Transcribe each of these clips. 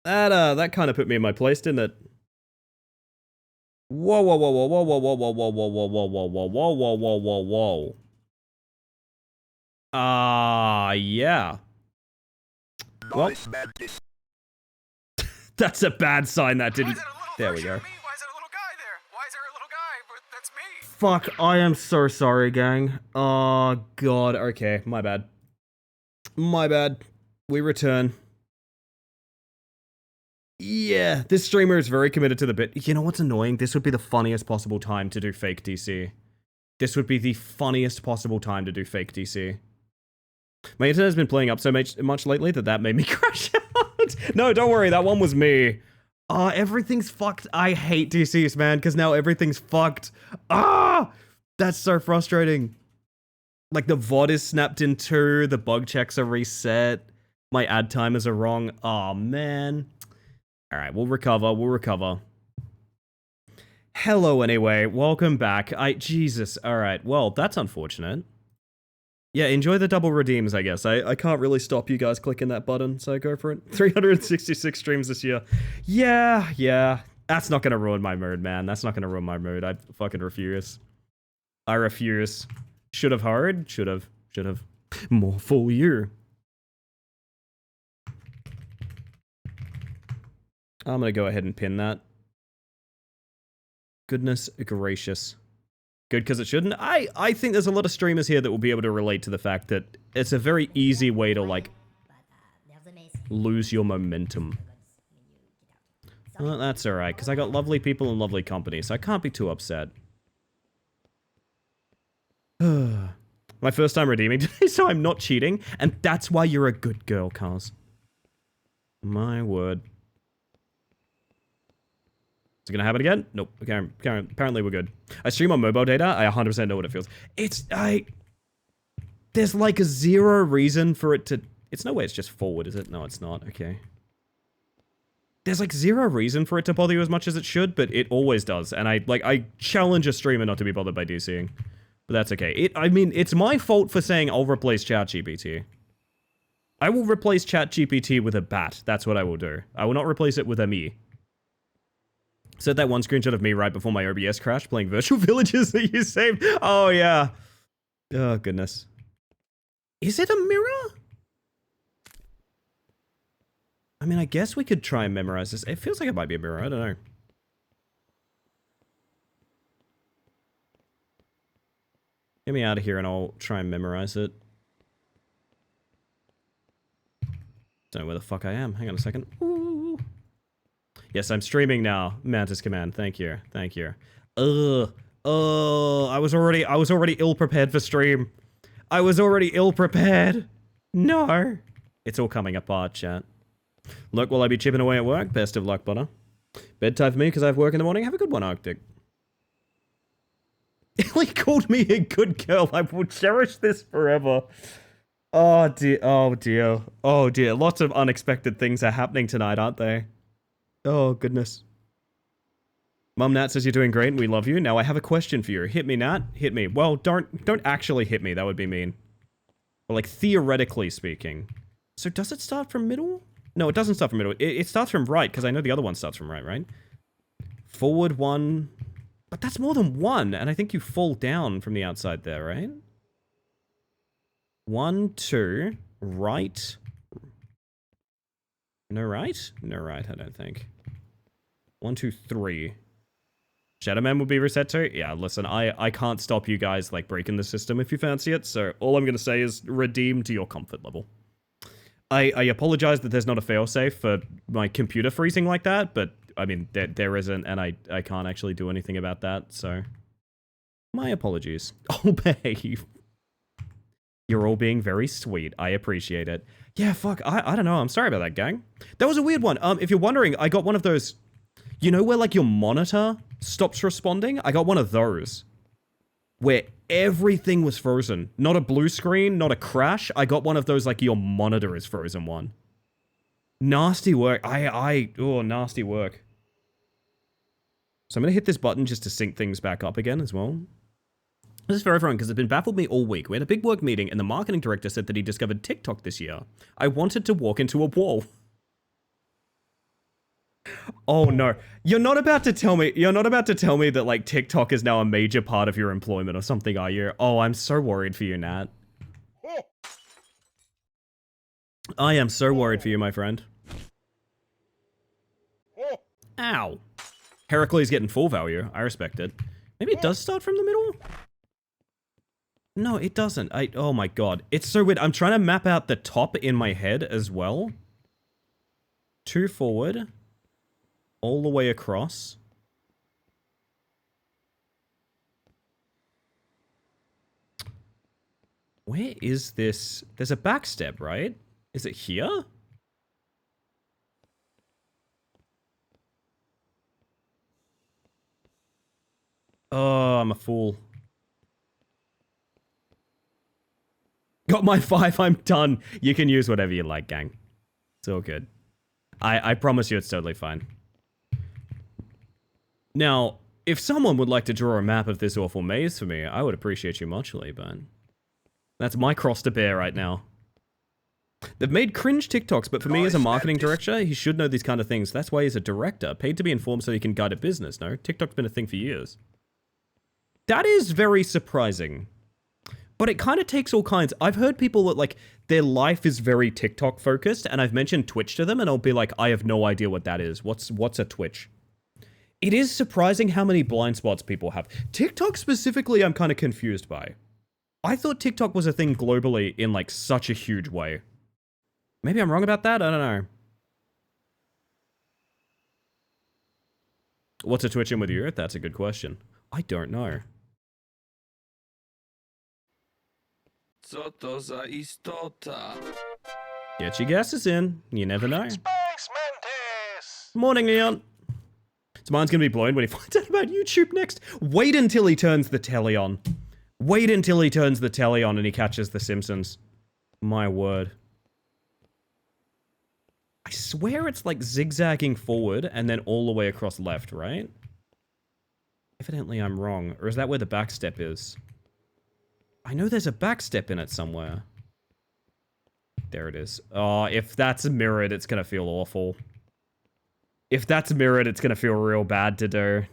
That kind of put me in my place, didn't it? Whoa, whoa, whoa, whoa, whoa, whoa, whoa, whoa, whoa, whoa, whoa, whoa, whoa, whoa, whoa, whoa, whoa, whoa. Yeah. Well, that's a bad sign. That didn't. There we go. Why is there a little guy there? Why is there a little guy? That's me. Fuck, I am so sorry, gang. Oh, God. Okay, my bad. My bad. We return. Yeah, this streamer is very committed to the bit. You know what's annoying? This would be the funniest possible time to do fake DC. This would be the funniest possible time to do fake DC. My internet has been playing up so much lately that made me crash out. No, don't worry, that one was me. Everything's fucked. I hate DCs, man, because now everything's fucked. That's so frustrating. Like, the VOD is snapped in two, the bug checks are reset, my ad timers are wrong. Oh, man. Alright, we'll recover. Hello, anyway, welcome back. Jesus, alright, well, that's unfortunate. Yeah, enjoy the double redeems, I guess. I can't really stop you guys clicking that button, so go for it. 366 streams this year. Yeah. That's not gonna ruin my mood, man. That's not gonna ruin my mood. I fucking refuse. I refuse. Should have hurried. Should have. More full year. I'm gonna go ahead and pin that. Goodness gracious. Good because it shouldn't. I think there's a lot of streamers here that will be able to relate to the fact that it's a very easy way to, like, lose your momentum. Well, that's alright, because I got lovely people and lovely company, so I can't be too upset. My first time redeeming today, so I'm not cheating, and that's why you're a good girl, Cars. My word. Is it gonna happen again? Nope. Okay, apparently we're good. I stream on mobile data. I 100% know what it feels. There's like a zero reason for it to... It's no way it's just forward, is it? No, it's not. Okay. There's like zero reason for it to bother you as much as it should, but it always does. And I challenge a streamer not to be bothered by DCing. But that's okay. I mean, it's my fault for saying I'll replace ChatGPT. I will replace ChatGPT with a bat. That's what I will do. I will not replace it with a me. Said that one screenshot of me right before my OBS crashed playing Virtual Villages that you saved. Oh, yeah. Oh, goodness. Is it a mirror? I mean, I guess we could try and memorize this. It feels like it might be a mirror. I don't know. Get me out of here and I'll try and memorize it. Don't know where the fuck I am. Hang on a second. Ooh. Yes, I'm streaming now. Mantis Command. Thank you. I was already ill prepared for stream. I was already ill prepared. No. It's all coming apart, chat. Look, will I be chipping away at work? Best of luck, butter. Bedtime for me because I have work in the morning. Have a good one, Arctic. He called me a good girl. I will cherish this forever. Oh dear. Lots of unexpected things are happening tonight, aren't they? Oh, goodness. Mum Nat says you're doing great and we love you. Now I have a question for you. Hit me, Nat. Hit me. Well, don't actually hit me. That would be mean. But, like, theoretically speaking. So does it start from middle? No, it doesn't start from middle. It starts from right, because I know the other one starts from right? Forward one. But that's more than one, and I think you fall down from the outside there, right? 1, 2, right. No right? No right, I don't think. 1, 2, 3. Shadow Man would be reset too? Yeah, listen, I can't stop you guys, like, breaking the system if you fancy it, so all I'm gonna say is redeem to your comfort level. I apologize that there's not a failsafe for my computer freezing like that, but, I mean, there isn't, and I can't actually do anything about that, so... My apologies. Oh, babe. You're all being very sweet. I appreciate it. Yeah, fuck, I don't know. I'm sorry about that, gang. That was a weird one. If you're wondering, I got one of those... You know where, like, your monitor stops responding? I got one of those. Where everything was frozen. Not a blue screen, not a crash. I got one of those, like, your monitor is frozen one. Nasty work. Oh, nasty work. So I'm gonna hit this button just to sync things back up again as well. This is for everyone because it's been baffled me all week. We had a big work meeting and the marketing director said that he discovered TikTok this year. I wanted to walk into a wall. Oh no. You're not about to tell me that like TikTok is now a major part of your employment or something, are you? Oh, I'm so worried for you, Nat. I am so worried for you, my friend. Ow. Heracles getting full value. I respect it. Maybe it does start from the middle? No, it doesn't. Oh my god. It's so weird. I'm trying to map out the top in my head as well. 2 forward. All the way across. Where is this? There's a backstep, right? Is it here? Oh, I'm a fool. Got my 5, I'm done. You can use whatever you like, gang. It's all good. I promise you it's totally fine. Now, if someone would like to draw a map of this awful maze for me, I would appreciate you muchly, but... That's my cross to bear right now. They've made cringe TikToks, but for me as a marketing director, he should know these kind of things. That's why he's a director, paid to be informed so he can guide a business, no? TikTok's been a thing for years. That is very surprising. But it kind of takes all kinds. I've heard people that, like, their life is very TikTok focused, and I've mentioned Twitch to them, and I'll be like, I have no idea what that is. What's a Twitch? It is surprising how many blind spots people have. TikTok specifically, I'm kind of confused by. I thought TikTok was a thing globally in, like, such a huge way. Maybe I'm wrong about that? I don't know. What's a Twitch in with you? That's a good question. I don't know. Co to za istota? Get your guesses in. You never know. Space Mantis! Morning, Neon. His mind's gonna be blown when he finds out about YouTube next. Wait until he turns the telly on. Wait until he turns the telly on and he catches The Simpsons. My word. I swear it's like zigzagging forward and then all the way across left, right? Evidently I'm wrong. Or is that where the backstep is? I know there's a backstep in it somewhere. There it is. Oh, if that's mirrored, it's gonna feel awful. If that's mirrored, it's gonna feel real bad to do.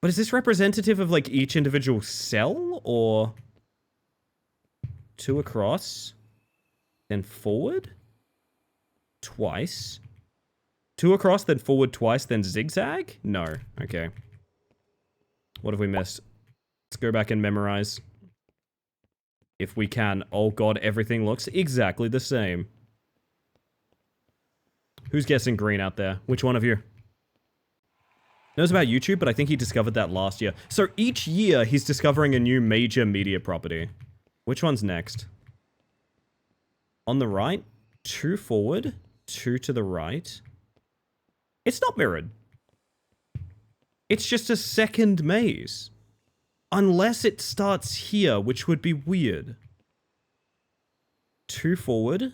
But is this representative of, like, each individual cell, or... 2 across, then forward, twice. 2 across, then forward twice, then zigzag? No. Okay. What have we missed? Let's go back and memorize. If we can. Oh god, everything looks exactly the same. Who's guessing green out there? Which one of you? Knows about YouTube, but I think he discovered that last year. So each year, he's discovering a new major media property. Which one's next? On the right, 2 forward, 2 to the right. It's not mirrored. It's just a second maze. Unless it starts here, which would be weird. 2 forward,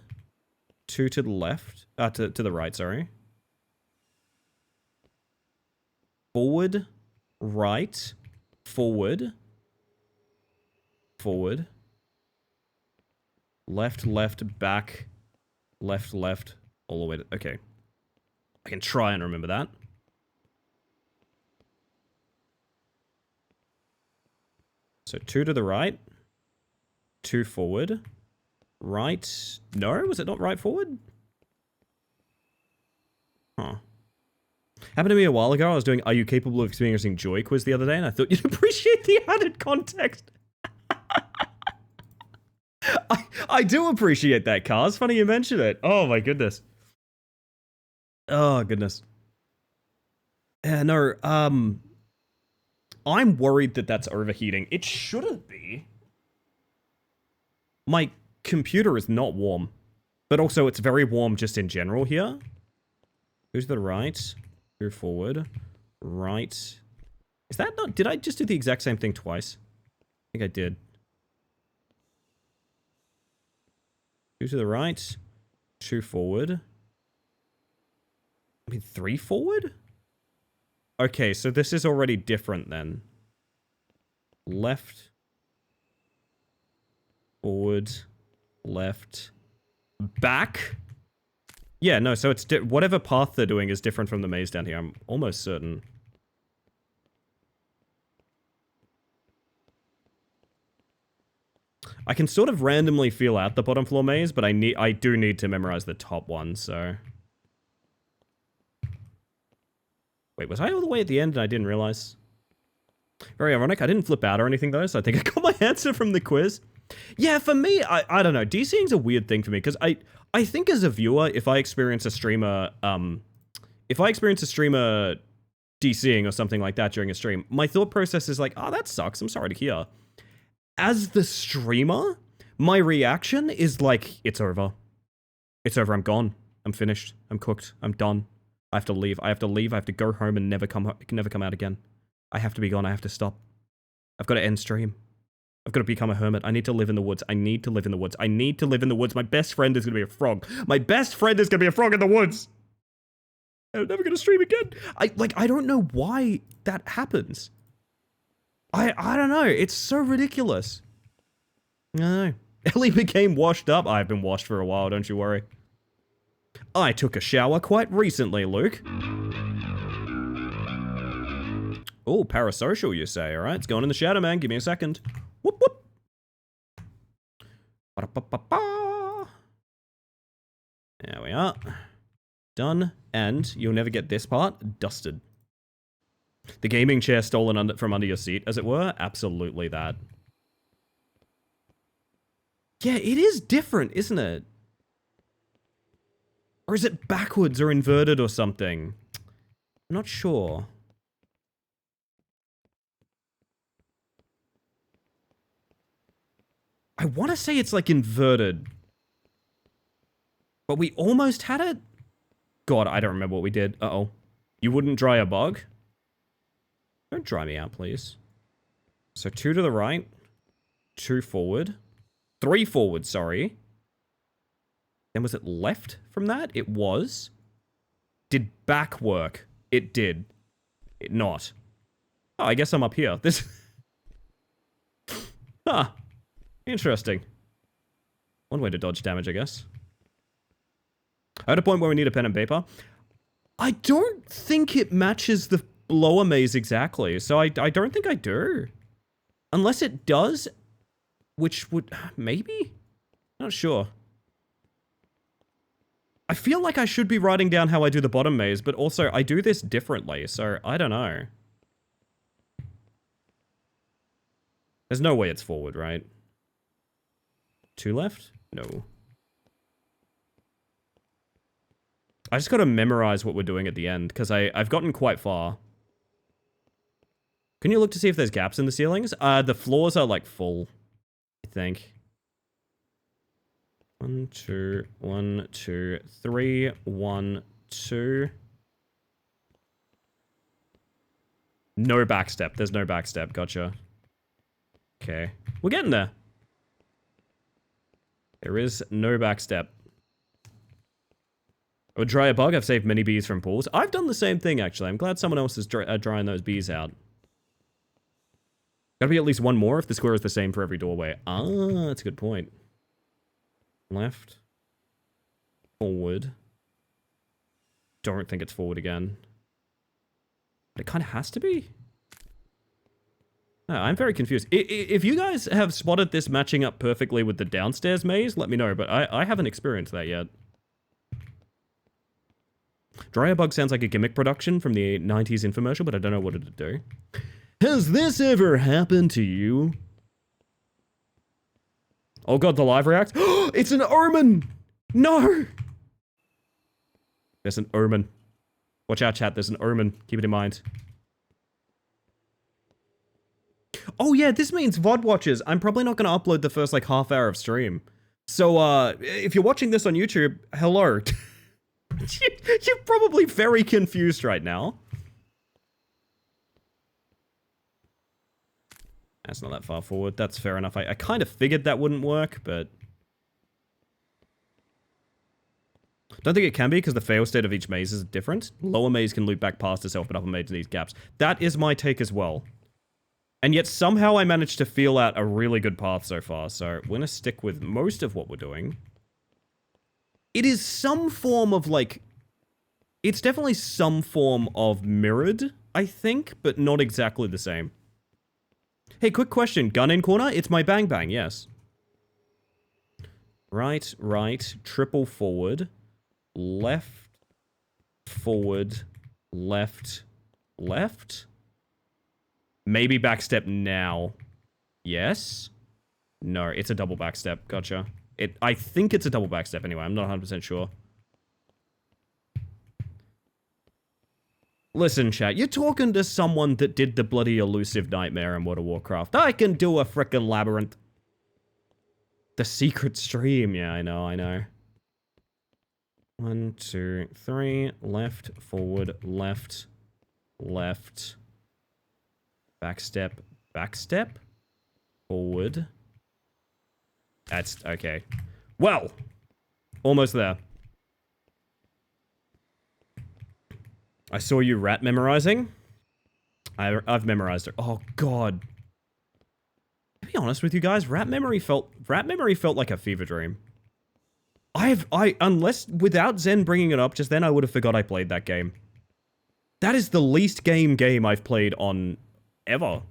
2 to the left, to the right, sorry. Forward, right, forward, forward. Left, left, back, left, left, all the way to... Okay. I can try and remember that. So 2 to the right. 2 forward. Right... No? Was it not right forward? Huh. Happened to me a while ago. I was doing Are You Capable of Experiencing Joy quiz the other day, and I thought you'd appreciate the added context. I do appreciate that, Cars. Funny you mention it. Oh my goodness. Oh goodness. No, I'm worried that that's overheating. It shouldn't be. My computer is not warm. But also it's very warm just in general here. Who's to the right? Go forward. Right. Is that not... Did I just do the exact same thing twice? I think I did. 2 to the right, 2 forward. I mean, 3 forward? Okay, so this is already different then. Left, forward, left, back. Yeah, no, so it's whatever path they're doing is different from the maze down here. I'm almost certain. I can sort of randomly feel out the bottom floor maze, but I do need to memorize the top one, so... Wait, was I all the way at the end and I didn't realize? Very ironic. I didn't flip out or anything, though, so I think I got my answer from the quiz. Yeah, for me, I don't know. DCing's a weird thing for me, because I think as a viewer, if I experience a streamer, DCing or something like that during a stream, my thought process is like, oh, that sucks. I'm sorry to hear. As the streamer, my reaction is like, it's over. It's over. I'm gone. I'm finished. I'm cooked. I'm done. I have to leave. I have to leave. I have to go home and never come out again. I have to be gone. I have to stop. I've got to end stream. I've got to become a hermit. I need to live in the woods. I need to live in the woods. I need to live in the woods. My best friend is going to be a frog. My best friend is going to be a frog in the woods. I'm never going to stream again. I don't know why that happens. I don't know. It's so ridiculous. I don't know. Ellie became washed up. I've been washed for a while, don't you worry. I took a shower quite recently, Luke. Oh, parasocial, you say. All right, it's going in the shadow, man. Give me a second. Whoop, whoop. Ba-da-ba-ba-ba. There we are. Done. And you'll never get this part. Dusted. The gaming chair stolen from under your seat, as it were. Absolutely that. Yeah, it is different, isn't it? Or is it backwards or inverted or something? I'm not sure. I want to say it's like inverted. But we almost had it? God, I don't remember what we did. Uh-oh. You wouldn't dry a bug? Don't dry me out, please. So 2 to the right. 2 forward. 3 forward, sorry. Then was it left from that? It was. Did back work? It did. It not. Oh, I guess I'm up here. This... Huh. Interesting. One way to dodge damage, I guess. At a point where we need a pen and paper. I don't think it matches the lower maze exactly, so I don't think I do. Unless it does, which would... maybe? Not sure. I feel like I should be writing down how I do the bottom maze, but also I do this differently, so I don't know. There's no way it's forward, right? 2 left? No. I just gotta memorize what we're doing at the end, because I've gotten quite far. Can you look to see if there's gaps in the ceilings? The floors are, like, full, I think. 1, 2, 1, 2, 3, 1, 2. No backstep. There's no backstep. Gotcha. Okay. We're getting there. There is no backstep. I would dry a bug. I've saved many bees from pools. I've done the same thing, actually. I'm glad someone else is drying those bees out. Gotta be at least one more if the square is the same for every doorway. Ah, that's a good point. Left. Forward. Don't think it's forward again. But it kind of has to be. Oh, I'm very confused. If you guys have spotted this matching up perfectly with the downstairs maze, let me know, but I haven't experienced that yet. Dryer Bug sounds like a gimmick production from the 90s infomercial, but I don't know what it'd do. Has this ever happened to you? Oh god, the live react? It's an omen! No! There's an omen. Watch out, chat, there's an omen. Keep it in mind. Oh yeah, this means VOD watchers. I'm probably not going to upload the first, like, half hour of stream. So, if you're watching this on YouTube, hello. You're probably very confused right now. That's not that far forward. That's fair enough. I kind of figured that wouldn't work, but... Don't think it can be, because the fail state of each maze is different. Lower maze can loop back past itself, but upper maze needs gaps. That is my take as well. And yet somehow I managed to feel out a really good path so far, so we're going to stick with most of what we're doing. It is some form of, like... It's definitely some form of mirrored, I think, but not exactly the same. Hey, quick question. Gun in corner? It's my bang bang, yes. Right, right, triple forward, left, forward, left, left. Maybe backstep now. Yes? No, it's a double backstep. Gotcha. I think it's a double backstep anyway. I'm not 100% sure. Listen, chat, you're talking to someone that did the bloody elusive nightmare in World of Warcraft. I can do a frickin' labyrinth. The secret stream. Yeah, I know, I know. 1, 2, 3. Left, forward, left, left. Backstep, backstep. Forward. That's okay. Well, almost there. I saw you rat memorizing. I've memorized it. Oh god. To be honest with you guys, rat memory felt like a fever dream. Unless without Zen bringing it up just then, I would have forgot I played that game. That is the least game I've played on ever.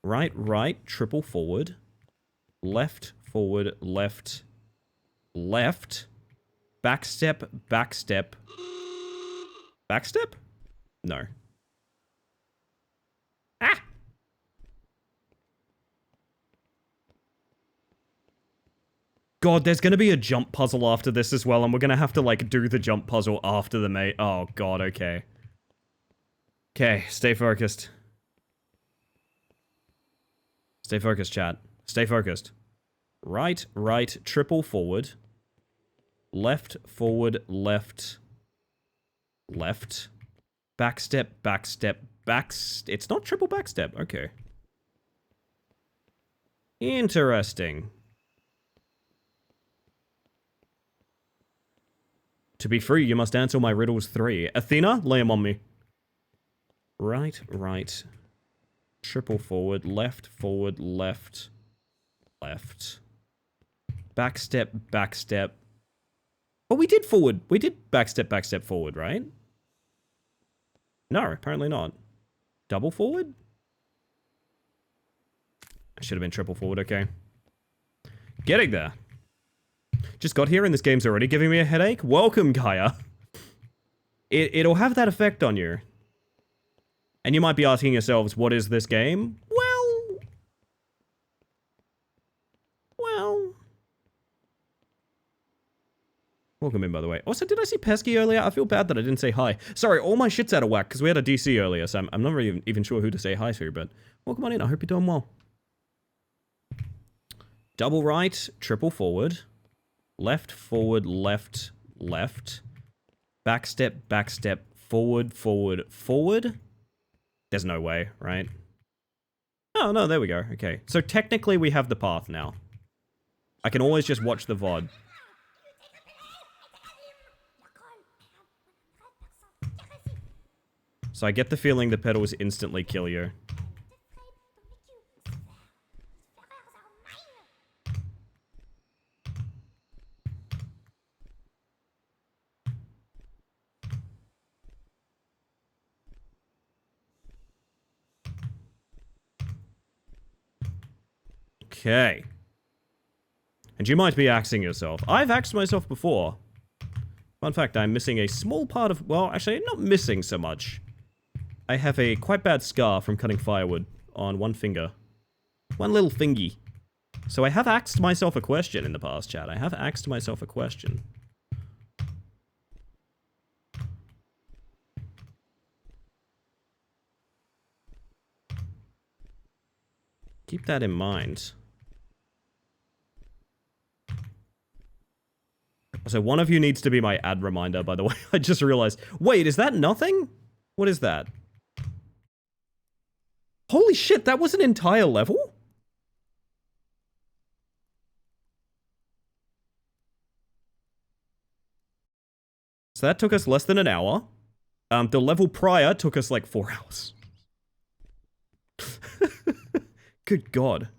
Right, right, triple forward. Left, forward, left, left. Backstep, backstep. Backstep? No. Ah! God, there's gonna be a jump puzzle after this as well, and we're gonna have to, like, do the jump puzzle after the mate. Oh, God, okay. Okay, stay focused. Stay focused, chat. Stay focused. Right, right, triple forward. Left, forward, left. Left. Backstep, backstep, it's not triple backstep. Okay. Interesting. To be free, you must answer my riddles 3. Athena, lay 'em on me. Right, right. Triple forward, left, left. Backstep, backstep. But we did forward. We did backstep, backstep forward, right? No, apparently not. Double forward? I should have been triple forward, okay. Getting there. Just got here and this game's already giving me a headache? Welcome, Gaia. It'll have that effect on you. And you might be asking yourselves, what is this game? Well. Welcome in, by the way. Also, did I see Pesky earlier? I feel bad that I didn't say hi. Sorry, all my shit's out of whack, because we had a DC earlier, so I'm not even sure who to say hi to, but welcome on in. I hope you're doing well. Double right, triple forward. Left, forward, left, left. Backstep, backstep, forward, forward, forward. There's no way, right? Oh, no, there we go. Okay. So technically we have the path now. I can always just watch the VOD. So I get the feeling the pedals instantly kill you. Okay. And you might be axing yourself. I've axed myself before. Fun fact, I'm missing a small part of... Well, actually, not missing so much. I have a quite bad scar from cutting firewood on one finger. One little thingy. So I have axed myself a question in the past, chat. I have axed myself a question. Keep that in mind. So one of you needs to be my ad reminder, by the way. I just realized. Wait, is that nothing? What is that? Holy shit, that was an entire level? So that took us less than an hour. The level prior took us like 4 hours. Good God.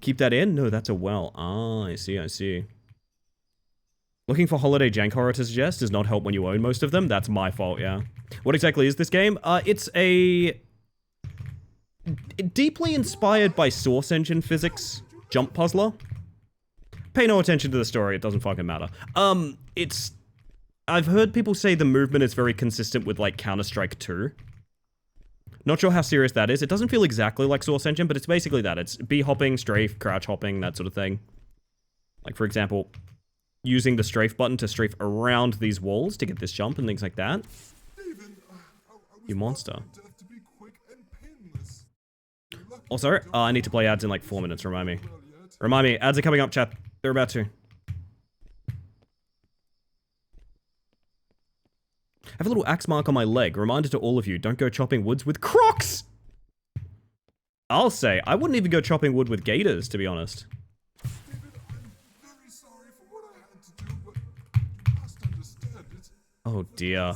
Keep that in? No, that's a well. Ah, I see, I see. Looking for holiday jank horror to suggest does not help when you own most of them. That's my fault, yeah. What exactly is this game? It's a deeply inspired by Source Engine physics jump puzzler. Pay no attention to the story, it doesn't fucking matter. I've heard people say the movement is very consistent with like Counter-Strike 2. Not sure how serious that is. It doesn't feel exactly like Source Engine, but it's basically that. It's B-hopping, strafe, crouch hopping, that sort of thing. Like, for example, using the strafe button to strafe around these walls to get this jump and things like that. You monster. Also, I need to play ads in like 4 minutes, remind me. Remind me, ads are coming up, chat. They're about to. I have a little axe mark on my leg. Reminder to all of you, don't go chopping woods with Crocs! I'll say, I wouldn't even go chopping wood with gators, to be honest. Oh dear.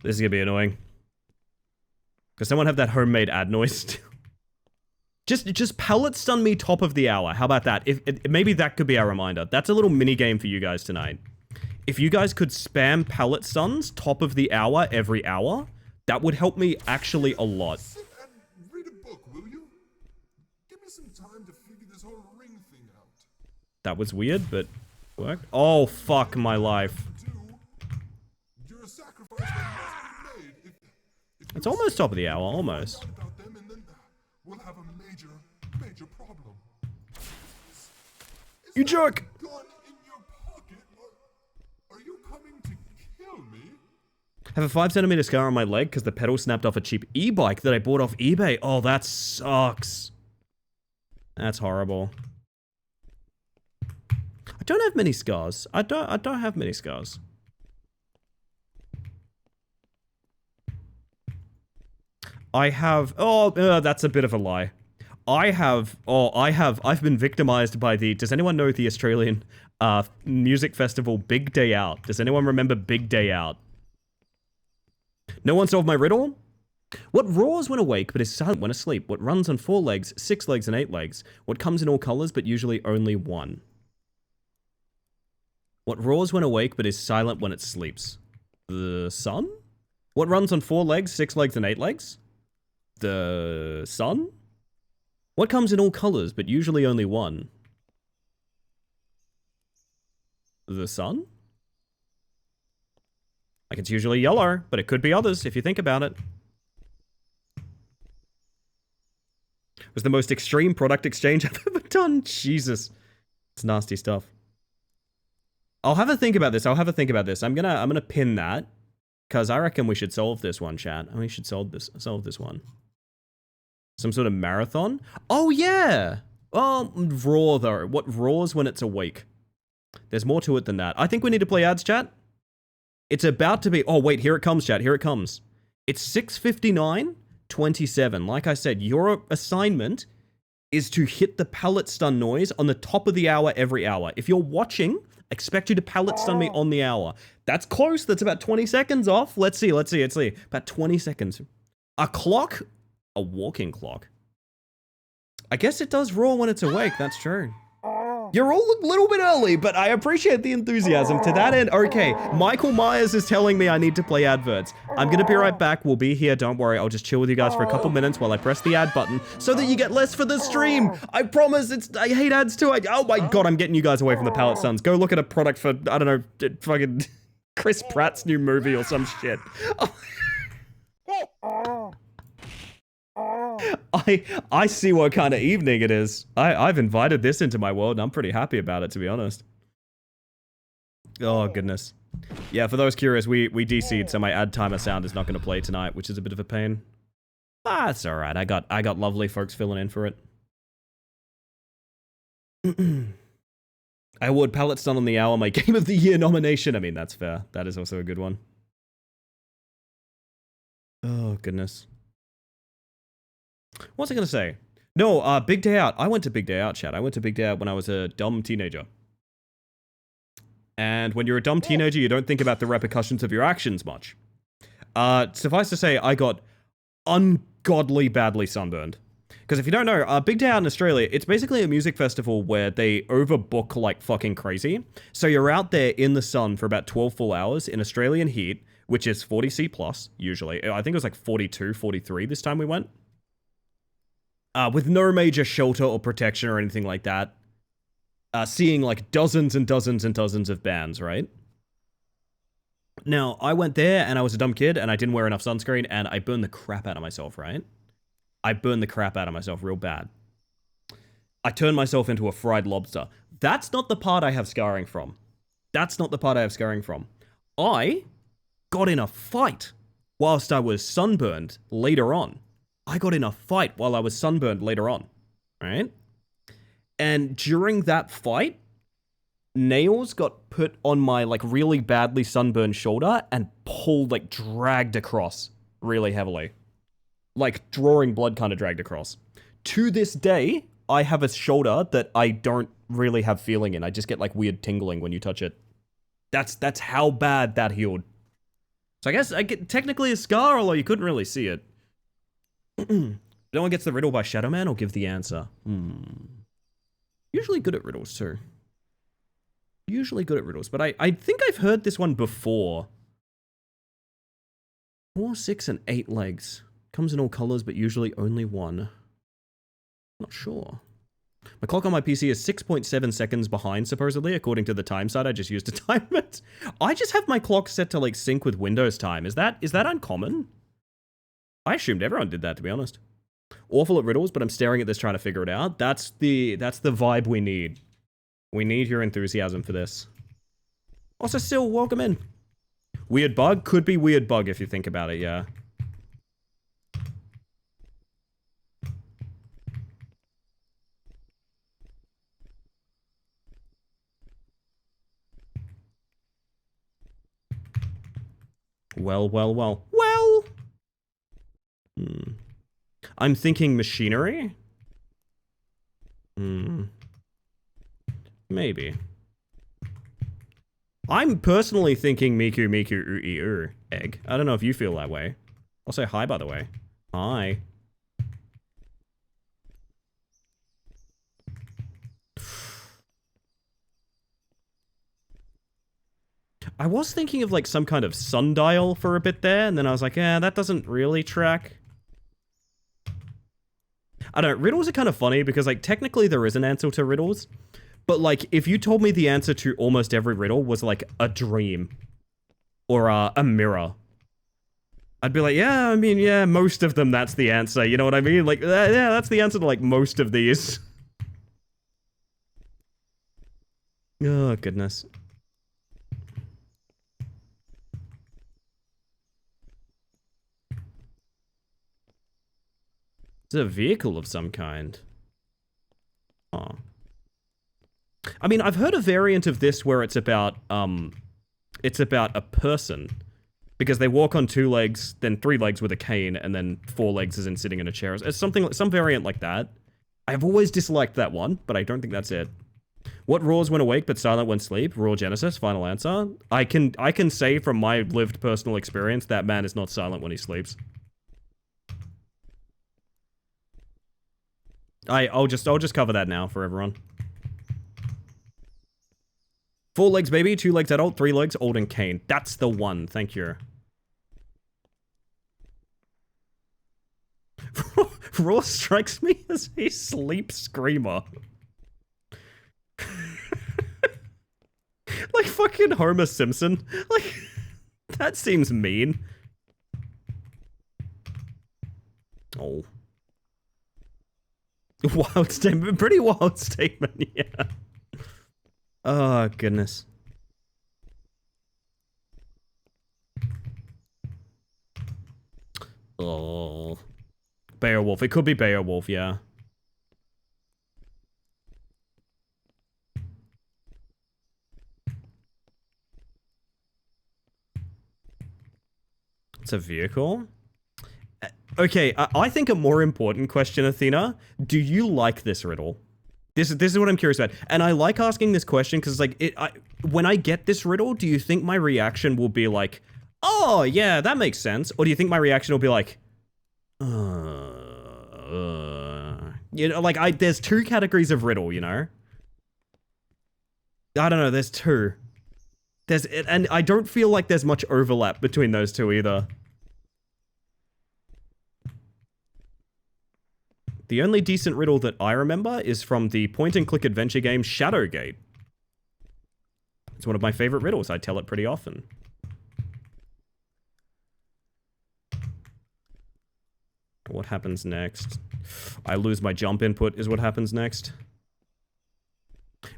This is gonna be annoying. Does someone have that homemade ad noise? just pellet stun me top of the hour. How about that? Maybe that could be our reminder. That's a little mini game for you guys tonight. If you guys could spam pellet stuns top of the hour every hour, that would help me actually a lot. Sit and read a book, will you? Give me some time to figure this whole ring thing out. That was weird, but worked. Oh, fuck my life. You're a sacrifice that must be made. If It's almost top of the hour, almost. about them, and then we'll have a major problem. You jerk! Gun in your pocket? Are you coming to kill me? I have a 5 centimeter scar on my leg because the pedal snapped off a cheap e-bike that I bought off eBay. Oh, that sucks. That's horrible. I don't have many scars. I don't have many scars. I have, that's a bit of a lie. I've been victimized by does anyone know the Australian music festival Big Day Out? Does anyone remember Big Day Out? No one solved my riddle? What roars when awake but is silent when asleep? What runs on 4 legs, 6 legs, and 8 legs? What comes in all colors but usually only one? What roars when awake but is silent when it sleeps? The sun? What runs on 4 legs, 6 legs, and 8 legs? The sun? What comes in all colors but usually only one? The sun? Like, it's usually yellow, but it could be others if you think about it. It was the most extreme product exchange I've ever done. Jesus. It's nasty stuff. I'll have a think about this. I'm gonna pin that. Because I reckon we should solve this one, chat. We should solve this one. Some sort of marathon? Oh, yeah! Oh, roar, though. What roars when it's awake? There's more to it than that. I think we need to play ads, chat. It's about to be... Oh, wait, here it comes, chat. Here it comes. It's 6:59:27. Like I said, your assignment is to hit the pallet stun noise on the top of the hour every hour. If you're watching, expect you to pallet stun me on the hour. That's close. That's about 20 seconds off. Let's see. About 20 seconds. A clock? A walking clock. I guess it does roar when it's awake. That's true. You're all a little bit early, but I appreciate the enthusiasm. To that end, okay, Michael Myers is telling me I need to play adverts. I'm gonna be right back. We'll be here. Don't worry. I'll just chill with you guys for a couple minutes while I press the ad button so that you get less for the stream. I promise. I hate ads too. Oh my god, I'm getting you guys away from the pallet stuns. Go look at a product for, I don't know, fucking Chris Pratt's new movie or some shit. I see what kind of evening it is. I've invited this into my world and I'm pretty happy about it, to be honest. Oh, goodness. Yeah, for those curious, we DC'd, so my ad timer sound is not going to play tonight, which is a bit of a pain. Ah, it's alright. I got lovely folks filling in for it. I award Pallet Stun on the Hour my Game of the Year nomination. I mean, that's fair. That is also a good one. Oh, goodness. What's I gonna say? No, Big Day Out. I went to Big Day Out, chat. I went to Big Day Out when I was a dumb teenager. And when you're a dumb teenager, you don't think about the repercussions of your actions much. Suffice to say, I got ungodly badly sunburned. Because if you don't know, Big Day Out in Australia, it's basically a music festival where they overbook like fucking crazy. So you're out there in the sun for about 12 full hours in Australian heat, which is 40°C plus, usually. I think it was like 42, 43 this time we went. With no major shelter or protection or anything like that. Seeing like dozens and dozens and dozens of bands, right? Now, I went there and I was a dumb kid and I didn't wear enough sunscreen and I burned the crap out of myself, right? I burned the crap out of myself real bad. I turned myself into a fried lobster. That's not the part I have scarring from. That's not the part I have scarring from. I got in a fight whilst I was sunburned later on. I got in a fight while I was sunburned later on, right? And during that fight, nails got put on my like really badly sunburned shoulder and pulled, like dragged across really heavily. Like drawing blood kind of dragged across. To this day, I have a shoulder that I don't really have feeling in. I just get like weird tingling when you touch it. That's how bad that healed. So I guess I get technically a scar, although you couldn't really see it. No one gets the riddle by Shadow Man or give the answer. Usually good at riddles too. Usually good at riddles, but I think I've heard this one before. 4, 6, and 8 legs. Comes in all colors, but usually only one. Not sure. My clock on my PC is 6.7 seconds behind, supposedly, according to the time site I just used to time it. I just have my clock set to like sync with Windows time. Is that uncommon? I assumed everyone did that, to be honest. Awful at riddles, but I'm staring at this trying to figure it out. That's the vibe we need. We need your enthusiasm for this. Also, still, welcome in. Weird bug? Could be weird bug if you think about it, yeah. Well. I'm thinking machinery? Maybe. I'm personally thinking Miku Ui egg. I don't know if you feel that way. I'll say hi, by the way. Hi. I was thinking of like some kind of sundial for a bit there, and then I was like, that doesn't really track. I don't know, riddles are kind of funny because like technically there is an answer to riddles, but like if you told me the answer to almost every riddle was like a dream or a mirror, I'd be like, yeah, I mean, yeah, most of them that's the answer, you know what I mean? Like, yeah, that's the answer to like most of these. Oh, goodness. It's a vehicle of some kind. Oh. I mean, I've heard a variant of this where it's about a person. Because they walk on 2 legs, then 3 legs with a cane, and then 4 legs as in sitting in a chair. It's something like, some variant like that. I've always disliked that one, but I don't think that's it. What roars when awake but silent when sleep? Roar Genesis, final answer. I can say from my lived personal experience that man is not silent when he sleeps. I'll just cover that now for everyone. 4 legs baby, 2 legs adult, 3 legs old and cane. That's the one. Thank you. Raw strikes me as a sleep screamer. Like fucking Homer Simpson. Like, that seems mean. Oh. Wild statement. Pretty wild statement, yeah. Oh, goodness. Oh. Beowulf. It could be Beowulf, yeah. It's a vehicle? Okay, I think a more important question, Athena. Do you like this riddle? This is what I'm curious about. And I like asking this question because, like, when I get this riddle, do you think my reaction will be like, oh, yeah, that makes sense? Or do you think my reaction will be like, you know, like, there's two categories of riddle, you know? I don't know, there's two. And I don't feel like there's much overlap between those two either. The only decent riddle that I remember is from the point-and-click adventure game Shadowgate. It's one of my favorite riddles. I tell it pretty often. What happens next? I lose my jump input is what happens next.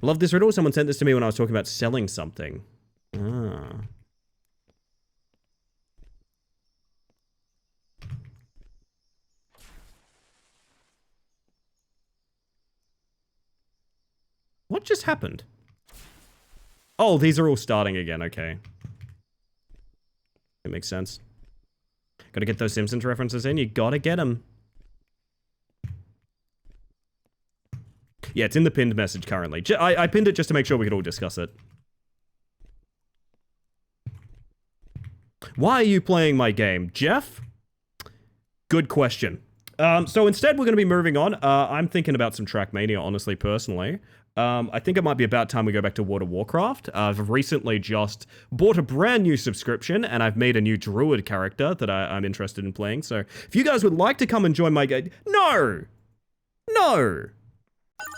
Love this riddle. Someone sent this to me when I was talking about selling something. Ah. What just happened? Oh, these are all starting again. Okay. It makes sense. Gotta get those Simpsons references in. You gotta get them. Yeah, it's in the pinned message currently. I pinned it just to make sure we could all discuss it. Why are you playing my game, Jeff? Good question. So instead, we're going to be moving on. I'm thinking about some Trackmania, honestly, personally. I think it might be about time we go back to World of Warcraft. I've recently just bought a brand new subscription, and I've made a new druid character that I'm interested in playing. So if you guys would like to come and join my game... No! No!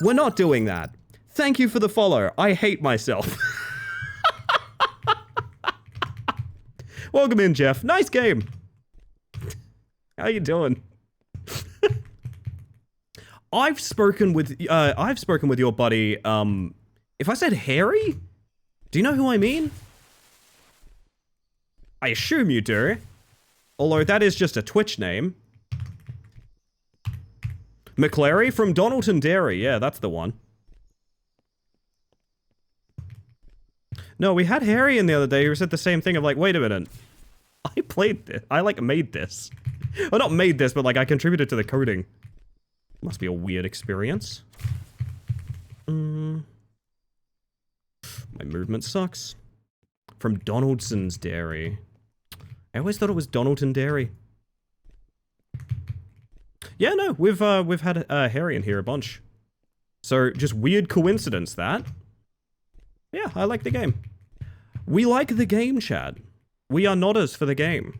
We're not doing that. Thank you for the follow. I hate myself. Welcome in, Jeff. Nice game. How you doing? I've spoken with your buddy, if I said Harry? Do you know who I mean? I assume you do. Although that is just a Twitch name. McClary from Donaldson Dairy. Yeah, that's the one. No, we had Harry in the other day who said the same thing of like, wait a minute. I played this. I like made this. Well, not made this, but like I contributed to the coding. Must be a weird experience. My movement sucks. From Donaldson's Dairy. I always thought it was Donaldson Dairy. Yeah, no, we've had Harry in here a bunch. So just weird coincidence that. Yeah, I like the game. We like the game, Chad. We are nodders for the game.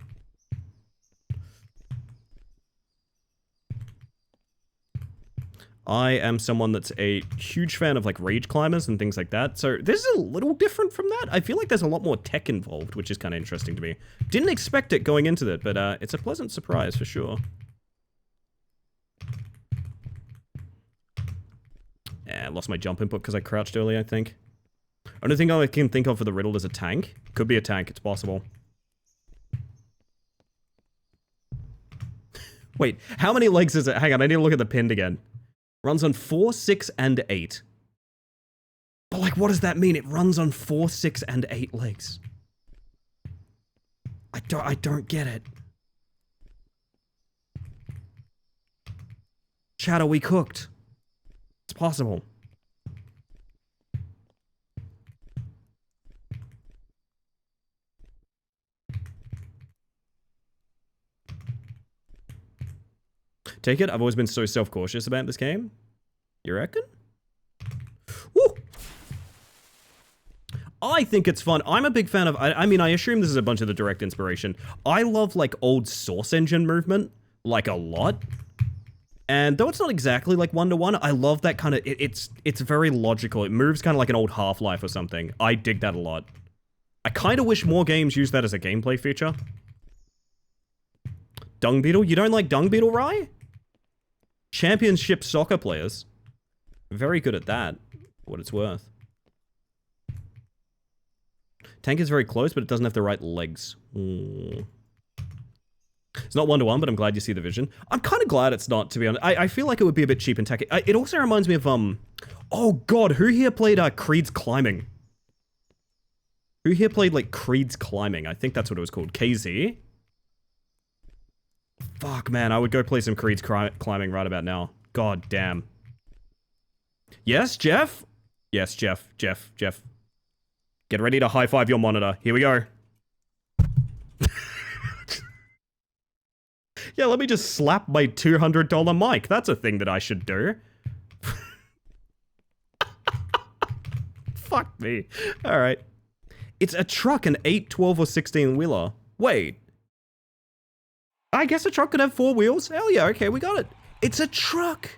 I am someone that's a huge fan of like rage climbers and things like that. So this is a little different from that. I feel like there's a lot more tech involved, which is kind of interesting to me. Didn't expect it going into it, but it's a pleasant surprise for sure. Yeah, I lost my jump input because I crouched early, I think. Only thing I can think of for the riddle is a tank. Could be a tank, it's possible. Wait, how many legs is it? Hang on, I need to look at the pinned again. Runs on 4, 6, and 8. But like, what does that mean? It runs on 4, 6, and 8 legs. I don't get it. Chat, are we cooked? It's possible. Take it? I've always been so self-cautious about this game. You reckon? Woo! I think it's fun. I'm a big fan of... I mean, I assume this is a bunch of the direct inspiration. I love, like, old Source Engine movement. Like, a lot. And though it's not exactly, like, one-to-one, I love that kind of... It's very logical. It moves kind of like an old Half-Life or something. I dig that a lot. I kind of wish more games used that as a gameplay feature. Dung Beetle? You don't like Dung Beetle, Rye? Championship soccer players. Very good at that, for what it's worth. Tank is very close, but it doesn't have the right legs. It's not one-to-one, but I'm glad you see the vision. I'm kind of glad it's not, to be honest. I feel like it would be a bit cheap and tacky. It also reminds me of, oh god, who here played, Creed's Climbing? Who here played, like, Creed's Climbing? I think that's what it was called. KZ? Fuck, man, I would go play some Creed's Climbing right about now. God damn. Yes, Jeff? Yes, Jeff. Get ready to high-five your monitor. Here we go. Yeah, let me just slap my $200 mic. That's a thing that I should do. Fuck me. Alright. It's a truck, an 8, 12, or 16-wheeler. Wait. I guess a truck could have 4 wheels? Hell yeah, okay, we got it. It's a truck.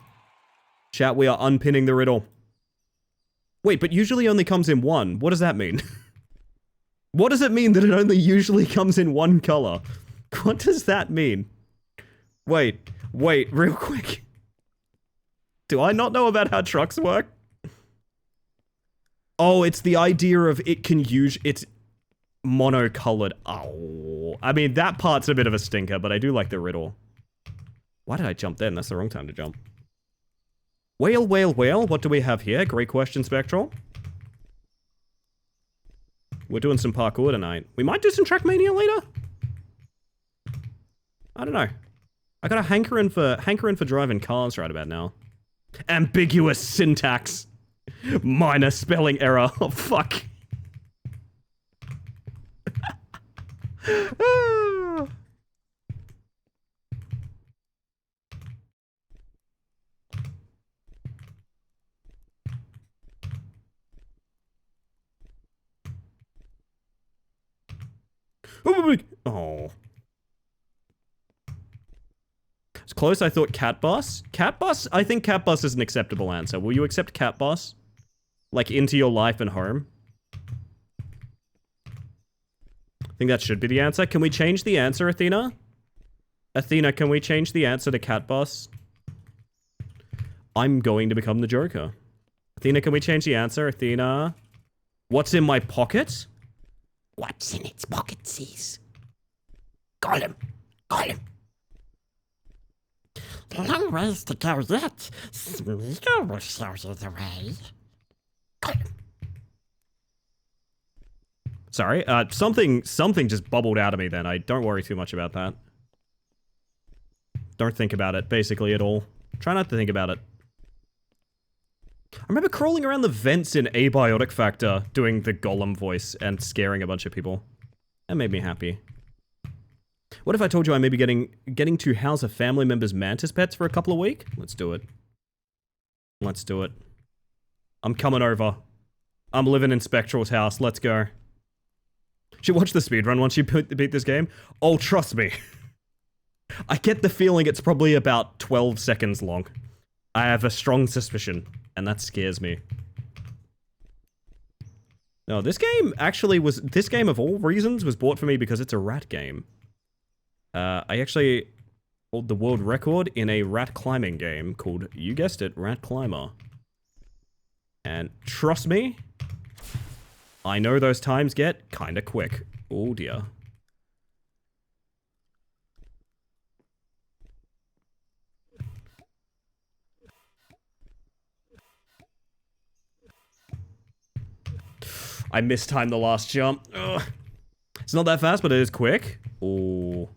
Chat, we are unpinning the riddle. Wait, but usually only comes in one. What does that mean? What does it mean that it only usually comes in one color? What does that mean? Wait, real quick. Do I not know about how trucks work? Oh, it's the idea of it can use, it's monocolored. Oh, I mean, that part's a bit of a stinker, but I do like the riddle. Why did I jump then? That's the wrong time to jump. Whale, what do we have here? Great question, Spectral. We're doing some parkour tonight. We might do some Trackmania later? I don't know. I got a hankering for driving cars right about now. Ambiguous syntax. Minor spelling error. Oh, fuck. Oh. It's close. I thought cat boss. Cat boss? I think cat boss is an acceptable answer. Will you accept cat boss? Like into your life and home? I think that should be the answer. Can we change the answer, Athena? Athena, can we change the answer to cat boss? I'm going to become the Joker. Athena, can we change the answer? Athena. What's in my pocket? What's in its pocket, sees? Gollum. Long ways to go yet. Smeagol will show you the way. Gollum. Sorry, something just bubbled out of me then. I don't worry too much about that. Don't think about it, basically, at all. Try not to think about it. I remember crawling around the vents in Abiotic Factor, doing the Gollum voice and scaring a bunch of people. That made me happy. What if I told you I may be getting to house a family member's mantis pets for a couple of weeks? Let's do it. Let's do it. I'm coming over. I'm living in Spectral's house. Let's go. Should watch the speedrun once you beat this game. Oh, trust me. I get the feeling it's probably about 12 seconds long. I have a strong suspicion, and that scares me. No, this game actually was... This game, of all reasons, was bought for me because it's a rat game. I actually hold the world record in a rat climbing game called, you guessed it, Rat Climber. And trust me, I know those times get kinda quick. Oh dear. I mistimed the last jump. Ugh. It's not that fast, but it is quick. Oh.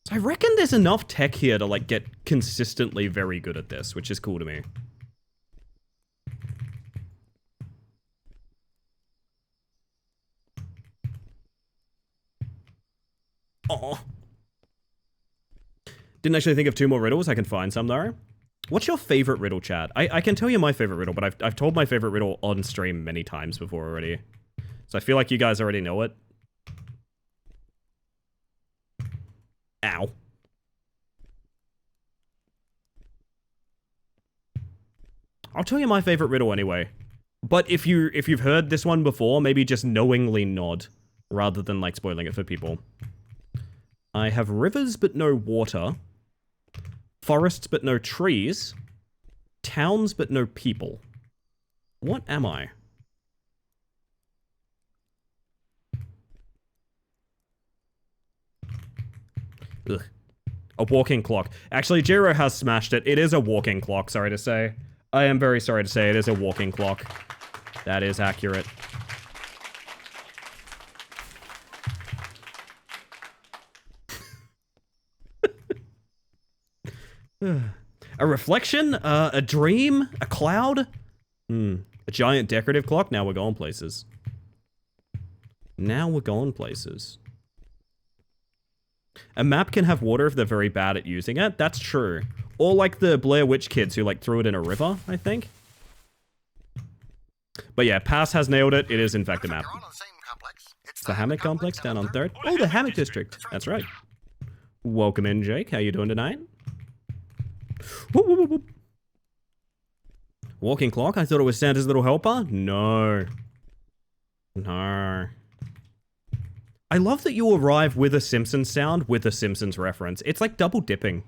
So I reckon there's enough tech here to, like, get consistently very good at this, which is cool to me. Oh. Didn't actually think of 2 more riddles. I can find some, though. What's your favorite riddle, chat? I can tell you my favorite riddle, but I've told my favorite riddle on stream many times before already. So I feel like you guys already know it. Ow. I'll tell you my favorite riddle anyway. But if you've heard this one before, maybe just knowingly nod, rather than, like, spoiling it for people. I have rivers but no water. Forests but no trees. Towns but no people. What am I? Ugh. A walking clock. Actually, Jiro has smashed it. It is a walking clock, sorry to say. I am very sorry to say it is a walking clock. That is accurate. A reflection? A dream? A cloud? A giant decorative clock? Now we're going places. Now we're going places. A map can have water if they're very bad at using it. That's true. Or like the Blair Witch kids who like threw it in a river, I think. But yeah, Pass has nailed it. It is in fact a map. It's the Hammock Complex down on 3rd. Oh, the Hammock District. That's right. Welcome in, Jake. How you doing tonight? Whoop, whoop, whoop, whoop. Walking clock? I thought it was Santa's little helper? No. No. I love that you arrive with a Simpsons sound with a Simpsons reference. It's like double dipping.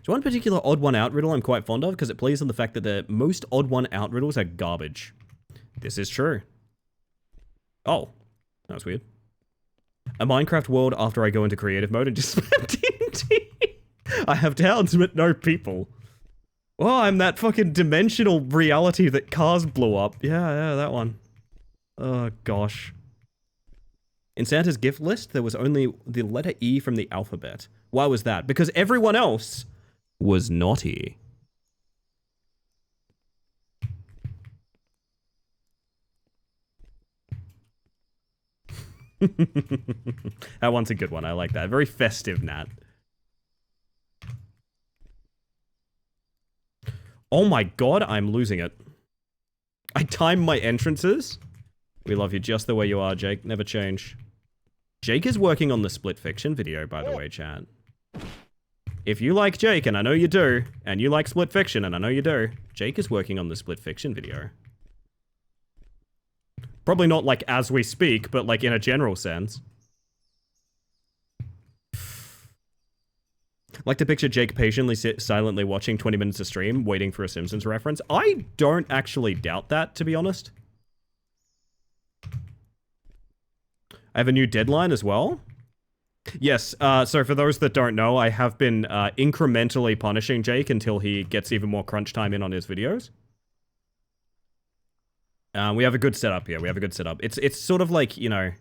So one particular odd one out riddle I'm quite fond of because it plays on the fact that the most odd one out riddles are garbage. This is true. Oh, that was weird. A Minecraft world after I go into creative mode and just spam TNT. I have towns but no people. Oh, I'm that fucking dimensional reality that cars blew up. Yeah, that one. Oh, gosh. In Santa's gift list, there was only the letter E from the alphabet. Why was that? Because everyone else was naughty. That one's a good one. I like that. Very festive, Nat. Oh my god, I'm losing it. I time my entrances. We love you just the way you are, Jake. Never change. Jake is working on the split fiction video, by the way, chat. If you like Jake, and I know you do, and you like split fiction, and I know you do, Jake is working on the split fiction video. Probably not like as we speak, but like in a general sense. Like to picture Jake patiently silently watching 20 minutes of stream, waiting for a Simpsons reference. I don't actually doubt that, to be honest. I have a new deadline as well. Yes, so for those that don't know, I have been incrementally punishing Jake until he gets even more crunch time in on his videos. We have a good setup here. We have a good setup. It's sort of like, you know...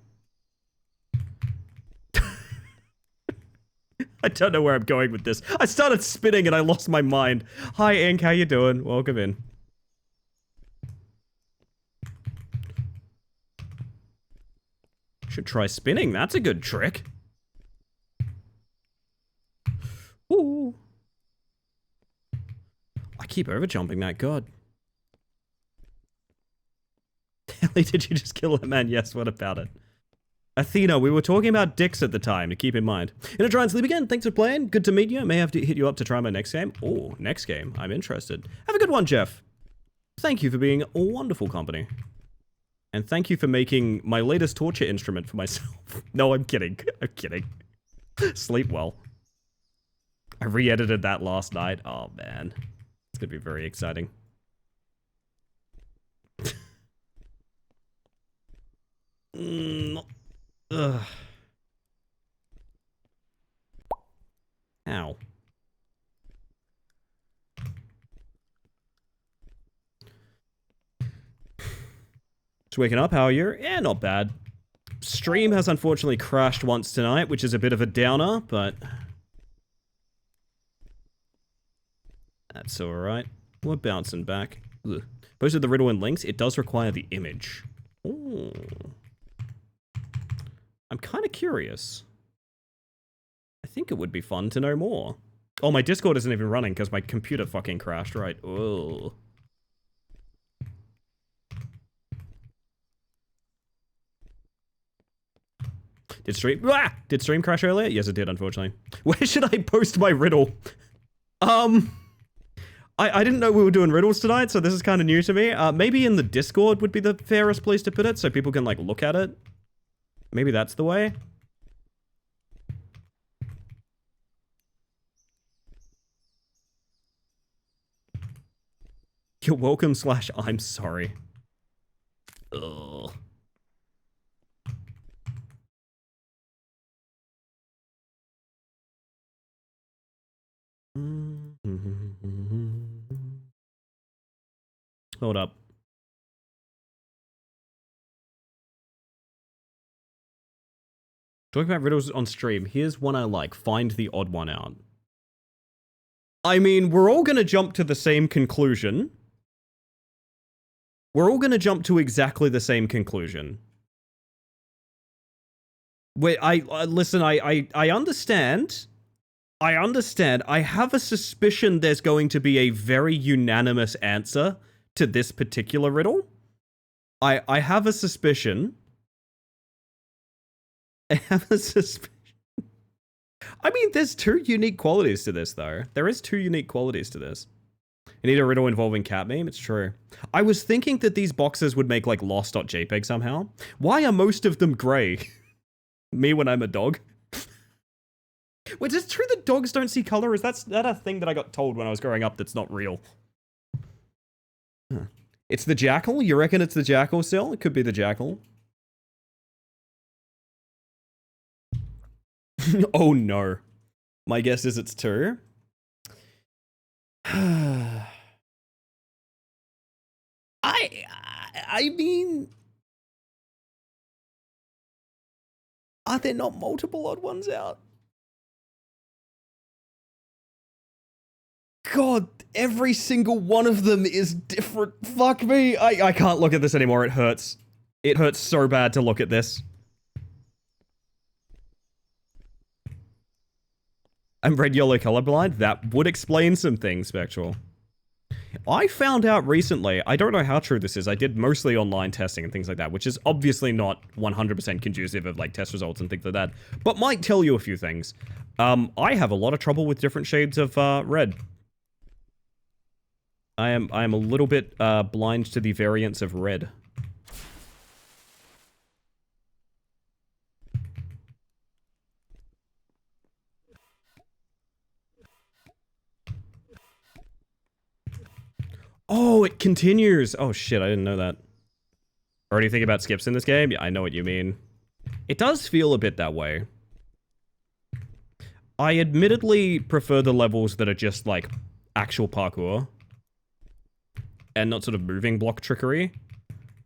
I don't know where I'm going with this. I started spinning and I lost my mind. Hi, Ink. How you doing? Welcome in. Should try spinning. That's a good trick. Ooh. I keep overjumping that. God. Ellie, did you just kill a man? Yes, what about it? Athena, we were talking about dicks at the time, to keep in mind. Gonna try and sleep again. Thanks for playing. Good to meet you. I may have to hit you up to try my next game. Oh, next game. I'm interested. Have a good one, Jeff. Thank you for being a wonderful company. And thank you for making my latest torture instrument for myself. No, I'm kidding. I'm kidding. Sleep well. I re-edited that last night. Oh, man. It's gonna be very exciting. Ugh. Ow. Just waking up, how are you? Yeah, not bad. Stream has unfortunately crashed once tonight, which is a bit of a downer, but... that's alright. We're bouncing back. Ugh. Posted the riddle and links. It does require the image. Ooh. I'm kind of curious. I think it would be fun to know more. Oh, my Discord isn't even running because my computer fucking crashed, right? Oh. Did stream crash earlier? Yes, it did, unfortunately. Where should I post my riddle? I didn't know we were doing riddles tonight, so this is kind of new to me. Maybe in the Discord would be the fairest place to put it, so people can, like, look at it. Maybe that's the way. You're welcome / I'm sorry. Ugh. Hold up. Talking about riddles on stream, here's one I like. Find the odd one out. I mean, we're all gonna jump to the same conclusion. We're all gonna jump to exactly the same conclusion. Wait, listen, I understand. I understand. I have a suspicion there's going to be a very unanimous answer to this particular riddle. I have a suspicion. I have a suspicion. I mean, there's two unique qualities to this, though. There is two unique qualities to this. You need a riddle involving cat meme? It's true. I was thinking that these boxes would make, like, lost.jpg somehow. Why are most of them grey? Me when I'm a dog? Wait, is it true that dogs don't see color? Is that a thing that I got told when I was growing up that's not real? Huh. It's the jackal? You reckon it's the jackal still? It could be the jackal. Oh no. My guess is it's two. I mean, are there not multiple odd ones out? God, every single one of them is different. Fuck me. I can't look at this anymore. It hurts. It hurts so bad to look at this. I'm red, yellow, colorblind. That would explain some things, Spectral. I found out recently, I don't know how true this is, I did mostly online testing and things like that, which is obviously not 100% conducive of like test results and things like that, but might tell you a few things. I have a lot of trouble with different shades of red. I am a little bit blind to the variants of red. Oh, it continues. Oh shit, I didn't know that. Or do you think about skips in this game? Yeah, I know what you mean. It does feel a bit that way. I admittedly prefer the levels that are just like actual parkour and not sort of moving block trickery,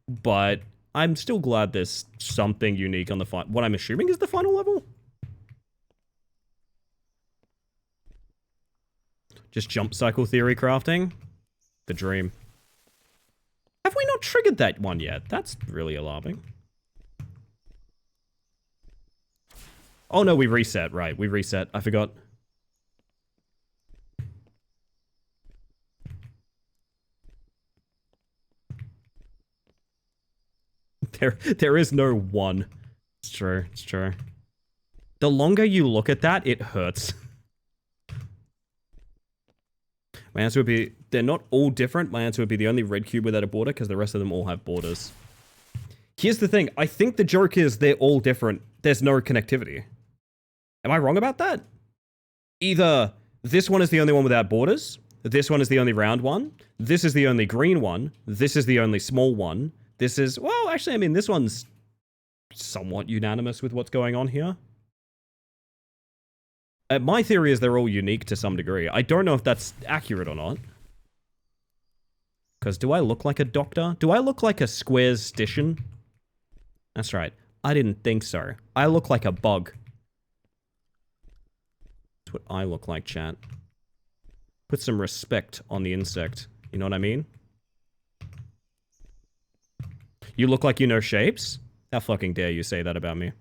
but I'm still glad there's something unique on the what I'm assuming is the final level. Just jump cycle theory crafting. The dream. Have we not triggered that one yet? That's really alarming. Oh no, we reset, right. We reset. I forgot. There is no one. It's true, it's true. The longer you look at that, it hurts. My answer would be, they're not all different. My answer would be the only red cube without a border, because the rest of them all have borders. Here's the thing. I think the joke is they're all different. There's no connectivity. Am I wrong about that? Either this one is the only one without borders, this one is the only round one, this is the only green one, this is the only small one, this is... Well, actually, I mean, this one's somewhat unanimous with what's going on here. My theory is they're all unique to some degree. I don't know if that's accurate or not. Because do I look like a doctor? Do I look like a squares station? That's right. I didn't think so. I look like a bug. That's what I look like, chat. Put some respect on the insect. You know what I mean? You look like you know shapes? How fucking dare you say that about me?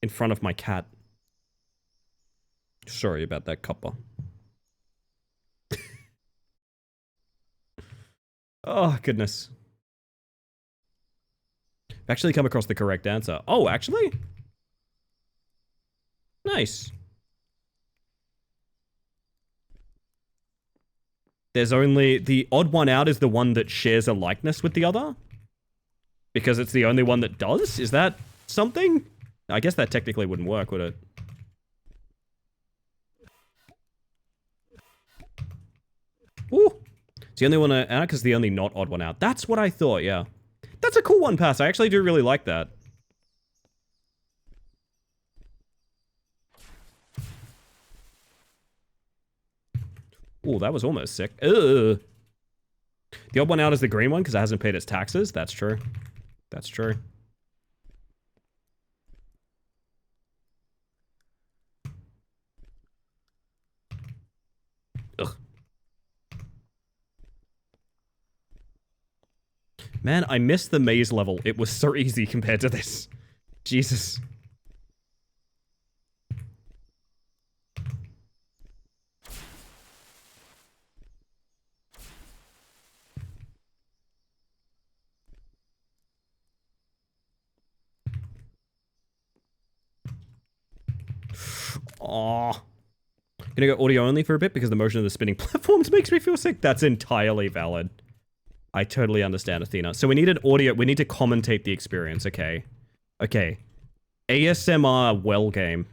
In front of my cat. Sorry about that, copper. Oh, goodness. I've actually come across the correct answer. Oh, actually? Nice. There's only... The odd one out is the one that shares a likeness with the other? Because it's the only one that does? Is that something? I guess that technically wouldn't work, would it? Ooh. It's the only one out because the only not odd one out. That's what I thought, yeah. That's a cool one, Pass. I actually do really like that. Ooh, that was almost sick. Ugh. The odd one out is the green one because it hasn't paid its taxes. That's true. That's true. Ugh. Man, I missed the maze level. It was so easy compared to this. Jesus. Aww. Gonna go audio only for a bit because the motion of the spinning platforms makes me feel sick. That's entirely valid. I totally understand, Athena. So we need an audio. We need to commentate the experience. Okay. Okay. ASMR well game.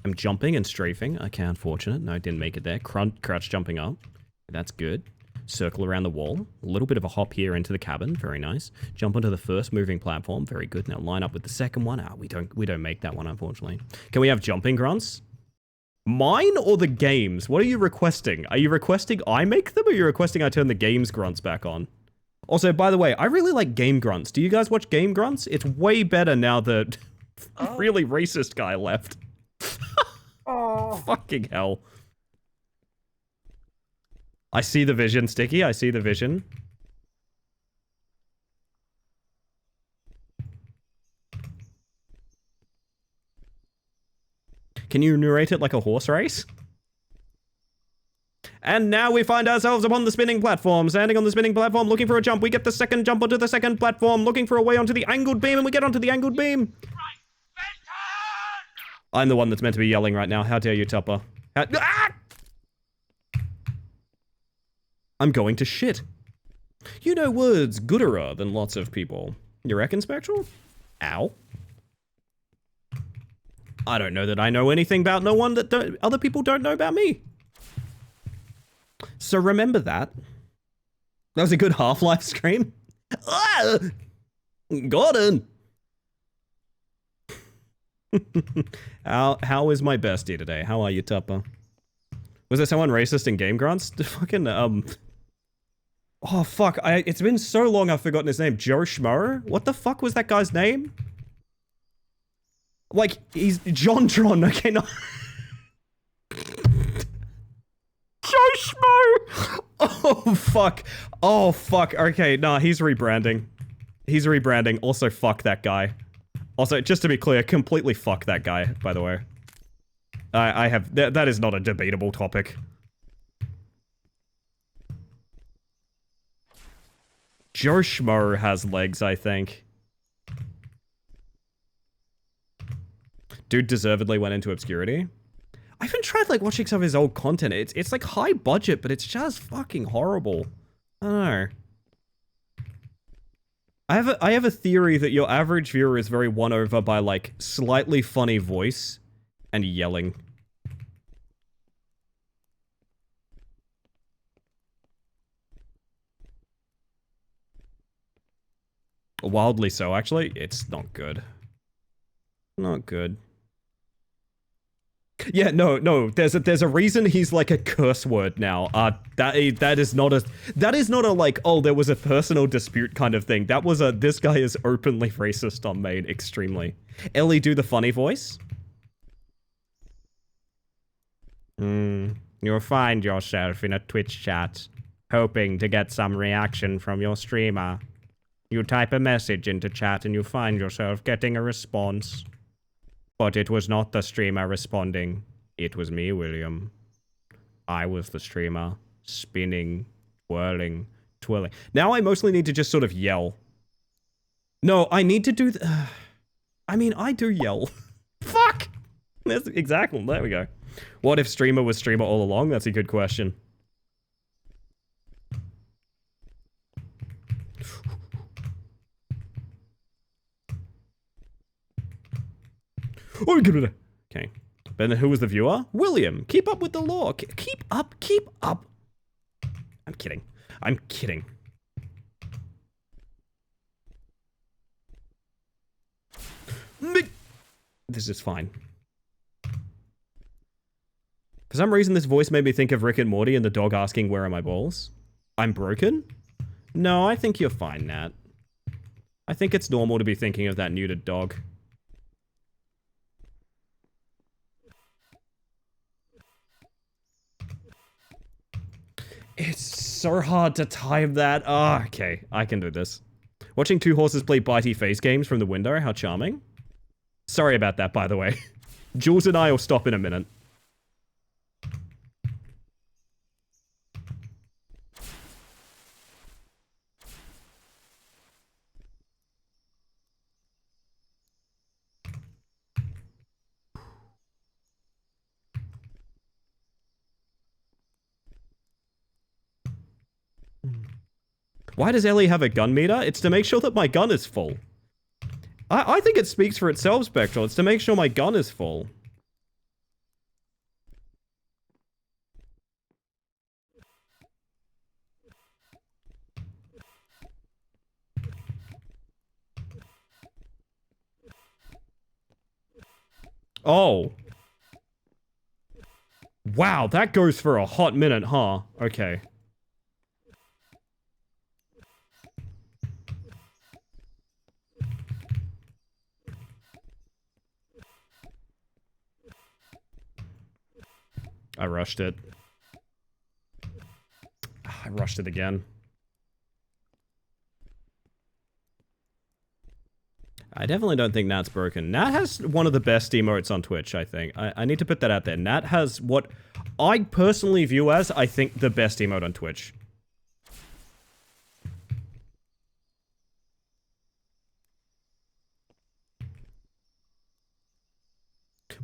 I'm jumping and strafing. Okay, unfortunate. No, I didn't make it there. Crouch jumping up. That's good. Circle around the wall. A little bit of a hop here into the cabin. Very nice. Jump onto the first moving platform. Very good. Now line up with the second one. Ah, we don't make that one, unfortunately. Can we have jumping grunts? Mine or the games? What are you requesting? Are you requesting I make them or are you requesting I turn the games grunts back on? Also, by the way, I really like game grunts. Do you guys watch game grunts? It's way better now that really racist guy left. Oh. Fucking hell. I see the vision, Sticky. I see the vision. Can you narrate it like a horse race? And now we find ourselves upon the spinning platform. Standing on the spinning platform, looking for a jump. We get the second jump onto the second platform, looking for a way onto the angled beam, and we get onto the angled beam. I'm the one that's meant to be yelling right now. How dare you, Tupper? Ah! I'm going to shit. You know words gooder than lots of people. You reckon, Spectral? Ow. I don't know that I know anything about no one that other people don't know about me. So remember that. That was a good Half-Life scream. Ah! Gordon! How is my bestie today? How are you, Tupper? Was there someone racist in Game Grunts? Fucking, oh, fuck. It's been so long I've forgotten his name. Joe Schmo? What the fuck was that guy's name? Like, he's JonTron. Okay, no. Joe Schmo! Oh, fuck. Oh, fuck. Okay, nah, he's rebranding. He's rebranding. Also, fuck that guy. Also, just to be clear, completely fuck that guy, by the way. I have... That is not a debatable topic. Joe Schmo has legs, I think. Dude deservedly went into obscurity. I haven't tried, like, watching some of his old content. It's like, high budget, but it's just fucking horrible. I don't know. I have a theory that your average viewer is very won over by, like, slightly funny voice and yelling. Wildly so, actually. It's not good. Not good. Yeah, no. There's a reason he's like a curse word now. That is not a like, oh, there was a personal dispute kind of thing. That was this guy is openly racist on main, extremely. Ellie, do the funny voice. You'll find yourself in a Twitch chat, hoping to get some reaction from your streamer. You type a message into chat and you find yourself getting a response. But it was not the streamer responding. It was me, William. I was the streamer. Spinning, twirling, twirling. Now I mostly need to just sort of yell. No, I need to do... I mean, I do yell. Fuck! That's exactly... There we go. What if streamer was streamer all along? That's a good question. Oh, okay. But then who was the viewer? William. Keep up with the law. Keep up. Keep up. I'm kidding. I'm kidding. This is fine. For some reason, this voice made me think of Rick and Morty and the dog asking, where are my balls? I'm broken? No, I think you're fine, Nat. I think it's normal to be thinking of that neutered dog. It's so hard to time that. Oh, okay. I can do this. Watching two horses play bitey face games from the window. How charming. Sorry about that, by the way. Jules and I will stop in a minute. Why does Ellie have a gun meter? It's to make sure that my gun is full. I think it speaks for itself, Spectral. It's to make sure my gun is full. Oh. Wow, that goes for a hot minute, huh? Okay. I rushed it. I rushed it again. I definitely don't think Nat's broken. Nat has one of the best emotes on Twitch, I think. I need to put that out there. Nat has what I personally view as, I think, the best emote on Twitch.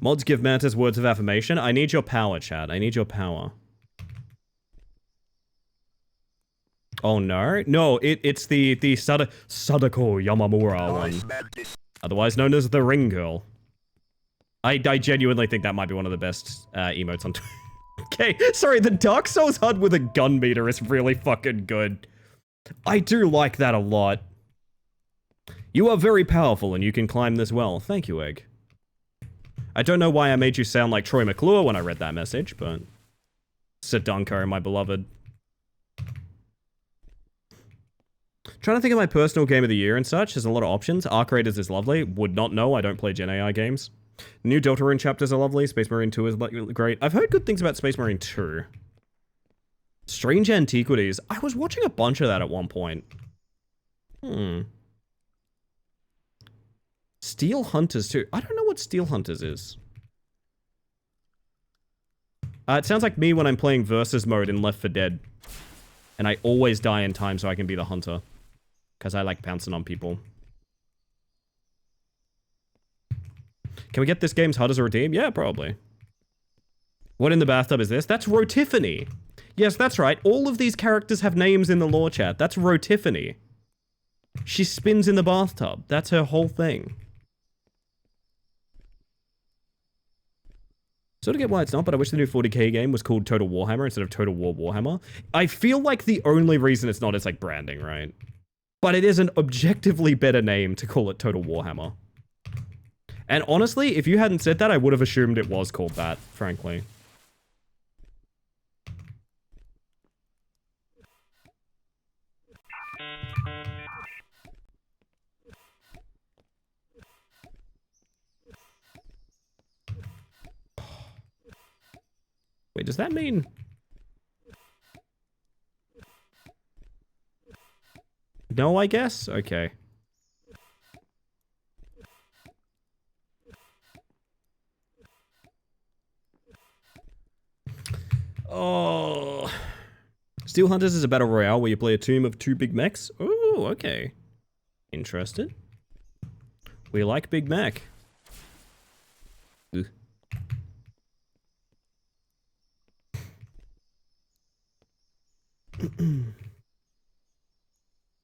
Mods give Mantis words of affirmation. I need your power, chat. I need your power. Oh no? No, it's the Sadako Yamamura one. Otherwise known as the Ring Girl. I genuinely think that might be one of the best emotes on Twitch. Okay, sorry, the Dark Souls HUD with a gun meter is really fucking good. I do like that a lot. You are very powerful and you can climb this well. Thank you, Egg. I don't know why I made you sound like Troy McClure when I read that message, but... Sadunko, my beloved. Trying to think of my personal game of the year and such. There's a lot of options. Arc Raiders is lovely. Would not know. I don't play Gen AI games. New Deltarune chapters are lovely. Space Marine 2 is great. I've heard good things about Space Marine 2. Strange Antiquities. I was watching a bunch of that at one point. Steel Hunters 2. I don't know what Steel Hunters is. It sounds like me when I'm playing versus mode in Left 4 Dead. And I always die in time so I can be the hunter. Because I like pouncing on people. Can we get this game's HUD as a redeem? Yeah, probably. What in the bathtub is this? That's Rotiffany. Yes, that's right. All of these characters have names in the lore chat. That's Rotiffany. She spins in the bathtub. That's her whole thing. Sort of get why it's not, but I wish the new 40k game was called Total Warhammer instead of Total War Warhammer. I feel like the only reason it's not is like branding, right? But it is an objectively better name to call it Total Warhammer. And honestly, if you hadn't said that, I would have assumed it was called that, frankly. Wait, does that mean... No, I guess? Okay. Oh. Steel Hunters is a battle royale where you play a team of 2 big mechs. Oh, okay. Interested. We like Big Mac. Ugh.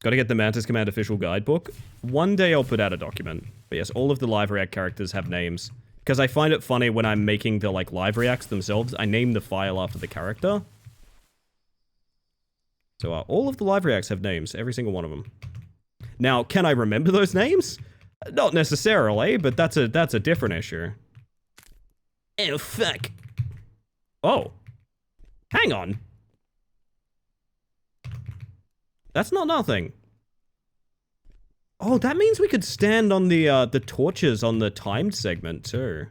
Gotta get the Mantis Command official guidebook. One day I'll put out a document. But yes, all of the live react characters have names. Because I find it funny when I'm making the like live reacts themselves, I name the file after the character. So all of the live reacts have names, every single one of them. Now, can I remember those names? Not necessarily, but that's a different issue. Oh, fuck. Oh. Hang on. That's not nothing. Oh, that means we could stand on the torches on the timed segment, too.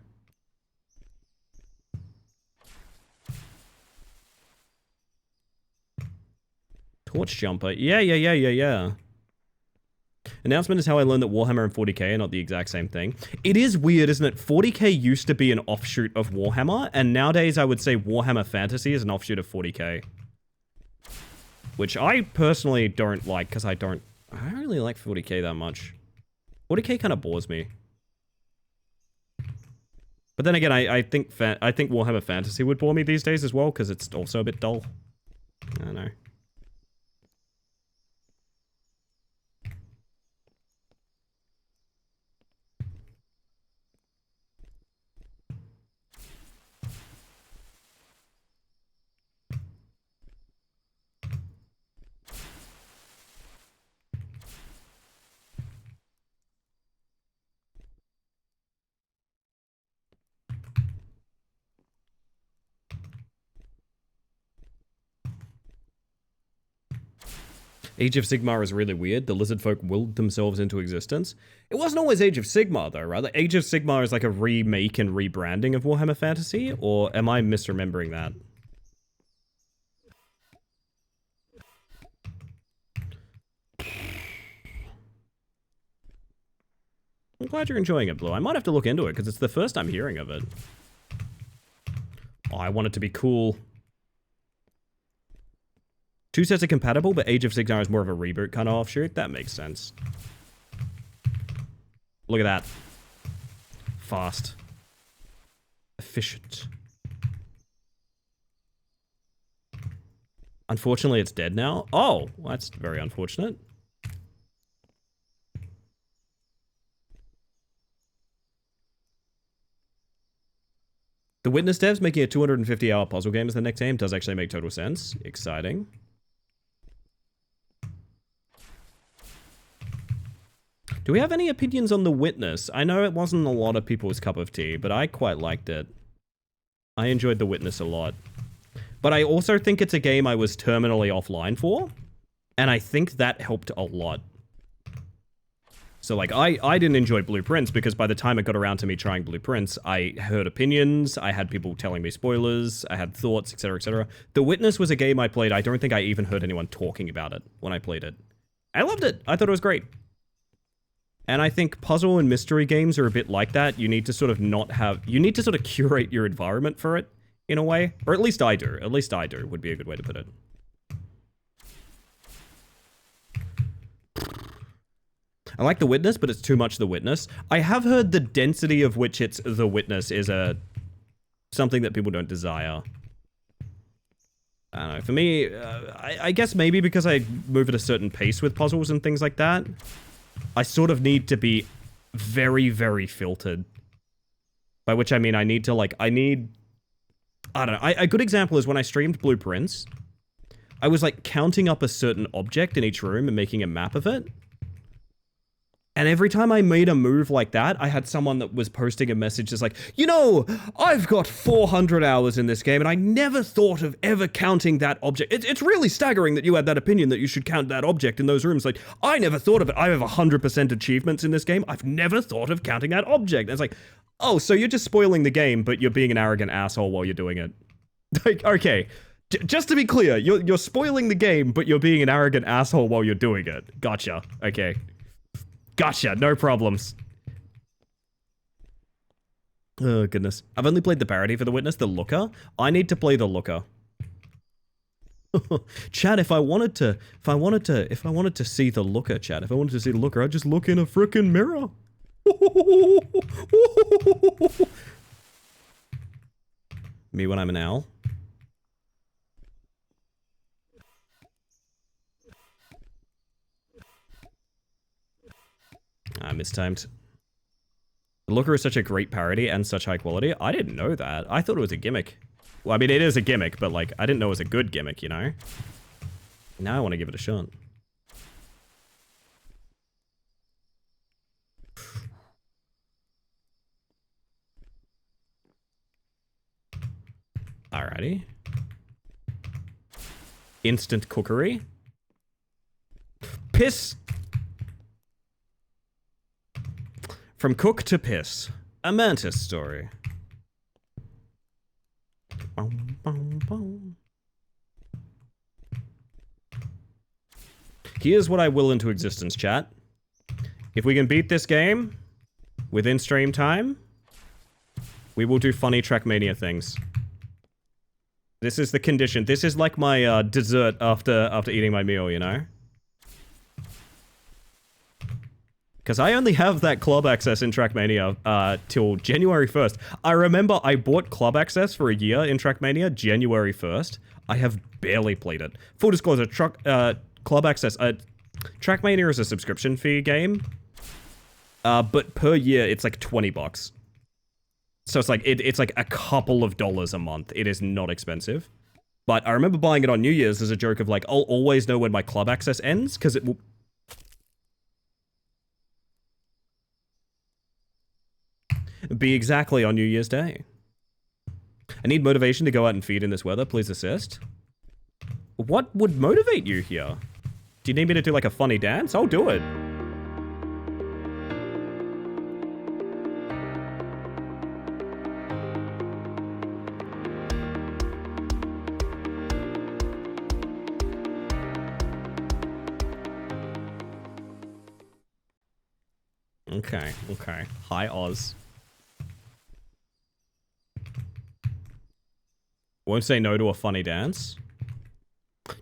Torch Jumper. Yeah. Announcement is how I learned that Warhammer and 40k are not the exact same thing. It is weird, isn't it? 40k used to be an offshoot of Warhammer, and nowadays I would say Warhammer Fantasy is an offshoot of 40k. Which I personally don't like, because I don't really like 40k that much. 40k kind of bores me. But then again, I think Warhammer Fantasy would bore me these days as well, because it's also a bit dull. I don't know. Age of Sigmar is really weird. The lizard folk willed themselves into existence. It wasn't always Age of Sigmar, though, right? Age of Sigmar is like a remake and rebranding of Warhammer Fantasy, or am I misremembering that? I'm glad you're enjoying it, Blue. I might have to look into it, because it's the first I'm hearing of it. Oh, I want it to be cool. Two sets are compatible, but Age of Sigmar is more of a reboot kind of offshoot. That makes sense. Look at that. Fast. Efficient. Unfortunately, it's dead now. Oh, well, that's very unfortunate. The Witness devs making a 250-hour puzzle game as the next game does actually make total sense. Exciting. Do we have any opinions on The Witness? I know it wasn't a lot of people's cup of tea, but I quite liked it. I enjoyed The Witness a lot. But I also think it's a game I was terminally offline for, and I think that helped a lot. So, like, I didn't enjoy Blueprints because by the time it got around to me trying Blueprints, I heard opinions, I had people telling me spoilers, I had thoughts, etc., etc. The Witness was a game I played. I don't think I even heard anyone talking about it when I played it. I loved it. I thought it was great. And I think puzzle and mystery games are a bit like that. You need to sort of you need to sort of curate your environment for it, in a way. Or at least I do. At least I do, would be a good way to put it. I like The Witness, but it's too much The Witness. I have heard the density of which it's The Witness is something that people don't desire. I don't know. For me, I guess maybe because I move at a certain pace with puzzles and things like that, I sort of need to be very, very filtered. By which I mean I need to, like, I don't know. A good example is when I streamed Blueprints, I was, like, counting up a certain object in each room and making a map of it. And every time I made a move like that, I had someone that was posting a message just like, you know, I've got 400 hours in this game and I never thought of ever counting that object. It's really staggering that you had that opinion that you should count that object in those rooms. Like, I never thought of it. I have 100% achievements in this game. I've never thought of counting that object. And it's like, oh, so you're just spoiling the game, but you're being an arrogant asshole while you're doing it. Like, okay, just to be clear, you're spoiling the game, but you're being an arrogant asshole while you're doing it. Gotcha. Okay. Gotcha, no problems. Oh, goodness. I've only played the parody for The Witness, The Looker. I need to play The Looker. Chat, if I wanted to see The Looker, chat, if I wanted to see The Looker, I'd just look in a frickin' mirror. Me when I'm an owl. I mistimed. The Looker is such a great parody and such high quality. I didn't know that. I thought it was a gimmick. Well, I mean, it is a gimmick, but, like, I didn't know it was a good gimmick, you know? Now I want to give it a shot. Alrighty. Instant cookery. Piss. From cook to piss. A Mantis story. Boom, boom, boom. Here's what I will into existence, chat. If we can beat this game within stream time, we will do funny Trackmania things. This is the condition. This is like my dessert after eating my meal, you know? Because I only have that club access in Trackmania till January 1st. I remember I bought club access for a year in Trackmania, January 1st. I have barely played it. Full disclosure, club access, Trackmania is a subscription fee game. But per year, it's like $20. So it's like, it's like a couple of dollars a month. It is not expensive. But I remember buying it on New Year's as a joke of like, I'll always know when my club access ends, because it will... be exactly on New Year's Day. I need motivation to go out and feed in this weather. Please assist. What would motivate you here? Do you need me to do like a funny dance? I'll do it. Okay, okay. Hi, Oz. Won't say no to a funny dance.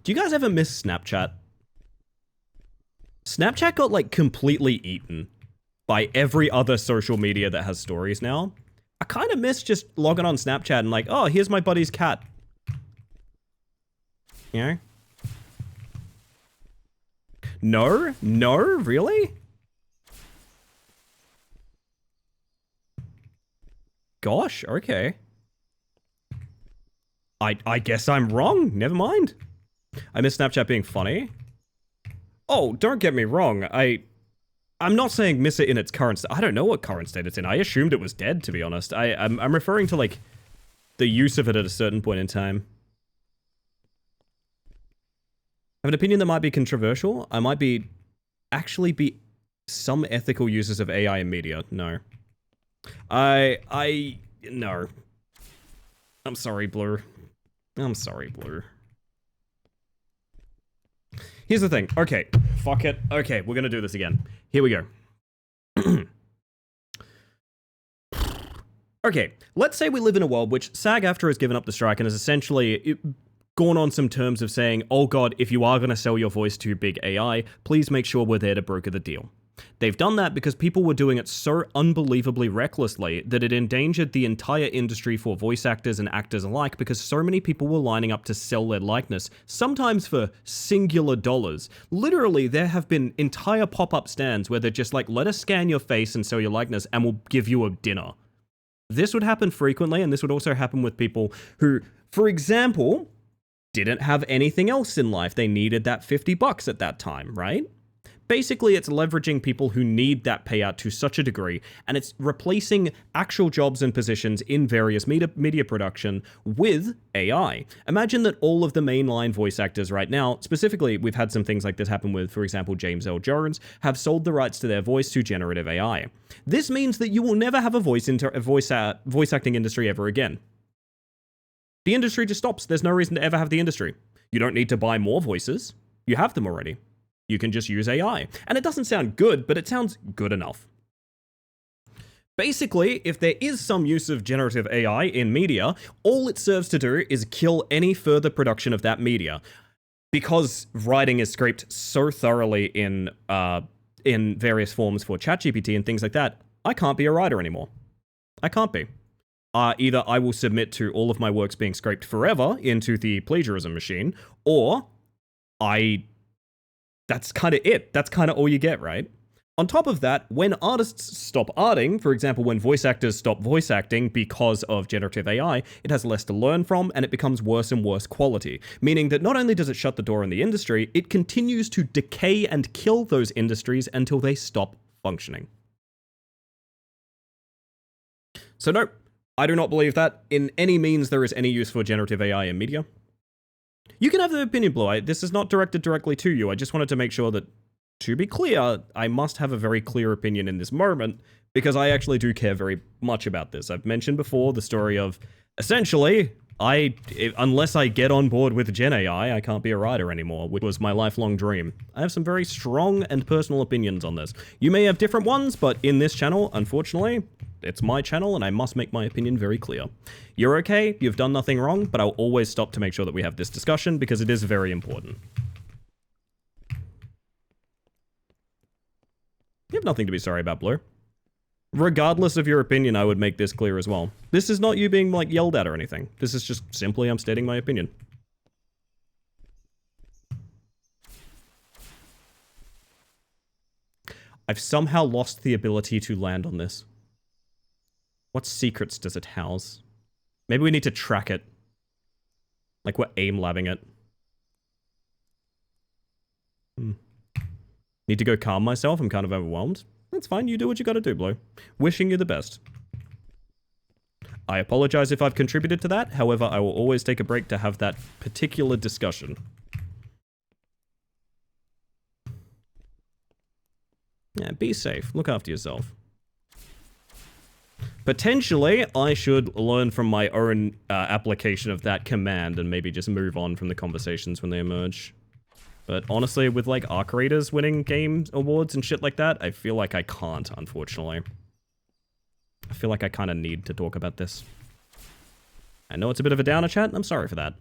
Do you guys ever miss Snapchat? Snapchat got, like, completely eaten by every other social media that has stories now. I kind of miss just logging on Snapchat and like, oh, here's my buddy's cat. You know? No? No? Really? Gosh, okay. I guess I'm wrong. Never mind. I miss Snapchat being funny. Oh, don't get me wrong. I'm not saying miss it in its current state. I don't know what current state it's in. I assumed it was dead, to be honest. I'm referring to, like, the use of it at a certain point in time. I have an opinion that might be controversial. I might actually be some ethical users of AI in media. No. No. I'm sorry, Blue. I'm sorry, Blue. Here's the thing. Okay, fuck it. Okay, we're gonna do this again. Here we go. Okay, let's say we live in a world which SAG-AFTRA has given up the strike and has essentially gone on some terms of saying, oh god, if you are gonna sell your voice to big AI, please make sure we're there to broker the deal. They've done that because people were doing it so unbelievably recklessly that it endangered the entire industry for voice actors and actors alike because so many people were lining up to sell their likeness, sometimes for singular dollars. Literally, there have been entire pop-up stands where they're just like, let us scan your face and sell your likeness and we'll give you a dinner. This would happen frequently, and this would also happen with people who, for example, didn't have anything else in life. They needed that $50 at that time, right? Basically, it's leveraging people who need that payout to such a degree, and it's replacing actual jobs and positions in various media production with AI. Imagine that all of the mainline voice actors right now, specifically, we've had some things like this happen with, for example, James Earl Jones, have sold the rights to their voice to generative AI. This means that you will never have a voice acting industry ever again. The industry just stops. There's no reason to ever have the industry. You don't need to buy more voices. You have them already. You can just use AI. And it doesn't sound good, but it sounds good enough. Basically, if there is some use of generative AI in media, all it serves to do is kill any further production of that media. Because writing is scraped so thoroughly in various forms for ChatGPT and things like that, I can't be a writer anymore. I can't be. Either I will submit to all of my works being scraped forever into the plagiarism machine, or that's kind of it. That's kind of all you get, right? On top of that, when artists stop arting, for example, when voice actors stop voice acting because of generative AI, it has less to learn from and it becomes worse and worse quality. Meaning that not only does it shut the door on the industry, it continues to decay and kill those industries until they stop functioning. So no, I do not believe that in any means there is any use for generative AI in media. You can have the opinion, Blue. This is not directed directly to you. I just wanted to make sure that, to be clear, I must have a very clear opinion in this moment, because I actually do care very much about this. I've mentioned before the story of, essentially, Unless I get on board with Gen AI, I can't be a writer anymore, which was my lifelong dream. I have some very strong and personal opinions on this. You may have different ones, but in this channel, unfortunately, it's my channel and I must make my opinion very clear. You're okay, you've done nothing wrong, but I'll always stop to make sure that we have this discussion because it is very important. You have nothing to be sorry about, Blue. Regardless of your opinion, I would make this clear as well. This is not you being, like, yelled at or anything. This is just simply I'm stating my opinion. I've somehow lost the ability to land on this. What secrets does it house? Maybe we need to track it. Like we're aim-labbing it. Need to go calm myself? I'm kind of overwhelmed. That's fine, you do what you gotta do, Blue. Wishing you the best. I apologize if I've contributed to that, however, I will always take a break to have that particular discussion. Yeah, be safe. Look after yourself. Potentially, I should learn from my own application of that command and maybe just move on from the conversations when they emerge. But honestly, with like Arc Raiders winning game awards and shit like that, I feel like I can't, unfortunately. I feel like I kind of need to talk about this. I know it's a bit of a downer chat, and I'm sorry for that.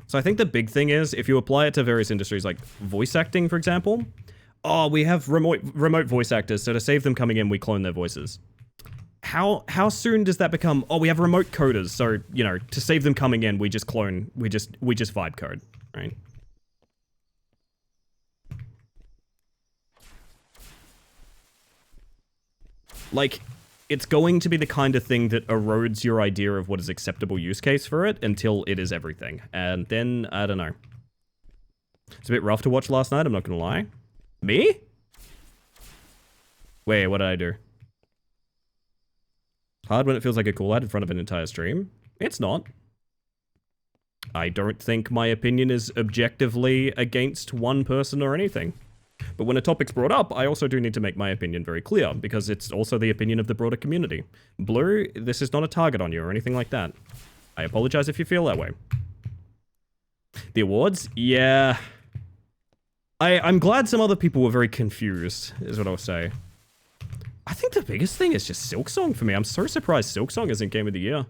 So I think the big thing is, if you apply it to various industries like voice acting, for example, oh, we have remote voice actors, so to save them coming in, we clone their voices. How soon does that become, oh, we have remote coders, so, you know, to save them coming in, we just clone, we just vibe code, right? Like, it's going to be the kind of thing that erodes your idea of what is acceptable use case for it until it is everything. And then, I don't know. It's a bit rough to watch last night, I'm not gonna lie. Me? Wait, what did I do? Hard when it feels like a call out in front of an entire stream. It's not. I don't think my opinion is objectively against one person or anything. But when a topic's brought up, I also do need to make my opinion very clear, because it's also the opinion of the broader community. Blue, this is not a target on you or anything like that. I apologize if you feel that way. The awards? Yeah. I'm glad some other people were very confused, is what I'll say. I think the biggest thing is just Silksong for me. I'm so surprised Silksong isn't Game of the Year.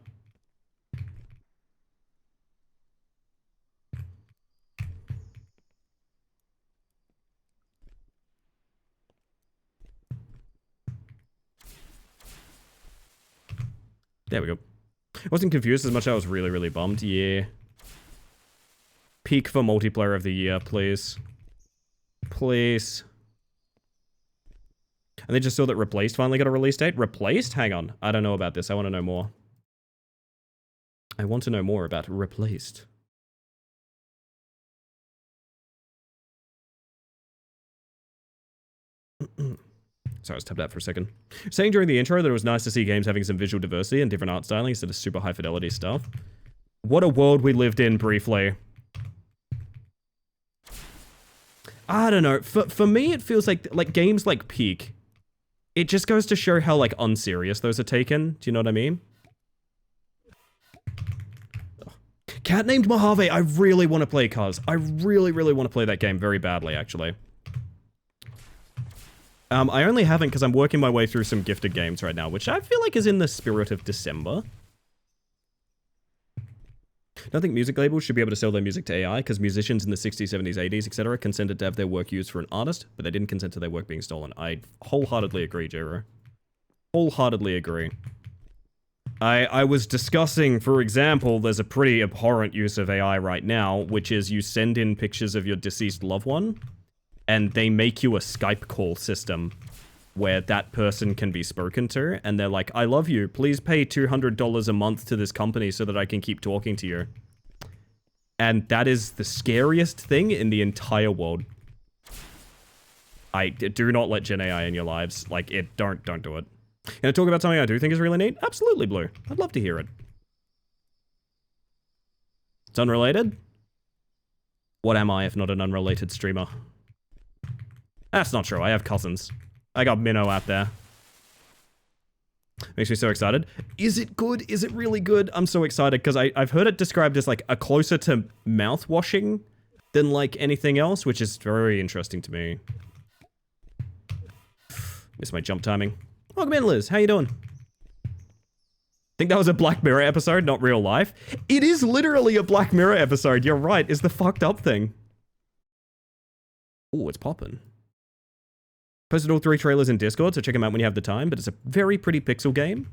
There we go. I wasn't confused as much. I was really, really bummed. Yeah. Peak for multiplayer of the year, please. Please. And they just saw that Replaced finally got a release date. Replaced? Hang on. I don't know about this. I want to know more. I want to know more about Replaced. Sorry, I was tapped out for a second. Saying during the intro that it was nice to see games having some visual diversity and different art styling instead of super high fidelity stuff. What a world we lived in briefly. I don't know. For me, it feels like games like Peak. It just goes to show how like unserious those are taken. Do you know what I mean? Cat named Mojave. I really want to play Cuz. I really, really want to play that game very badly, actually. I only haven't because I'm working my way through some gifted games right now, which I feel like is in the spirit of December. I don't think music labels should be able to sell their music to AI because musicians in the 60s, 70s, 80s, etc. consented to have their work used for an artist, but they didn't consent to their work being stolen. I wholeheartedly agree, Jero. Wholeheartedly agree. I was discussing, for example, there's a pretty abhorrent use of AI right now, which is you send in pictures of your deceased loved one, and they make you a Skype call system where that person can be spoken to, and they're like, I love you, please pay $200 a month to this company so that I can keep talking to you. And that is the scariest thing in the entire world. Do not let Gen AI in your lives. Like, don't do it. Can I talk about something I do think is really neat? Absolutely, Blue. I'd love to hear it. It's unrelated? What am I if not an unrelated streamer? That's not true. I have cousins. I got Minnow out there. Makes me so excited. Is it good? Is it really good? I'm so excited because I've heard it described as like a closer to mouth washing than like anything else, which is very interesting to me. Miss my jump timing. Welcome in, Liz. How you doing? Think that was a Black Mirror episode, not real life? It is literally a Black Mirror episode. You're right. It's the fucked up thing. Oh, it's popping. Posted all 3 trailers in Discord, so check them out when you have the time, but it's a very pretty pixel game.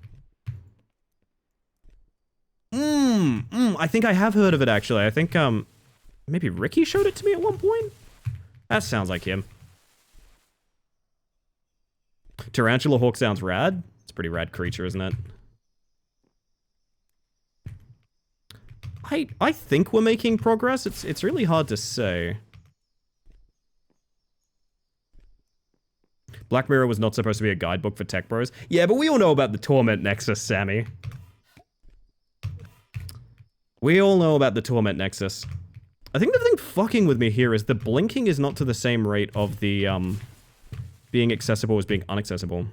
I think I have heard of it, actually. I think, maybe Ricky showed it to me at one point? That sounds like him. Tarantula Hawk sounds rad. It's a pretty rad creature, isn't it? I think we're making progress. It's really hard to say. Black Mirror was not supposed to be a guidebook for tech bros. Yeah, but we all know about the Torment Nexus, Sammy. We all know about the Torment Nexus. I think the thing fucking with me here is the blinking is not to the same rate of the, being accessible as being inaccessible.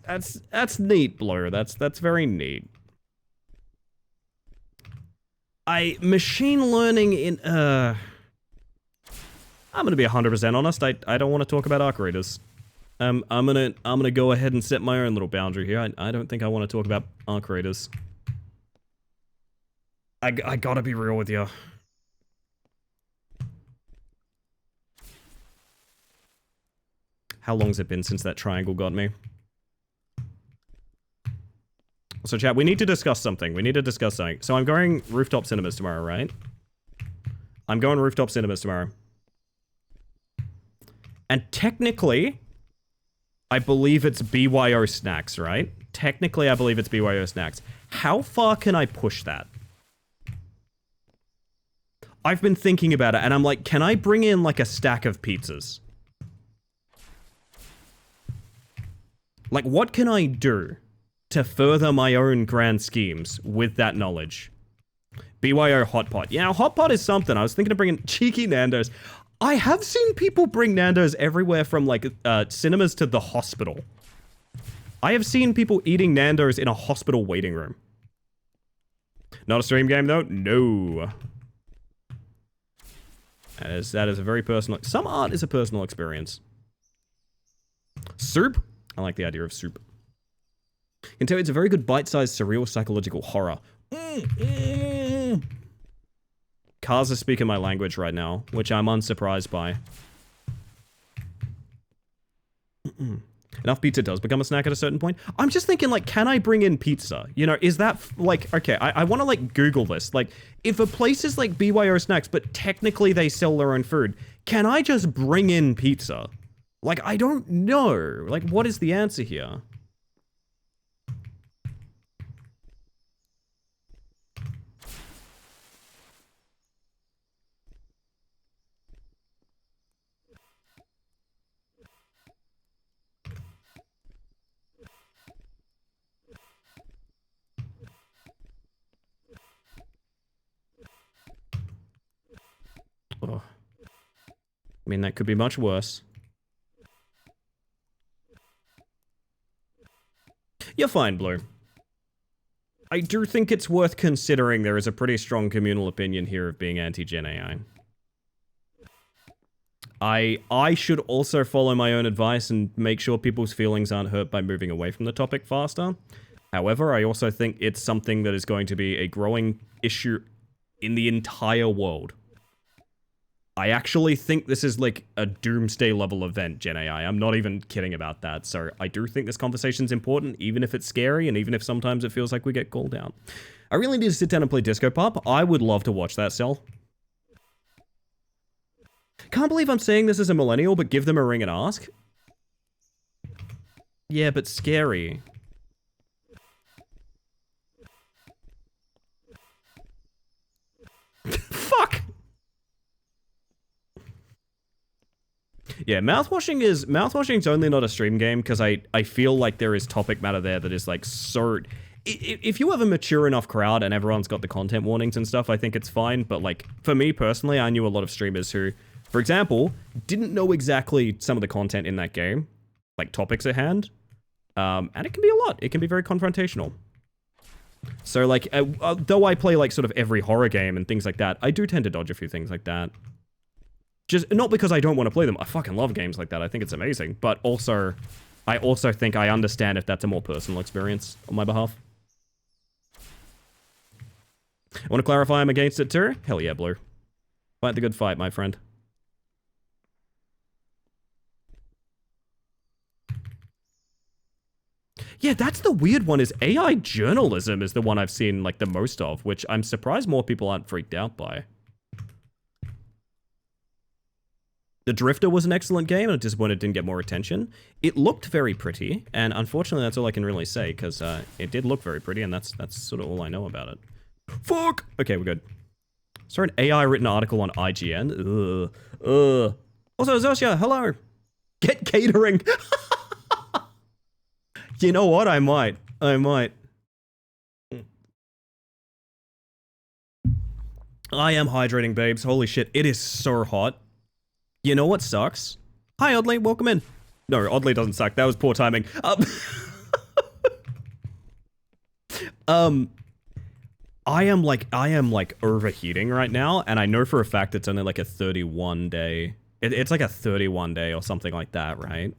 That's neat, Blur. That's very neat. Machine learning in, I'm gonna be 100% honest, I don't want to talk about arc readers. I'm gonna go ahead and set my own little boundary here. I don't think I want to talk about arc readers. I gotta be real with you. How long's it been since that triangle got me? So chat, we need to discuss something. So I'm going Rooftop Cinemas tomorrow, right? I'm going Rooftop Cinemas tomorrow. And technically, I believe it's BYO Snacks, right? Technically, I believe it's BYO Snacks. How far can I push that? I've been thinking about it, and I'm like, can I bring in like a stack of pizzas? Like, what can I do to further my own grand schemes with that knowledge? BYO Hot Pot. Yeah, Hot Pot is something. I was thinking of bringing cheeky Nando's. I have seen people bring Nando's everywhere from like cinemas to the hospital. I have seen people eating Nando's in a hospital waiting room. Not a stream game though? No. That is a very personal... Some art is a personal experience. Soup? I like the idea of soup. I can tell you it's a very good bite-sized surreal psychological horror. Cars are speaking my language right now, which I'm unsurprised by. Enough pizza does become a snack at a certain point. I'm just thinking, like, can I bring in pizza? You know, is that, like, okay, I want to, like, Google this. Like, if a place is, like, BYO Snacks, but technically they sell their own food, can I just bring in pizza? Like, I don't know. Like, what is the answer here? Oh. I mean, that could be much worse. You're fine, Blue. I do think it's worth considering there is a pretty strong communal opinion here of being anti-Gen AI. I should also follow my own advice and make sure people's feelings aren't hurt by moving away from the topic faster. However, I also think it's something that is going to be a growing issue in the entire world. I actually think this is like a doomsday level event, Gen AI. I'm not even kidding about that. So I do think this conversation's important, even if it's scary and even if sometimes it feels like we get called out. I really need to sit down and play Disco Pop. I would love to watch that, Cell. Can't believe I'm saying this as a millennial, but give them a ring and ask. Yeah, but scary. Fuck! Yeah, mouthwashing's only not a stream game because I feel like there is topic matter there that is like so if you have a mature enough crowd and everyone's got the content warnings and stuff, I think it's fine. But like for me personally, I knew a lot of streamers who, for example, didn't know exactly some of the content in that game, like topics at hand. And it can be a lot. It can be very confrontational. So like, though I play like sort of every horror game and things like that, I do tend to dodge a few things like that. Just not because I don't want to play them. I fucking love games like that. I think it's amazing. But also, I also think I understand if that's a more personal experience on my behalf. I want to clarify I'm against it too? Hell yeah, Blue. Fight the good fight, my friend. Yeah, that's the weird one, is AI journalism is the one I've seen like the most of, which I'm surprised more people aren't freaked out by. The Drifter was an excellent game, and I'm disappointed it didn't get more attention. It looked very pretty, and unfortunately that's all I can really say, because it did look very pretty, and that's sort of all I know about it. Fuck! Okay, we're good. Saw an AI-written article on IGN. Also, Zosia, hello! Get catering! You know what? I might. I am hydrating, babes. Holy shit, it is so hot. You know what sucks? Hi, Oddly, welcome in. No, Oddly doesn't suck. That was poor timing. I am like overheating right now, and I know for a fact it's only like a 31 day. It's like a 31 day or something like that, right?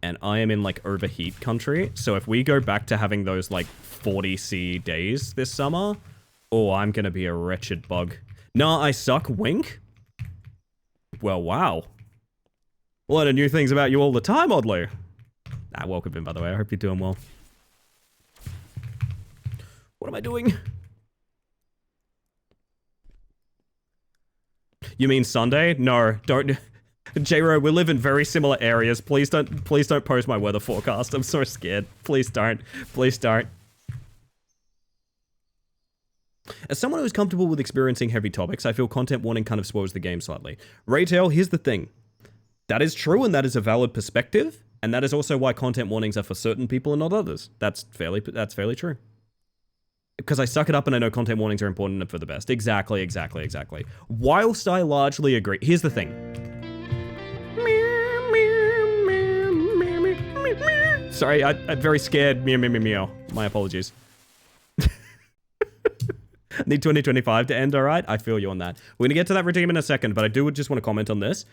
And I am in like overheat country, so if we go back to having those like 40°C days this summer, oh, I'm gonna be a wretched bug. Nah, I suck, wink? Well, wow. A lot of new things about you all the time, Oddly. Ah, welcome in, by the way. I hope you're doing well. What am I doing? You mean Sunday? No, don't. J-Ro, we live in very similar areas. Please don't post my weather forecast. I'm so scared. Please don't. Please don't. As someone who's comfortable with experiencing heavy topics, I feel content warning kind of spoils the game slightly. Raytail, here's the thing. That is true, and that is a valid perspective, and that is also why content warnings are for certain people and not others. That's fairly true. Because I suck it up and I know content warnings are important and for the best. Exactly. Whilst I largely agree, here's the thing. Sorry, I'm very scared. Meow. My apologies. Need 2025 to end, alright? I feel you on that. We're gonna get to that redeem in a second, but I do just want to comment on this.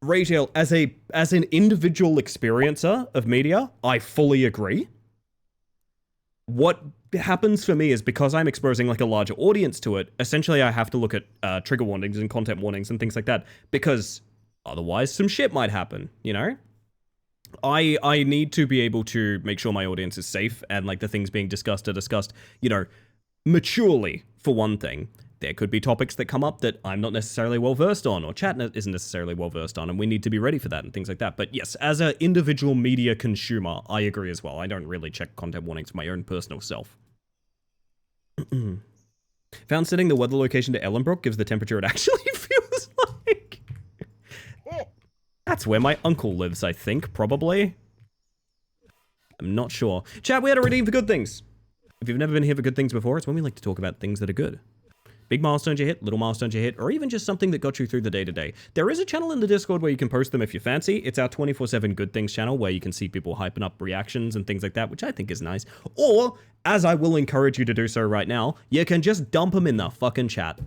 Raytail, as an individual experiencer of media, I fully agree. What happens for me is because I'm exposing like a larger audience to it, essentially I have to look at trigger warnings and content warnings and things like that, because otherwise some shit might happen, you know? I need to be able to make sure my audience is safe and like the things being discussed are discussed, you know, maturely, for one thing. There could be topics that come up that I'm not necessarily well versed on, or chat isn't necessarily well versed on, and we need to be ready for that and things like that. But yes, as an individual media consumer, I agree as well. I don't really check content warnings for my own personal self. Found setting the weather location to Ellenbrook gives the temperature it actually feels like. That's where my uncle lives, I think, probably. I'm not sure. Chat, we had a redeem for good things. If you've never been here for good things before, it's when we like to talk about things that are good. Big milestones you hit, little milestones you hit, or even just something that got you through the day-to-day. There is a channel in the Discord where you can post them if you fancy. It's our 24/7 Good Things channel where you can see people hyping up reactions and things like that, which I think is nice. Or, as I will encourage you to do so right now, you can just dump them in the fucking chat.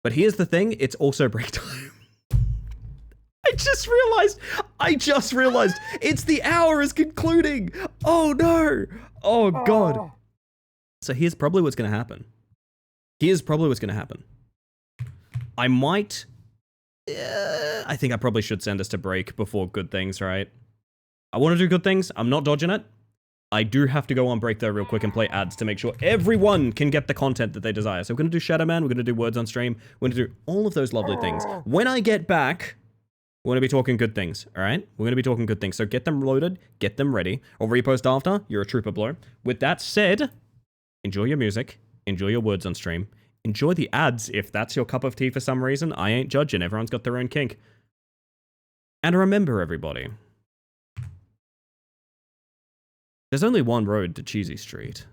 But here's the thing, it's also break time. I just realized, it's the hour is concluding. Oh no. Oh god. So here's probably what's going to happen. I might... I think I probably should send us to break before good things, right? I want to do good things. I'm not dodging it. I do have to go on break though real quick and play ads to make sure everyone can get the content that they desire. So we're going to do Shadow Man. We're going to do Words on Stream. We're going to do all of those lovely things. When I get back, we're going to be talking good things, all right? We're going to be talking good things. So get them loaded, get them ready. I'll repost after. You're a trooper, Blow. With that said, enjoy your music. Enjoy your Words on Stream. Enjoy the ads if that's your cup of tea for some reason. I ain't judging. Everyone's got their own kink. And remember, everybody, There's only one road to Cheesy Street.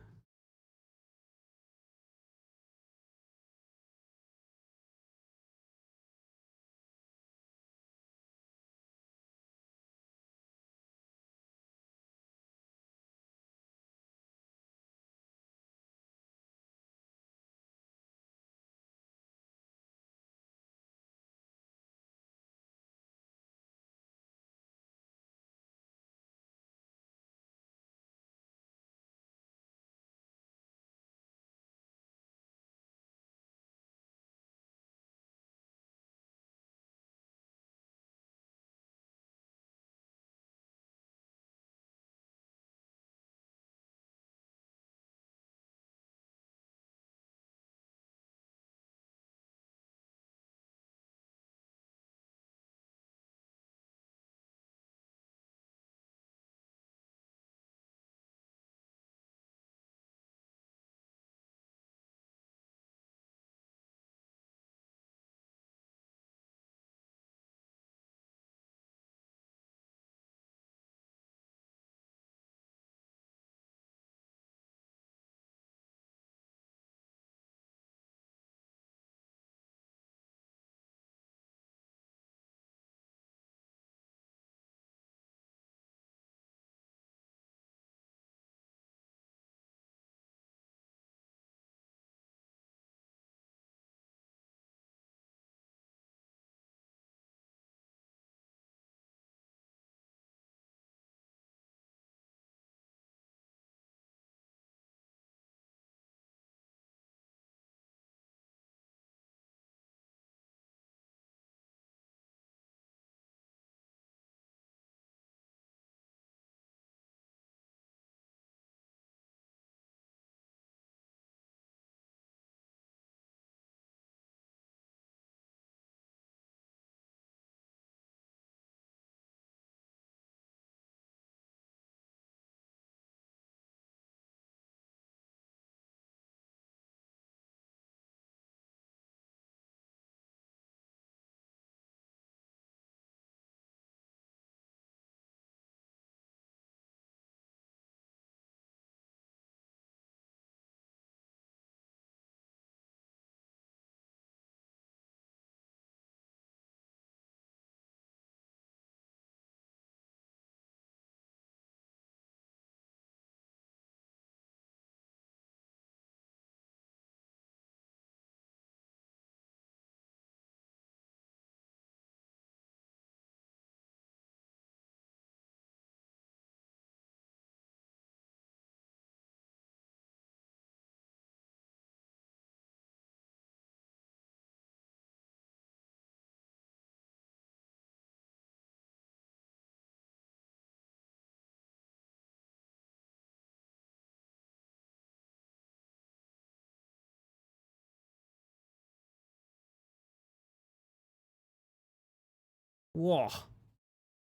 Whoa.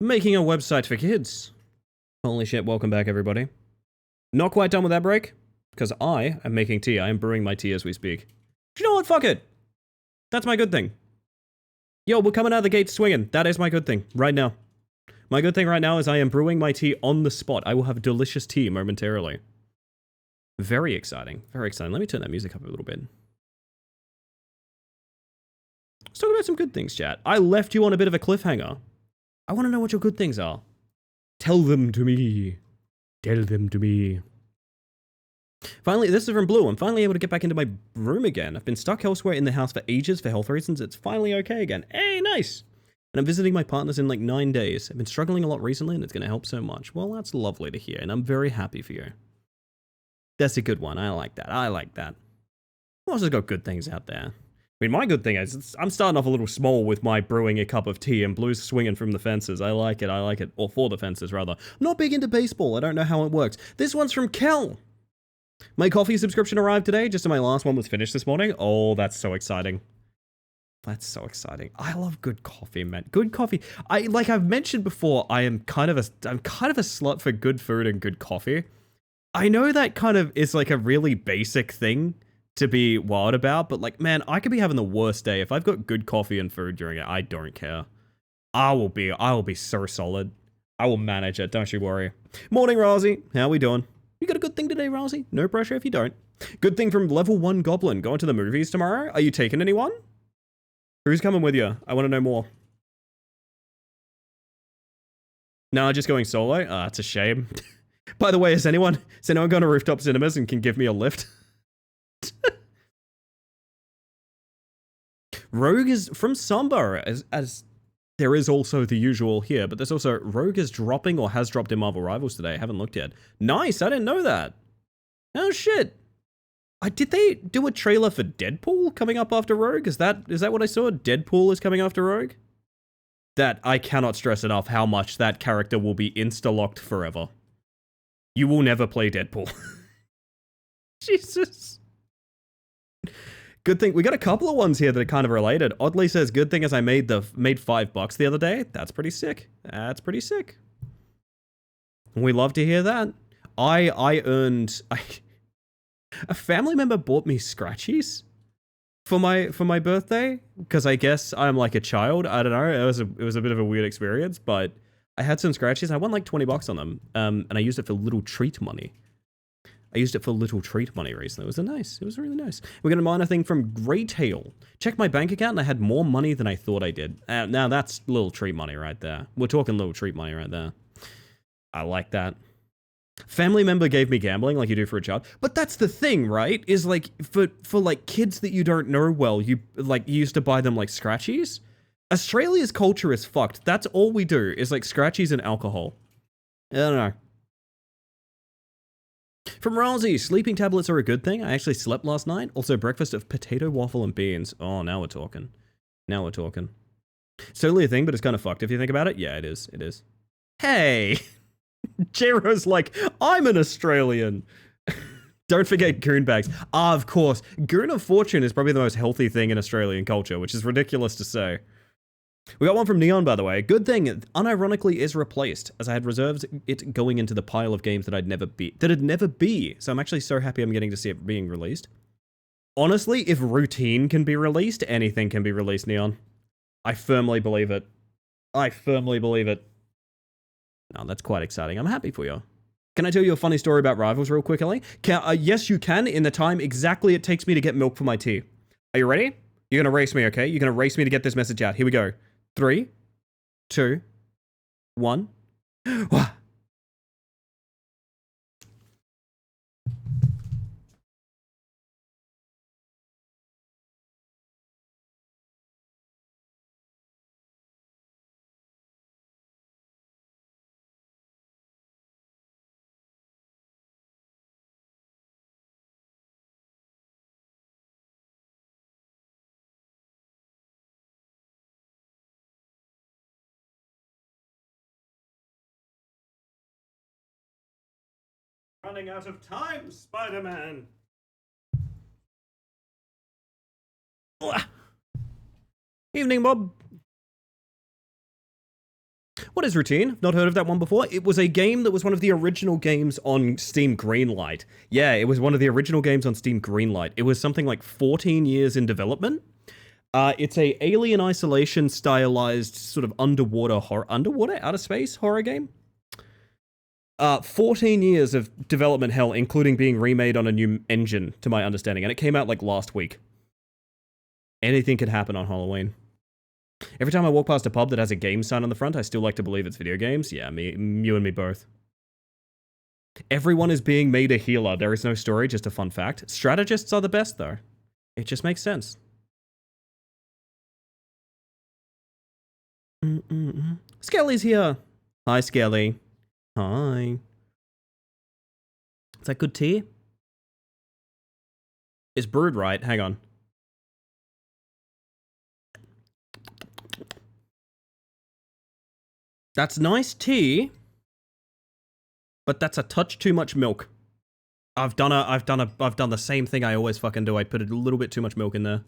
Making a website for kids. Holy shit, welcome back, everybody. Not quite done with that break, because I am making tea. I am brewing my tea as we speak. Do you know what? Fuck it. That's my good thing. Yo, we're coming out of the gate swinging. That is my good thing, right now. My good thing right now is I am brewing my tea on the spot. I will have delicious tea momentarily. Very exciting. Very exciting. Let me turn that music up a little bit. Let's talk about some good things, chat. I left you on a bit of a cliffhanger. I want to know what your good things are. Tell them to me. Tell them to me. Finally, this is from Blue. I'm finally able to get back into my room again. I've been stuck elsewhere in the house for ages for health reasons. It's finally okay again. Hey, nice. And I'm visiting my partners in like 9 days. I've been struggling a lot recently and it's going to help so much. Well, that's lovely to hear and I'm very happy for you. That's a good one. I like that. I like that. Who else has got good things out there? I mean, my good thing is, I'm starting off a little small with my brewing a cup of tea and Blue's swinging from the fences. I like it, or for the fences, rather. I'm not big into baseball, I don't know how it works. This one's from Kel. My coffee subscription arrived today, just as my last one was finished this morning. Oh, that's so exciting. That's so exciting. I love good coffee, man. Good coffee. Like I've mentioned before, I'm kind of a slut for good food and good coffee. I know that kind of is like a really basic thing to be wild about, but like, man, I could be having the worst day. If I've got good coffee and food during it, I don't care. I will be so solid. I will manage it, don't you worry. Morning, Rosie. How we doing? You got a good thing today, Rosie? No pressure if you don't. Good thing from level 1 Goblin. Going to the movies tomorrow? Are you taking anyone? Who's coming with you? I want to know more. No, just going solo? Ah, it's a shame. By the way, has anyone gone to Rooftop Cinemas and can give me a lift? Rogue is from Samba, as there is also the usual here, but there's also Rogue is dropping or has dropped in Marvel Rivals today. I haven't looked yet. Nice, I didn't know that. Oh shit. Did they do a trailer for Deadpool coming up after Rogue? Is that what I saw? Deadpool is coming after Rogue? That I cannot stress enough how much that character will be insta-locked forever. You will never play Deadpool. Jesus. Good thing we got a couple of ones here that are kind of related. Oddly says, good thing as I made $5 the other day. That's pretty sick. That's pretty sick. We love to hear that. A family member bought me scratchies for my birthday because I guess I'm like a child. I don't know. It was a bit of a weird experience, but I had some scratchies. I won like $20 on them, and I used it for little treat money. Recently. It was really nice. We're gonna mine a thing from Greytail. Check my bank account and I had more money than I thought I did. Now that's little treat money right there. We're talking little treat money right there. I like that. Family member gave me gambling like you do for a child. But that's the thing, right? Is like for like kids that you don't know well, you used to buy them like scratchies. Australia's culture is fucked. That's all we do is like scratchies and alcohol. I don't know. From Rosie, sleeping tablets are a good thing. I actually slept last night. Also, breakfast of potato, waffle, and beans. Oh, now we're talking. It's totally a thing, but it's kind of fucked if you think about it. Yeah, it is. Hey! J-Ro's like, I'm an Australian. Don't forget goon bags. Ah, of course. Goon of Fortune is probably the most healthy thing in Australian culture, which is ridiculous to say. We got one from Neon, by the way. Good thing, unironically, is replaced, as I had reserved it going into the pile of games that I'd never be. So I'm actually so happy I'm getting to see it being released. Honestly, if Routine can be released, anything can be released, Neon. I firmly believe it. No, that's quite exciting. I'm happy for you. Can I tell you a funny story about Rivals real quickly? Yes, you can, in the time exactly it takes me to get milk for my tea. Are you ready? You're gonna race me, okay? You're gonna race me to get this message out. Here we go. 3, 2, 1. Running out of time, Spider-Man. Evening, Bob. What is Routine? Not heard of that one before. It was a game that was one of the original games on Steam Greenlight. Yeah, it was one of the original games on Steam Greenlight. It was something like 14 years in development. It's a Alien Isolation stylized sort of outer space horror game. 14 years of development hell, including being remade on a new engine, to my understanding, and it came out like last week. Anything could happen on Halloween. Every time I walk past a pub that has a game sign on the front, I still like to believe it's video games. Yeah, you and me both. Everyone is being made a healer. There is no story, just a fun fact. Strategists are the best, though. It just makes sense. Skelly's here. Hi, Skelly. Hi. Is that good tea? It's brewed right. Hang on. That's nice tea, but that's a touch too much milk. I've done the same thing I always fucking do. I put a little bit too much milk in there.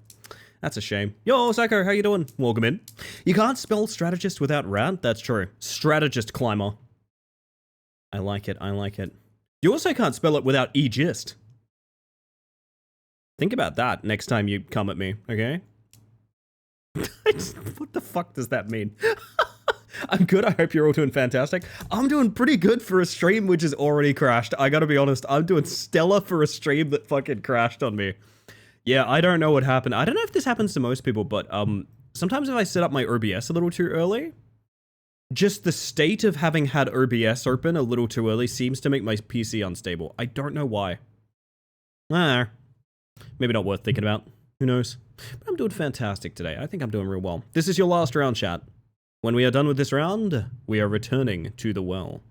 That's a shame. Yo, Psycho, how you doing? Welcome in. You can't spell strategist without rat. That's true. Strategist climber. I like it. You also can't spell it without egist. Think about that next time you come at me, okay? What the fuck does that mean? I'm good. I hope you're all doing fantastic. I'm doing pretty good for a stream which has already crashed. I gotta be honest. I'm doing stellar for a stream that fucking crashed on me. Yeah, I don't know what happened. I don't know if this happens to most people, but sometimes if I set up my OBS a little too early, just the state of having had OBS open a little too early seems to make my PC unstable. I don't know why. Maybe not worth thinking about. Who knows? But I'm doing fantastic today. I think I'm doing real well. This is your last round, chat. When we are done with this round, we are returning to the well.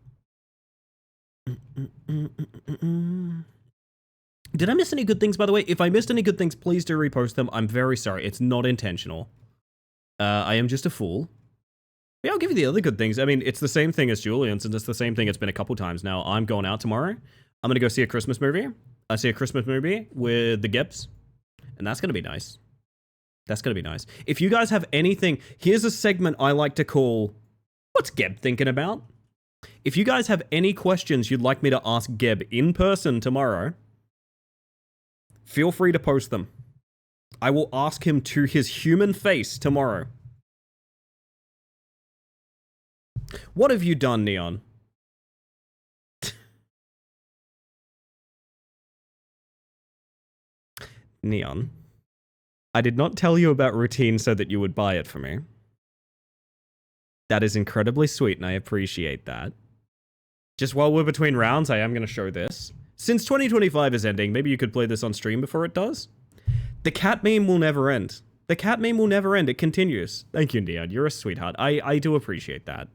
Did I miss any good things, by the way? If I missed any good things, please do repost them. I'm very sorry. It's not intentional. I am just a fool. Yeah, I'll give you the other good things. I mean, it's the same thing as Julian's, and it's the same thing it's been a couple times now. I'm going out tomorrow. I'm going to go see a Christmas movie. I see a Christmas movie with the Gibbs, and that's going to be nice. That's going to be nice. If you guys have anything, here's a segment I like to call, what's Geb thinking about? If you guys have any questions you'd like me to ask Geb in person tomorrow, feel free to post them. I will ask him to his human face tomorrow. What have you done, Neon? Neon, I did not tell you about routine so that you would buy it for me. That is incredibly sweet, and I appreciate that. Just while we're between rounds, I am going to show this. Since 2025 is ending, maybe you could play this on stream before it does. The cat meme will never end. The cat meme will never end. It continues. Thank you, Neon. You're a sweetheart. I do appreciate that.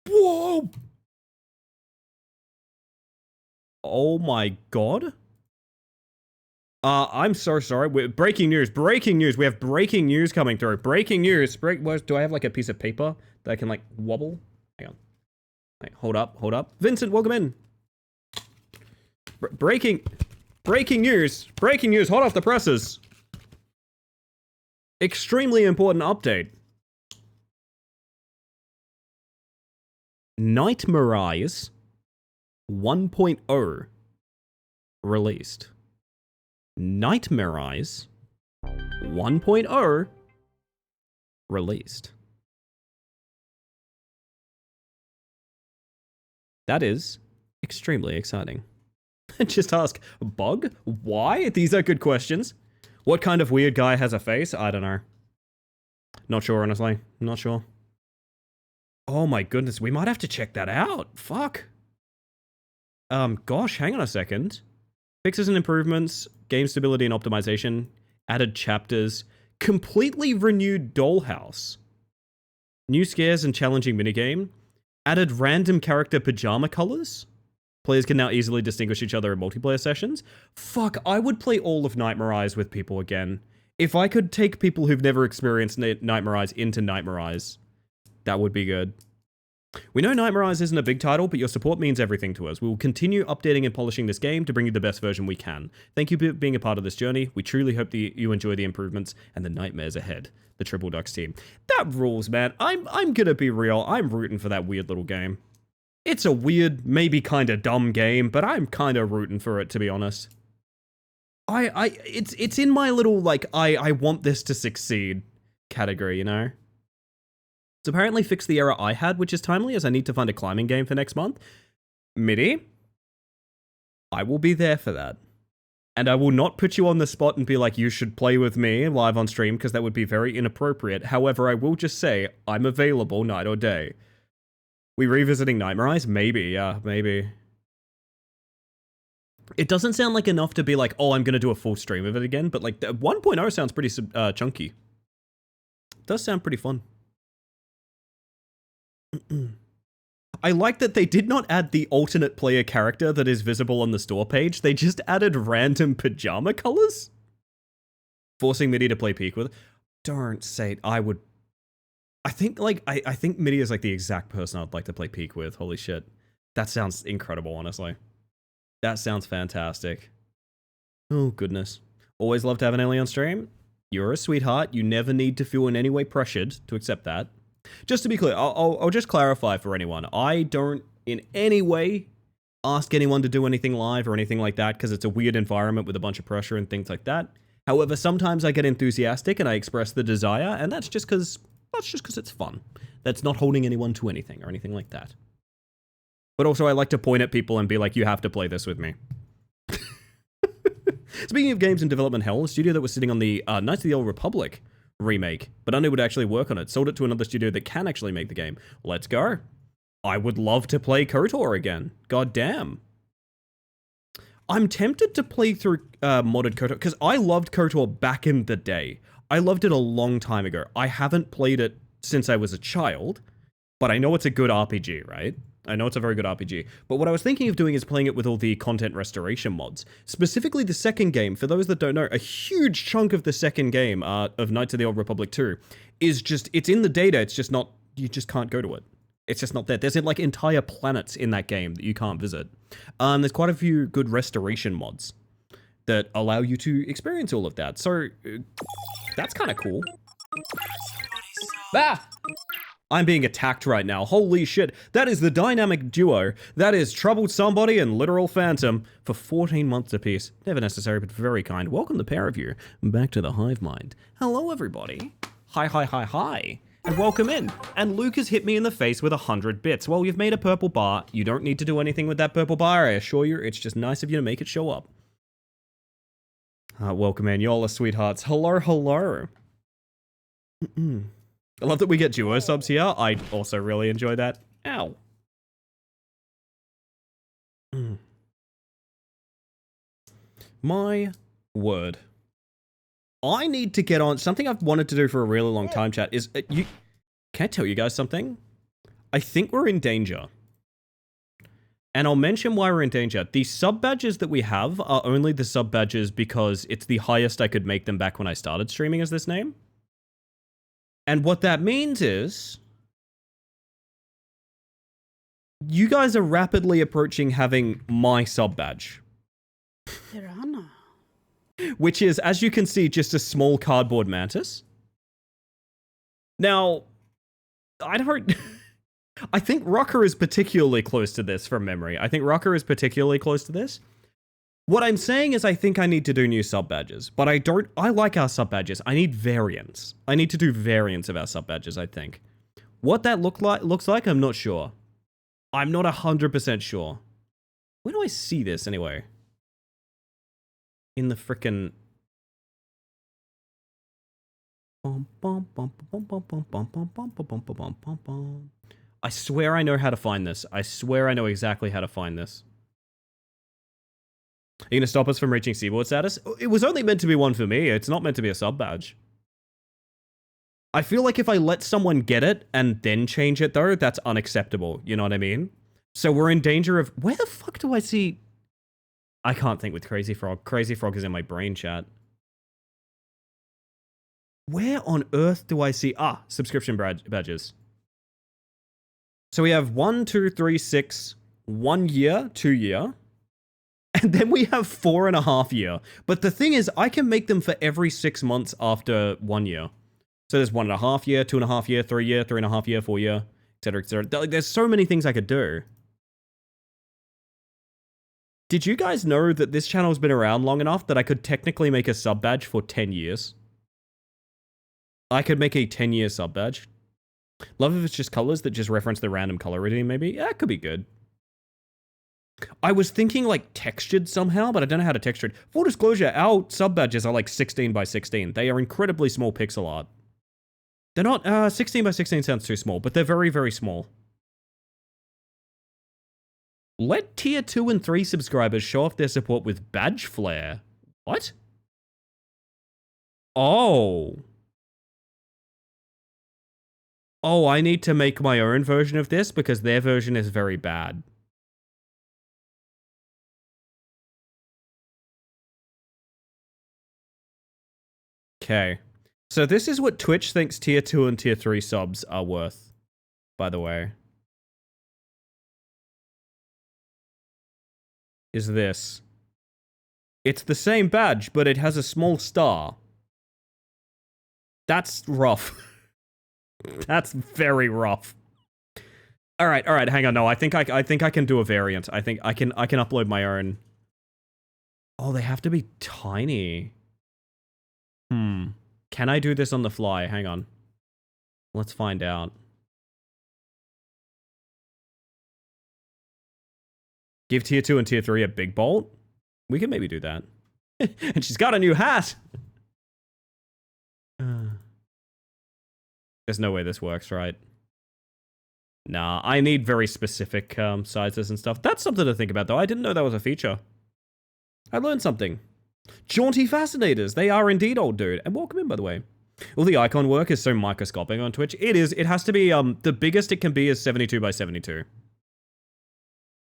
Whoa! Oh my god. I'm so sorry. Breaking news. Breaking news. We have breaking news coming through. Breaking news. Do I have like a piece of paper that I can like wobble? Hang on. Like, hold up. Hold up. Vincent, welcome in. Breaking news. Breaking news. Hot off the presses. Extremely important update. Night Mirage 1.0 released. Night Mirage 1.0 released. That is extremely exciting. Just ask, bug? Why? These are good questions. What kind of weird guy has a face? I don't know. Not sure, honestly. Not sure. Oh my goodness, we might have to check that out. Fuck. Gosh, hang on a second. Fixes and improvements, game stability and optimization, added chapters, completely renewed Dollhouse, new scares and challenging minigame, added random character pajama colors. Players can now easily distinguish each other in multiplayer sessions. Fuck, I would play all of Night Mirage with people again. If I could take people who've never experienced Night Mirage into Night Mirage, that would be good. We know Night Mirage isn't a big title, but your support means everything to us. We will continue updating and polishing this game to bring you the best version we can. Thank you for being a part of this journey. We truly hope that you enjoy the improvements and the nightmares ahead. The Triple Ducks team. That rules, man. I'm gonna be real. I'm rooting for that weird little game. It's a weird, maybe kind of dumb game, but I'm kind of rooting for it, to be honest. It's in my little, like, I want this to succeed category, you know? It's apparently fixed the error I had, which is timely, as I need to find a climbing game for next month. Midi, I will be there for that. And I will not put you on the spot and be like, you should play with me live on stream, because that would be very inappropriate. However, I will just say, I'm available night or day. We revisiting Night Mirage? Maybe, yeah, maybe. It doesn't sound like enough to be like, oh, I'm going to do a full stream of it again, but like, 1.0 sounds pretty chunky. It does sound pretty fun. I like that they did not add the alternate player character that is visible on the store page. They just added random pajama colors. Forcing Midi to play Peak with. Don't say it. I would. I think like I think Midi is like the exact person I'd like to play Peak with. Holy shit. That sounds incredible, honestly. That sounds fantastic. Oh goodness. Always love to have an alien on stream. You're a sweetheart. You never need to feel in any way pressured to accept that. Just to be clear, I'll just clarify for anyone. I don't in any way ask anyone to do anything live or anything like that because it's a weird environment with a bunch of pressure and things like that. However, sometimes I get enthusiastic and I express the desire, and that's just because it's fun. That's not holding anyone to anything or anything like that. But also, I like to point at people and be like, you have to play this with me. Speaking of games in development hell, a studio that was sitting on the Knights of the Old Republic remake, but unable to actually work on it, sold it to another studio that can actually make the game. Let's go. I would love to play KOTOR again. God damn. I'm tempted to play through modded KOTOR, because I loved KOTOR back in the day. I loved it a long time ago. I haven't played it since I was a child, but I know it's a good RPG, right? I know it's a very good RPG. But what I was thinking of doing is playing it with all the content restoration mods. Specifically the second game, for those that don't know, a huge chunk of the second game of Knights of the Old Republic 2 is just, it's in the data, it's just not, you just can't go to it. It's just not there. There's like entire planets in that game that you can't visit. There's quite a few good restoration mods that allow you to experience all of that. So that's kind of cool. Ah! I'm being attacked right now. Holy shit. That is the dynamic duo. That is Troubled Somebody and Literal Phantom for 14 months apiece. Never necessary, but very kind. Welcome the pair of you back to the Hive Mind. Hello, everybody. Hi, hi, hi, hi. And welcome in. And Luke has hit me in the face with 100 bits. Well, you've made a purple bar. You don't need to do anything with that purple bar, I assure you. It's just nice of you to make it show up. Welcome in. Y'all are sweethearts. Hello, hello. I love that we get duo subs here. I also really enjoy that. Ow. My word. I need to get on something I've wanted to do for a really long time, chat, is can I tell you guys something? I think we're in danger. And I'll mention why we're in danger. The sub badges that we have are only the sub badges because it's the highest I could make them back when I started streaming as this name. And what that means is you guys are rapidly approaching having my sub badge. Piranha. Which is, as you can see, just a small cardboard mantis. Now, I don't... I think Rocker is particularly close to this from memory. I think Rocker is particularly close to this. What I'm saying is I think I need to do new sub badges, but I like our sub badges. I need variants. I need to do variants of our sub badges, I think. What that looks like, I'm not sure. I'm not 100% sure. Where do I see this anyway? In the frickin'... I swear I know how to find this. I swear I know exactly how to find this. Are you going to stop us from reaching seaboard status? It was only meant to be one for me. It's not meant to be a sub badge. I feel like if I let someone get it and then change it, though, that's unacceptable. You know what I mean? So we're in danger of... Where the fuck do I see... I can't think with Crazy Frog. Crazy Frog is in my brain, chat. Where on earth do I see... subscription badges. So we have 1, 2, 3, 6, 1 year, 2 year. And then we have 4.5 year. But the thing is, I can make them for every 6 months after 1 year. So there's 1.5 year, 2.5 year, 3 year, 3.5 year, 4 year, etc., etc. There's so many things I could do. Did you guys know that this channel's been around long enough that I could technically make a sub badge for 10 years? I could make a 10-year sub badge. Love if it's just colors that just reference the random color redeem, maybe. Yeah, it could be good. I was thinking like textured somehow, but I don't know how to texture it. Full disclosure, our sub badges are like 16 by 16. They are incredibly small pixel art. They're not, 16 by 16 sounds too small, but they're very, very small. Let tier 2 and 3 subscribers show off their support with badge flare. What? Oh. Oh, I need to make my own version of this because their version is very bad. Okay. So this is what Twitch thinks tier 2 and tier 3 subs are worth, by the way. Is this. It's the same badge, but it has a small star. That's rough. That's very rough. All right, hang on. No, I think I can do a variant. I think I can upload my own. Oh, they have to be tiny. Can I do this on the fly? Hang on. Let's find out. Give tier 2 and tier 3 a big bolt? We can maybe do that. And she's got a new hat! There's no way this works, right? Nah, I need very specific sizes and stuff. That's something to think about, though. I didn't know that was a feature. I learned something. Jaunty Fascinators. They are indeed, old dude. And welcome in, by the way. All the icon work is so microscopic on Twitch. It is. It has to be, the biggest it can be is 72 by 72.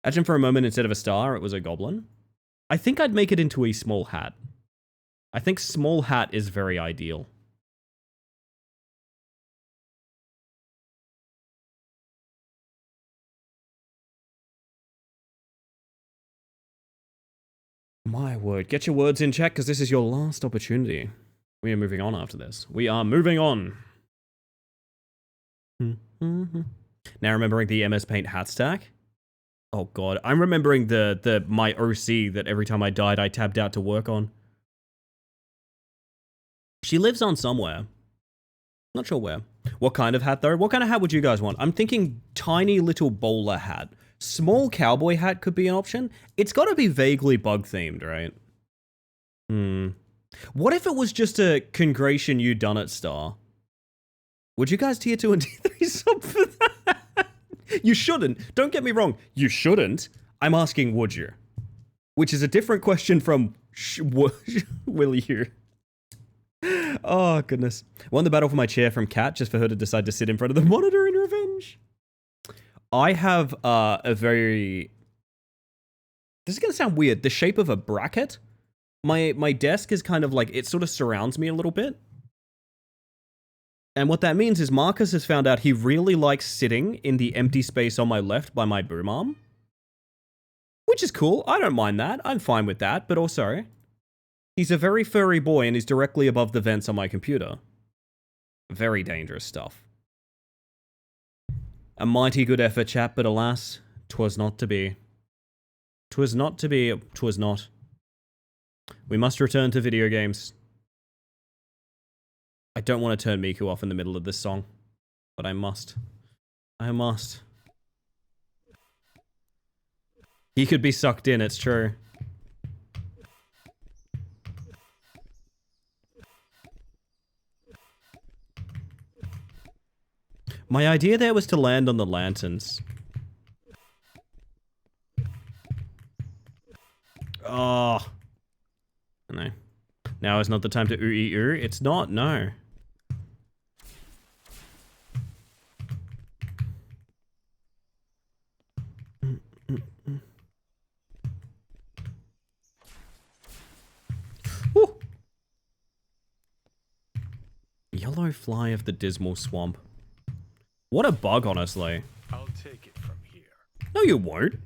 Imagine for a moment, instead of a star, it was a goblin. I think I'd make it into a small hat. I think small hat is very ideal. My word. Get your words in check, because this is your last opportunity. We are moving on after this. We are moving on. Now remembering the MS Paint hat stack. Oh god, I'm remembering my OC that every time I died I tabbed out to work on. She lives on somewhere. Not sure where. What kind of hat though? What kind of hat would you guys want? I'm thinking tiny little bowler hat. Small cowboy hat could be an option. It's got to be vaguely bug themed, right? What if it was just a congration you done it star? Would you guys tier 2 and tier 3 sub for that? You shouldn't. Don't get me wrong. You shouldn't. I'm asking, would you? Which is a different question from will you? Oh, goodness. Won the battle for my chair from Kat just for her to decide to sit in front of the monitor in revenge. I have a very... This is going to sound weird. The shape of a bracket. My desk is kind of like... It sort of surrounds me a little bit. And what that means is Marcus has found out he really likes sitting in the empty space on my left by my boom arm. Which is cool. I don't mind that. I'm fine with that. But also, he's a very furry boy and is directly above the vents on my computer. Very dangerous stuff. A mighty good effort, chap, but alas, 'twas not to be. 'Twas not to be, 'twas not. We must return to video games. I don't want to turn Miku off in the middle of this song, but I must. I must. He could be sucked in, it's true. My idea there was to land on the lanterns. Oh. No. Now is not the time to ooh-ee-ooh. It's not, no. Woo. Yellow fly of the dismal swamp. What a bug, honestly. I'll take it from here. No, you won't.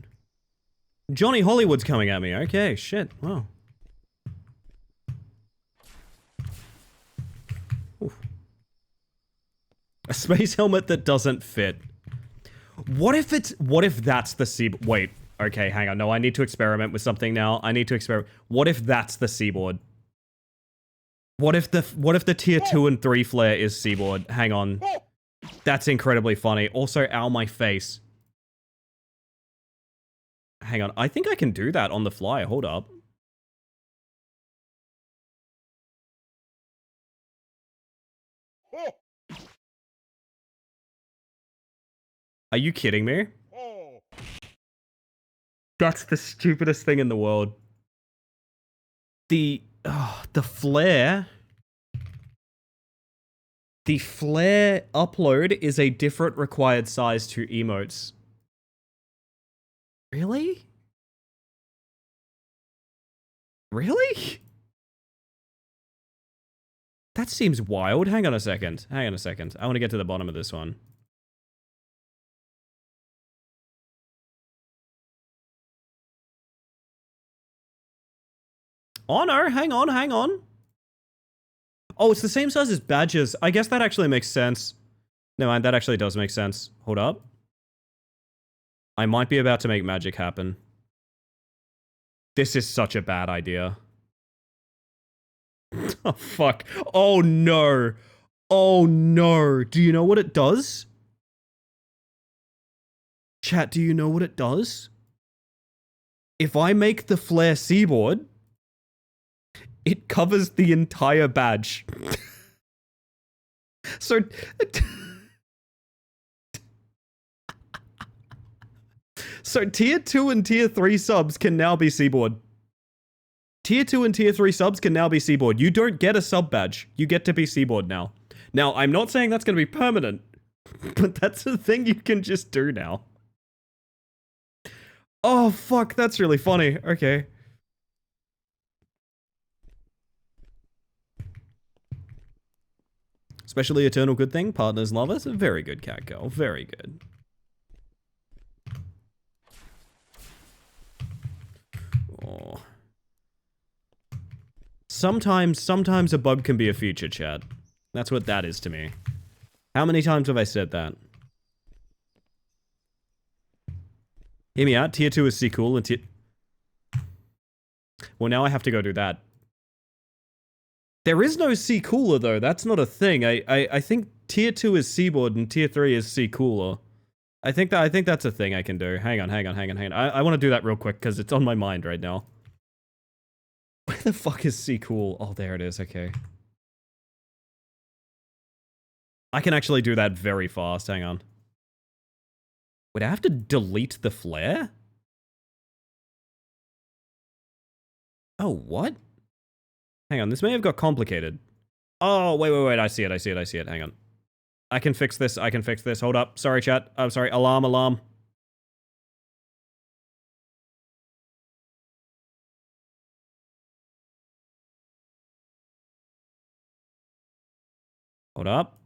Johnny Hollywood's coming at me. Okay, shit. Wow. Oof. A space helmet that doesn't fit. What if that's the seaboard? Wait. Okay, hang on. No, I need to experiment with something now. I need to experiment. What if that's the seaboard? What if the tier 2 and 3 flare is seaboard? Hang on. That's incredibly funny. Also, ow, my face. Hang on. I think I can do that on the fly. Hold up. Are you kidding me? That's the stupidest thing in the world. The flare... The flare upload is a different required size to emotes. Really? Really? That seems wild. Hang on a second. Hang on a second. I want to get to the bottom of this one. Oh no, hang on, hang on. Oh, it's the same size as badges. I guess that actually makes sense. No, that actually does make sense. Hold up. I might be about to make magic happen. This is such a bad idea. Oh, fuck. Oh, no. Oh, no. Do you know what it does? Chat, do you know what it does? If I make the flare seaboard, it covers the entire badge. So... So tier 2 and tier 3 subs can now be seaboard. Tier 2 and tier 3 subs can now be seaboard. You don't get a sub badge. You get to be seaboard now. Now, I'm not saying that's going to be permanent, but that's a thing you can just do now. Oh, fuck, that's really funny. Okay. Especially Eternal Good Thing, Partners Love Us. Very good, cat girl. Very good. Oh. Sometimes a bug can be a feature, chat. That's what that is to me. How many times have I said that? Hear me out. Tier 2 is C cool and tier... Well, now I have to go do that. There is no C cooler, though. That's not a thing. I think tier 2 is seaboard and tier 3 is C cooler. I think that's a thing I can do. Hang on. I want to do that real quick because it's on my mind right now. Where the fuck is C cool? Oh, there it is. Okay. I can actually do that very fast. Hang on. Would I have to delete the flare? Oh, what? Hang on, this may have got complicated. Oh, wait. I see it. Hang on. I can fix this. Hold up. Sorry, chat. I'm sorry. Alarm. Hold up.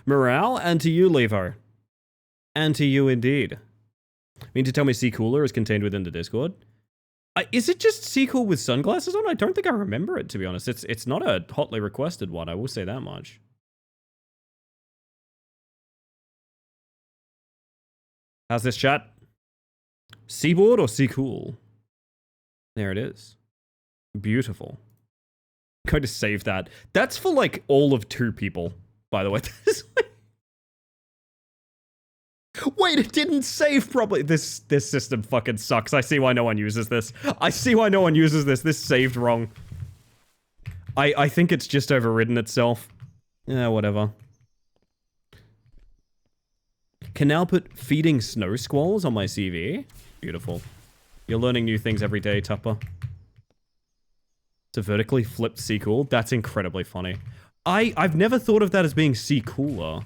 Morale, and to you, Levo. And to you indeed. Mean to tell me C Cooler is contained within the Discord? Is it just C Cool with sunglasses on? I don't think I remember it, to be honest. It's not a hotly requested one, I will say that much. How's this, chat? Seaboard or C Cool? There it is. Beautiful. I'm going to save that. That's for, like, all of 2 people, by the way. Wait, it didn't save properly. This system fucking sucks. I see why no one uses this. This saved wrong. I think it's just overridden itself. Yeah, whatever. Can now put feeding snow squalls on my CV. Beautiful. You're learning new things every day, Tupper. It's a vertically flipped C cool. That's incredibly funny. I've never thought of that as being C cooler.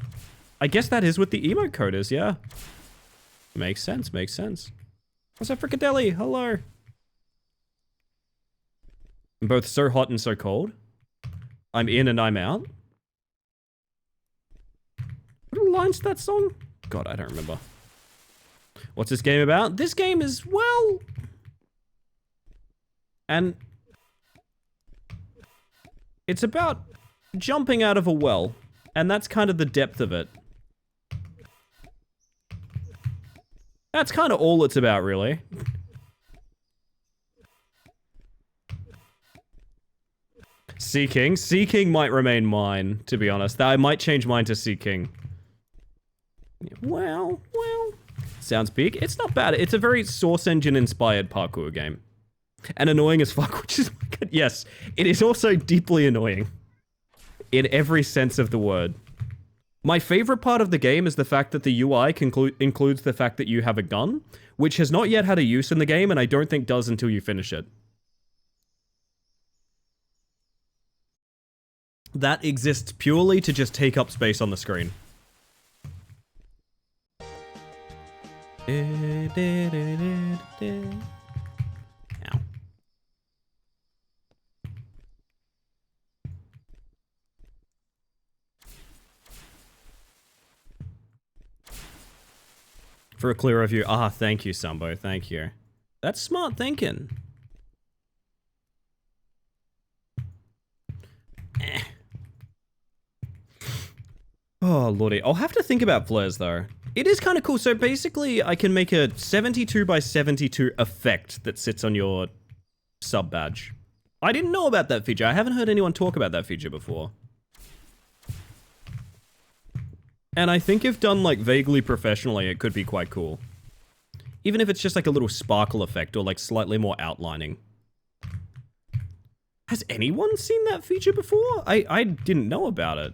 I guess that is what the emote code is, yeah. Makes sense. What's up, Frickadelli? Hello. I'm both so hot and so cold. I'm in and I'm out. What are the lines to that song? God, I don't remember. What's this game about? This game is, well... And... it's about jumping out of a well. And that's kind of the depth of it. That's kind of all it's about, really. Sea King. Sea King might remain mine, to be honest. I might change mine to Sea King. Well. Sounds big. It's not bad. It's a very Source Engine-inspired parkour game. And annoying as fuck, which is... yes, it is also deeply annoying. In every sense of the word. My favorite part of the game is the fact that the UI includes the fact that you have a gun, which has not yet had a use in the game, and I don't think does until you finish it. That exists purely to just take up space on the screen. Ow. For a clear review. Ah, thank you, Sambo. Thank you. That's smart thinking. Oh, lordy. I'll have to think about flares, though. It is kind of cool. So basically, I can make a 72 by 72 effect that sits on your sub badge. I didn't know about that feature. I haven't heard anyone talk about that feature before. And I think if done like vaguely professionally, it could be quite cool. Even if it's just like a little sparkle effect or like slightly more outlining. Has anyone seen that feature before? I didn't know about it.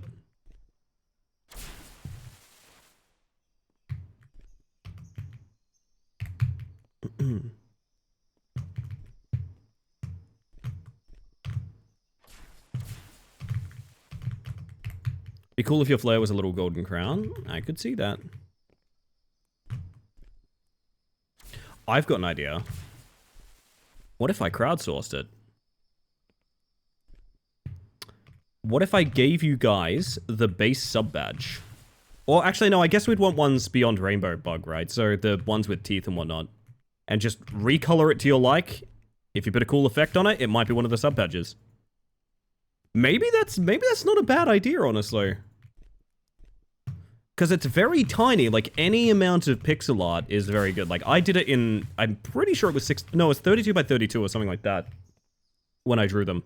Be cool if your flare was a little golden crown. I could see that. I've got an idea. What if I crowdsourced it? What if I gave you guys the base sub badge? Or actually, no, I guess we'd want ones beyond Rainbow Bug, right? So the ones with teeth and whatnot. And just recolor it to your like. If you put a cool effect on it, it might be one of the sub badges. Maybe that's not a bad idea, honestly. Because it's very tiny, like any amount of pixel art is very good. Like I did it in, I'm pretty sure it was it's 32 by 32 or something like that. When I drew them.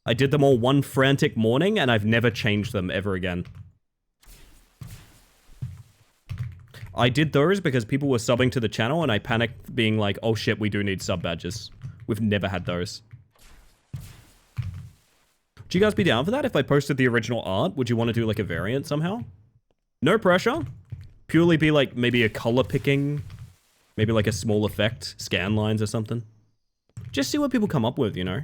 I did them all one frantic morning and I've never changed them ever again. I did those because people were subbing to the channel and I panicked being like, oh shit, we do need sub badges. We've never had those. Would you guys be down for that? If I posted the original art, would you want to do like a variant somehow? No pressure. Purely be like maybe a color picking. Maybe like a small effect. Scan lines or something. Just see what people come up with, you know?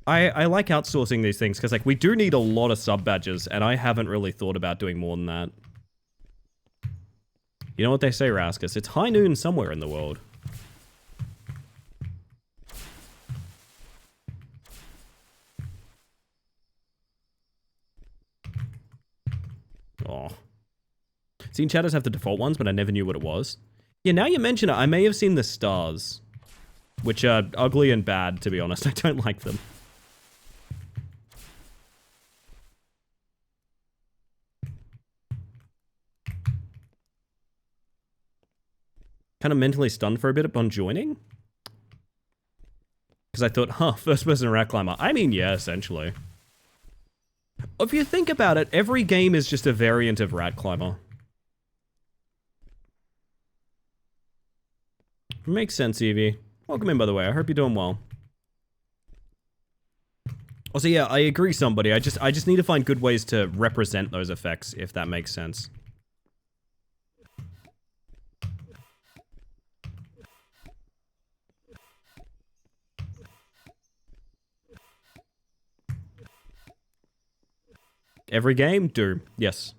I like outsourcing these things because like we do need a lot of sub badges and I haven't really thought about doing more than that. You know what they say, Raskus? It's high noon somewhere in the world. Oh. Seen chatters have the default ones, but I never knew what it was. Yeah, now you mention it, I may have seen the stars. Which are ugly and bad, to be honest. I don't like them. Kind of mentally stunned for a bit upon joining. Because I thought, huh, first person rat climber. I mean, yeah, essentially. If you think about it, every game is just a variant of rat climber. Makes sense, Evie. Welcome in, by the way. I hope you're doing well. Also, yeah, I agree, somebody. I just need to find good ways to represent those effects, if that makes sense. Every game? Doom. Yes.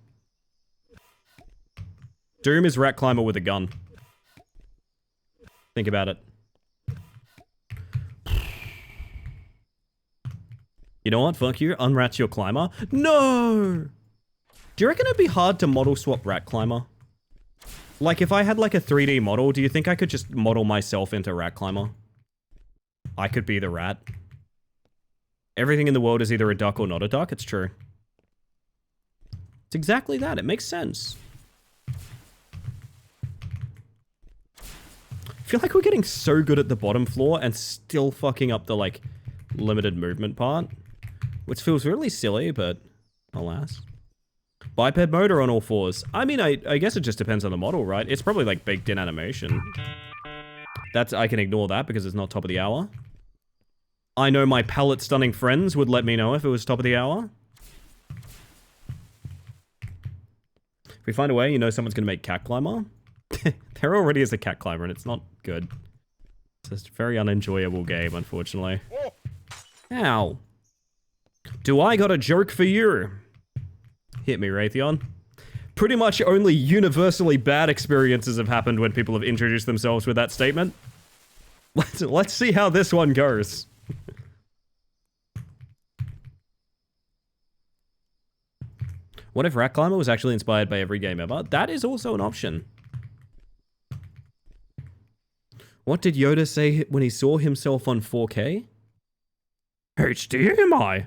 Doom is rat climber with a gun. Think about it. You know what? Fuck you. Unrat your climber. No! Do you reckon it'd be hard to model swap rat climber? Like, if I had like a 3D model, do you think I could just model myself into rat climber? I could be the rat. Everything in the world is either a duck or not a duck. It's true. It's exactly that. It makes sense. I feel like we're getting so good at the bottom floor and still fucking up the, like, limited movement part. Which feels really silly, but alas. Biped mode or on all fours? I mean, I guess it just depends on the model, right? It's probably, like, baked in animation. I can ignore that because it's not top of the hour. I know my palette stunning friends would let me know if it was top of the hour. If we find a way, you know someone's gonna make Cat Climber. There already is a Cat Climber and it's not good. It's just a very unenjoyable game, unfortunately. Ow. Do I got a joke for you? Hit me, Raytheon. Pretty much only universally bad experiences have happened when people have introduced themselves with that statement. Let's see how this one goes. What if Rat Climber was actually inspired by every game ever? That is also an option. What did Yoda say when he saw himself on 4K? HDMI!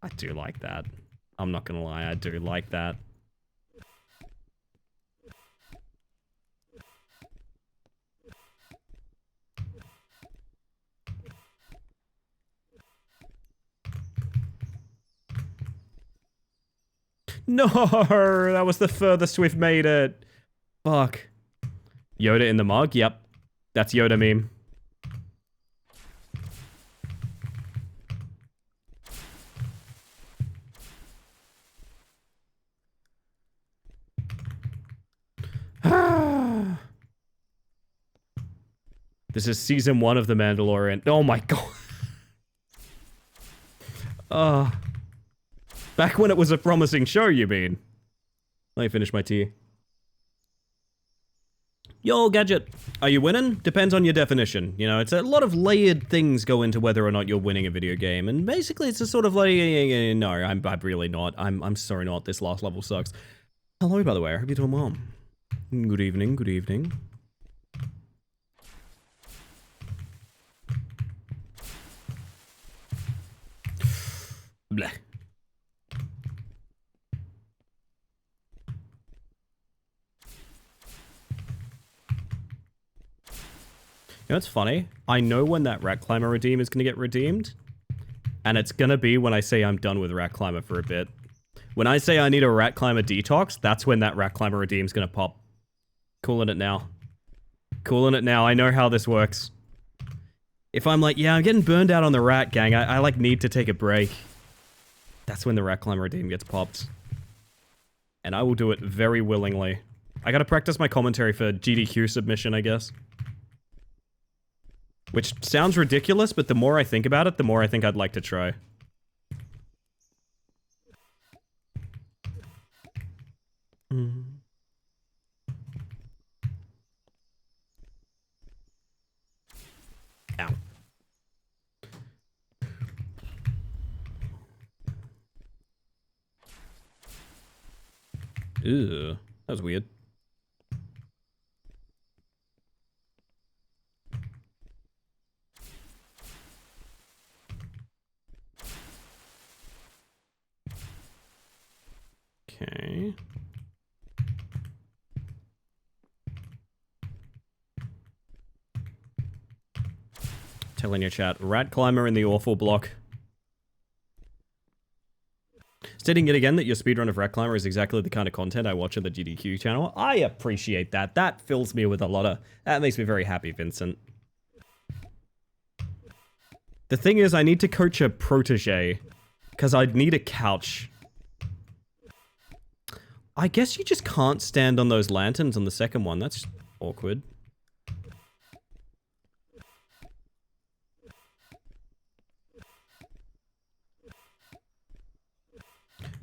I do like that. I'm not gonna lie, I do like that. No, that was the furthest we've made it. Fuck. Yoda in the mug? Yep. That's Yoda meme. This is season 1 of The Mandalorian. Oh my god. Back when it was a promising show, you mean? Let me finish my tea. Yo, Gadget. Are you winning? Depends on your definition. You know, it's a lot of layered things go into whether or not you're winning a video game. And basically, it's a sort of like, no, I'm really not. I'm sorry not. This last level sucks. Hello, by the way. I hope you're doing well. Good evening, good evening. Bleh. You know what's funny? I know when that Rat Climber redeem is going to get redeemed. And it's going to be when I say I'm done with Rat Climber for a bit. When I say I need a Rat Climber detox, that's when that Rat Climber redeem is going to pop. Cooling it now. Cooling it now. I know how this works. If I'm like, yeah, I'm getting burned out on the rat gang. I like need to take a break. That's when the Rat Climber redeem gets popped. And I will do it very willingly. I gotta practice my commentary for GDQ submission, I guess. Which sounds ridiculous, but the more I think about it, the more I think I'd like to try. Ow. Ew, that was weird. Okay. Telling your chat, Rat Climber in the awful block. Stating yet again that your speedrun of Rat Climber is exactly the kind of content I watch on the GDQ channel. I appreciate that. That fills me with a lot of... That makes me very happy, Vincent. The thing is, I need to coach a protege. Because I'd need a couch. I guess you just can't stand on those lanterns on the second one. That's awkward.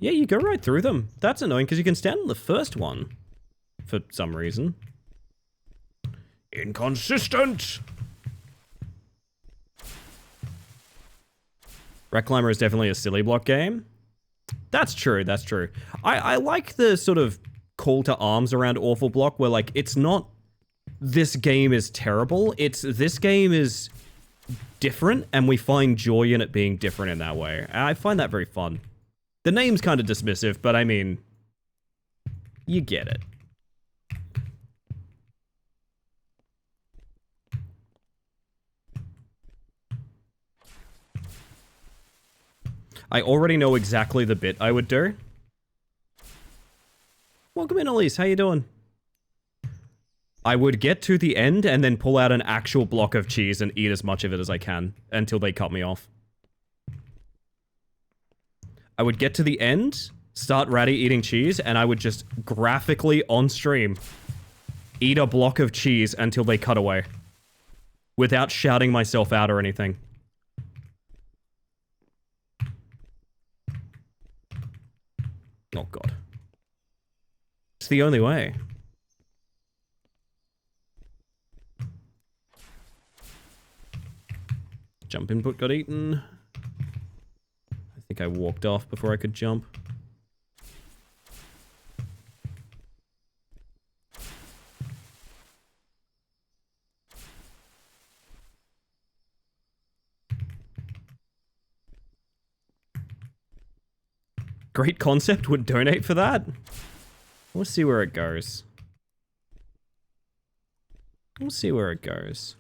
Yeah, you go right through them. That's annoying because you can stand on the first one. For some reason. Inconsistent! Rat Climber is definitely a silly block game. That's true, that's true. I like the sort of call to arms around Awful Block where, like, it's not this game is terrible. It's this game is different and we find joy in it being different in that way. I find that very fun. The name's kind of dismissive, but I mean, you get it. I already know exactly the bit I would do. Welcome in, Elise. How you doing? I would get to the end and then pull out an actual block of cheese and eat as much of it as I can until they cut me off. I would get to the end, start Ratty eating cheese, and I would just graphically on stream eat a block of cheese until they cut away. Without shouting myself out or anything. Oh god. It's the only way. Jump input got eaten. I think I walked off before I could jump. Great concept, would donate for that? We'll see where it goes. We'll see where it goes.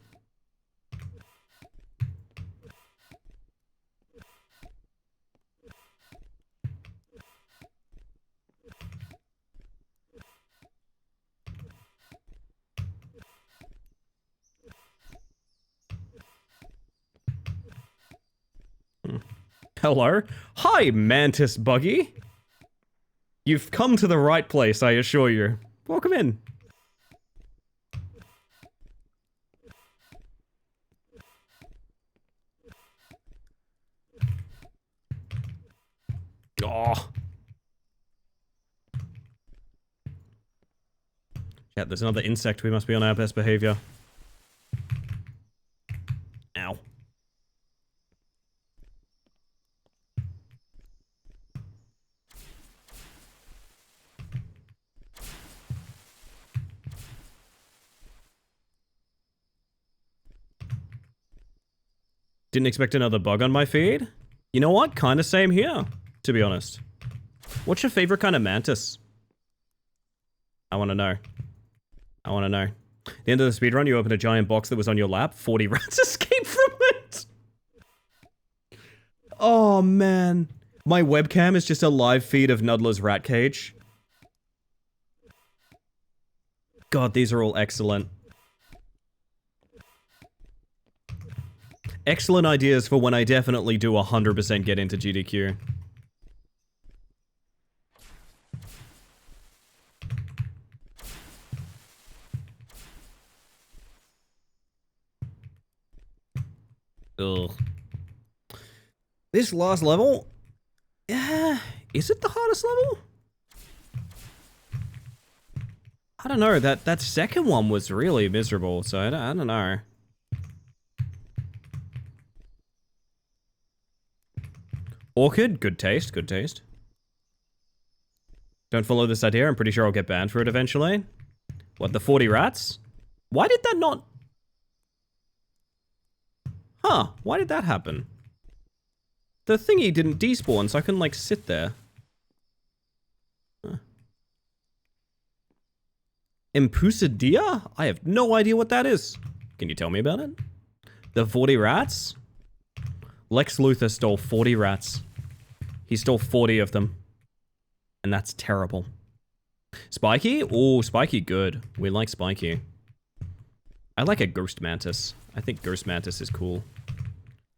Hello. Hi, Mantis Buggy. You've come to the right place, I assure you. Welcome in. Oh. Yeah, there's another insect. We must be on our best behavior. Ow. Didn't expect another bug on my feed. You know what? Kinda same here, to be honest. What's your favorite kind of mantis? I wanna know. I wanna know. At the end of the speedrun, you opened a giant box that was on your lap. 40 rats escaped from it! Oh, man. My webcam is just a live feed of Nudler's rat cage. God, these are all excellent. Excellent ideas for when I definitely do 100% get into GDQ. Ugh. This last level? Yeah, is it the hardest level? I don't know, that second one was really miserable, so I don't know. Orchid, good taste, good taste. Don't follow this idea, I'm pretty sure I'll get banned for it eventually. What, the 40 rats? Why did that not... Huh, why did that happen? The thingy didn't despawn, so I couldn't, like, sit there. Huh. Impusidia? I have no idea what that is. Can you tell me about it? The 40 rats? Lex Luthor stole 40 rats. He stole 40 of them. And that's terrible. Spiky? Oh, Spiky good. We like Spiky. I like a Ghost Mantis. I think Ghost Mantis is cool.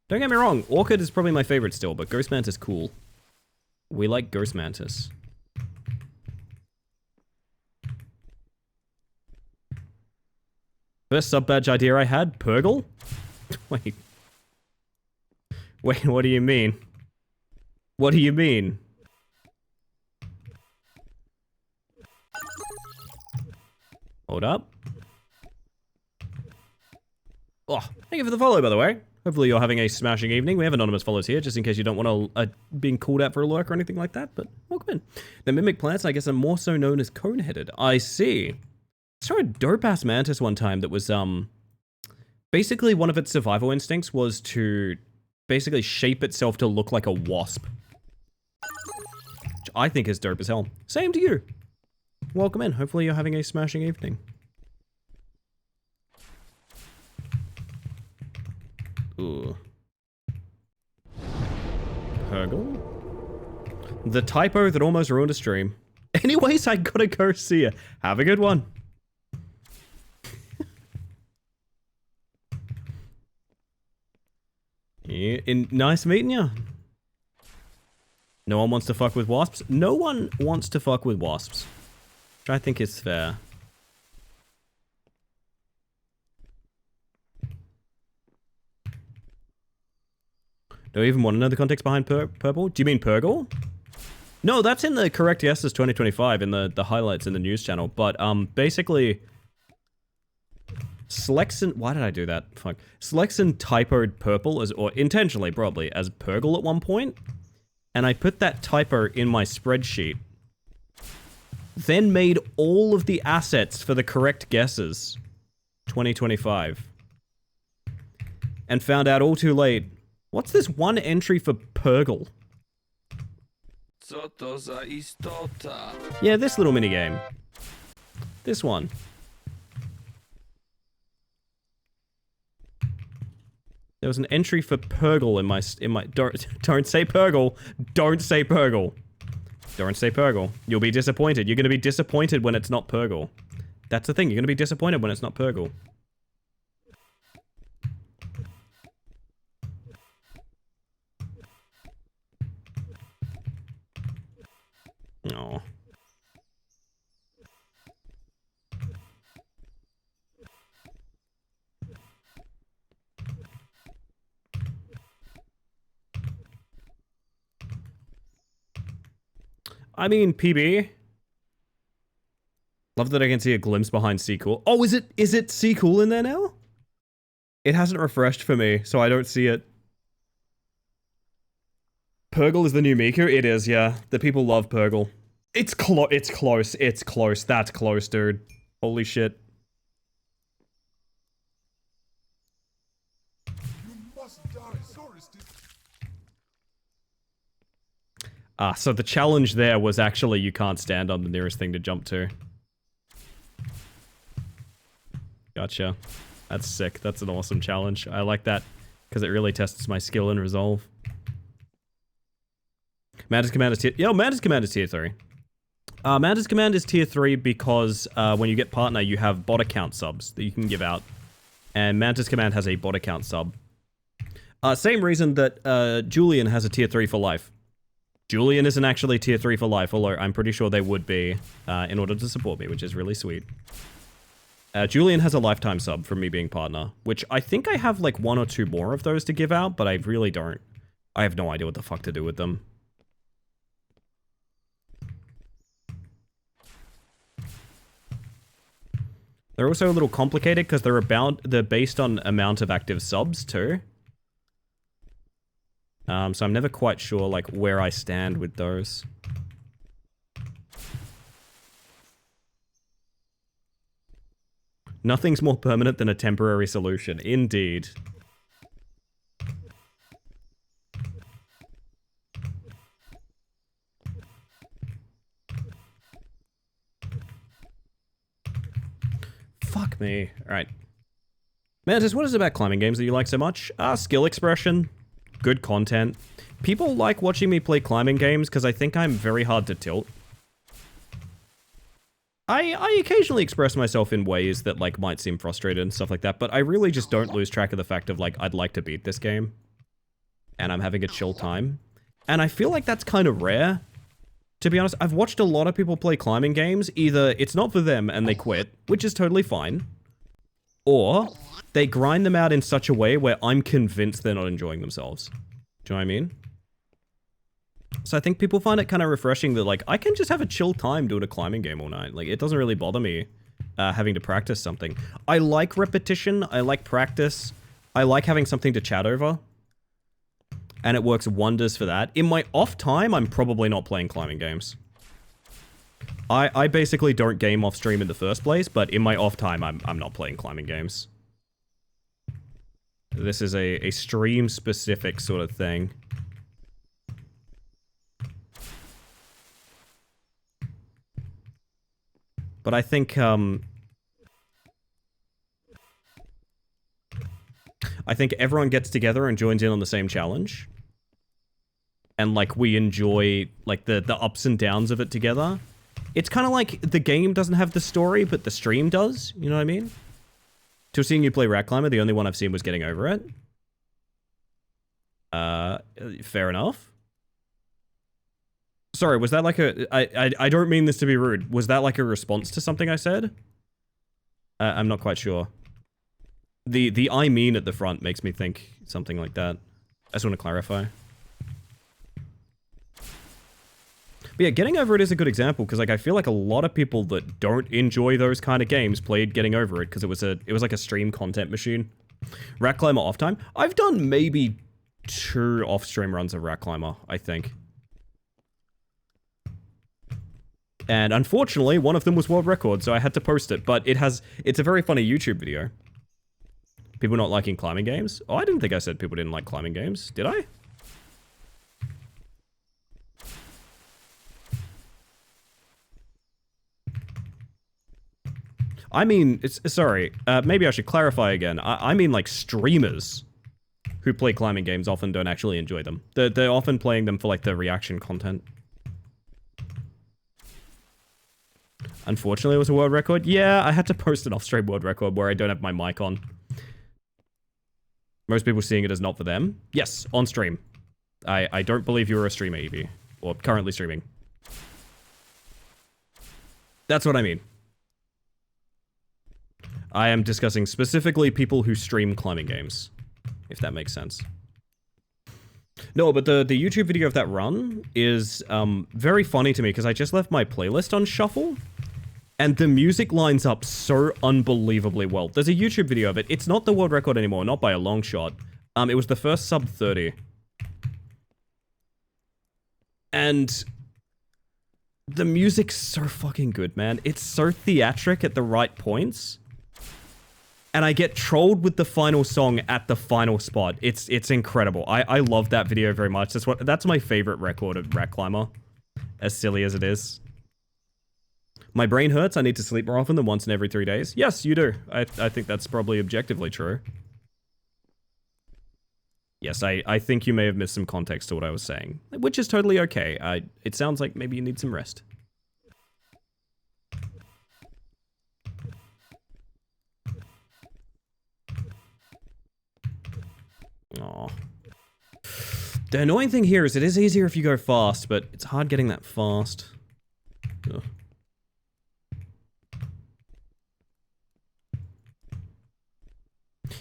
Don't get me wrong, Orchid is probably my favorite still, but Ghost Mantis cool. We like Ghost Mantis. First sub-badge idea I had, Purgle? Wait. Wait, what do you mean? What do you mean? Hold up. Oh, thank you for the follow, by the way. Hopefully you're having a smashing evening. We have anonymous follows here, just in case you don't want to being called out for a lurk or anything like that, but welcome in. The mimic plants, I guess, are more so known as cone-headed. I see. I saw a dope-ass mantis one time that was, basically one of its survival instincts was to basically shape itself to look like a wasp. Which I think is dope as hell. Same to you. Welcome in. Hopefully you're having a smashing evening. Ooh. Purgle? The typo that almost ruined a stream. Anyways, I gotta go see ya. Have a good one. Yeah, nice meeting ya. No one wants to fuck with wasps? No one wants to fuck with wasps. Which I think is fair. Do you even want to know the context behind purple? Do you mean Purgle? No, that's in the Correct Yeses 2025 in the highlights in the news channel. But basically, Slexon. Why did I do that? Fuck. Slexon typoed purple as, or intentionally probably, as Purgle at one point, and I put that typo in my spreadsheet. Then made all of the assets for the Correct Guesses 2025, and found out all too late. What's this one entry for Purgle? Co to za istota? Yeah, this little minigame. This one. There was an entry for Purgle in my don't say Purgle. Don't say Purgle. Don't say Purgle. You'll be disappointed. You're gonna be disappointed when it's not Purgle. That's the thing, you're gonna be disappointed when it's not Purgle. Oh. I mean, PB. Love that I can see a glimpse behind Seacool. Oh, is it Seacool in there now? It hasn't refreshed for me, so I don't see it. Purgle is the new Miku? It is, yeah. The people love Purgle. It's close. It's close. That's close, dude. Holy shit. You must die. Sorry, Steve. Ah, so the challenge there was actually you can't stand on the nearest thing to jump to. Gotcha. That's sick. That's an awesome challenge. I like that because it really tests my skill in Resolve. Mantis Command is tier... Yo, Mantis Command is tier 3. Mantis Command is tier 3 because when you get partner, you have bot account subs that you can give out. And Mantis Command has a bot account sub. Same reason that Julian has a tier 3 for life. Julian isn't actually tier 3 for life, although I'm pretty sure they would be in order to support me, which is really sweet. Julian has a lifetime sub from me being partner, which I think I have like 1 or 2 more of those to give out, but I really don't. I have no idea what the fuck to do with them. They're also a little complicated because they're based on amount of active subs too. So I'm never quite sure like where I stand with those. Nothing's more permanent than a temporary solution. Indeed. Fuck me. Alright. Mantis, what is it about climbing games that you like so much? Skill expression. Good content. People like watching me play climbing games because I think I'm very hard to tilt. I occasionally express myself in ways that like might seem frustrated and stuff like that, but I really just don't lose track of the fact of like, I'd like to beat this game. And I'm having a chill time. And I feel like that's kind of rare. To be honest, I've watched a lot of people play climbing games. Either it's not for them and they quit, which is totally fine. Or they grind them out in such a way where I'm convinced they're not enjoying themselves. Do you know what I mean? So I think people find it kind of refreshing that like, I can just have a chill time doing a climbing game all night. Like, it doesn't really bother me having to practice something. I like repetition. I like practice. I like having something to chat over. And it works wonders for that. In my off time, I'm probably not playing climbing games. I basically don't game off stream in the first place, but in my off time, I'm not playing climbing games. This is a stream specific sort of thing. But I think everyone gets together and joins in on the same challenge. And like we enjoy like the ups and downs of it together. It's kind of like the game doesn't have the story, but the stream does. You know what I mean? Till seeing you play Rat Climber, the only one I've seen was Getting Over It. Fair enough. Sorry, was that like a... I don't mean this to be rude. Was that like a response to something I said? I'm not quite sure. The I mean at the front makes me think something like that. I just want to clarify. But yeah, Getting Over It is a good example because like I feel like a lot of people that don't enjoy those kind of games played Getting Over It because it was like a stream content machine. Rat Climber off time. I've done maybe 2 off-stream runs of Rat Climber, I think. And unfortunately, one of them was world record, so I had to post it. But it's a very funny YouTube video. People not liking climbing games? Oh, I didn't think I said people didn't like climbing games. Did I? I mean, sorry, maybe I should clarify again. I mean like streamers who play climbing games often don't actually enjoy them. They're often playing them for like the reaction content. Unfortunately, it was a world record. Yeah, I had to post an off-stream world record where I don't have my mic on. Most people seeing it as not for them. Yes, on stream. I don't believe you're a streamer, Evie. Or currently streaming. That's what I mean. I am discussing specifically people who stream climbing games, if that makes sense. No, but the YouTube video of that run is very funny to me because I just left my playlist on shuffle, and the music lines up so unbelievably well. There's a YouTube video of it. It's not the world record anymore, not by a long shot. It was the first sub 30. And the music's so fucking good, man. It's so theatric at the right points. And I get trolled with the final song at the final spot. It's incredible. I love that video very much. That's my favorite record of Rat Climber. As silly as it is. My brain hurts. I need to sleep more often than once in every 3 days. Yes, you do. I think that's probably objectively true. Yes, I think you may have missed some context to what I was saying. Which is totally okay. It sounds like maybe you need some rest. Aw. The annoying thing here is it is easier if you go fast, but it's hard getting that fast. Ugh.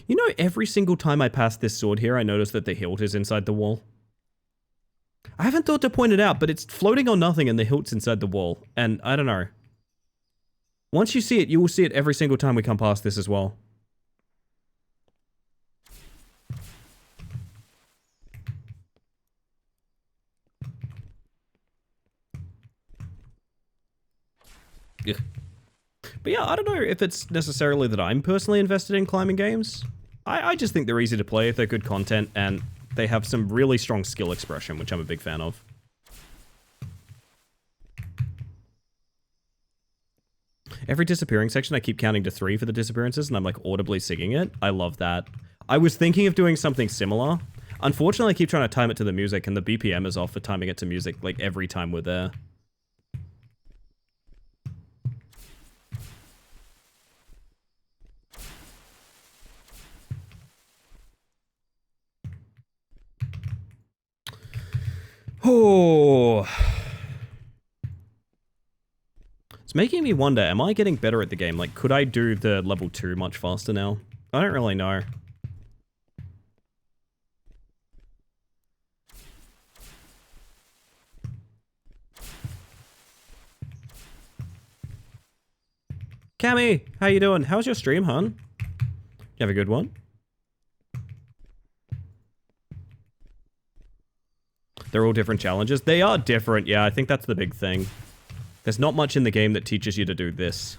You know, every single time I pass this sword here, I notice that the hilt is inside the wall. I haven't thought to point it out, but it's floating on nothing and the hilt's inside the wall. And I don't know. Once you see it, you will see it every single time we come past this as well. Ugh. But yeah, I don't know if it's necessarily that I'm personally invested in climbing games. I just think they're easy to play if they're good content and they have some really strong skill expression, which I'm a big fan of. Every disappearing section, I keep counting to 3 for the disappearances and I'm like audibly singing it. I love that. I was thinking of doing something similar. Unfortunately, I keep trying to time it to the music and the BPM is off for timing it to music like every time we're there. Oh, it's making me wonder, am I getting better at the game? Like, could I do the level 2 much faster now? I don't really know. Cammy, how you doing? How's your stream, hon? You have a good one? They're all different challenges. They are different, yeah, I think that's the big thing. There's not much in the game that teaches you to do this,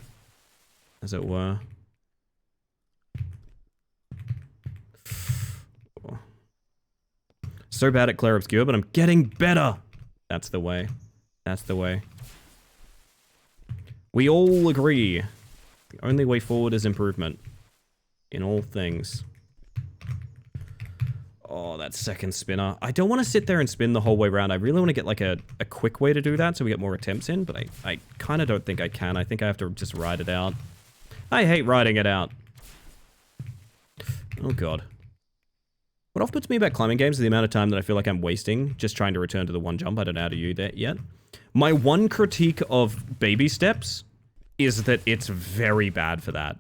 as it were. So bad at Clair Obscur, but I'm getting better. That's the way. That's the way. We all agree. The only way forward is improvement. In all things. Oh, that second spinner. I don't want to sit there and spin the whole way around. I really want to get like a quick way to do that so we get more attempts in, but I kind of don't think I can. I think I have to just ride it out. I hate riding it out. Oh god. What often puts me about climbing games is the amount of time that I feel like I'm wasting just trying to return to the one jump. I don't know how to do that yet. My one critique of Baby Steps is that it's very bad for that.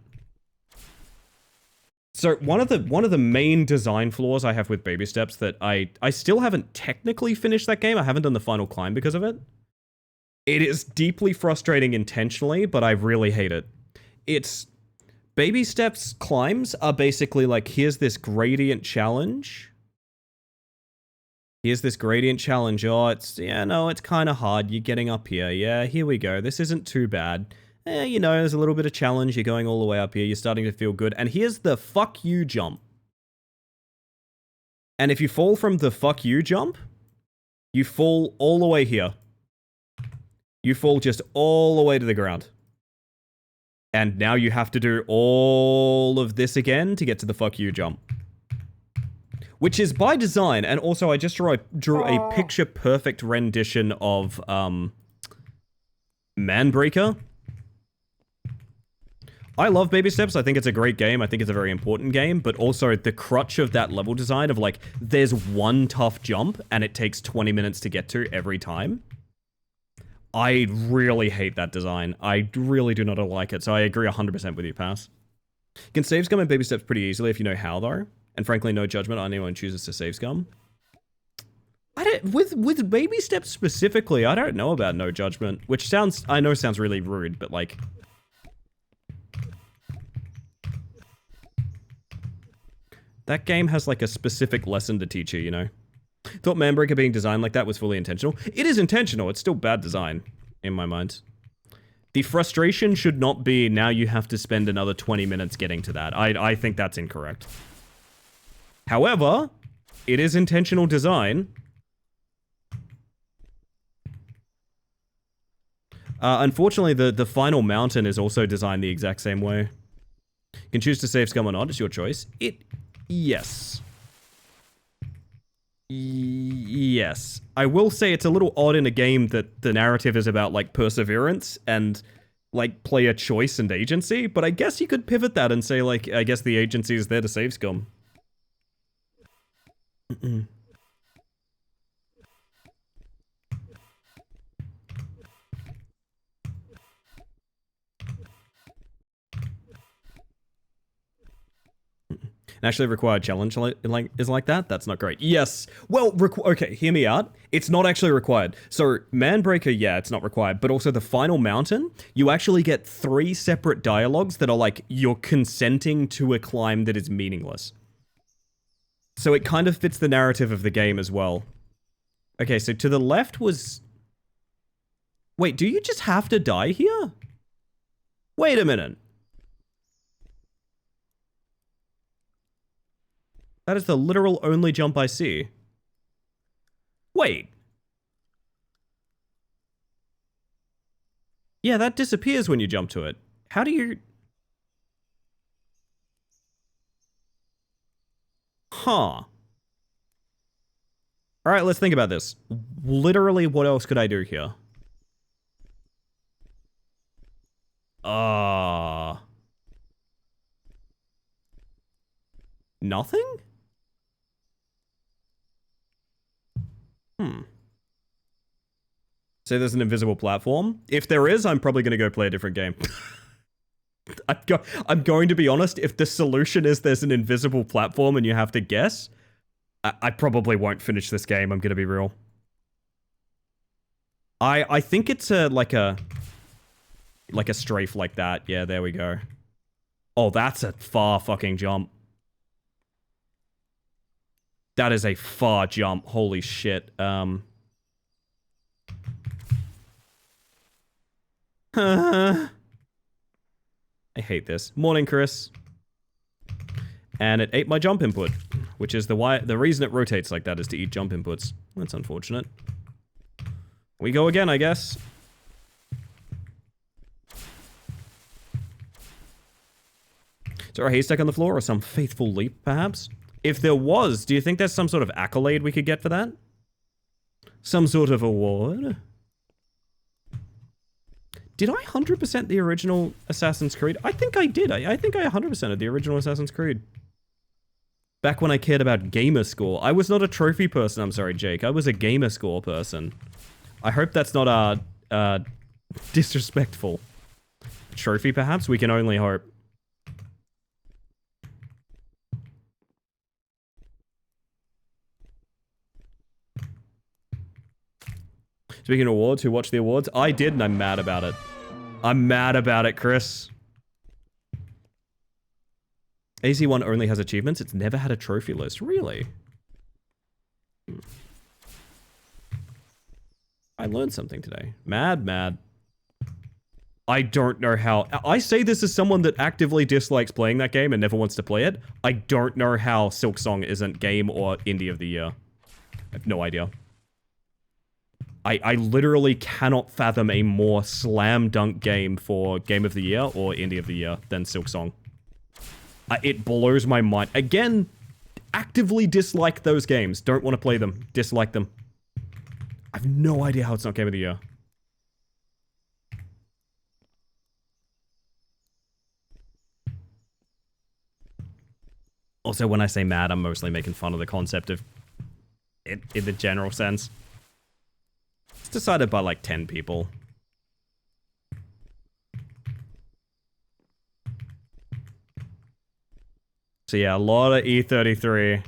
So one of the main design flaws I have with Baby Steps that I still haven't technically finished that game. I haven't done the final climb because of it. It is deeply frustrating intentionally, but I really hate it. It's Baby Steps climbs are basically like, here's this gradient challenge. Here's this gradient challenge. Oh, it's, yeah, no, it's kind of hard. You're getting up here. Yeah, here we go. This isn't too bad. You know, there's a little bit of challenge. You're going all the way up here. You're starting to feel good. And here's the fuck you jump. And if you fall from the fuck you jump, you fall all the way here. You fall just all the way to the ground. And now you have to do all of this again to get to the fuck you jump. Which is by design. And also I just drew a picture perfect rendition of Manbreaker. I love Baby Steps. I think it's a great game. I think it's a very important game, but also the crutch of that level design of like, there's one tough jump and it takes 20 minutes to get to every time. I really hate that design. I really do not like it, so I agree 100% with you, Pass. You can save scum in baby steps pretty easily if you know how, though. And frankly, no judgment on anyone who chooses to save scum. With baby steps specifically, I don't know about no judgment, which I know sounds really rude, but like... That game has like a specific lesson to teach you, you know? Thought Manbreaker being designed like that was fully intentional. It is intentional, it's still bad design, in my mind. The frustration should not be now you have to spend another 20 minutes getting to that. I think that's incorrect. However, it is intentional design. Unfortunately, the final mountain is also designed the exact same way. You can choose to save scum or not, it's your choice. Yes. Yes. I will say it's a little odd in a game that the narrative is about, like, perseverance and, like, player choice and agency, but I guess you could pivot that and say, like, I guess the agency is there to save scum. Actually required challenge is like that? That's not great. Yes. Well, okay, hear me out. It's not actually required. So, Manbreaker, yeah, it's not required. But also the final mountain, you actually get 3 separate dialogues that are like, you're consenting to a climb that is meaningless. So it kind of fits the narrative of the game as well. Okay, so to the left was... Wait, do you just have to die here? Wait a minute. That is the literal only jump I see. Wait. Yeah, that disappears when you jump to it. How do you... Huh. Alright, let's think about this. Literally, what else could I do here? Nothing? Say there's an invisible platform. If there is, I'm probably going to go play a different game. I'm going to be honest, if the solution is there's an invisible platform and you have to guess, I probably won't finish this game, I'm going to be real. I think it's like a strafe like that. Yeah, there we go. Oh, that's a far fucking jump. That is a far jump. Holy shit. I hate this. Morning, Chris. And it ate my jump input, which is the reason it rotates like that is to eat jump inputs. That's unfortunate. We go again, I guess. Is there a haystack on the floor or some faithful leap, perhaps? If there was, do you think there's some sort of accolade we could get for that? Some sort of award? Did I 100% the original Assassin's Creed? I think I did. I think I 100%ed the original Assassin's Creed. Back when I cared about gamer score. I was not a trophy person, I'm sorry, Jake. I was a gamer score person. I hope that's not disrespectful. Trophy, perhaps? We can only hope. Speaking of awards, who watched the awards? I did, and I'm mad about it. I'm mad about it, Chris. AZ1 only has achievements. It's never had a trophy list. Really? I learned something today. Mad. I don't know how... I say this as someone that actively dislikes playing that game and never wants to play it. I don't know how Silksong isn't Game or Indie of the Year. I have no idea. I literally cannot fathom a more slam dunk game for Game of the Year or Indie of the Year than Silksong. It blows my mind. Again, actively dislike those games. Don't want to play them. Dislike them. I have no idea how it's not Game of the Year. Also, when I say mad, I'm mostly making fun of the concept of it in the general sense. It's decided by like 10 people. So yeah, a lot of E33.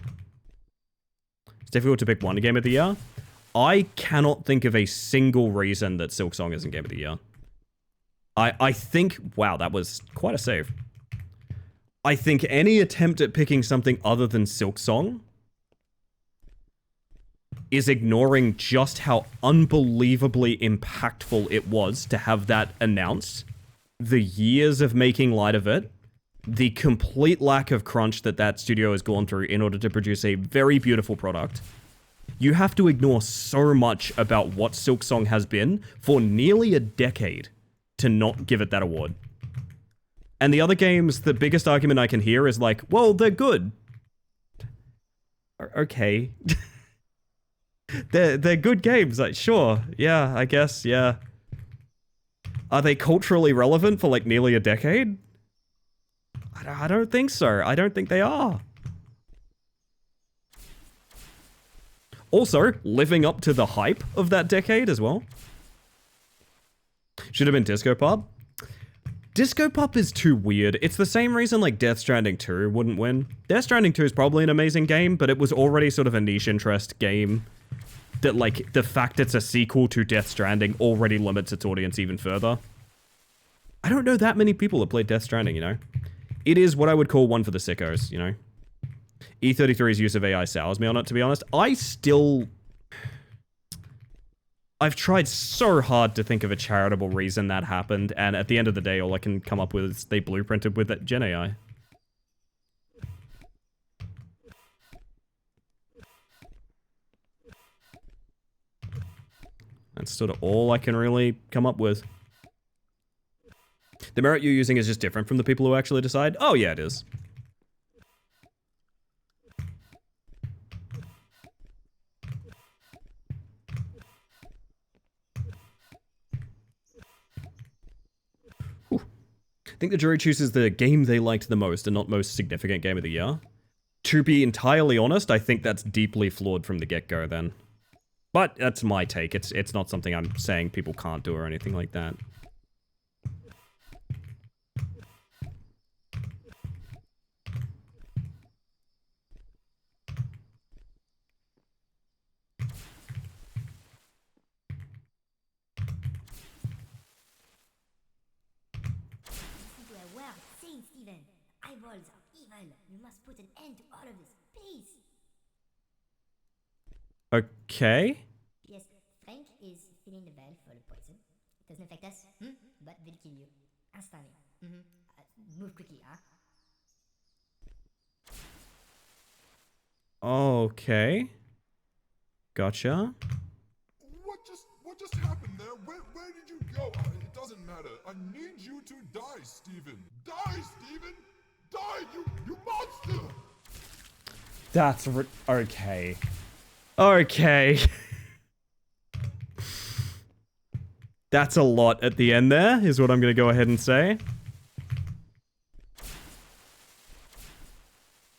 It's difficult to pick one game of the year. I cannot think of a single reason that Silksong isn't game of the year. I think, wow, that was quite a save. I think any attempt at picking something other than Silksong is ignoring just how unbelievably impactful it was to have that announced. The years of making light of it, the complete lack of crunch that that studio has gone through in order to produce a very beautiful product. You have to ignore so much about what Silksong has been for nearly a decade to not give it that award. And the other games, the biggest argument I can hear is like, well, they're good. Okay. They're good games, like, sure. Yeah, I guess, yeah. Are they culturally relevant for like nearly a decade? I don't think so. I don't think they are. Also, living up to the hype of that decade as well. Should have been Disco Pop. Disco Pop is too weird. It's the same reason like Death Stranding 2 wouldn't win. Death Stranding 2 is probably an amazing game, but it was already sort of a niche interest game that like the fact it's a sequel to Death Stranding already limits its audience even further. I don't know that many people that played Death Stranding, you know? It is what I would call one for the sickos, you know? E33's use of AI sours me on it, to be honest. I've tried so hard to think of a charitable reason that happened, and at the end of the day, all I can come up with is they blueprinted with that Gen AI. That's sort of all I can really come up with. The merit you're using is just different from the people who actually decide? Oh yeah, it is. I think the jury chooses the game they liked the most and not most significant game of the year. To be entirely honest, I think that's deeply flawed from the get-go then. But that's my take. It's not something I'm saying people can't do or anything like that. Steven, eyeballs are evil. You must put an end to all of this, please. Okay. Yes, Frank is feeling the bell for the poison. It doesn't affect us, but will kill you. Instantly. Move quickly, huh? Okay. Gotcha. What just happened there? Where did you go? It doesn't matter. I need you to die, Steven. Die, Steven! Die, you monster! That's okay. Okay. That's a lot at the end there, is what I'm gonna go ahead and say.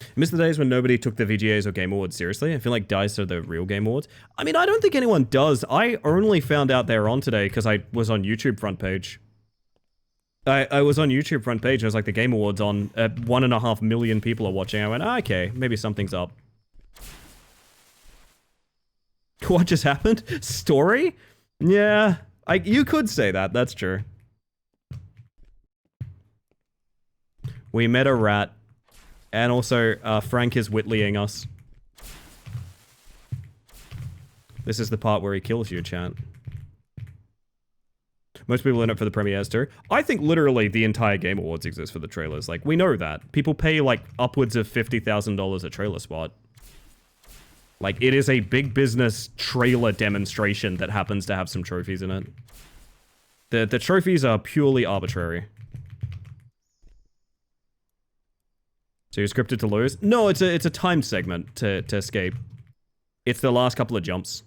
I miss the days when nobody took the VGAs or Game Awards seriously. I feel like DICE are the real Game Awards. I mean, I don't think anyone does. I only found out they were on today because I was on YouTube front page. I was on YouTube front page and it was like the Game Awards on. 1.5 million people are watching. I went, okay, maybe something's up. What just happened? Story? Yeah, you could say that. That's true. We met a rat. And also, Frank is Whitleying us. This is the part where he kills you, chat. Most people in it for the premieres too. I think literally the entire Game Awards exists for the trailers. Like, we know that. People pay, like, upwards of $50,000 a trailer spot. Like, it is a big business trailer demonstration that happens to have some trophies in it. The trophies are purely arbitrary. So you're scripted to lose? No, it's a timed segment to escape. It's the last couple of jumps.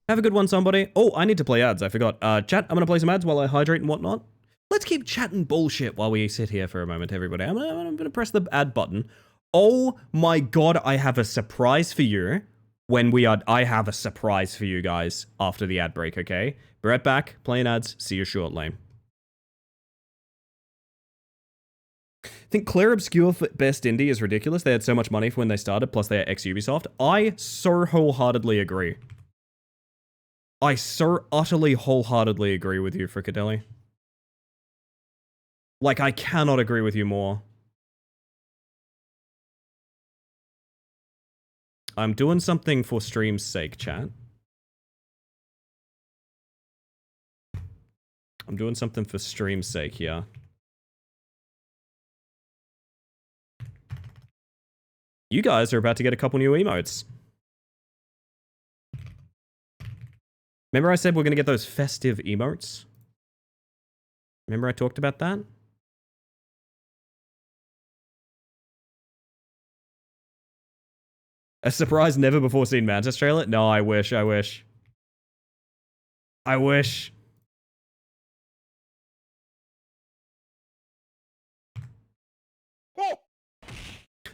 Have a good one, somebody. Oh, I need to play ads. I forgot. Chat, I'm gonna play some ads while I hydrate and whatnot. Let's keep chatting bullshit while we sit here for a moment, everybody. I'm gonna press the ad button. Oh my god, I have a surprise for you. I have a surprise for you guys after the ad break, okay? Be right back, playing ads. See you shortly. think Claire Obscure for Best Indie is ridiculous. They had so much money for when they started, plus they are ex-Ubisoft. I so wholeheartedly agree. I so utterly wholeheartedly agree with you, Frikadelli. Like, I cannot agree with you more. I'm doing something for stream's sake, chat. I'm doing something for stream's sake here. You guys are about to get a couple new emotes. Remember I said we're going to get those festive emotes? Remember I talked about that? A surprise never before seen Mantis trailer? No, I wish, I wish. I wish.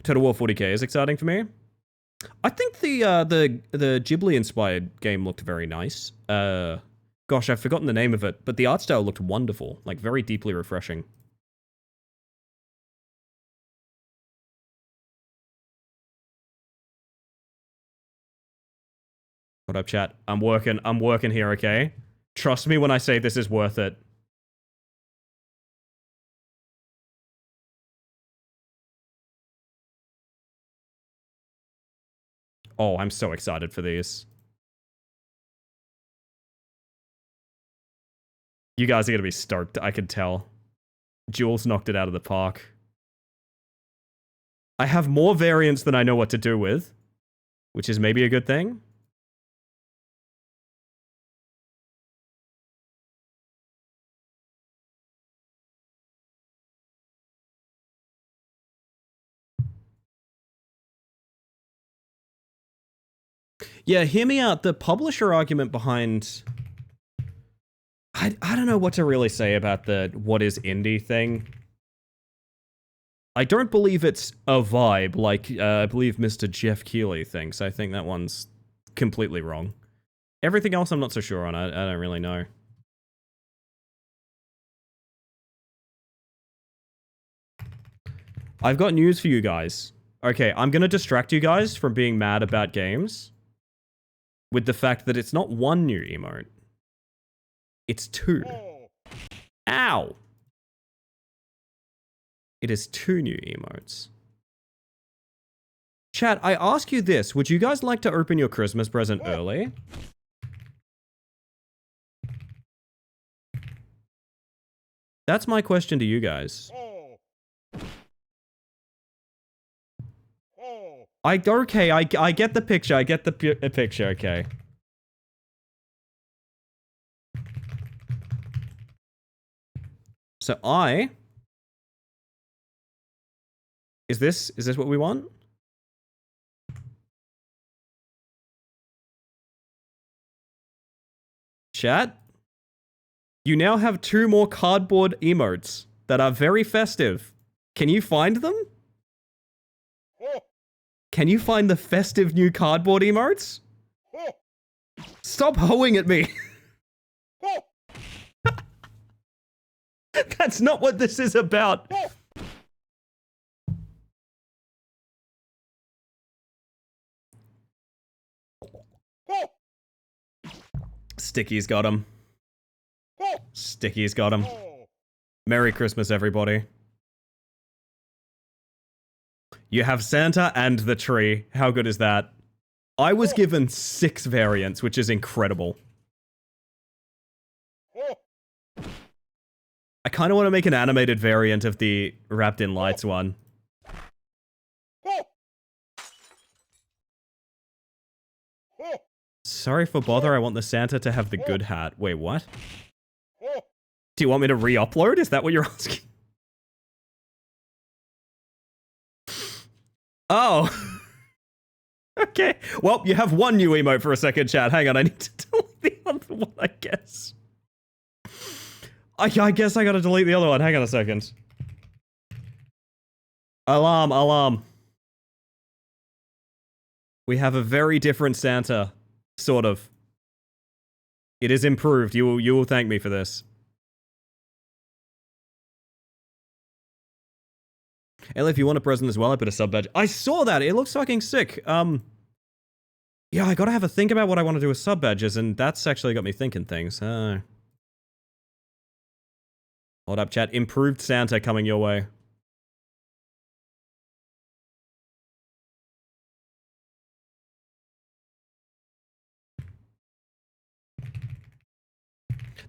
Total War 40k is exciting for me. I think the Ghibli-inspired game looked very nice. Gosh, I've forgotten the name of it, but the art style looked wonderful. Like, very deeply refreshing. What up, chat? I'm working here, okay? Trust me when I say this is worth it. Oh, I'm so excited for these. You guys are gonna be stoked, I can tell. Jules knocked it out of the park. I have more variants than I know what to do with, which is maybe a good thing. Yeah, hear me out. The publisher argument behind... I don't know what to really say about the what is indie thing. I don't believe it's a vibe like I believe Mr. Jeff Keighley thinks. I think that one's completely wrong. Everything else I'm not so sure on. I don't really know. I've got news for you guys. Okay, I'm gonna distract you guys from being mad about games with the fact that it's not one new emote. It's two. Ow! It is two new emotes. Chat, I ask you this. Would you guys like to open your Christmas present early? That's my question to you guys. Okay, I get the picture. I get the picture, okay. So Is this what we want? Chat? You now have 2 more cardboard emotes that are very festive. Can you find them? Can you find the festive new cardboard emotes? Stop hoeing at me. That's not what this is about. Sticky's got him. Sticky's got him. Merry Christmas, everybody. You have Santa and the tree. How good is that? I was given 6 variants, which is incredible. I kind of want to make an animated variant of the Wrapped in Lights one. Sorry for bother, I want the Santa to have the good hat. Wait, what? Do you want me to re-upload? Is that what you're asking? Oh. Okay. Well, you have one new emote for a second, chat. Hang on, I need to delete the other one, I guess. I guess I gotta delete the other one. Hang on a second. Alarm, alarm. We have a very different Santa. Sort of. It is improved. You will thank me for this. Ellie, if you want a present as well, I put a sub badge. I saw that. It looks fucking sick. Yeah, I gotta have a think about what I want to do with sub badges, and that's actually got me thinking things. Hold up, chat. Improved Santa coming your way.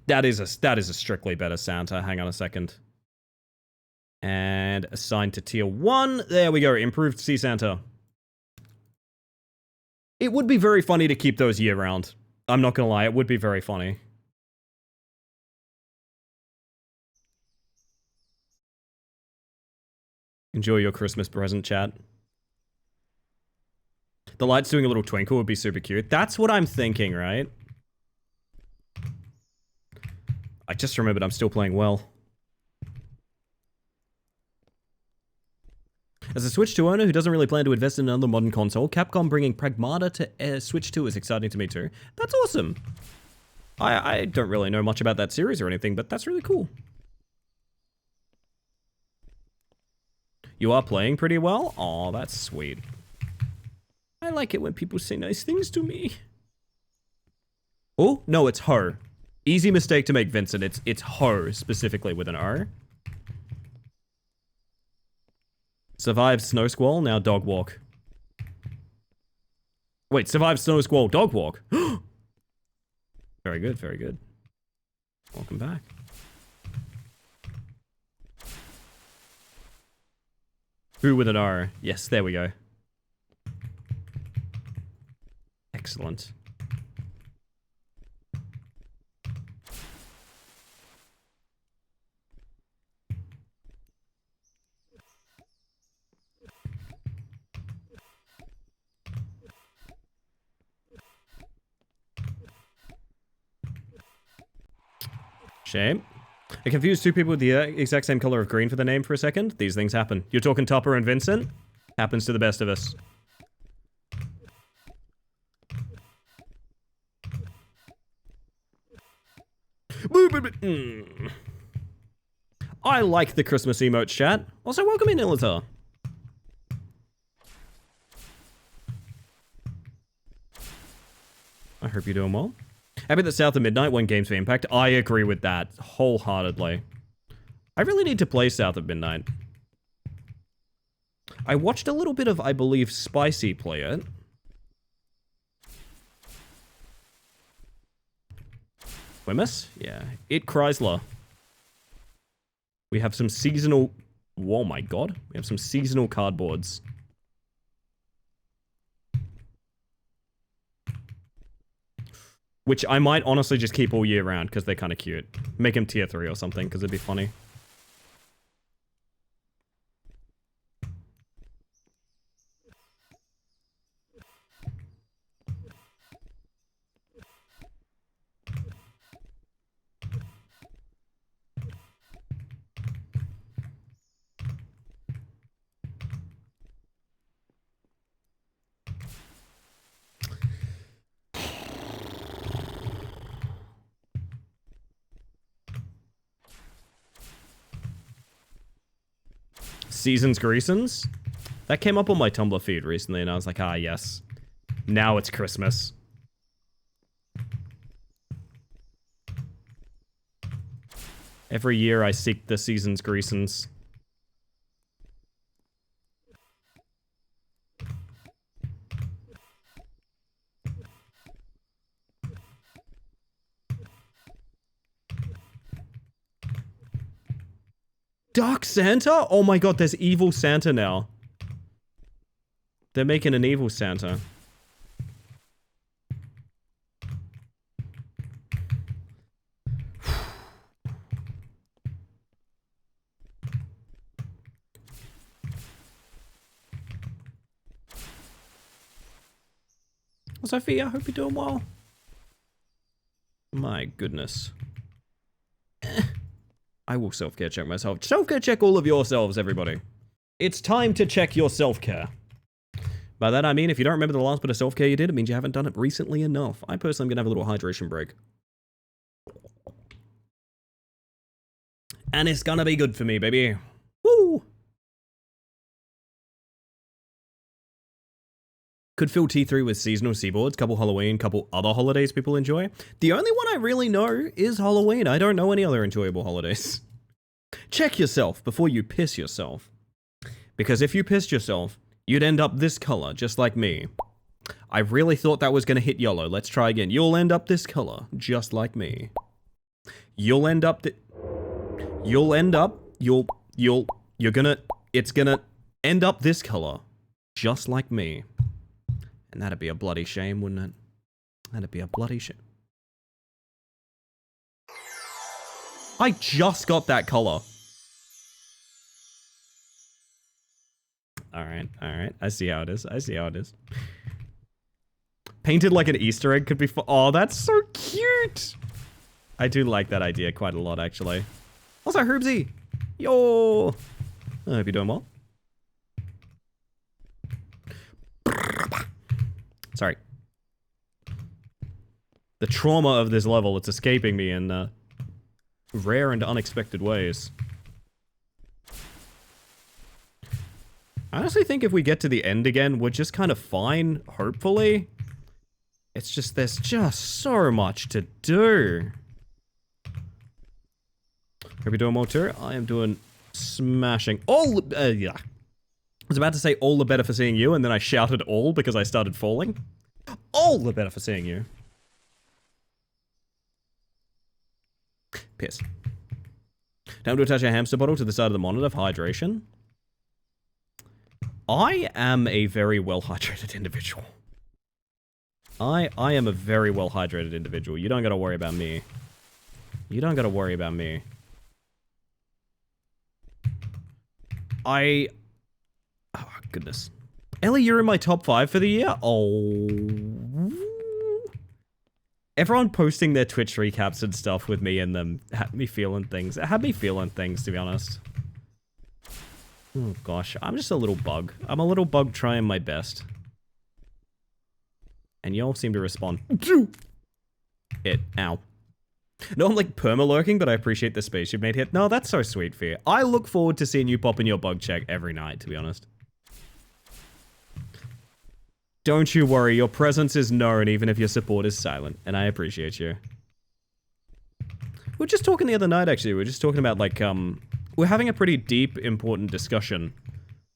That is a strictly better Santa. Hang on a second. And assigned to tier 1. There we go. Improved Sea Santa. It would be very funny to keep those year round. I'm not gonna lie, it would be very funny. Enjoy your Christmas present, chat. The lights doing a little twinkle would be super cute. That's what I'm thinking, right? I just remembered I'm still playing well. As a Switch 2 owner who doesn't really plan to invest in another modern console, Capcom bringing Pragmata to Switch 2 is exciting to me too. That's awesome. I don't really know much about that series or anything, but that's really cool. You are playing pretty well? Aw, that's sweet. I like it when people say nice things to me. Oh, no, it's her. Easy mistake to make, Vincent. It's her, specifically with an R. Survived Snow Squall, now Dog Walk. Wait, survived Snow Squall, Dog Walk. Very good, very good. Welcome back. Who with an R? Yes, there we go. Excellent. Shame. I confused two people with the exact same color of green for the name for a second. These things happen. You're talking Topper and Vincent? Happens to the best of us. I like the Christmas emotes, chat. Also, welcome in, Illitor. I hope you're doing well. Happy that South of Midnight won Games for Impact. I agree with that wholeheartedly. I really need to play South of Midnight. I watched a little bit of, I believe, Spicy play it. Wemmus? Yeah. It Chrysler. We have some seasonal... Oh my god. We have some seasonal cardboards. Which I might honestly just keep all year round because they're kind of cute. Make them tier 3 or something because it'd be funny. Seasons Greasons? That came up on my Tumblr feed recently and I was like, ah, yes. Now it's Christmas. Every year I seek the Seasons Greasons. Dark Santa? Oh my god, there's evil Santa now. They're making an evil Santa. Sophie, I hope you're doing well. My goodness. I will self-care check myself. Self-care check all of yourselves, everybody. It's time to check your self-care. By that I mean, if you don't remember the last bit of self-care you did, it means you haven't done it recently enough. I personally am going to have a little hydration break. And it's gonna be good for me, baby. Woo! Could fill T3 with seasonal seaboards, couple Halloween, couple other holidays people enjoy. The only one I really know is Halloween. I don't know any other enjoyable holidays. Check yourself before you piss yourself. Because if you pissed yourself, you'd end up this color, just like me. I really thought that was gonna hit yellow. Let's try again. You'll end up this color, just like me. You're gonna, it's gonna end up this color, just like me. And that'd be a bloody shame, wouldn't it? That'd be a bloody shame. I just got that color. Alright. I see how it is. Painted like an Easter egg could be oh, that's so cute! I do like that idea quite a lot, actually. Also, Herbsy! Yo! I hope you're doing well. Sorry. The trauma of this level, it's escaping me in rare and unexpected ways. I honestly think if we get to the end again, we're just kind of fine, hopefully. It's just, there's just so much to do. Hope you're doing well too. I am doing smashing. Yeah. I was about to say all the better for seeing you, and then I shouted all because I started falling. All the better for seeing you. Piss. Time to attach a hamster bottle to the side of the monitor for hydration. I am a very well-hydrated individual. I am a very well-hydrated individual. You don't gotta worry about me. You don't gotta worry about me. Oh, goodness. Ellie, you're in my top 5 for the year? Oh. Everyone posting their Twitch recaps and stuff with me in them had me feeling things. It had me feeling things, to be honest. Oh, gosh. I'm just a little bug. I'm a little bug trying my best. And y'all seem to respond. Ow. No, I'm like perma-lurking, but I appreciate the space you've made here. No, that's so sweet for you. I look forward to seeing you pop in your bug check every night, to be honest. Don't you worry, your presence is known even if your support is silent, and I appreciate you. We were just talking the other night, actually. We were just talking about, like, we're having a pretty deep, important discussion.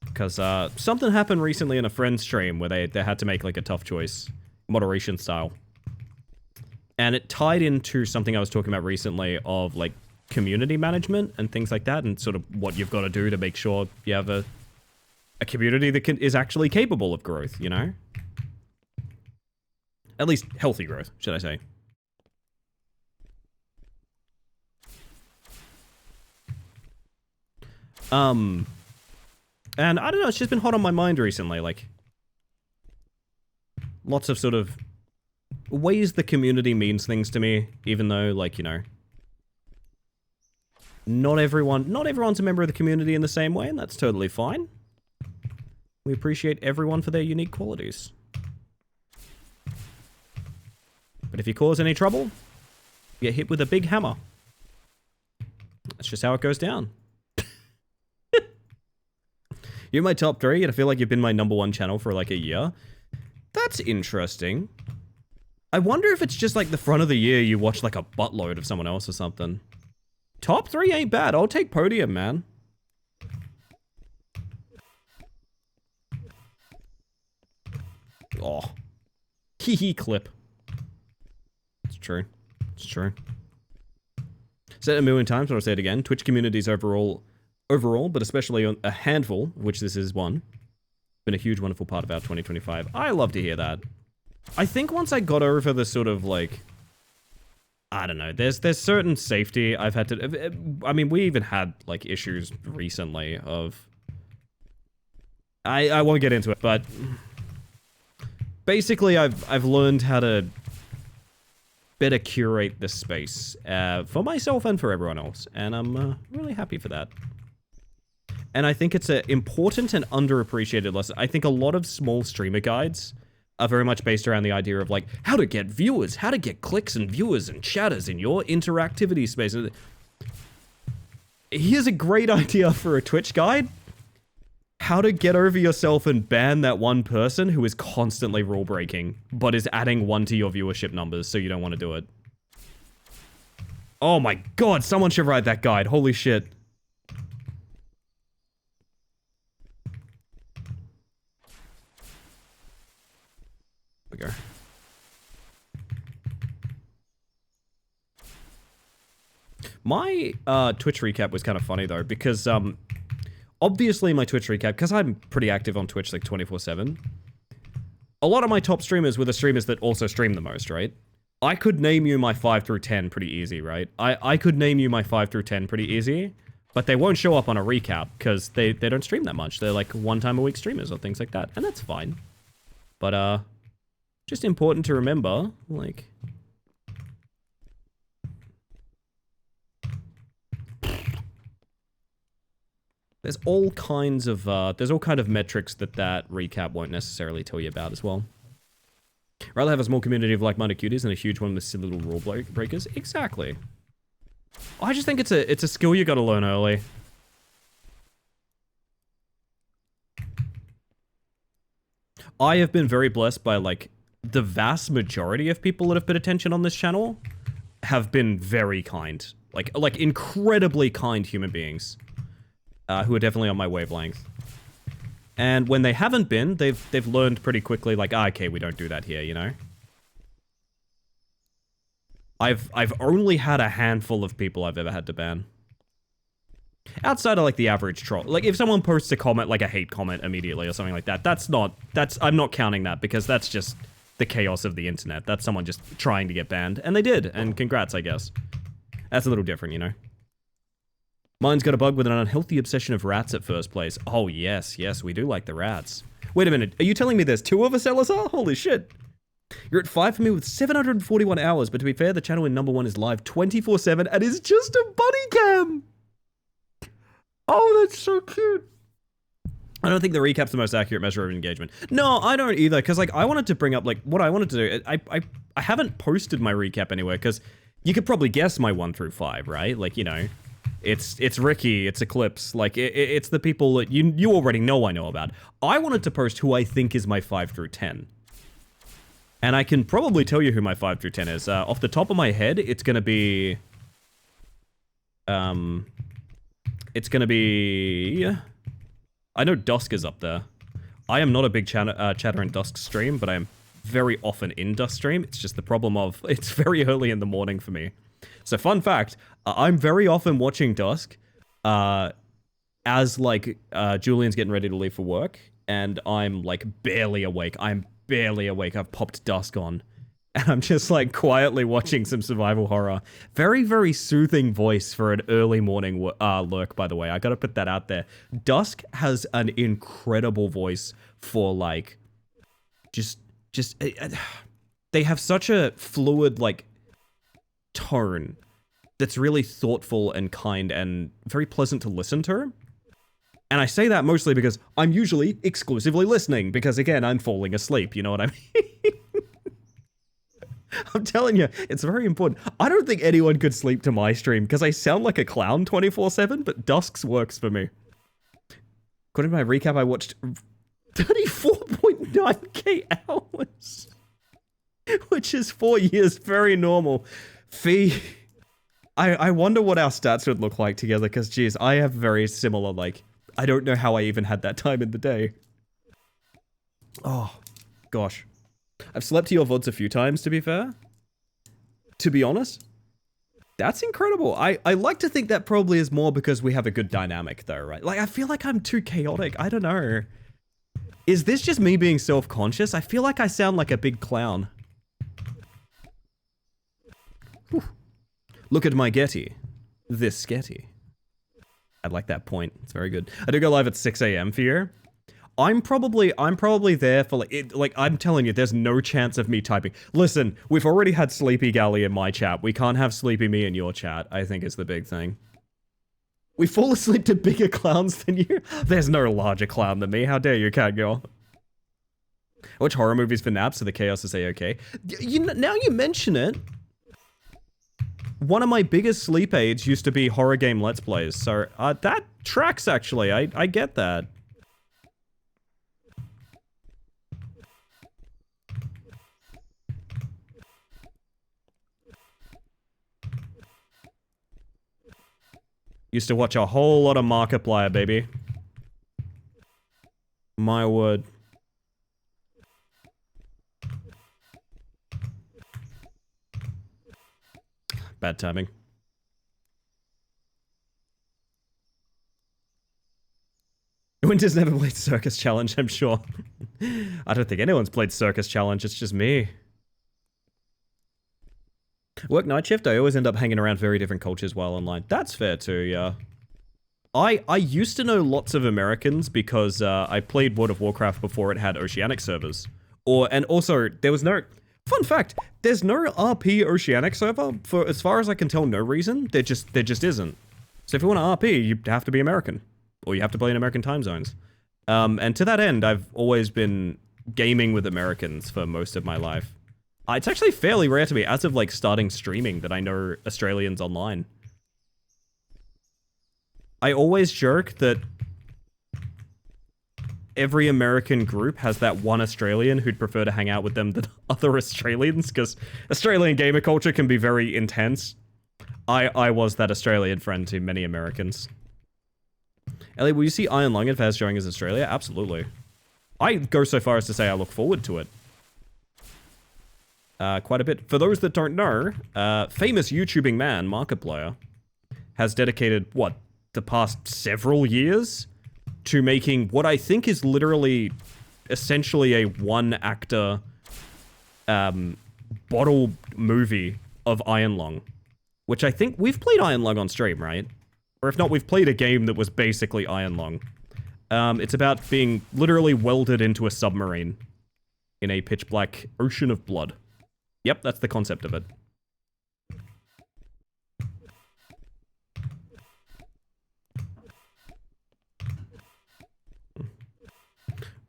Because, something happened recently in a friend's stream where they had to make, like, a tough choice. Moderation style. And it tied into something I was talking about recently of, like, community management and things like that, and sort of what you've got to do to make sure you have a community that is actually capable of growth, you know? At least healthy growth, should I say. And I don't know, it's just been hot on my mind recently, like, lots of sort of ways the community means things to me, even though, like, you know, not everyone's a member of the community in the same way, and that's totally fine. We appreciate everyone for their unique qualities. But if you cause any trouble, you get hit with a big hammer. That's just how it goes down. You're my top 3, and I feel like you've been my #1 channel for like a year. That's interesting. I wonder if it's just like the front of the year you watch like a buttload of someone else or something. Top 3 ain't bad. I'll take podium, man. Oh. Hee hee clip. It's true. It's true. Said it a million times, but I'll say it again. Twitch communities overall, but especially on a handful, of which this is one, been a huge, wonderful part of our 2025. I love to hear that. I think once I got over the sort of like, I don't know, there's certain safety I've had to, I mean, we even had like issues recently of, I won't get into it, but basically I've learned how to better curate the space for myself and for everyone else, and I'm really happy for that. And I think it's an important and underappreciated lesson. I think a lot of small streamer guides are very much based around the idea of like, how to get viewers, how to get clicks and viewers and chatters in your interactivity space. Here's a great idea for a Twitch guide. how to get over yourself and ban that one person who is constantly rule breaking, but is adding 1 to your viewership numbers, so you don't want to do it. Oh my god, someone should write that guide. Holy shit. There we go. My Twitch recap was kind of funny though, because obviously my Twitch recap, because I'm pretty active on Twitch like 24/7, a lot of my top streamers were the streamers that also stream the most, right? I could name you my 5 through 10 pretty easy, right? I could name you my 5 through 10 pretty easy, but they won't show up on a recap because they don't stream that much. They're like 1 time a week streamers or things like that, and that's fine. But just important to remember, like, there's all kind of metrics that recap won't necessarily tell you about as well. Rather have a small community of like-minded cuties than a huge one with silly little rule breakers. Exactly. I just think it's a skill you gotta learn early. I have been very blessed by like the vast majority of people that have put attention on this channel have been very kind, like incredibly kind human beings, who are definitely on my wavelength. And when they haven't been, they've learned pretty quickly, like, okay, we don't do that here, you know? I've only had a handful of people I've ever had to ban. Outside of, like, the average troll. Like, if someone posts a comment, like a hate comment immediately or something like that, I'm not counting that, because that's just the chaos of the internet. That's someone just trying to get banned. And they did, and congrats, I guess. That's a little different, you know? Mine's got a bug with an unhealthy obsession of rats at first place. Oh, yes, we do like the rats. Wait a minute, are you telling me there's 2 of us, Elazar? Holy shit. You're at 5 for me with 741 hours, but to be fair, the channel in #1 is live 24/7 and is just a buddy cam. Oh, that's so cute. I don't think the recap's the most accurate measure of engagement. No, I don't either, because, like, I wanted to bring up, like, what I wanted to do. I haven't posted my recap anywhere, because you could probably guess my 1 through 5, right? Like, you know... It's Ricky, it's Eclipse, like, it's the people that you already know I know about. I wanted to post who I think is my 5 through 10. And I can probably tell you who my 5 through 10 is. Off the top of my head, it's gonna be... It's gonna be... I know Dusk is up there. I am not a big chatter in Dusk stream, but I am very often in Dusk stream. It's just the problem of, it's very early in the morning for me. So fun fact, I'm very often watching Dusk as, like, Julian's getting ready to leave for work, and I'm, like, barely awake. I'm barely awake. I've popped Dusk on, and I'm just, like, quietly watching some survival horror. Very, very soothing voice for an early morning lurk, by the way. I gotta put that out there. Dusk has an incredible voice for, like, they have such a fluid, like, tone that's really thoughtful and kind and very pleasant to listen to. And I say that mostly because I'm usually exclusively listening, because again, I'm falling asleep, you know what I mean? I'm telling you, it's very important. I don't think anyone could sleep to my stream because I sound like a clown 24/7, but Dusk's works for me. According to my recap, I watched 34.9k hours, which is 4 years, very normal. Fee, I wonder what our stats would look like together, because, geez, I have very similar, like, I don't know how I even had that time in the day. Oh, gosh. I've slept to your VODs a few times, to be fair. To be honest, that's incredible. I like to think that probably is more because we have a good dynamic, though, right? Like, I feel like I'm too chaotic. I don't know. Is this just me being self-conscious? I feel like I sound like a big clown. Whew. Look at my Getty. This Getty. I like that point. It's very good. I do go live at 6 AM for you. I'm probably there for like I'm telling you, there's no chance of me typing. Listen, we've already had Sleepy Galley in my chat. We can't have Sleepy Me in your chat, I think is the big thing. We fall asleep to bigger clowns than you? There's no larger clown than me. How dare you, cat girl? I watch horror movies for naps so the chaos is A-okay. Now you mention it, one of my biggest sleep aids used to be horror game Let's Plays, so that tracks actually. I get that. Used to watch a whole lot of Markiplier, baby. My word. Bad timing. Winter's never played Circus Challenge, I'm sure. I don't think anyone's played Circus Challenge, it's just me. Work night shift, I always end up hanging around very different cultures while online. That's fair too, yeah. I used to know lots of Americans because I played World of Warcraft before it had Oceanic servers. And also, there was no... Fun fact, there's no RP Oceanic server for, as far as I can tell, no reason. There just isn't. So if you want to RP, you have to be American. Or you have to play in American time zones. And to that end, I've always been gaming with Americans for most of my life. It's actually fairly rare to me, as of like starting streaming, that I know Australians online. I always joke that every American group has that one Australian who'd prefer to hang out with them than other Australians, because Australian gamer culture can be very intense. I was that Australian friend to many Americans. Ellie, will you see Iron Lung if it's showing as Australia? Absolutely. I go so far as to say I look forward to it. Quite a bit. For those that don't know, famous YouTubing man, Markiplier, has dedicated, what, the past several years to making what I think is literally essentially a one-actor bottle movie of Iron Lung. Which I think we've played Iron Lung on stream, right? Or if not, we've played a game that was basically Iron Lung. It's about being literally welded into a submarine in a pitch-black ocean of blood. Yep, that's the concept of it.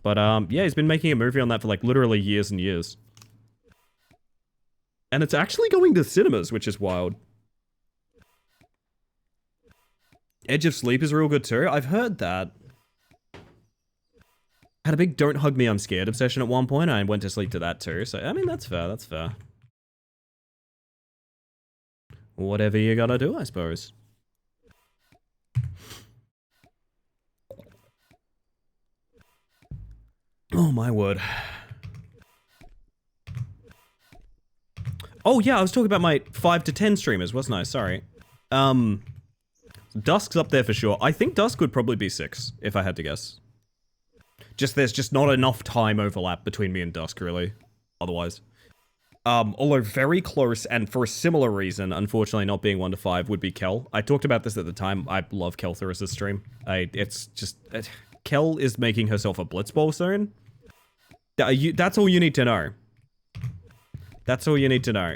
But, yeah, he's been making a movie on that for, like, literally years and years. And it's actually going to cinemas, which is wild. Edge of Sleep is real good too. I've heard that. Had a big don't hug me, I'm scared obsession at one point. I went to sleep to that too. So, I mean, that's fair. That's fair. Whatever you gotta do, I suppose. Oh, my word. Oh, yeah, I was talking about my 5 to 10 streamers, wasn't I? Sorry. Dusk's up there for sure. I think Dusk would probably be 6, if I had to guess. There's just not enough time overlap between me and Dusk, really. Otherwise. Although very close, and for a similar reason, unfortunately not being 1 to 5, would be Kel. I talked about this at the time. I love Kel'Thurus' stream. It's just... Kel is making herself a Blitzball soon. That's all you need to know. That's all you need to know.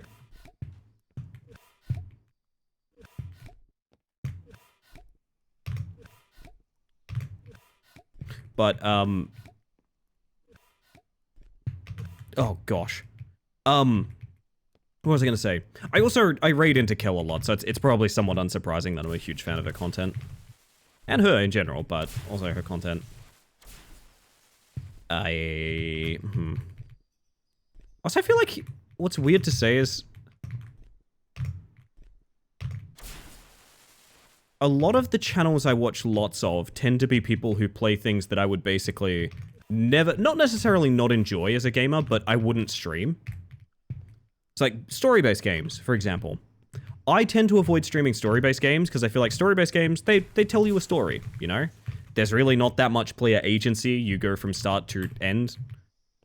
But, oh gosh. What was I gonna say? I raid into Kel a lot, so it's probably somewhat unsurprising that I'm a huge fan of her content. And her in general, but also her content. Also, I feel like what's weird to say is a lot of the channels I watch lots of tend to be people who play things that I would basically never, not necessarily not enjoy as a gamer, but I wouldn't stream. It's like story-based games, for example. I tend to avoid streaming story-based games because I feel like story-based games, they tell you a story, you know? There's really not that much player agency. You go from start to end.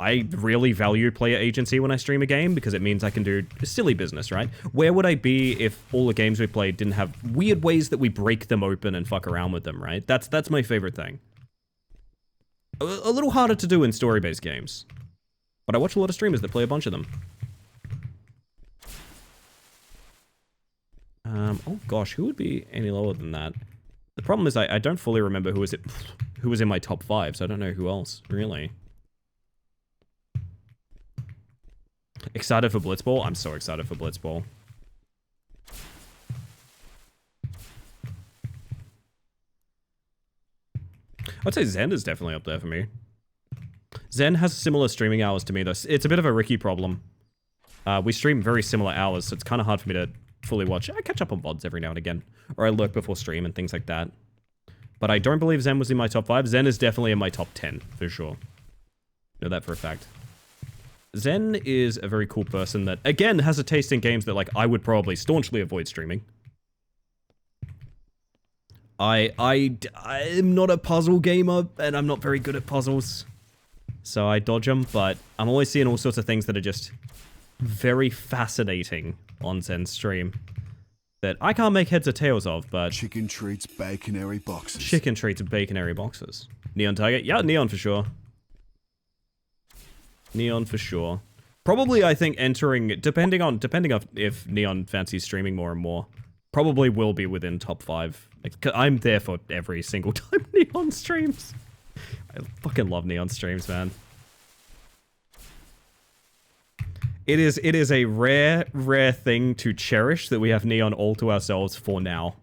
I really value player agency when I stream a game because it means I can do silly business, right? Where would I be if all the games we played didn't have weird ways that we break them open and fuck around with them, right? That's my favorite thing. A little harder to do in story-based games. But I watch a lot of streamers that play a bunch of them. Oh gosh, who would be any lower than that? The problem is I don't fully remember who was in my top 5, so I don't know who else, really. Excited for Blitzball? I'm so excited for Blitzball. I'd say Zen is definitely up there for me. Zen has similar streaming hours to me, though. It's a bit of a Ricky problem. We stream very similar hours, so it's kind of hard for me to fully watch. I catch up on VODs every now and again. Or I lurk before stream and things like that. But I don't believe Zen was in my top 5. Zen is definitely in my top 10, for sure. Know that for a fact. Zen is a very cool person that, again, has a taste in games that, like, I would probably staunchly avoid streaming. I'm not a puzzle gamer, and I'm not very good at puzzles. So I dodge them, but I'm always seeing all sorts of things that are just very fascinating on Zen's stream. That I can't make heads or tails of, but... Chicken treats, baconary boxes. Chicken treats and baconary boxes. Neon Tiger? Yeah, Neon for sure. Neon for sure. Probably, I think, entering... Depending on if Neon fancies streaming more and more. Probably will be within top 5. Like, I'm there for every single time Neon streams. I fucking love Neon streams, man. It is a rare thing to cherish that we have Neon all to ourselves for now.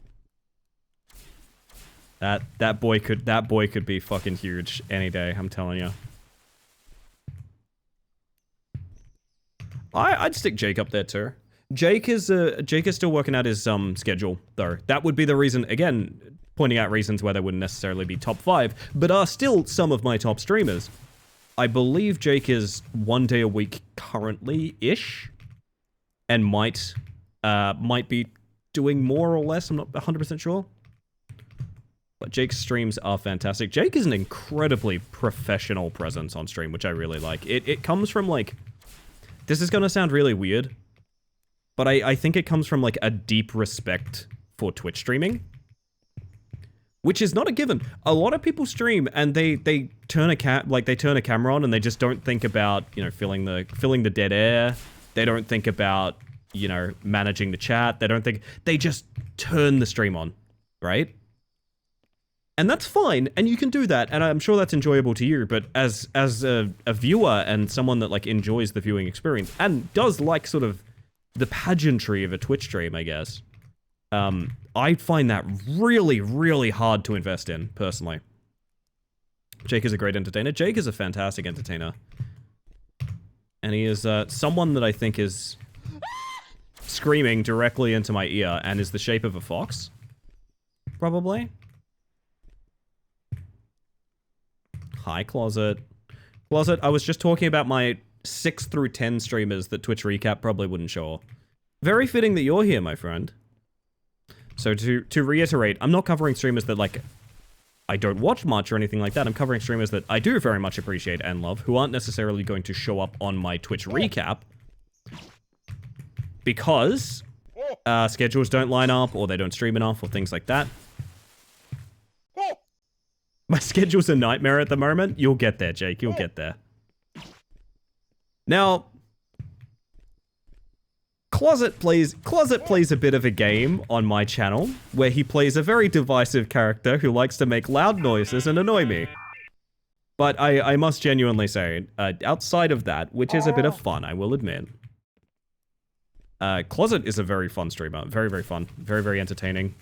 That boy could be fucking huge any day, I'm telling you. I'd stick Jake up there too. Jake is still working out his schedule though. That would be the reason, again, pointing out reasons why they wouldn't necessarily be top 5, but are still some of my top streamers. I believe Jake is 1 day a week currently-ish, and might be doing more or less. I'm not 100% sure. But Jake's streams are fantastic. Jake is an incredibly professional presence on stream, which I really like. It comes from, like... This is going to sound really weird, but I think it comes from, like, a deep respect for Twitch streaming. Which is not a given. A lot of people stream and they turn a camera on and they just don't think about, you know, filling the dead air. They don't think about, you know, managing the chat. They just turn the stream on, right? And that's fine, and you can do that, and I'm sure that's enjoyable to you, but as a viewer and someone that, like, enjoys the viewing experience and does like sort of the pageantry of a Twitch stream, I guess, I find that really, really hard to invest in, personally. Jake is a great entertainer. Jake is a fantastic entertainer. And he is someone that I think is screaming directly into my ear and is the shape of a fox. Probably. Hi, Closet. Closet, I was just talking about my 6 through 10 streamers that Twitch Recap probably wouldn't show. Very fitting that you're here, my friend. So to reiterate, I'm not covering streamers that, like, I don't watch much or anything like that. I'm covering streamers that I do very much appreciate and love, who aren't necessarily going to show up on my Twitch recap because schedules don't line up, or they don't stream enough, or things like that. My schedule's a nightmare at the moment. You'll get there, Jake. You'll get there. Now... Closet plays a bit of a game on my channel, where he plays a very divisive character who likes to make loud noises and annoy me. But I must genuinely say, outside of that, which is a bit of fun, I will admit, Closet is a very fun streamer. Very, very fun. Very, very entertaining.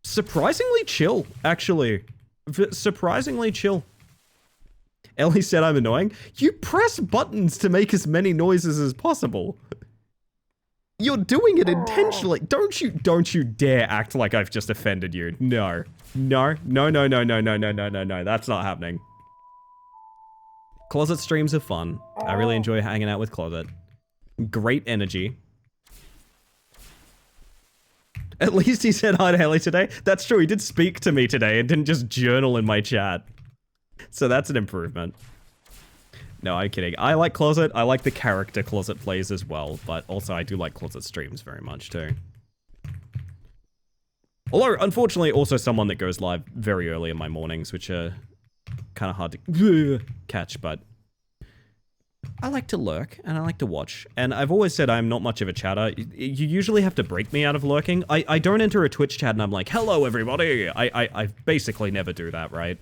Surprisingly chill, actually. Surprisingly chill. Ellie said I'm annoying. You press buttons to make as many noises as possible. You're doing it intentionally. Don't you dare act like I've just offended you. No. No. That's not happening. Closet streams are fun. I really enjoy hanging out with Closet. Great energy. At least he said hi to Ellie today. That's true, he did speak to me today and didn't just journal in my chat. So that's an improvement. No, I'm kidding. I like Closet. I like the character Closet plays as well, but also I do like Closet streams very much too. Although, unfortunately, also someone that goes live very early in my mornings, which are kind of hard to catch, but I like to lurk and I like to watch. And I've always said I'm not much of a chatter. You usually have to break me out of lurking. I don't enter a Twitch chat and I'm like, hello everybody. I basically never do that, right?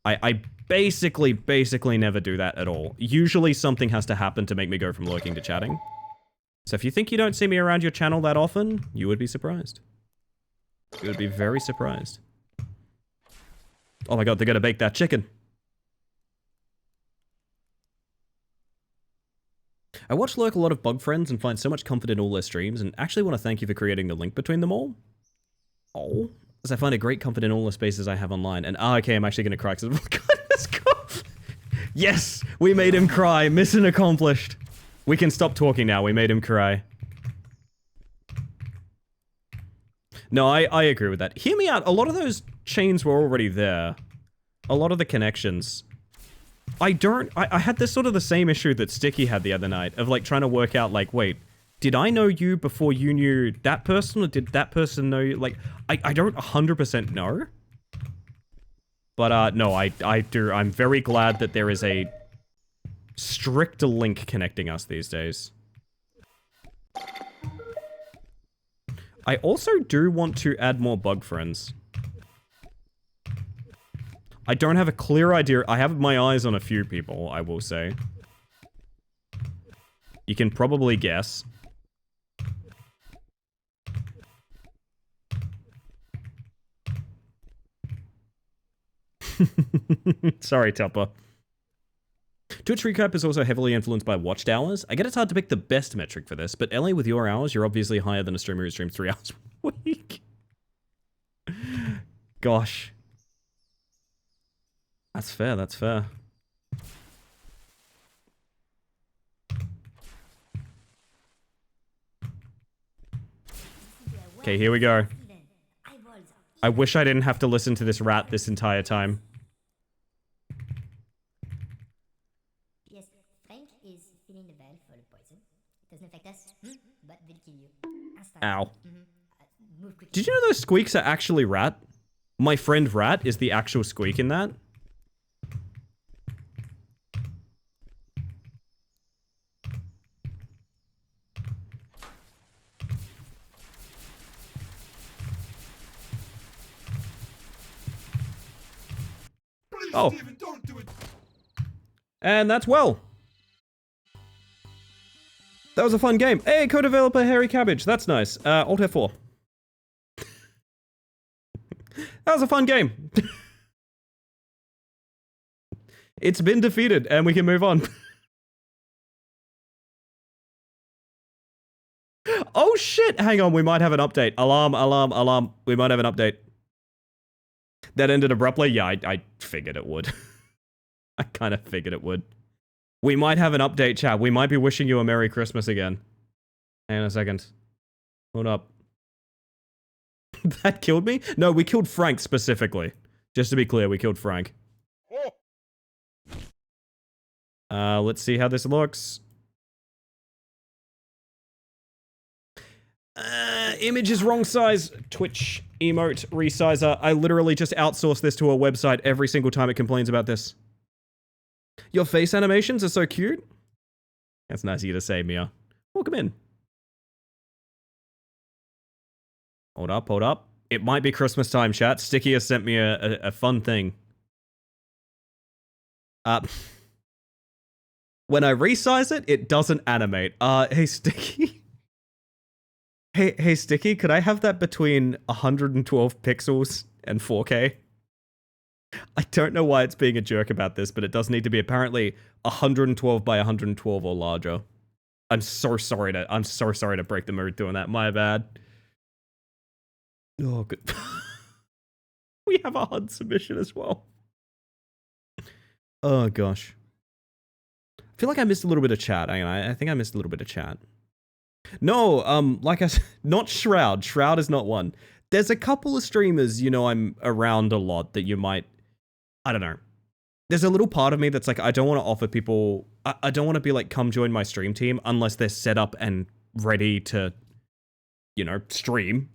I basically never do that at all. Usually something has to happen to make me go from lurking to chatting. So if you think you don't see me around your channel that often, you would be surprised. You would be very surprised. Oh my god, they're gonna bake that chicken. I watch Lurk a lot of Bug Friends and find so much comfort in all their streams, and actually want to thank you for creating the link between them all. Oh. As I find a great comfort in all the spaces I have online. And okay, I'm actually going to cry because let's go. Yes, we made him cry. Mission accomplished. We can stop talking now. We made him cry. No, I agree with that. Hear me out. A lot of those chains were already there. A lot of the connections. I had this sort of the same issue that Sticky had the other night of like trying to work out like, wait, did I know you before you knew that person, or did that person know you? Like, I don't 100% know. But, no, I do. I'm very glad that there is a strict link connecting us these days. I also do want to add more bug friends. I don't have a clear idea. I have my eyes on a few people, I will say. You can probably guess. Sorry, Tupper. Twitch recap is also heavily influenced by watched hours. I get it's hard to pick the best metric for this, but Ellie, with your hours, you're obviously higher than a streamer who streams 3 hours a week. Gosh. That's fair, that's fair. Okay, here we go. I wish I didn't have to listen to this rat this entire time. Yes, Frank is feeling the bad for the poison. It doesn't affect us, but will kill you. Ow. Move quickly. Did you know those squeaks are actually rat? My friend Rat is the actual squeak in that. Please, Oh. Steven, don't do it. And that's well. That was a fun game. Hey, co-developer Harry Cabbage. That's nice. Alt F4. That was a fun game. It's been defeated, and we can move on. Oh shit! Hang on, we might have an update. Alarm, alarm, alarm. We might have an update. That ended abruptly? Yeah, I figured it would. I kind of figured it would. We might have an update, chat. We might be wishing you a Merry Christmas again. Hang on a second. Hold up. That killed me? No, we killed Frank specifically. Just to be clear, we killed Frank. Let's see how this looks. Image is wrong size. Twitch emote resizer. I literally just outsource this to a website every single time it complains about this. Your face animations are so cute. That's nice of you to say, Mia. Welcome in. Hold up, hold up. It might be Christmas time, chat. Sticky has sent me a fun thing. When I resize it, it doesn't animate. Hey, Sticky. Hey, Sticky, could I have that between 112 pixels and 4K? I don't know why it's being a jerk about this, but it does need to be apparently 112 by 112 or larger. I'm so sorry to break the mood doing that. My bad. Oh, good. We have a HUD submission as well. Oh, gosh. I feel like I missed a little bit of chat. Hang on, I think I missed a little bit of chat. No, like I said, not Shroud. Shroud is not one. There's a couple of streamers, you know, I'm around a lot that you might... I don't know. There's a little part of me that's like, I don't want to offer people... I don't want to be like, come join my stream team unless they're set up and ready to, you know, stream.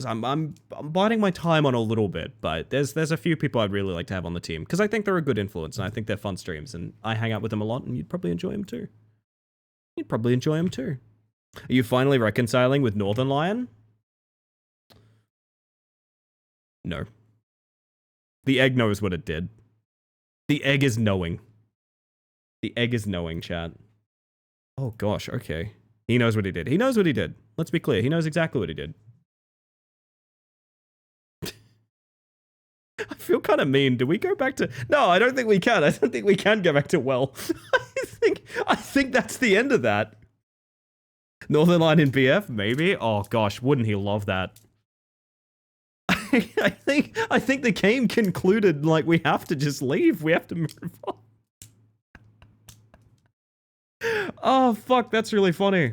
I'm biding my time on a little bit, but there's a few people I'd really like to have on the team because I think they're a good influence and I think they're fun streams and I hang out with them a lot and you'd probably enjoy them too. You'd probably enjoy them too. Are you finally reconciling with Northern Lion? No. The egg knows what it did. The egg is knowing. The egg is knowing, chat. Oh gosh, okay. He knows what he did. He knows what he did. Let's be clear. He knows exactly what he did. I feel kind of mean. Do we go back to... No, I don't think we can. I don't think we can go back to well. I think that's the end of that. Northern Line in BF, maybe? Oh gosh, wouldn't he love that? I think the game concluded like we have to just leave. We have to move on. Oh fuck, that's really funny.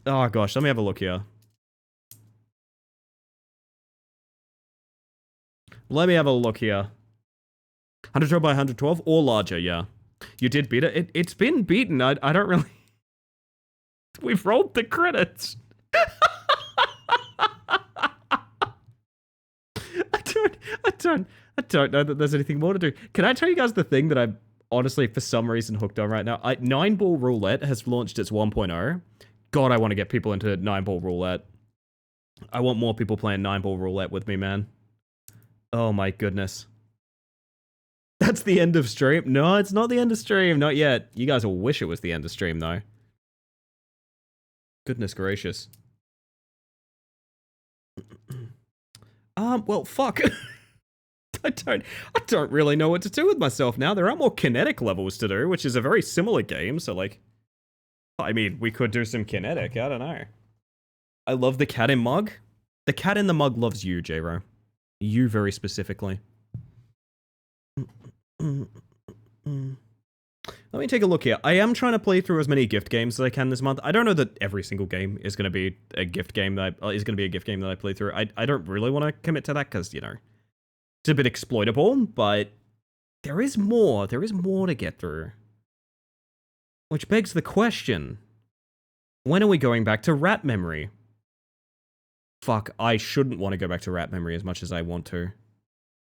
Oh gosh, let me have a look here. Let me have a look here. 112 by 112 or larger, yeah. You did beat it. It's been beaten. I don't really... We've rolled the credits. I don't know that there's anything more to do. Can I tell you guys the thing that I'm honestly, for some reason, hooked on right now? 9-Ball Roulette has launched its 1.0. God, I want to get people into 9-Ball Roulette. I want more people playing 9-Ball Roulette with me, man. Oh my goodness. That's the end of stream? No, it's not the end of stream. Not yet. You guys will wish it was the end of stream, though. Goodness gracious. Well, fuck. I don't really know what to do with myself now. There are more kinetic levels to do, which is a very similar game, so like... I mean, we could do some kinetic, I don't know. I love the cat in mug. The cat in the mug loves you, J-Ro. You very specifically. Let me take a look here. I am trying to play through as many gift games as I can this month. I don't know that every single game is going to be a gift game that I play through. I don't really want to commit to that because, you know, it's a bit exploitable, but there is more. There is more to get through. Which begs the question, when are we going back to Rat Memory? Fuck, I shouldn't want to go back to Rat Memory as much as I want to.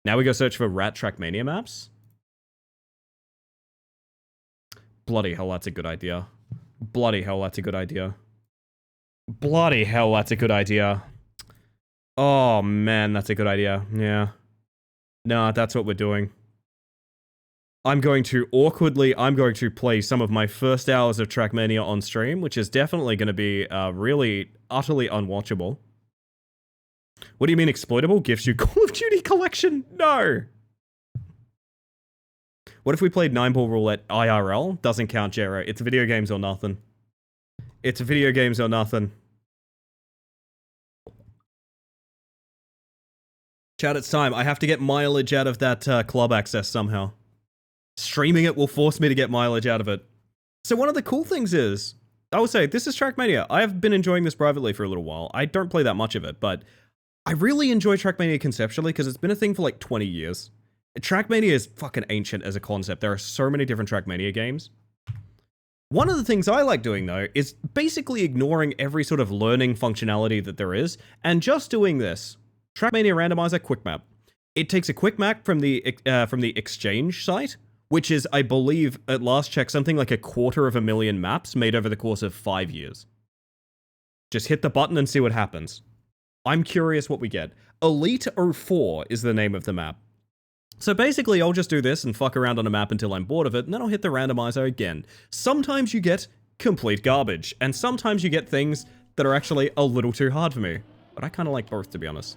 Now we go search for Rat Trackmania maps? Bloody hell, that's a good idea. Bloody hell, that's a good idea. Bloody hell, that's a good idea. Oh man, that's a good idea. Yeah. Nah, that's what we're doing. I'm going to play some of my first hours of Trackmania on stream, which is definitely going to be really utterly unwatchable. What do you mean exploitable? Gives you Call of Duty collection? No! What if we played 9-Ball Roulette IRL? Doesn't count, Jero. It's video games or nothing. It's video games or nothing. Chat, it's time. I have to get mileage out of that club access somehow. Streaming it will force me to get mileage out of it. So one of the cool things is, I will say, this is Trackmania. I have been enjoying this privately for a little while. I don't play that much of it, but I really enjoy Trackmania conceptually because it's been a thing for like 20 years. Trackmania is fucking ancient as a concept. There are so many different Trackmania games. One of the things I like doing, though, is basically ignoring every sort of learning functionality that there is, and just doing this. Trackmania Randomizer Quick Map. It takes a quick map from the Exchange site, which is, I believe, at last check, something like 250,000 maps made over the course of 5 years. Just hit the button and see what happens. I'm curious what we get. Elite 04 is the name of the map. So basically, I'll just do this and fuck around on a map until I'm bored of it, and then I'll hit the randomizer again. Sometimes you get complete garbage, and sometimes you get things that are actually a little too hard for me. But I kind of like both, to be honest.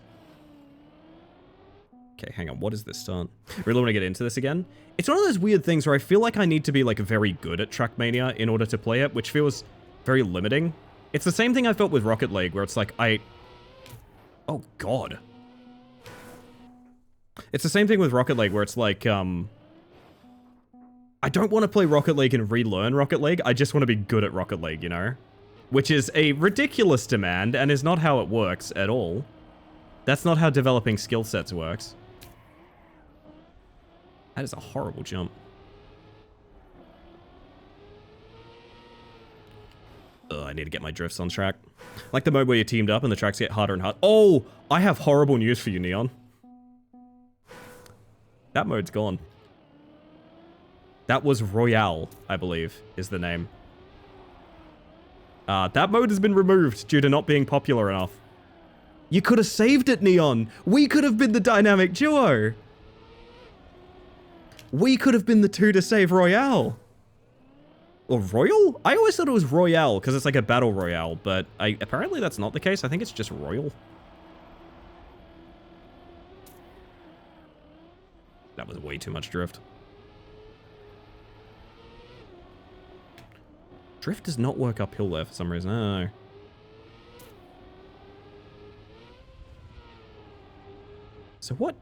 Okay, hang on, what is this start? Really want to get into this again? It's one of those weird things where I feel like I need to be like very good at Trackmania in order to play it, which feels very limiting. It's the same thing I felt with Rocket League, where it's like oh god. It's the same thing with Rocket League, where it's like, I don't want to play Rocket League and relearn Rocket League, I just want to be good at Rocket League, you know? Which is a ridiculous demand, and is not how it works at all. That's not how developing skill sets works. That is a horrible jump. Ugh, I need to get my drifts on track. Like the mode where you're teamed up and the tracks get harder and harder. Oh, I have horrible news for you, Neon. That mode's gone. That was Royale, I believe, is the name. That mode has been removed due to not being popular enough. You could have saved it, Neon! We could have been the dynamic duo! We could have been the two to save Royale! Or Royal? I always thought it was Royale, because it's like a battle royale, but apparently that's not the case. I think it's just Royal. That was way too much drift. Drift does not work uphill there for some reason. I don't know. So what?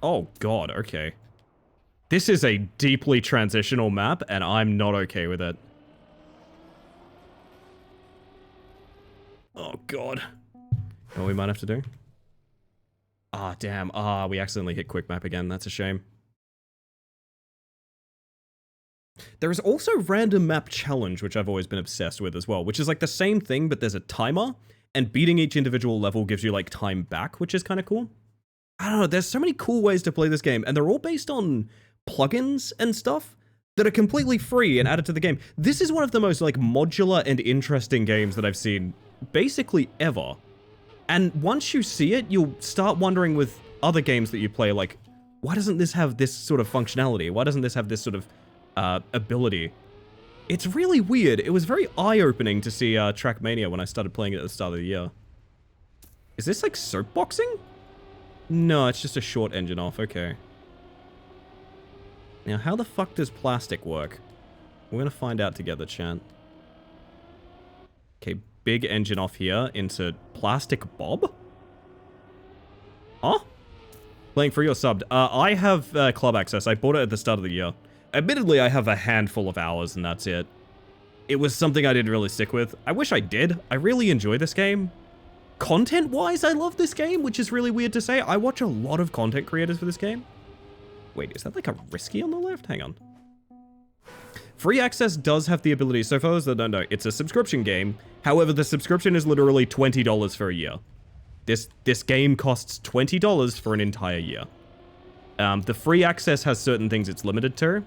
Oh god, okay. This is a deeply transitional map, and I'm not okay with it. Oh god. What we might have to do? Ah, damn. Ah, we accidentally hit quick map again. That's a shame. There is also random map challenge, which I've always been obsessed with as well, which is like the same thing, but there's a timer, and beating each individual level gives you like time back, which is kind of cool. I don't know, there's so many cool ways to play this game, and they're all based on plugins and stuff that are completely free and added to the game. This is one of the most like modular and interesting games that I've seen basically ever. And once you see it, you'll start wondering with other games that you play, like, why doesn't this have this sort of functionality? Why doesn't this have this sort of ability? It's really weird. It was very eye-opening to see Trackmania when I started playing it at the start of the year. Is this like soapboxing? No, it's just a short engine off. Okay. Now, how the fuck does plastic work? We're gonna find out together, chat. Okay, big engine off here into plastic bob? Huh? Playing free or subbed? I have club access. I bought it at the start of the year. Admittedly, I have a handful of hours and that's it. It was something I didn't really stick with. I wish I did. I really enjoy this game. Content-wise, I love this game, which is really weird to say. I watch a lot of content creators for this game. Wait, is that like a risky on the left? Hang on. Free access does have the ability, so for those that don't know, it's a subscription game. However, the subscription is literally $20 for a year. This game costs $20 for an entire year. The free access has certain things it's limited to,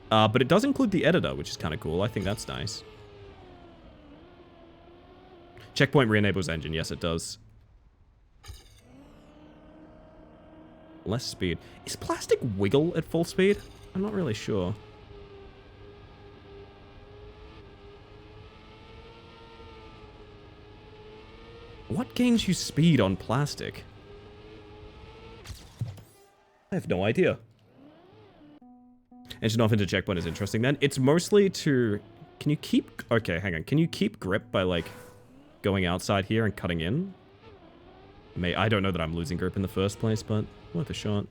but it does include the editor, which is kind of cool. I think that's nice. Checkpoint re-enables engine. Yes, it does. Less speed. Is plastic wiggle at full speed? I'm not really sure. What gains you speed on plastic? I have no idea. Engine off into checkpoint is interesting then. It's mostly to... Can you keep... Okay, hang on. Can you keep grip by, like, going outside here and cutting in? I don't know that I'm losing grip in the first place, but worth a shot.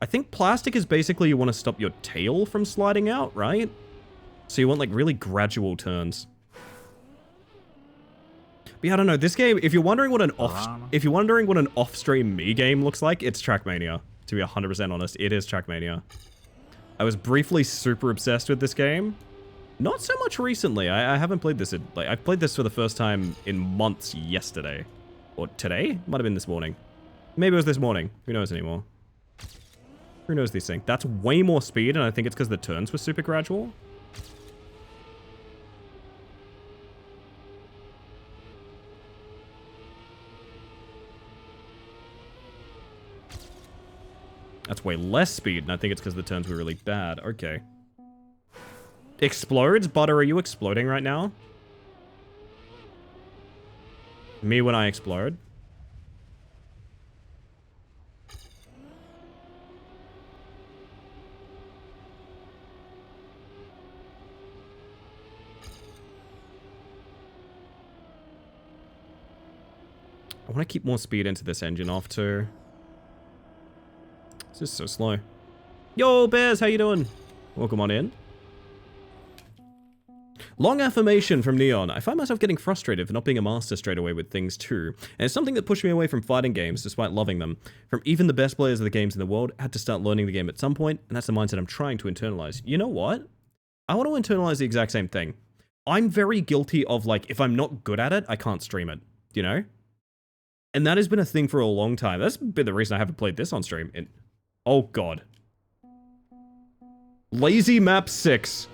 I think plastic is basically you want to stop your tail from sliding out, right? So you want, like, really gradual turns. But yeah, I don't know. This game, if you're wondering what an off-stream me game looks like, it's Trackmania. To be 100% honest, it is Trackmania. I was briefly super obsessed with this game. Not so much recently. I haven't played this in, like, I played this for the first time in months yesterday. Or today? Might have been this morning. Maybe it was this morning. Who knows anymore? Who knows these things? That's way more speed, and I think it's because the turns were super gradual. That's way less speed, and I think it's because the turns were really bad. Okay. Explodes? Butter, are you exploding right now? Me when I explode? I want to keep more speed into this engine off too. This is so slow. Yo, Bears, how you doing? Welcome on in. Long affirmation from Neon. I find myself getting frustrated for not being a master straight away with things too. And it's something that pushed me away from fighting games despite loving them. From even the best players of the games in the world, had to start learning the game at some point, and that's the mindset I'm trying to internalize. You know what? I want to internalize the exact same thing. I'm very guilty of, like, if I'm not good at it, I can't stream it. You know? And that has been a thing for a long time. That's been the reason I haven't played this on stream. Oh god. Lazy Map 6.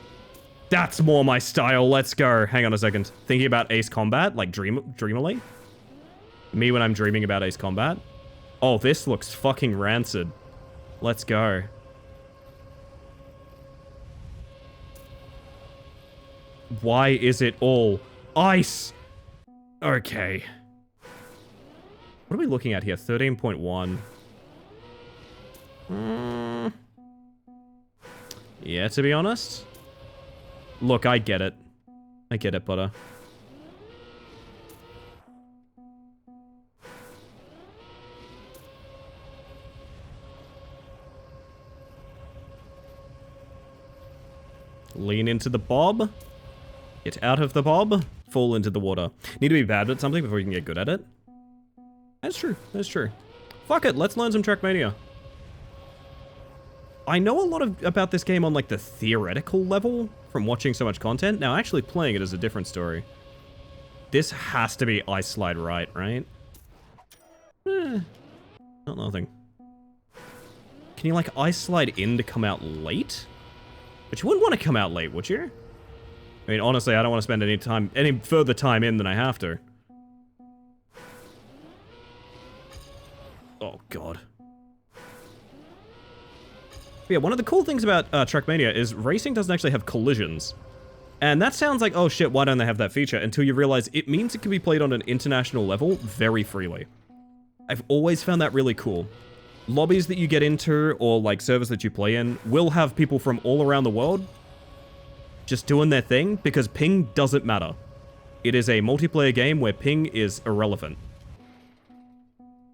That's more my style. Let's go. Hang on a second. Thinking about Ace Combat, like dreamily? Me when I'm dreaming about Ace Combat? Oh, this looks fucking rancid. Let's go. Why is it all ice? Okay. What are we looking at here? 13.1. Yeah, to be honest. Look, I get it. I get it, Butter. Lean into the bob. Get out of the bob. Fall into the water. Need to be bad at something before you can get good at it. That's true. That's true. Fuck it. Let's learn some Trackmania. I know a lot about this game on like the theoretical level from watching so much content. Now actually playing it is a different story. This has to be Ice Slide right? Not nothing. Can you like Ice Slide in to come out late? But you wouldn't want to come out late, would you? I mean, honestly, I don't want to spend any further time in than I have to. Oh, God. But yeah, one of the cool things about Trackmania is racing doesn't actually have collisions. And that sounds like, oh shit, why don't they have that feature? Until you realize it means it can be played on an international level very freely. I've always found that really cool. Lobbies that you get into, or like servers that you play in, will have people from all around the world just doing their thing, because ping doesn't matter. It is a multiplayer game where ping is irrelevant.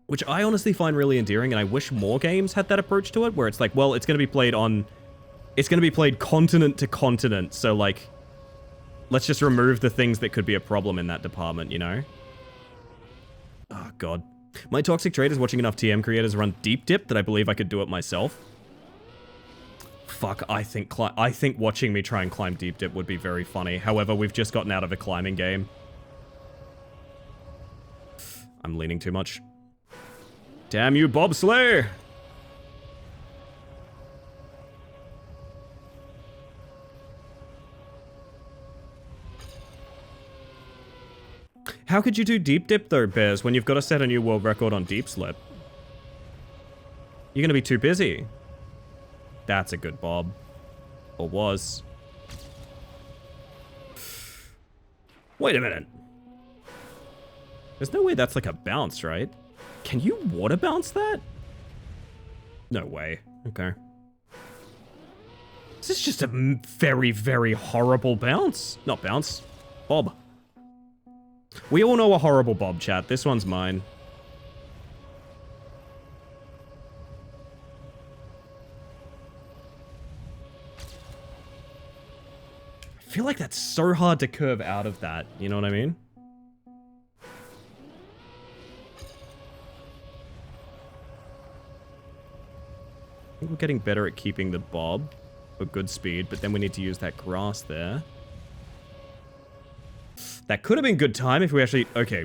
Which I honestly find really endearing, and I wish more games had that approach to it, where it's like, well, it's going to be played continent to continent, so like, let's just remove the things that could be a problem in that department, you know? Oh, God. My toxic trait is watching enough TM creators run deep dip that I believe I could do it myself. Fuck, I think watching me try and climb deep dip would be very funny. However, we've just gotten out of a climbing game. I'm leaning too much. Damn you, bobsleigh! How could you do deep dip though, Bears, when you've got to set a new world record on deep slip? You're gonna be too busy. That's a good bob. Or was. Wait a minute. There's no way that's like a bounce, right? Can you water bounce that? No way. Okay. This is just a very, very horrible bounce. Not bounce. Bob. We all know a horrible bob, chat. This one's mine. I feel like that's so hard to curve out of that. You know what I mean? I think we're getting better at keeping the bob for good speed, but then we need to use that grass there. That could have been good time if we actually... Okay.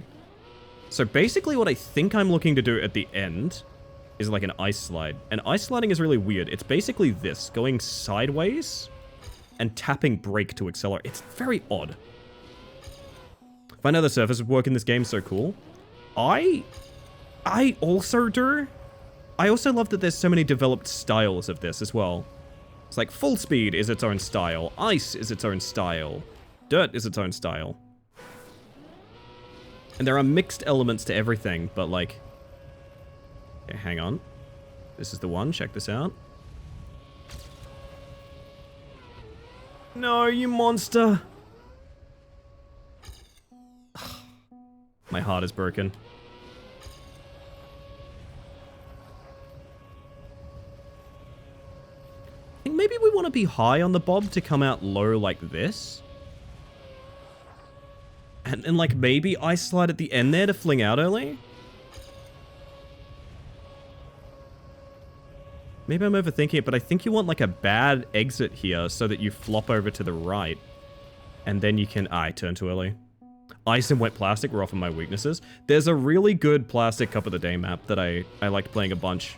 So basically what I think I'm looking to do at the end is like an ice slide. And ice sliding is really weird. It's basically this, going sideways and tapping brake to accelerate. It's very odd. Find out the surface would work in this game, so cool. I also do. I also love that there's so many developed styles of this as well. It's like full speed is its own style. Ice is its own style. Dirt is its own style. And there are mixed elements to everything, but like... Okay, hang on. This is the one. Check this out. No, you monster! My heart is broken. I think maybe we want to be high on the bob to come out low like this. And like maybe ice slide at the end there to fling out early? Maybe I'm overthinking it, but I think you want like a bad exit here so that you flop over to the right. And then you can... I turn too early. Ice and wet plastic were often my weaknesses. There's a really good plastic Cup of the Day map that I liked playing a bunch.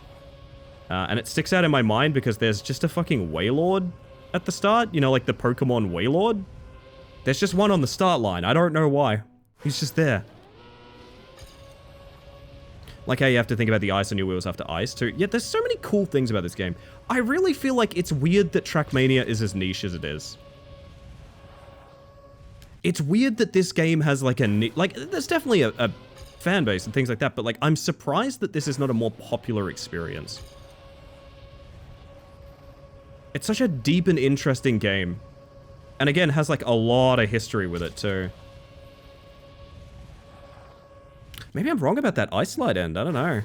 And it sticks out in my mind because there's just a fucking Wailord at the start. You know, like the Pokemon Wailord? There's just one on the start line. I don't know why. He's just there. Like how you have to think about the ice on your wheels after ice too. Yeah, there's so many cool things about this game. I really feel like it's weird that Trackmania is as niche as it is. It's weird that this game has like a... Like, there's definitely a fan base and things like that, but like, I'm surprised that this is not a more popular experience. It's such a deep and interesting game. And again, has like a lot of history with it too. Maybe I'm wrong about that ice slide end. I don't know.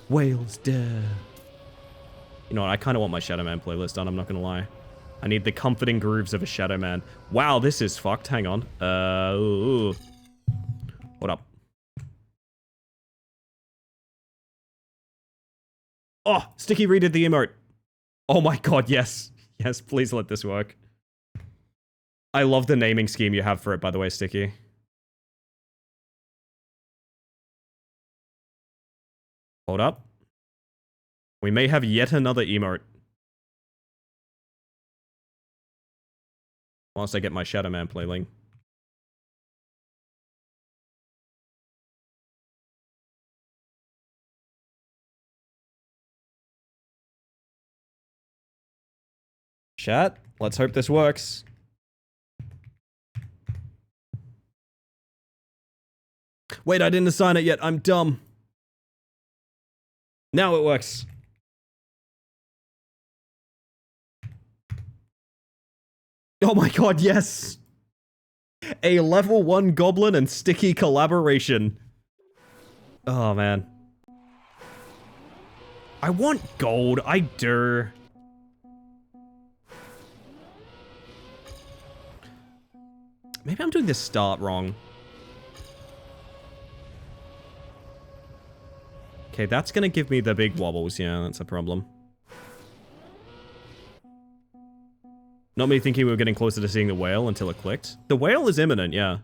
Whales dare. You know what? I kind of want my Shadow Man playlist on. I'm not gonna lie. I need the comforting grooves of a Shadow Man. Wow, this is fucked. Hang on. Ooh. What up? Oh, Sticky redid the emote. Oh my god, yes. Yes, please let this work. I love the naming scheme you have for it, by the way, Sticky. Hold up. We may have yet another emote. Whilst I get my Shadow Man playlink. Chat, let's hope this works. Wait, I didn't assign it yet. I'm dumb. Now it works. Oh my god, yes! A level 1 goblin and Sticky collaboration. Oh man. I want gold, I do. Maybe I'm doing this start wrong. Okay, that's gonna give me the big wobbles, yeah, that's a problem. Not me thinking we were getting closer to seeing the whale until it clicked. The whale is imminent, yeah.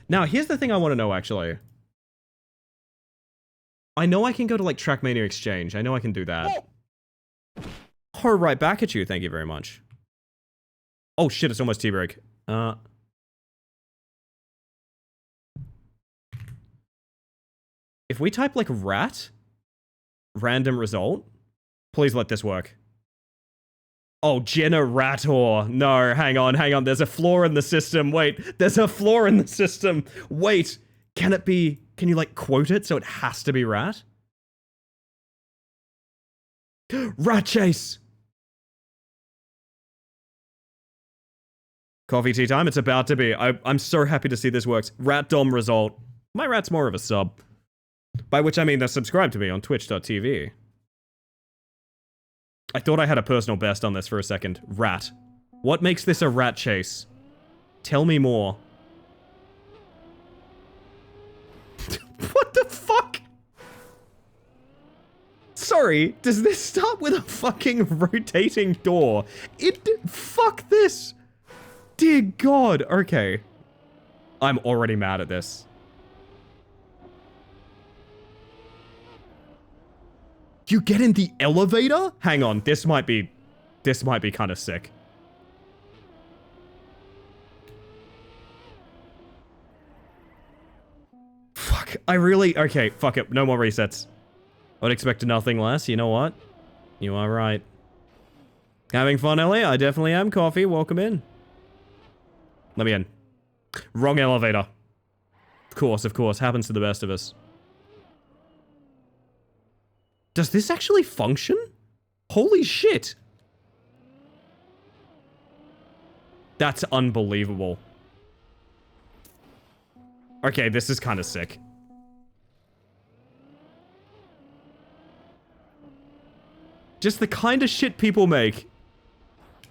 Now, here's the thing I want to know, actually. I know I can go to, like, Trackmania Exchange. I know I can do that. Oh, right back at you. Thank you very much. Oh, shit, it's almost T-break. If we type, like, rat, random result, please let this work. Oh, Generator. No, hang on. There's a flaw in the system. Wait, there's a flaw in the system. Wait, can it be... Can you, like, quote it so it has to be rat? Rat chase! Coffee tea time? It's about to be. I'm so happy to see this works. Rat dom result. My rat's more of a sub. By which I mean they're subscribed to me on twitch.tv. I thought I had a personal best on this for a second. Rat. What makes this a rat chase? Tell me more. What the fuck? Sorry, does this start with a fucking rotating door? Fuck this. Dear God, okay. I'm already mad at this. You get in the elevator? Hang on, this might be kind of sick. Fuck, okay, fuck it, no more resets. I would expect nothing less, you know what? You are right. Having fun, Ellie? I definitely am, Coffee, welcome in. Let me in. Wrong elevator. Of course, happens to the best of us. Does this actually function? Holy shit. That's unbelievable. Okay, this is kind of sick. Just the kind of shit people make.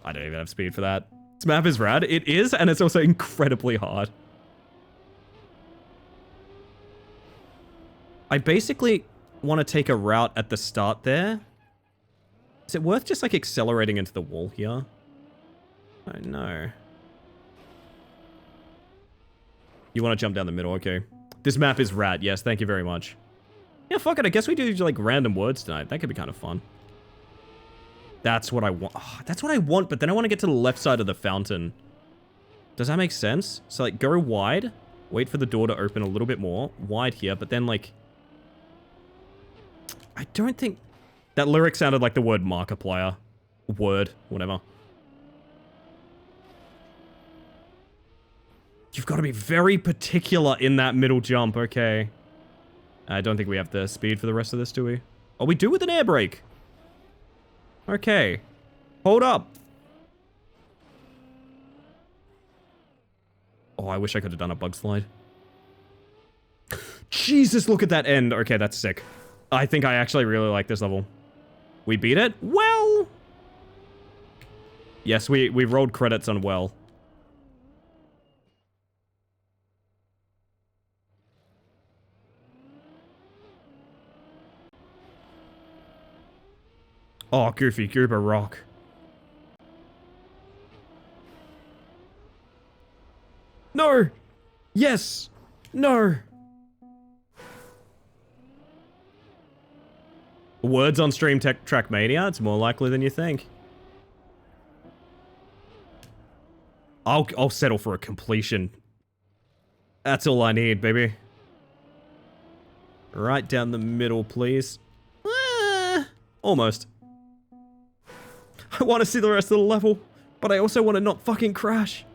I don't even have speed for that. This map is rad. It is, and it's also incredibly hard. I basically want to take a route at the start there. Is it worth just like accelerating into the wall here? Oh no. You want to jump down the middle? Okay. This map is rad. Yes, thank you very much. Yeah, fuck it. I guess we do like random words tonight. That could be kind of fun. That's what I want. Oh, that's what I want, but then I want to get to the left side of the fountain. Does that make sense? So like go wide, wait for the door to open a little bit more, wide here, but then like... I don't think... That lyric sounded like the word Markiplier. Word, whatever. You've got to be very particular in that middle jump, okay. I don't think we have the speed for the rest of this, do we? Oh, we do with an air brake. Okay. Hold up. Oh, I wish I could have done a bug slide. Jesus, look at that end. Okay, that's sick. I think I actually really like this level. We beat it? Well... Yes, we rolled credits on well. Oh, Goofy Goober rock. No! Yes! No! Words on stream Trackmania? It's more likely than you think. I'll settle for a completion. That's all I need, baby. Right down the middle, please. Almost. I want to see the rest of the level, but I also want to not fucking crash.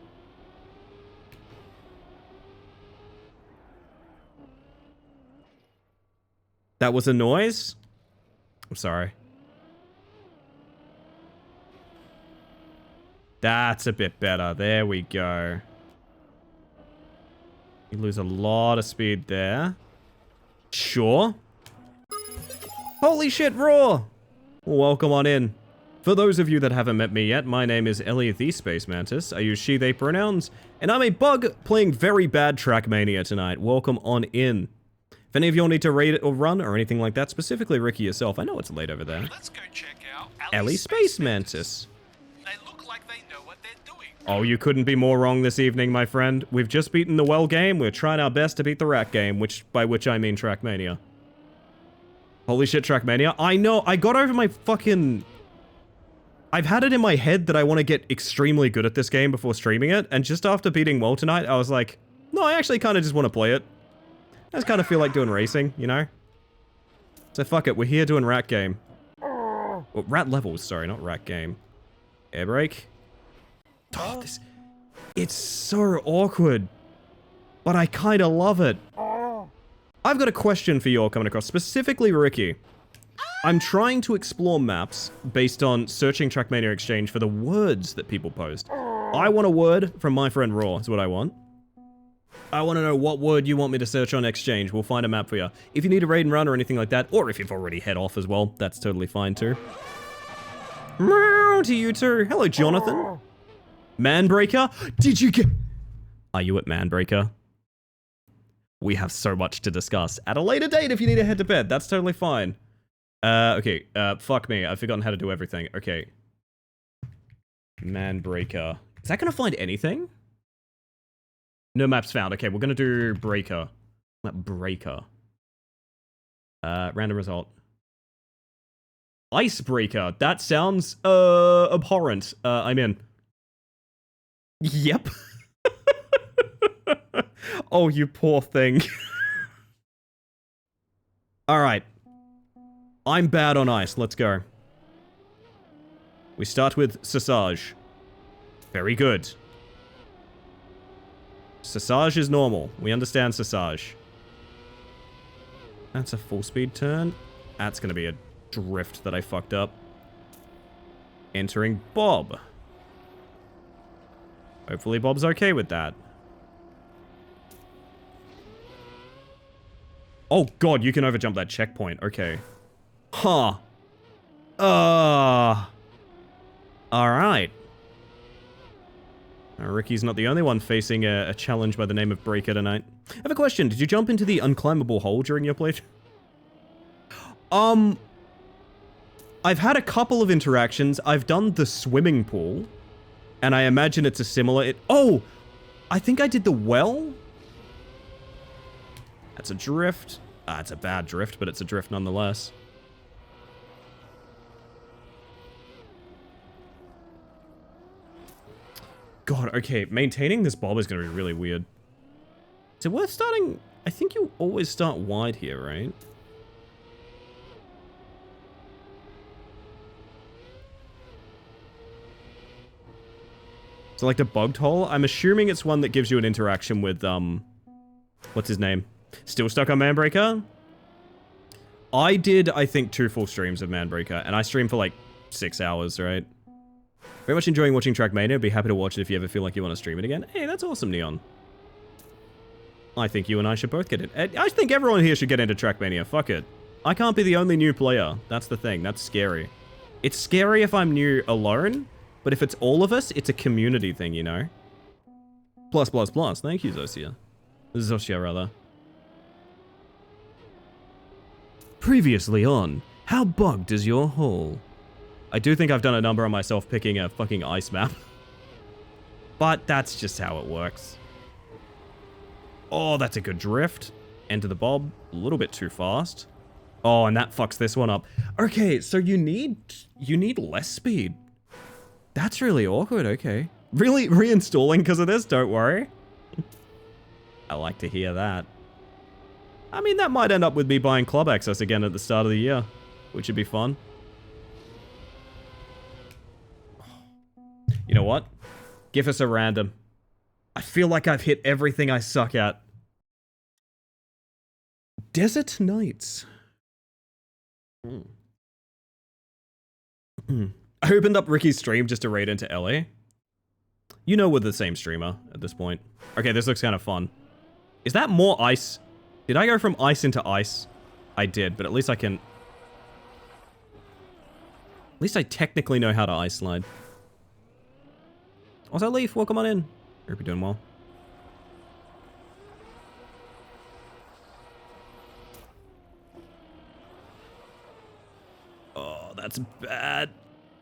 That was a noise? I'm sorry. That's a bit better. There we go. You lose a lot of speed there. Sure. Holy shit, Raw! Welcome on in. For those of you that haven't met me yet, my name is Elliot the Space Mantis. I use she, they pronouns, and I'm a bug playing very bad Trackmania tonight. Welcome on in. If any of y'all need to raid it or run or anything like that, specifically Ricky yourself, I know it's late over there. Let's go check out Ellie Space Mantis. They look like they know what they're doing. Oh, you couldn't be more wrong this evening, my friend. We've just beaten the well game. We're trying our best to beat the rat game, by which I mean Trackmania. Holy shit, Trackmania. I know, I got over my fucking... I've had it in my head that I want to get extremely good at this game before streaming it, and just after beating well tonight, I was like, no, I actually kind of just want to play it. I just kind of feel like doing racing, you know? So fuck it, we're here doing rat game. Well, rat levels, sorry, not rat game. Air brake. Oh, this... It's so awkward. But I kind of love it. I've got a question for you all coming across, specifically Ricky. I'm trying to explore maps based on searching Trackmania Exchange for the words that people post. I want a word from my friend Raw, is what I want. I want to know what word you want me to search on Exchange. We'll find a map for you. If you need a raid and run or anything like that, or if you've already head off as well, that's totally fine too. Meow to you too. Hello, Jonathan. Manbreaker? Did you get... Are you at Manbreaker? We have so much to discuss. At a later date if you need to head to bed. That's totally fine. Okay. Fuck me. I've forgotten how to do everything. Okay. Manbreaker. Is that gonna find anything? No maps found. Okay, we're gonna do Breaker. Breaker. Random result. Icebreaker. That sounds, abhorrent. I'm in. Yep. Oh, you poor thing. Alright. I'm bad on ice. Let's go. We start with Sausage. Very good. Sausage is normal. We understand Sausage. That's a full speed turn. That's going to be a drift that I fucked up. Entering Bob. Hopefully Bob's okay with that. Oh god, you can overjump that checkpoint. Okay. Huh. Alright. Ricky's not the only one facing a challenge by the name of Breaker tonight. I have a question. Did you jump into the unclimbable hole during your playthrough? I've had a couple of interactions. I've done the swimming pool. And I imagine it's a similar... Oh! I think I did the well? That's a drift. It's a bad drift, but it's a drift nonetheless. God, okay. Maintaining this bob is going to be really weird. Is it worth starting... I think you always start wide here, right? So like the bugged hole, I'm assuming it's one that gives you an interaction with, what's his name? Still stuck on Manbreaker? I did, I think, 2 full streams of Manbreaker, and I streamed for like 6 hours, right? Very much enjoying watching Trackmania. Be happy to watch it if you ever feel like you want to stream it again. Hey, that's awesome, Neon. I think you and I should both get it. I think everyone here should get into Trackmania. Fuck it. I can't be the only new player. That's the thing. That's scary. It's scary if I'm new alone, but if it's all of us, it's a community thing, you know? Plus, plus, plus. Thank you, Zosia. Zosia, rather. Previously on, how bugged is your hole? I do think I've done a number on myself picking a fucking ice map. But that's just how it works. Oh, that's a good drift. Enter the bob. A little bit too fast. Oh, and that fucks this one up. Okay, so you need less speed. That's really awkward, okay. Really reinstalling because of this, don't worry. I like to hear that. I mean, that might end up with me buying club access again at the start of the year, which would be fun. You know what? Give us a random. I feel like I've hit everything I suck at. Desert Nights. I opened up Ricky's stream just to raid into LA. You know we're the same streamer at this point. Okay, this looks kind of fun. Is that more ice? Did I go from ice into ice? I did, but at least I can... At least I technically know how to ice slide. Also, Leaf, welcome on in. Hope you're doing well. Oh, that's bad.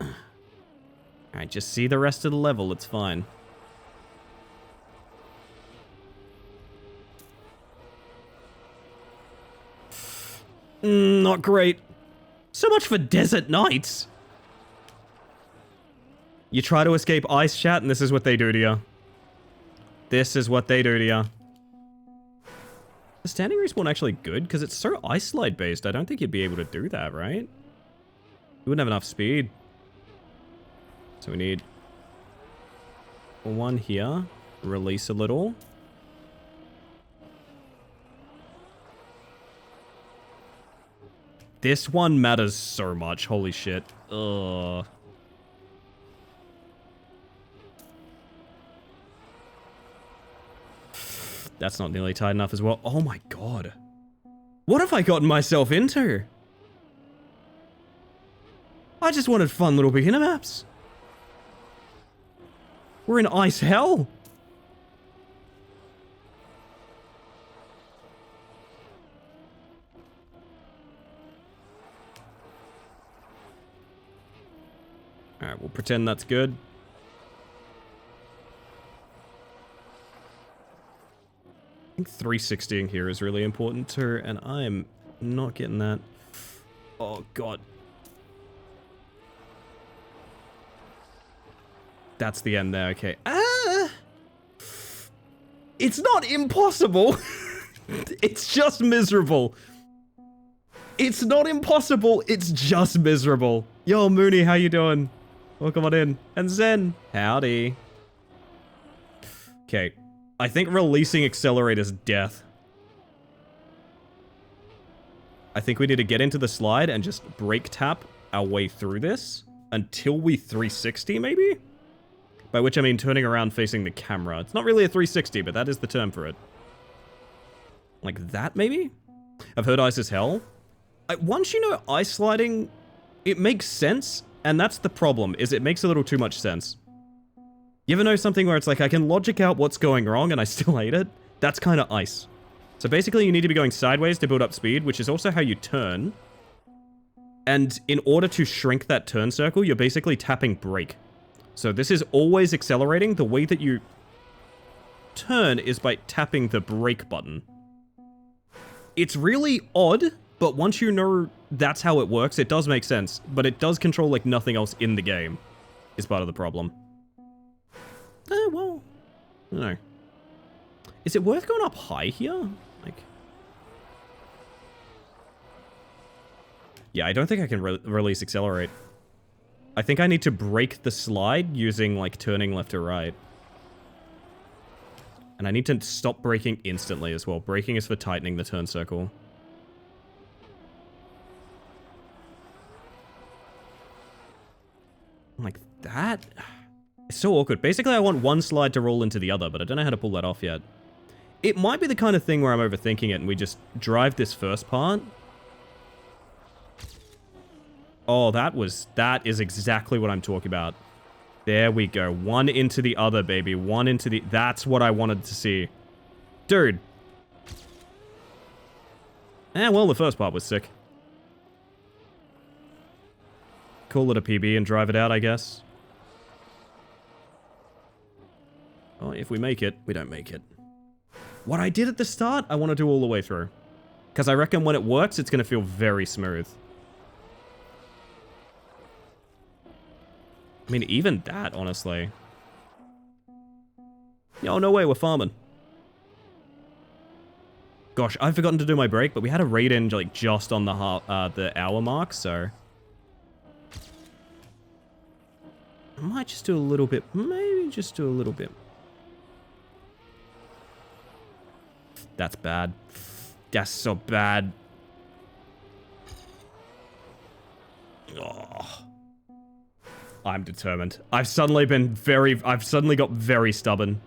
Alright, just see the rest of the level, it's fine. Not great. So much for Desert Nights. You try to escape ice chat, and this is what they do to you. This is what they do to you. The standing respawn actually good? Because it's so ice slide based. I don't think you'd be able to do that, right? You wouldn't have enough speed. So we need one here. Release a little. This one matters so much. Holy shit. Ugh. That's not nearly tight enough as well. Oh my god. What have I gotten myself into? I just wanted fun little beginner maps. We're in ice hell. Alright, we'll pretend that's good. I think 360ing here is really important too, and I am not getting that. Oh god. That's the end there, okay. It's not impossible. It's just miserable. It's not impossible, it's just miserable. Yo, Mooney, how you doing? Welcome on in. And Zen, howdy. Okay. I think releasing Accelerate is death. I think we need to get into the slide and just brake tap our way through this until we 360 maybe? By which I mean turning around facing the camera. It's not really a 360, but that is the term for it. Like that maybe? I've heard ice is hell. Once you know ice sliding, it makes sense, and that's the problem, is it makes a little too much sense. You ever know something where it's like, I can logic out what's going wrong and I still hate it? That's kind of ice. So basically you need to be going sideways to build up speed, which is also how you turn. And in order to shrink that turn circle, you're basically tapping brake. So this is always accelerating. The way that you turn is by tapping the brake button. It's really odd, but once you know that's how it works, it does make sense. But it does control like nothing else in the game, is part of the problem. Well, I don't know. Is it worth going up high here? Like, yeah, I don't think I can release Accelerate. I think I need to break the slide using, like, turning left or right. And I need to stop braking instantly as well. Braking is for tightening the turn circle. Like that? It's so awkward. Basically, I want one slide to roll into the other, but I don't know how to pull that off yet. It might be the kind of thing where I'm overthinking it and we just drive this first part. Oh, that is exactly what I'm talking about. There we go. One into the other, baby. One into the... That's what I wanted to see. Dude. Well, the first part was sick. Call it a PB and drive it out, I guess. Oh, if we make it, we don't make it. What I did at the start, I want to do all the way through. Because I reckon when it works, it's going to feel very smooth. I mean, even that, honestly. Yo, no way, we're farming. Gosh, I've forgotten to do my break, but we had a raid in, like, just on the hour mark, so... I might just do a little bit. Maybe just do a little bit. That's bad. That's so bad. Oh. I'm determined. I've suddenly got very stubborn.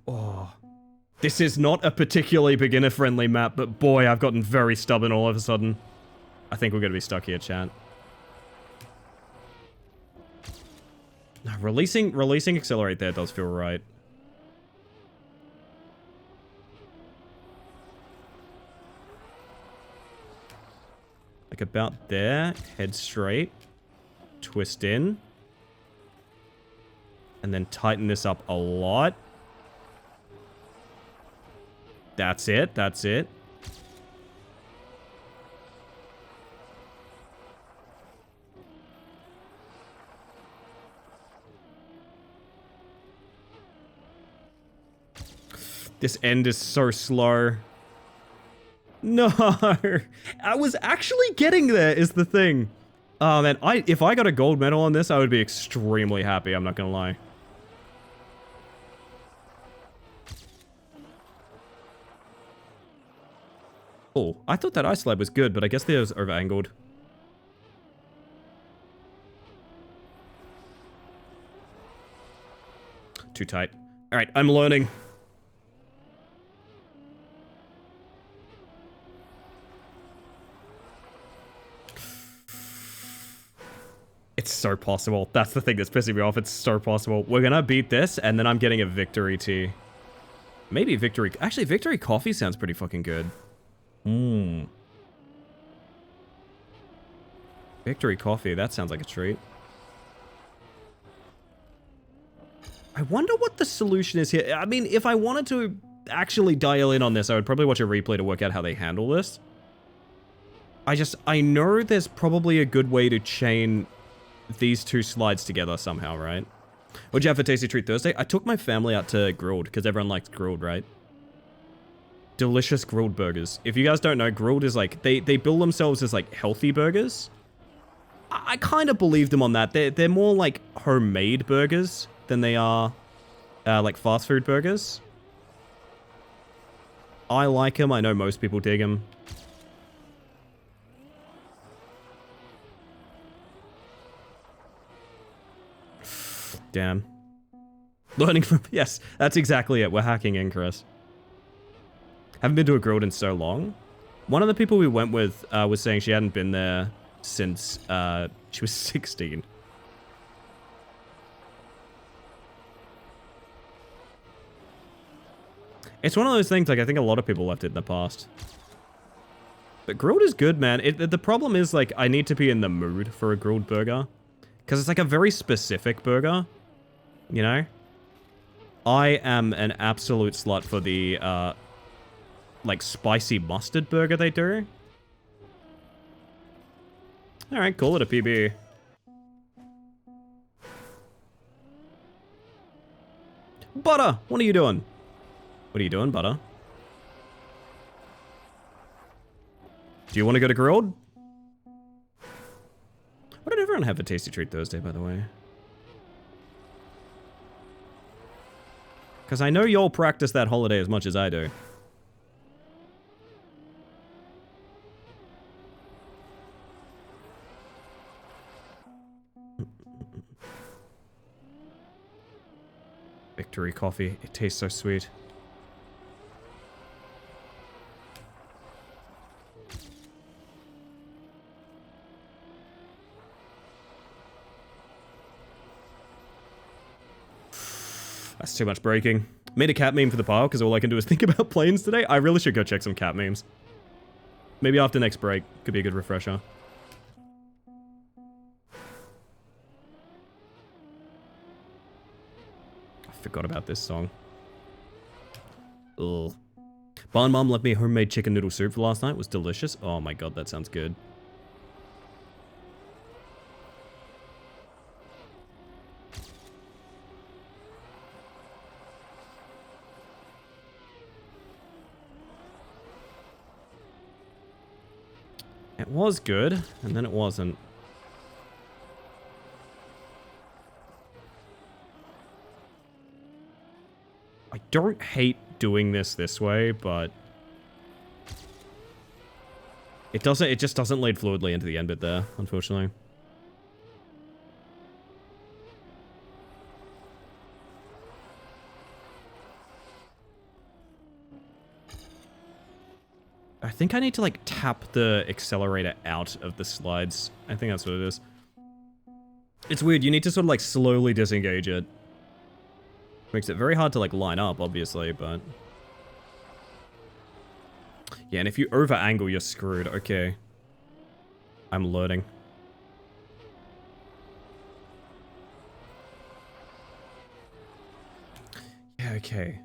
Oh. This is not a particularly beginner-friendly map, but boy, I've gotten very stubborn all of a sudden. I think we're gonna be stuck here, chat. No, releasing Accelerate there does feel right. Like about there, head straight, twist in, and then tighten this up a lot. That's it, that's it. This end is so slow. No, I was actually getting there is the thing. Oh man, if I got a gold medal on this, I would be extremely happy, I'm not gonna lie. Oh, I thought that ice slab was good, but I guess they're over-angled. Too tight. Alright, I'm learning. It's so possible. That's the thing that's pissing me off. It's so possible. We're gonna beat this, and then I'm getting a victory tea. Maybe victory... Actually, victory coffee sounds pretty fucking good. Mmm. Victory coffee. That sounds like a treat. I wonder what the solution is here. I mean, if I wanted to actually dial in on this, I would probably watch a replay to work out how they handle this. I know there's probably a good way to chain these two slides together somehow, right? What'd you have for Tasty Treat Thursday? I took my family out to Grilled, because everyone likes Grilled, right? Delicious grilled burgers. If you guys don't know, Grilled is like, they bill themselves as like healthy burgers. I kind of believe them on that. They're more like homemade burgers than they are like fast food burgers. I like them. I know most people dig them. Damn. Learning from... Yes, that's exactly it. We're hacking in, Chris. Haven't been to a Grilled in so long. One of the people we went with was saying she hadn't been there since she was 16. It's one of those things, like, I think a lot of people left it in the past. But Grilled is good, man. The problem is, like, I need to be in the mood for a Grilled burger. Because it's, like, a very specific burger. You know? I am an absolute slut for the, like, spicy mustard burger they do. Alright, call it a PB. Butter! What are you doing? What are you doing, Butter? Do you want to go to Grilled? Why did everyone have a Tasty Treat Thursday, by the way? Because I know y'all practice that holiday as much as I do. Victory coffee. It tastes so sweet. That's too much breaking. Made a cat meme for the pile because all I can do is think about planes today. I really should go check some cat memes. Maybe after next break. Could be a good refresher. I forgot about this song. Ugh. Barn Mom left me homemade chicken noodle soup for last night. It was delicious. Oh my god, that sounds good. It was good, and then it wasn't. I don't hate doing this way, but it just doesn't lead fluidly into the end bit there, unfortunately. I think I need to, like, tap the accelerator out of the slides. I think that's what it is. It's weird. You need to sort of, like, slowly disengage it. Makes it very hard to, like, line up, obviously, but... Yeah, and if you over-angle, you're screwed. Okay. I'm loading. Yeah, okay.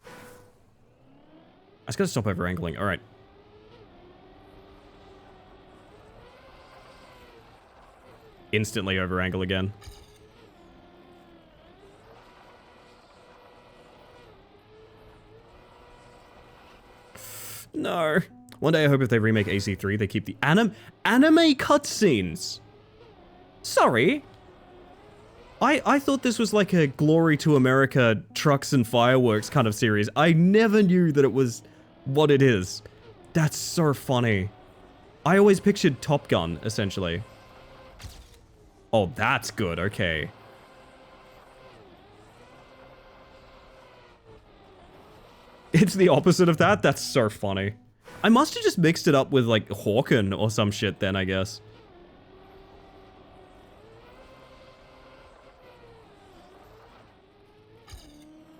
I just gotta stop over-angling. Alright. Instantly over-angle again. No. One day I hope if they remake AC3, they keep the anime cutscenes. Sorry. I thought this was like a Glory to America trucks and fireworks kind of series. I never knew that it was what it is. That's so funny. I always pictured Top Gun, essentially. Oh, that's good. Okay. It's the opposite of that? That's so funny. I must have just mixed it up with, like, Hawken or some shit then, I guess.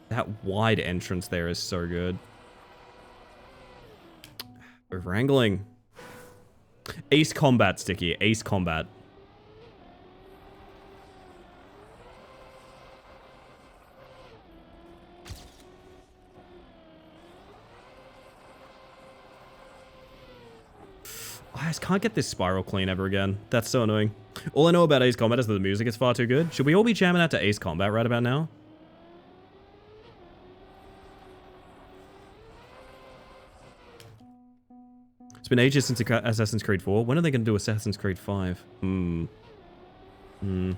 That wide entrance there is so good. Over-angling. Ace Combat, Sticky. Ace Combat. I just can't get this spiral clean ever again. That's so annoying. All I know about Ace Combat is that the music is far too good. Should we all be jamming out to Ace Combat right about now? It's been ages since Assassin's Creed 4. When are they going to do Assassin's Creed 5? Who's going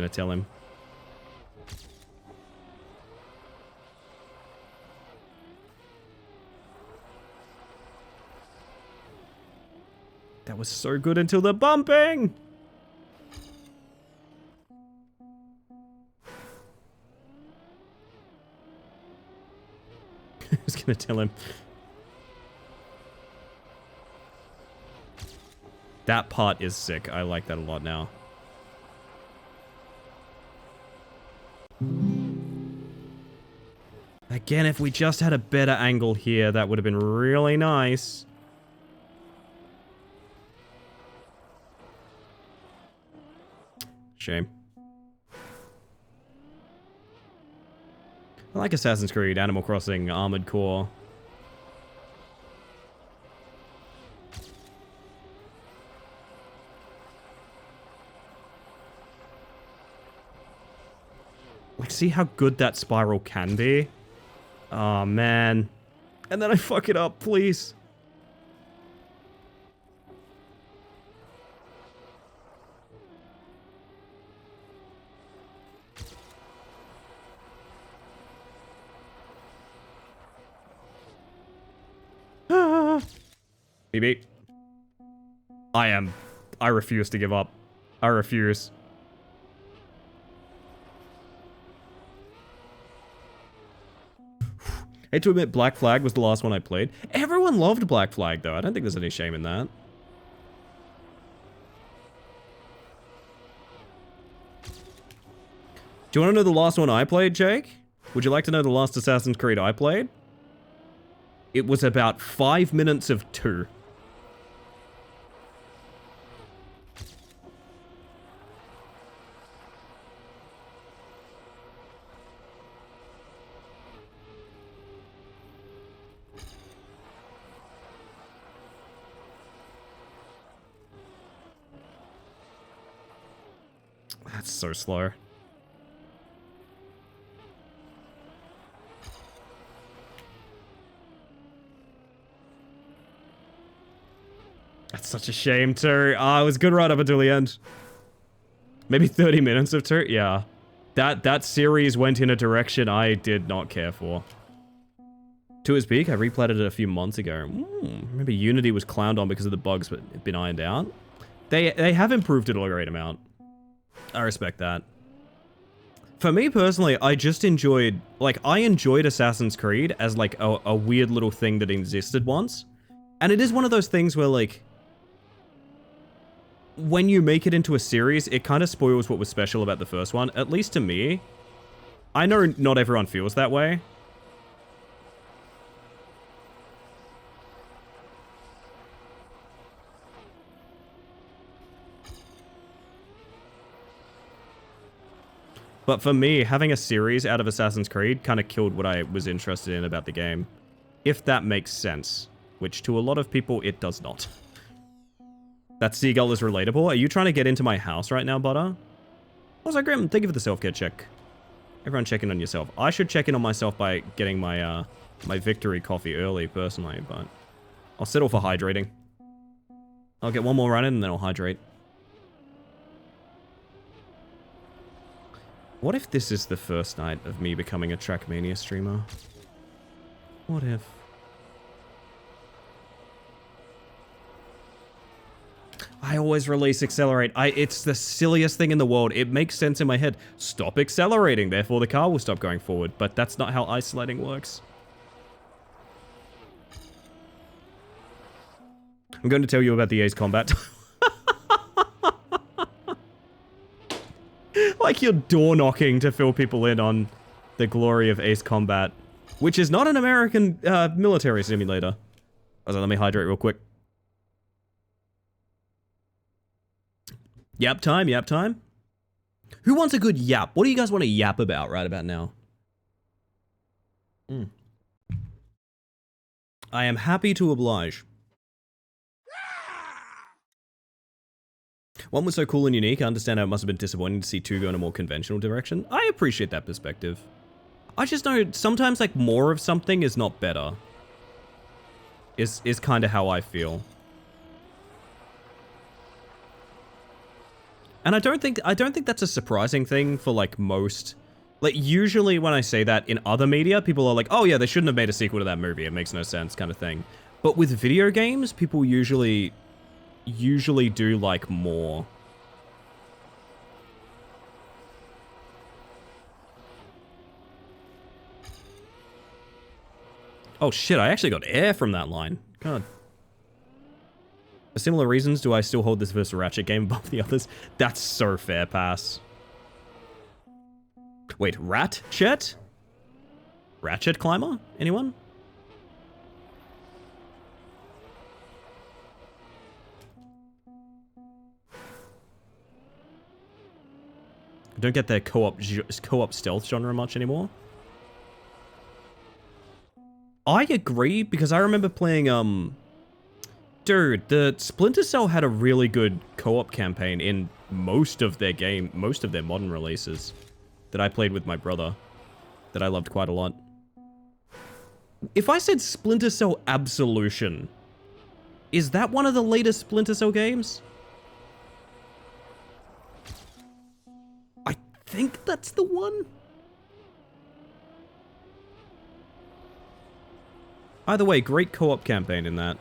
to tell him? That was so good until the bumping! Who's gonna tell him? That part is sick. I like that a lot now. Again, if we just had a better angle here, that would have been really nice. Shame. I like Assassin's Creed, Animal Crossing, Armored Core. Like, see how good that spiral can be? Oh, man. And then I fuck it up, please. BB. I refuse to give up. I refuse. Hate to admit, Black Flag was the last one I played. Everyone loved Black Flag, though. I don't think there's any shame in that. Do you want to know the last one I played, Jake? Would you like to know the last Assassin's Creed I played? It was about 5 minutes of 2. That's so slow. That's such a shame too. Ah, it was good right up until the end. Maybe 30 minutes of 2? Yeah. That series went in a direction I did not care for. To its peak, I replayed it a few months ago. Maybe Unity was clowned on because of the bugs but had been ironed out. They have improved it a great amount. I respect that. For me personally, I just enjoyed, like, I enjoyed Assassin's Creed as, like, a weird little thing that existed once. And it is one of those things where, like, when you make it into a series, it kind of spoils what was special about the first one, at least to me. I know not everyone feels that way. But for me, having a series out of Assassin's Creed kind of killed what I was interested in about the game. If that makes sense. Which to a lot of people, it does not. That seagull is relatable. Are you trying to get into my house right now, Butter? Also, Grim, thank you for the self-care check. Everyone check in on yourself. I should check in on myself by getting my, my victory coffee early, personally, but I'll settle for hydrating. I'll get one more run in and then I'll hydrate. What if this is the first night of me becoming a Trackmania streamer? What if? I always release Accelerate. It's the silliest thing in the world. It makes sense in my head. Stop accelerating, therefore the car will stop going forward. But that's not how isolating works. I'm going to tell you about the Ace Combat. Like you're door knocking to fill people in on the glory of Ace Combat, which is not an American military simulator. So let me hydrate real quick. Yap time, yap time. Who wants a good yap? What do you guys want to yap about right about now? I am happy to oblige. One was so cool and unique, I understand how it must have been disappointing to see 2 go in a more conventional direction. I appreciate that perspective. I just know sometimes like more of something is not better. Is kind of how I feel. And I don't think that's a surprising thing for like most. Like usually when I say that in other media, people are like, "Oh yeah, they shouldn't have made a sequel to that movie. It makes no sense," kind of thing. But with video games, people usually do like more. Oh shit, I actually got air from that line. God. For similar reasons, do I still hold this versus Ratchet game above the others? That's so fair, pass. Wait, Ratchet? Ratchet Climber? Anyone? I don't get their co-op stealth genre much anymore. I agree, because I remember playing, dude, the Splinter Cell had a really good co-op campaign in most of their modern releases that I played with my brother, that I loved quite a lot. If I said Splinter Cell Absolution, is that one of the latest Splinter Cell games? I think that's the one. Either way, great co-op campaign in that.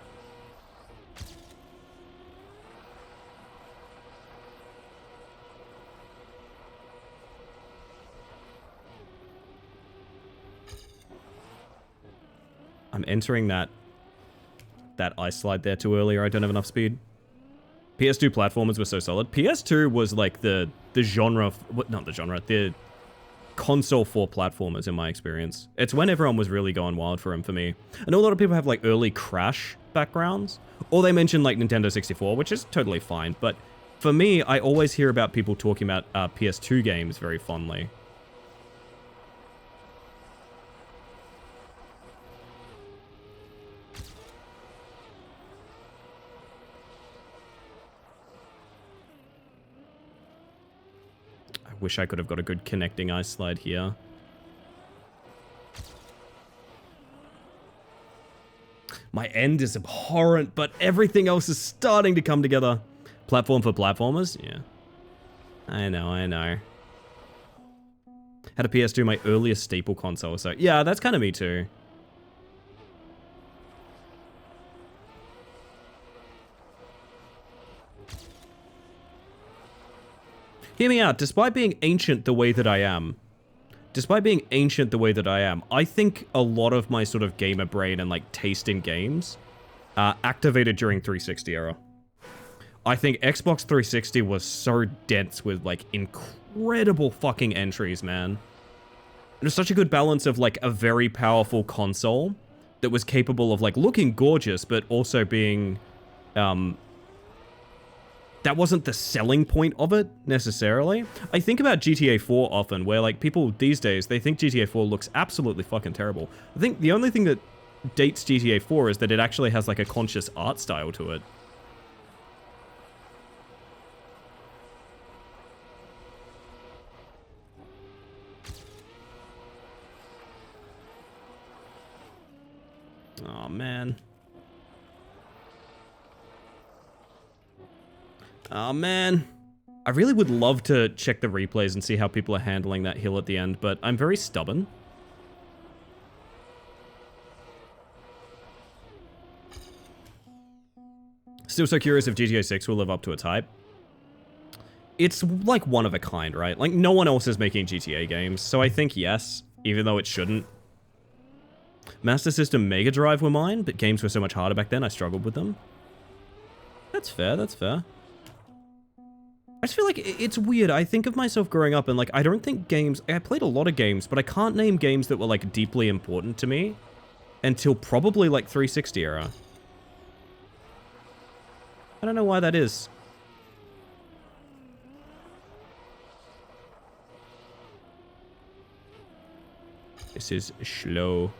I'm entering that ice slide there too early, or I don't have enough speed. PS2 platformers were so solid. PS2 was like the genre, not the genre, the console for platformers in my experience. It's when everyone was really going wild for them for me. I know a lot of people have like early Crash backgrounds, or they mention like Nintendo 64, which is totally fine, but for me, I always hear about people talking about PS2 games very fondly. Wish I could have got a good connecting ice slide here. My end is abhorrent, but everything else is starting to come together. Platform for platformers? Yeah. I know. Had a PS2, my earliest staple console, so yeah, that's kind of me too. Hear me out, despite being ancient the way that I am, I think a lot of my sort of gamer brain and like taste in games activated during 360 era. I think Xbox 360 was so dense with like incredible fucking entries, man. It was such a good balance of like a very powerful console that was capable of like looking gorgeous, but also being, that wasn't the selling point of it, necessarily. I think about GTA 4 often, where, like, people these days, they think GTA 4 looks absolutely fucking terrible. I think the only thing that dates GTA 4 is that it actually has, like, a conscious art style to it. Oh, man. Oh, man. I really would love to check the replays and see how people are handling that hill at the end, but I'm very stubborn. Still so curious if GTA 6 will live up to its hype. It's like one of a kind, right? Like, no one else is making GTA games, so I think yes, even though it shouldn't. Master System Mega Drive were mine, but games were so much harder back then, I struggled with them. That's fair, that's fair. I just feel like it's weird. I think of myself growing up and like, I don't think games, I played a lot of games, but I can't name games that were like deeply important to me until probably like 360 era. I don't know why that is. This is slow.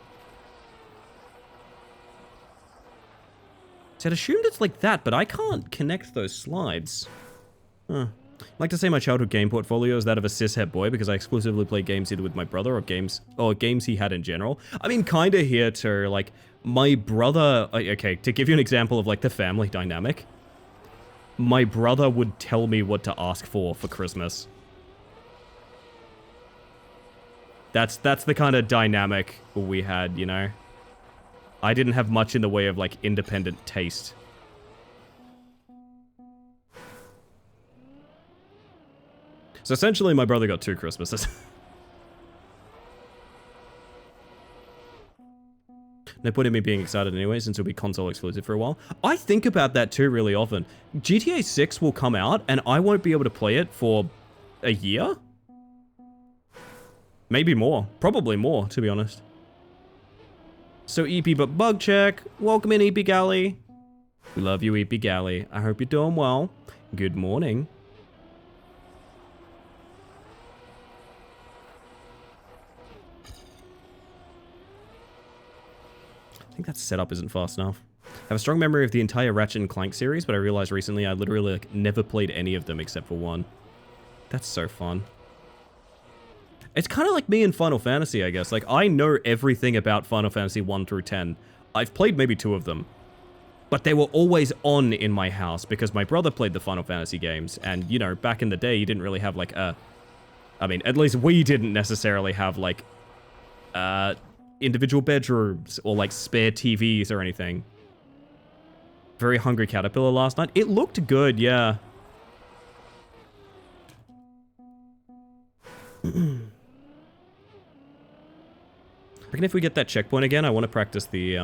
So I'd assumed it's like that, but I can't connect those slides. Huh. I like to say my childhood game portfolio is that of a cishet boy because I exclusively play games either with my brother or games he had in general. I mean, kinda here too, like, my brother, okay, to give you an example of like the family dynamic, my brother would tell me what to ask for Christmas. That's the kind of dynamic we had, you know? I didn't have much in the way of like independent taste. So essentially, my brother got 2 Christmases. No point in me being excited anyway, since it'll be console exclusive for a while. I think about that too really often. GTA 6 will come out, and I won't be able to play it for a year? Maybe more. Probably more, to be honest. So EP but bug check. Welcome in, EP Galley. We love you, EP Galley. I hope you're doing well. Good morning. I think that setup isn't fast enough. I have a strong memory of the entire Ratchet & Clank series, but I realized recently I literally like never played any of them except for one. That's so fun. It's kind of like me in Final Fantasy, I guess. Like, I know everything about Final Fantasy 1 through 10. I've played maybe 2 of them. But they were always on in my house because my brother played the Final Fantasy games. And, you know, back in the day, you didn't really have like a... I mean, at least we didn't necessarily have like... individual bedrooms or like spare TVs or anything. Very Hungry Caterpillar last night. It looked good, yeah. reckon if we get that checkpoint again, I want to practice the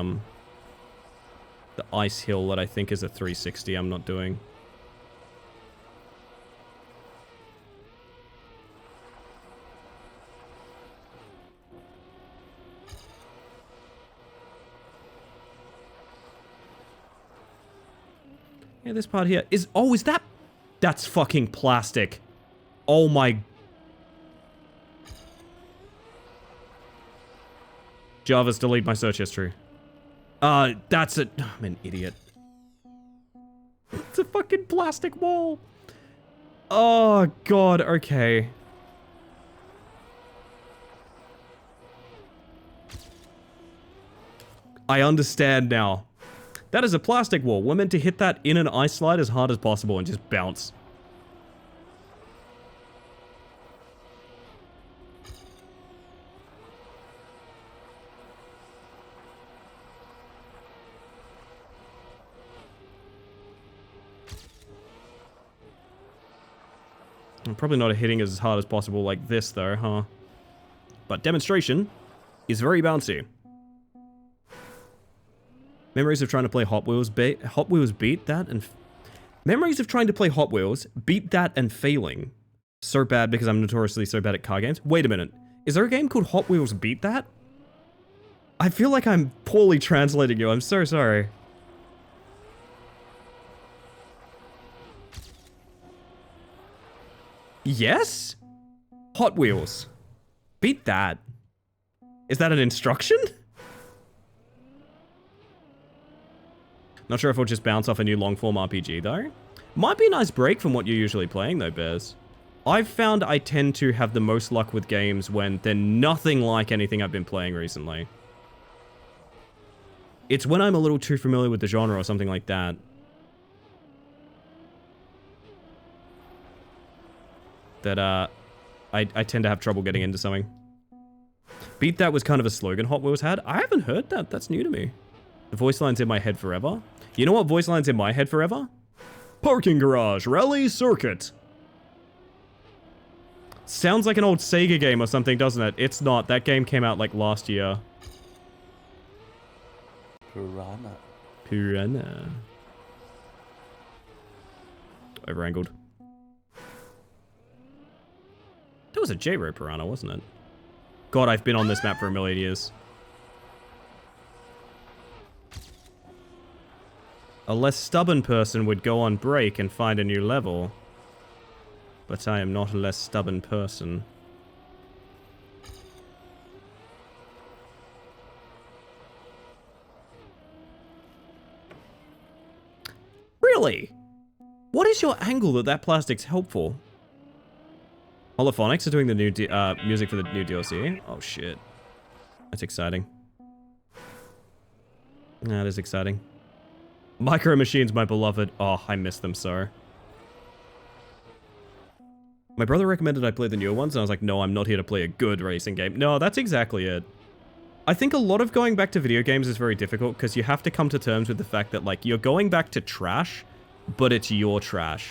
ice hill that I think is a 360 I'm not doing. Yeah, this part here is... Oh, is that... That's fucking plastic. Oh my... Jarvis, delete my search history. That's a... I'm an idiot. It's a fucking plastic wall. Oh, God, okay. I understand now. That is a plastic wall. We're meant to hit that in an ice slide as hard as possible and just bounce. I'm probably not hitting as hard as possible like this though, huh? But demonstration is very bouncy. Memories of trying to play Hot Wheels beat that and... Memories of trying to play Hot Wheels, beat that and failing. So bad because I'm notoriously so bad at car games. Wait a minute. Is there a game called Hot Wheels Beat That? I feel like I'm poorly translating you. I'm so sorry. Yes? Hot Wheels. Beat that. Is that an instruction? Not sure if I'll just bounce off a new long-form RPG, though. Might be a nice break from what you're usually playing, though, Bears. I've found I tend to have the most luck with games when they're nothing like anything I've been playing recently. It's when I'm a little too familiar with the genre or something like that. That, I tend to have trouble getting into something. Beat That was kind of a slogan Hot Wheels had. I haven't heard that. That's new to me. The voice line's in my head forever. You know what voice line's in my head forever? Parking Garage Rally Circuit. Sounds like an old Sega game or something, doesn't it? It's not. That game came out like last year. Piranha. Overangled. That was a J-Ro Piranha, wasn't it? God, I've been on this map for a million years. A less stubborn person would go on break and find a new level. But I am not a less stubborn person. Really? What is your angle that plastic's helpful? Holophonics are doing the new music for the new DLC. Oh shit. That's exciting. That is exciting. Micro Machines, my beloved. Oh, I miss them so. My brother recommended I play the newer ones, and I was like, no, I'm not here to play a good racing game. No, that's exactly it. I think a lot of going back to video games is very difficult, because you have to come to terms with the fact that, like, you're going back to trash, but it's your trash.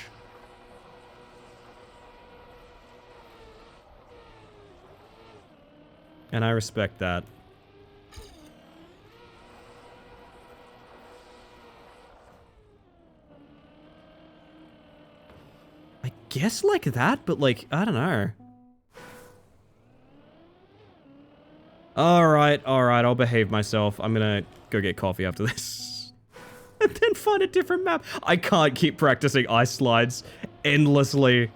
And I respect that. I guess like that, but like, I don't know. Alright, I'll behave myself. I'm gonna go get coffee after this. And then find a different map. I can't keep practicing ice slides endlessly.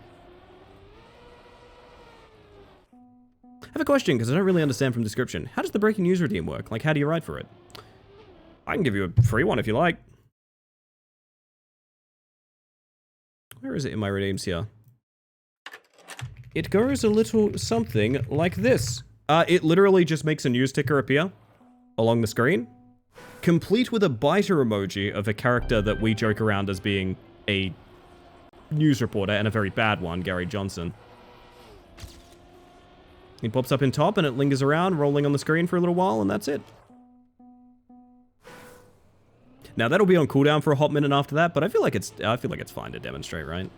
I have a question, because I don't really understand from description. How does the breaking news redeem work? Like, how do you ride for it? I can give you a free one if you like. Where is it in my redeems here? It goes a little something like this. It literally just makes a news ticker appear along the screen, complete with a biter emoji of a character that we joke around as being a news reporter, and a very bad one, Gary Johnson. He pops up in top and it lingers around, rolling on the screen for a little while, and that's it. Now that'll be on cooldown for a hot minute after that, but I feel like it's fine to demonstrate, right?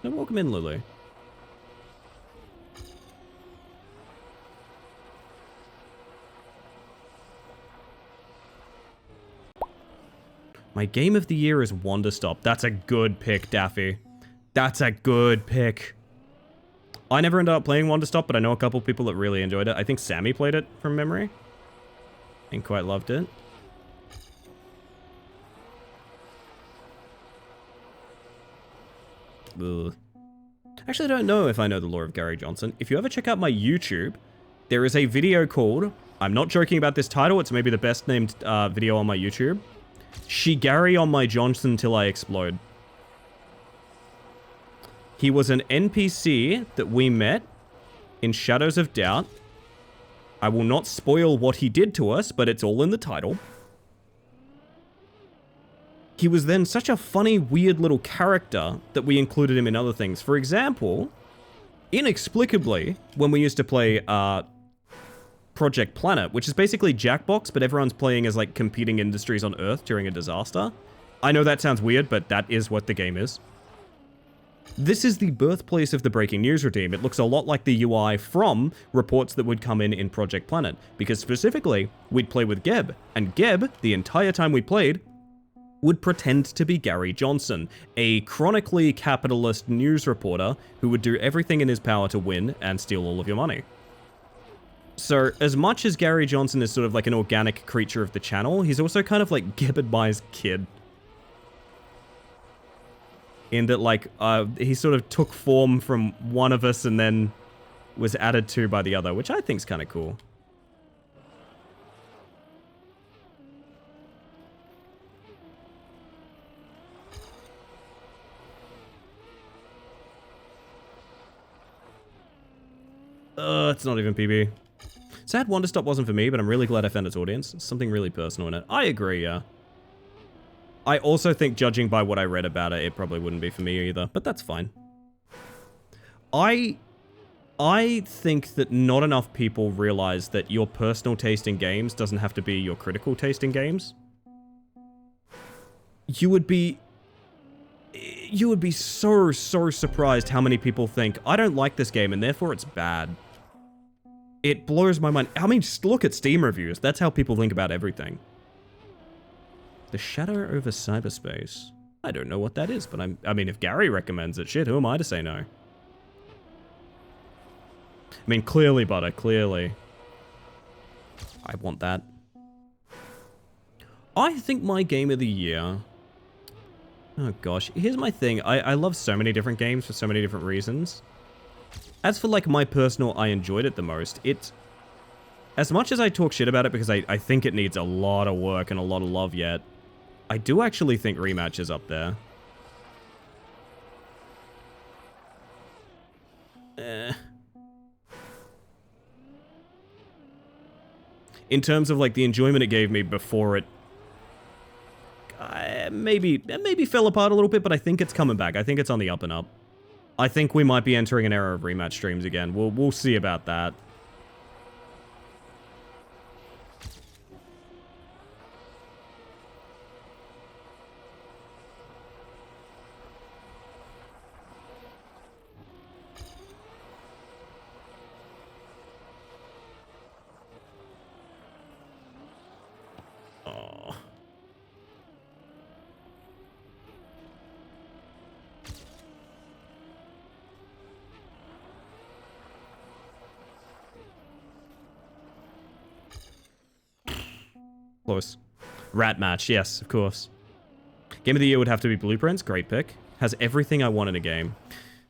No, welcome in, Lulu. My game of the year is Wanderstop. That's a good pick, Daffy. That's a good pick. I never ended up playing Wanderstop, but I know a couple people that really enjoyed it. I think Sammy played it from memory and quite loved it. Ugh. Actually, I don't know if I know the lore of Gary Johnson. If you ever check out my YouTube, there is a video called, I'm not joking about this title, it's maybe the best named video on my YouTube, She Gary on My Johnson Till I Explode. He was an NPC that we met in Shadows of Doubt. I will not spoil what he did to us, but it's all in the title. He was then such a funny, weird little character that we included him in other things. For example, inexplicably, when we used to play Project Planet, which is basically Jackbox, but everyone's playing as like competing industries on Earth during a disaster. I know that sounds weird, but that is what the game is. This is the birthplace of the breaking news routine. It looks a lot like the UI from reports that would come in Project Planet, because specifically, we'd play with Geb, and Geb, the entire time we played, would pretend to be Gary Johnson, a chronically capitalist news reporter who would do everything in his power to win and steal all of your money. So, as much as Gary Johnson is sort of like an organic creature of the channel, he's also kind of like Geb Admai's kid. In that, like, he sort of took form from one of us and then was added to by the other, which I think is kind of cool. It's not even PB. Sad Wanderstop wasn't for me, but I'm really glad I found its audience. Something really personal in it. I agree, yeah. I also think, judging by what I read about it, it probably wouldn't be for me either, but that's fine. I think that not enough people realize that your personal taste in games doesn't have to be your critical taste in games. You would be so surprised how many people think, I don't like this game and therefore it's bad. It blows my mind. I mean, just look at Steam reviews. That's how people think about everything. The Shadow over Cyberspace. I don't know what that is, but I mean, if Gary recommends it, shit, who am I to say no? I mean, clearly, Butter, clearly. I want that. I think my game of the year... Oh gosh, here's my thing. I love so many different games for so many different reasons. As for like my personal, I enjoyed it the most. As much as I talk shit about it because I think it needs a lot of work and a lot of love yet, I do actually think Rematch is up there. In terms of like the enjoyment it gave me before it maybe fell apart a little bit, but I think it's coming back. I think it's on the up and up. I think we might be entering an era of Rematch streams again. We'll see about that. Oh. Close. Rat Match, yes, of course. Game of the year would have to be Blueprints, great pick. Has everything I want in a game.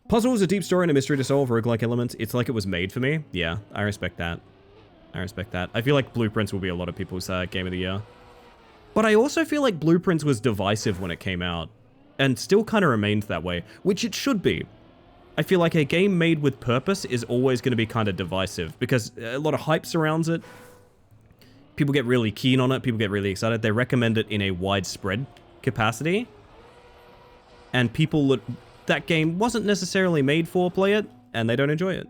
Puzzles, a deep story and a mystery to solve, roguelike elements. It's like it was made for me. Yeah, I respect that. I respect that. I feel like Blueprints will be a lot of people's game of the year. But I also feel like Blueprints was divisive when it came out. And still kind of remains that way, which it should be. I feel like a game made with purpose is always going to be kind of divisive, because a lot of hype surrounds it. People get really keen on it, people get really excited. They recommend it in a widespread capacity. And people that game wasn't necessarily made for play it, and they don't enjoy it.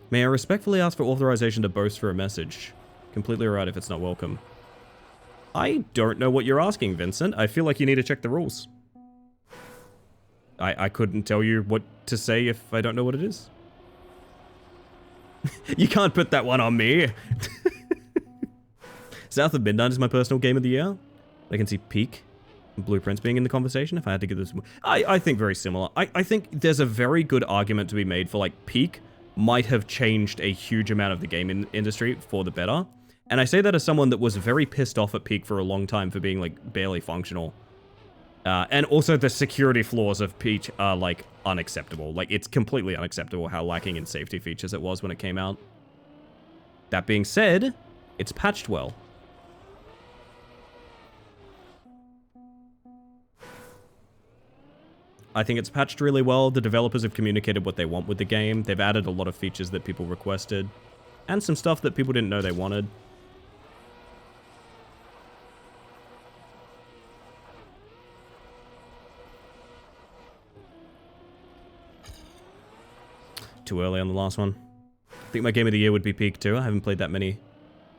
May I respectfully ask for authorization to boast for a message? Completely alright if it's not welcome. I don't know what you're asking, Vincent. I feel like you need to check the rules. I couldn't tell you what to say if I don't know what it is. You can't put that one on me. South of Midnight is my personal game of the year. I can see Peak and Blueprints being in the conversation if I had to give this... I think very similar. I think there's a very good argument to be made for, like, Peak might have changed a huge amount of the gaming industry for the better. And I say that as someone that was very pissed off at Peak for a long time for being, like, barely functional. And also the security flaws of Peak are, like, unacceptable. Like, it's completely unacceptable how lacking in safety features it was when it came out. That being said, it's patched well. I think it's patched really well. The developers have communicated what they want with the game. They've added a lot of features that people requested. And some stuff that people didn't know they wanted. Too early on the last one. I think my game of the year would be Peak 2. I haven't played that many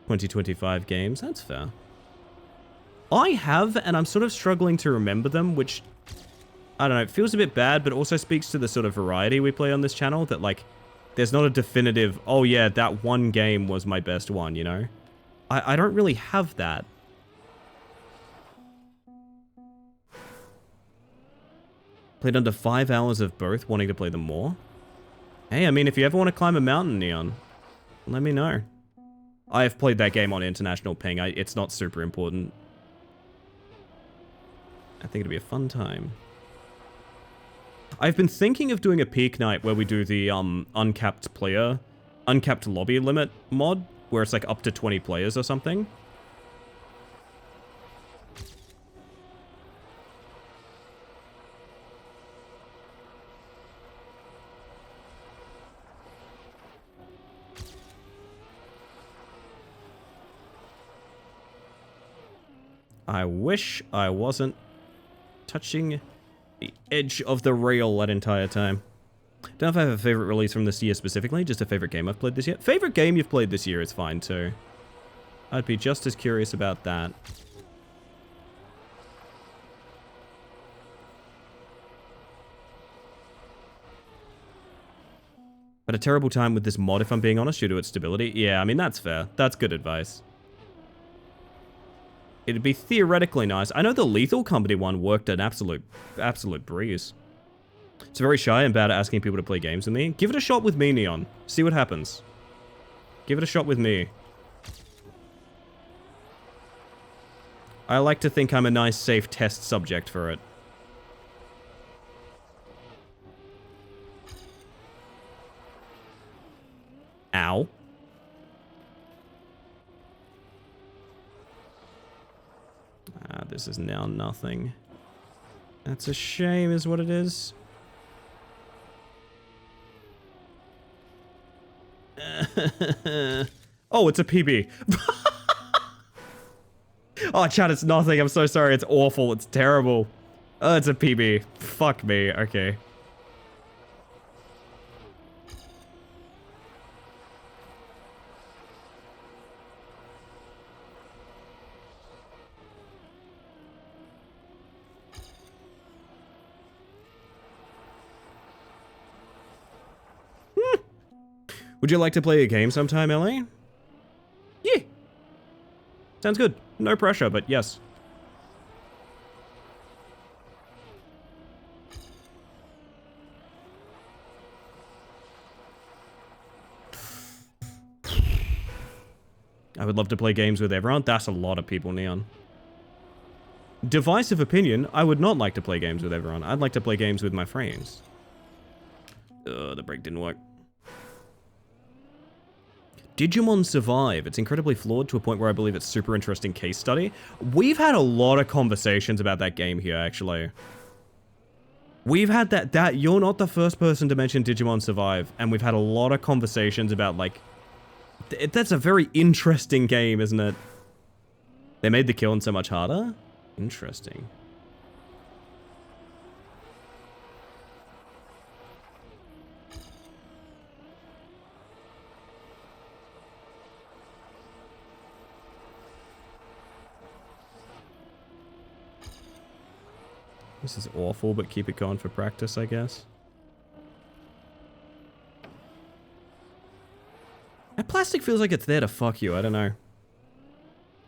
2025 games. That's fair. I have, and I'm sort of struggling to remember them, which, I don't know, it feels a bit bad, but also speaks to the sort of variety we play on this channel, that, like, there's not a definitive, oh yeah, that one game was my best one, you know? I don't really have that. Played under 5 hours of both, wanting to play them more. Hey, I mean, if you ever want to climb a mountain, Neon, let me know. I have played that game on international ping. It's not super important. I think it'll be a fun time. I've been thinking of doing a Peak night where we do the uncapped lobby limit mod, where it's like up to 20 players or something. I wish I wasn't touching the edge of the rail that entire time. Don't know if I have a favorite release from this year specifically, just a favorite game I've played this year. Favorite game you've played this year is fine too. I'd be just as curious about that. But a terrible time with this mod, if I'm being honest, due to its stability. Yeah, I mean, that's fair. That's good advice. It'd be theoretically nice. I know the Lethal Company one worked an absolute breeze. It's very shy and bad at asking people to play games with me. Give it a shot with me, Neon. See what happens. Give it a shot with me. I like to think I'm a nice, safe test subject for it. Ow. This is now nothing. That's a shame, is what it is. Oh, it's a PB. Oh, chat, it's nothing. I'm so sorry. It's awful. It's terrible. Oh, it's a PB. Fuck me. Okay. Would you like to play a game sometime, LA? Yeah. Sounds good. No pressure, but yes. I would love to play games with everyone. That's a lot of people, Neon. Divisive opinion, I would not like to play games with everyone. I'd like to play games with my friends. The break didn't work. Digimon Survive. It's incredibly flawed to a point where I believe it's super interesting case study. We've had a lot of conversations about that game here, actually. We've had that you're not the first person to mention Digimon Survive, and we've had a lot of conversations about, like, that's a very interesting game, isn't it? They made the killing so much harder? Interesting. This is awful, but keep it going for practice, I guess. That plastic feels like it's there to fuck you, I don't know.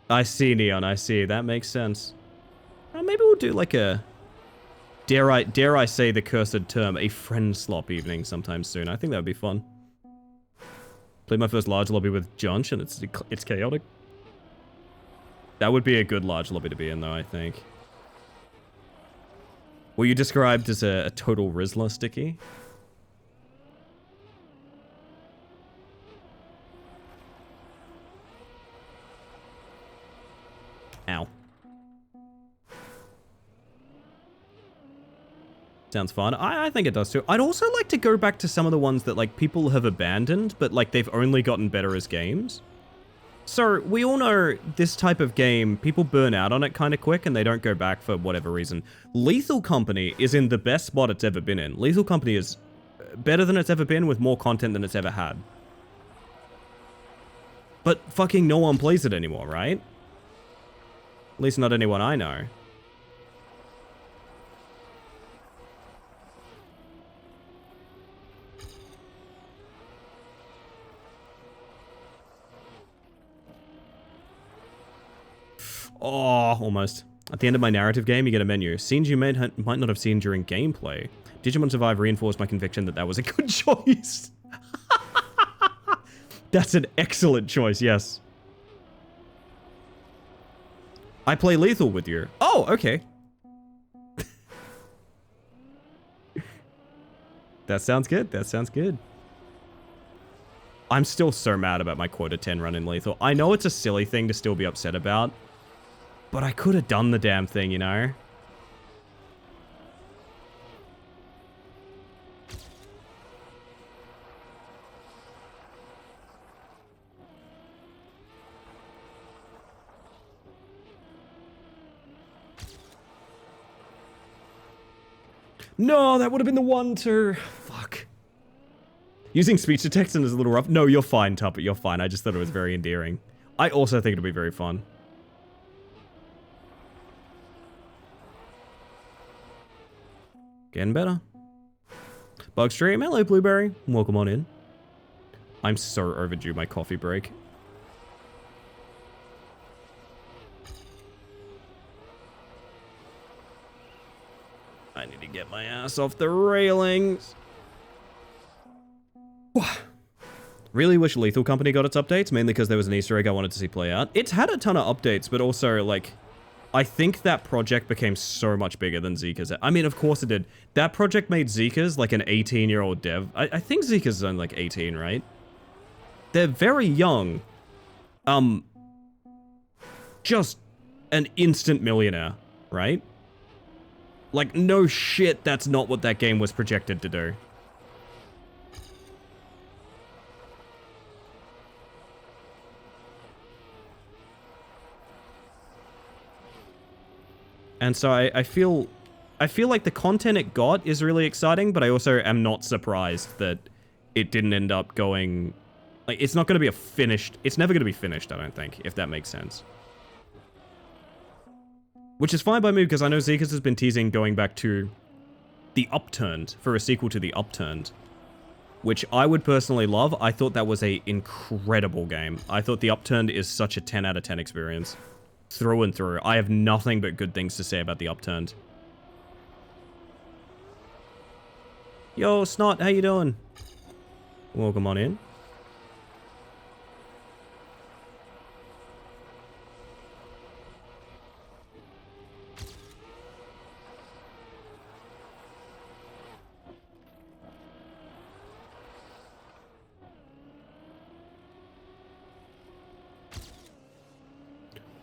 I see, Neon, I see. That makes sense. Maybe we'll do like a, dare I say the cursed term, a friend slop evening sometime soon. I think that would be fun. Played my first large lobby with Junch, and it's chaotic. That would be a good large lobby to be in, though, I think. Were you described as a total Rizzler, Sticky? Ow. Sounds fun. I think it does too. I'd also like to go back to some of the ones that like people have abandoned, but like they've only gotten better as games. So we all know this type of game, people burn out on it kind of quick and they don't go back for whatever reason. Lethal Company is in the best spot it's ever been in. Lethal Company is better than it's ever been with more content than it's ever had. But fucking no one plays it anymore, right? At least not anyone I know. Oh, almost. At the end of my narrative game, you get a menu. Scenes you might not have seen during gameplay. Digimon Survive reinforced my conviction that that was a good choice. That's an excellent choice, yes. I play Lethal with you. Oh, okay. That sounds good. That sounds good. I'm still so mad about my quota 10 run in Lethal. I know it's a silly thing to still be upset about, but I could have done the damn thing, you know? No, that would have been the one too. Fuck. Using speech detection is a little rough. No, you're fine, Tuppet. You're fine. I just thought it was very endearing. I also think it'll be very fun. Getting better. Bugstream, hello Blueberry. Welcome on in. I'm so overdue my coffee break. I need to get my ass off the railings. Really wish Lethal Company got its updates, mainly because there was an Easter egg I wanted to see play out. It's had a ton of updates, but also, like, I think that project became so much bigger than Zika's. I mean, of course it did. That project made Zika's like an 18-year-old dev. I think Zika's is only like 18, right? They're very young. Just an instant millionaire, right? Like, no shit, that's not what that game was projected to do. And so I feel like the content it got is really exciting, but I also am not surprised that it didn't end up going... Like, it's not going to be a finished... It's never going to be finished, I don't think, if that makes sense. Which is fine by me, because I know Zekas has been teasing going back to The Upturned, for a sequel to The Upturned. Which I would personally love. I thought that was a incredible game. I thought The Upturned is such a 10 out of 10 experience. Through and through. I have nothing but good things to say about The Upturned. Yo, Snot, how you doing? Welcome on in.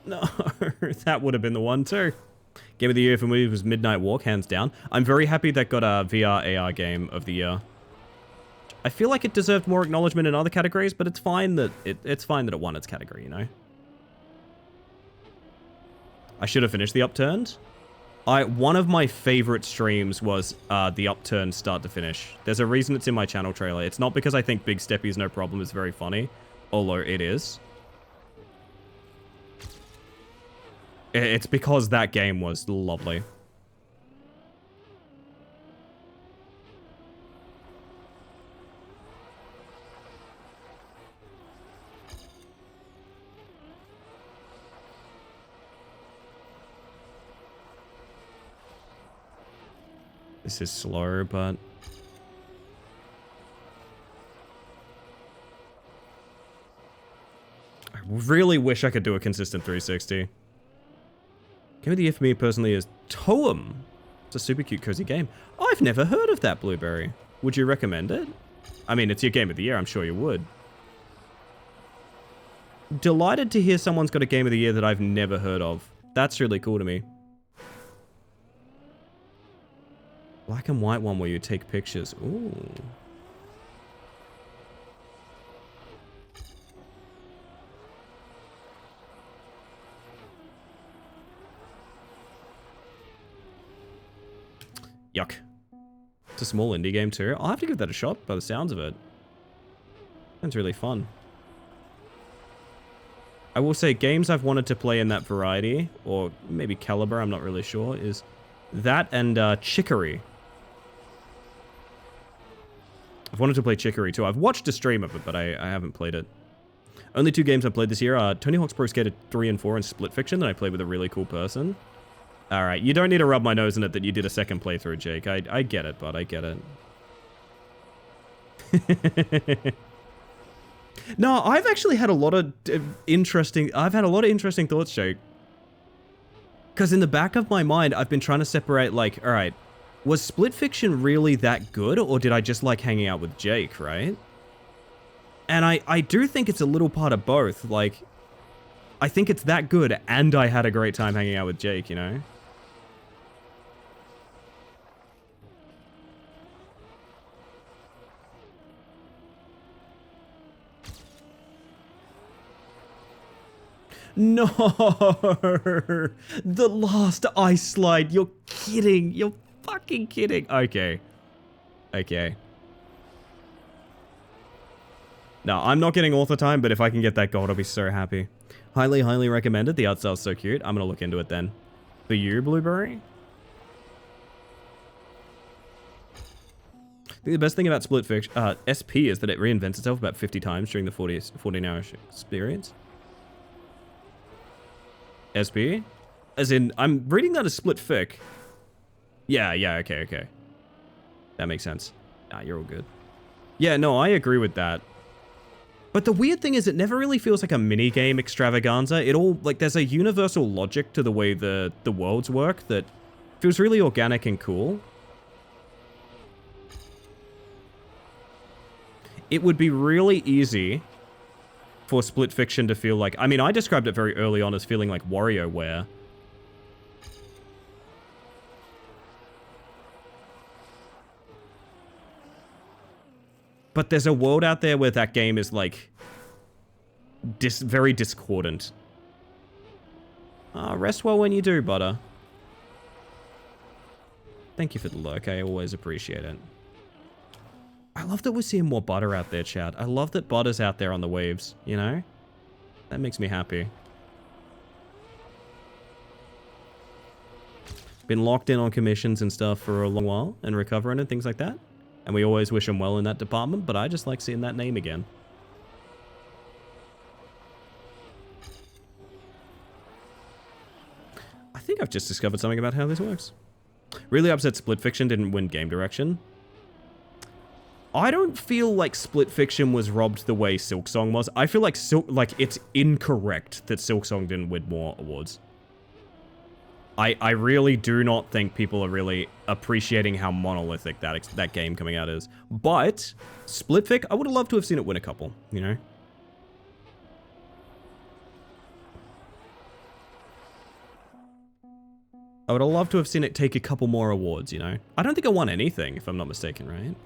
No, that would have been the one too. Game of the year for me was Midnight Walk, hands down. I'm very happy that got a VR AR game of the year. I feel like it deserved more acknowledgement in other categories, but it's fine that it's fine that it won its category, you know. I should have finished The Upturned. One of my favorite streams was The Upturned start to finish. There's a reason it's in my channel trailer. It's not because I think Big Steppy's No Problem is very funny, although it is. It's because that game was lovely. This is slow, but... I really wish I could do a consistent 360. Game of the year for me personally is Toem. It's a super cute, cozy game. I've never heard of that, Blueberry. Would you recommend it? I mean, it's your game of the year. I'm sure you would. Delighted to hear someone's got a game of the year that I've never heard of. That's really cool to me. Black and white one where you take pictures. Ooh. Yuck. It's a small indie game too. I'll have to give that a shot by the sounds of it. Sounds really fun. I will say games I've wanted to play in that variety, or maybe caliber, I'm not really sure, is that and Chicory. I've wanted to play Chicory too. I've watched a stream of it, but I haven't played it. Only 2 games I played this year are Tony Hawk's Pro Skater 3 and 4 and Split Fiction that I played with a really cool person. Alright, you don't need to rub my nose in it that you did a second playthrough, Jake. I get it, bud. I get it. No, I've actually had a lot of interesting thoughts, Jake. Because in the back of my mind, I've been trying to separate, like, alright, was Split Fiction really that good, or did I just like hanging out with Jake, right? And I do think it's a little part of both. Like, I think it's that good, and I had a great time hanging out with Jake, you know? No! The last ice slide. You're kidding. You're fucking kidding. Okay. Okay. No, I'm not getting author time, but if I can get that gold, I'll be so happy. Highly, highly recommended. The art style's so cute. I'm gonna look into it then. For you, Blueberry? I think the best thing about Split Fiction, SP, is that it reinvents itself about 50 times during the 14-hour experience. SP? As in, I'm reading that as Split Fic. Yeah, okay. That makes sense. Nah, you're all good. Yeah, no, I agree with that. But the weird thing is it never really feels like a minigame extravaganza. It all, like, there's a universal logic to the way the worlds work that feels really organic and cool. It would be really easy for Split Fiction to feel like... I mean, I described it very early on as feeling like WarioWare. But there's a world out there where that game is, like, very discordant. Rest well when you do, Butter. Thank you for the lurk. I always appreciate it. I love that we're seeing more Butter out there, chat. I love that Butter's out there on the waves, you know? That makes me happy. Been locked in on commissions and stuff for a long while, and recovering and things like that. And we always wish him well in that department, but I just like seeing that name again. I think I've just discovered something about how this works. Really upset Split Fiction didn't win game direction. I don't feel like Split Fiction was robbed the way Silksong was. I feel like it's incorrect that Silksong didn't win more awards. I really do not think people are really appreciating how monolithic that game coming out is. But Split Fic, I would have loved to have seen it win a couple, you know? I would have loved to have seen it take a couple more awards, you know? I don't think it won anything, if I'm not mistaken, right?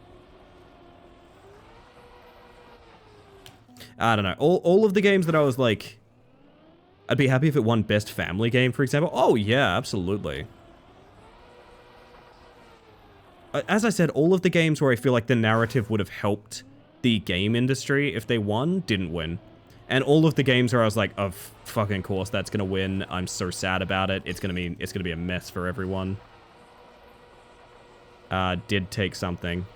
I don't know. All of the games that I was like... I'd be happy if it won Best Family Game, for example. Oh, yeah, absolutely. As I said, all of the games where I feel like the narrative would have helped the game industry if they won, didn't win. And all of the games where I was like, of fucking course that's gonna win. I'm so sad about it. It's gonna be a mess for everyone. Did take something.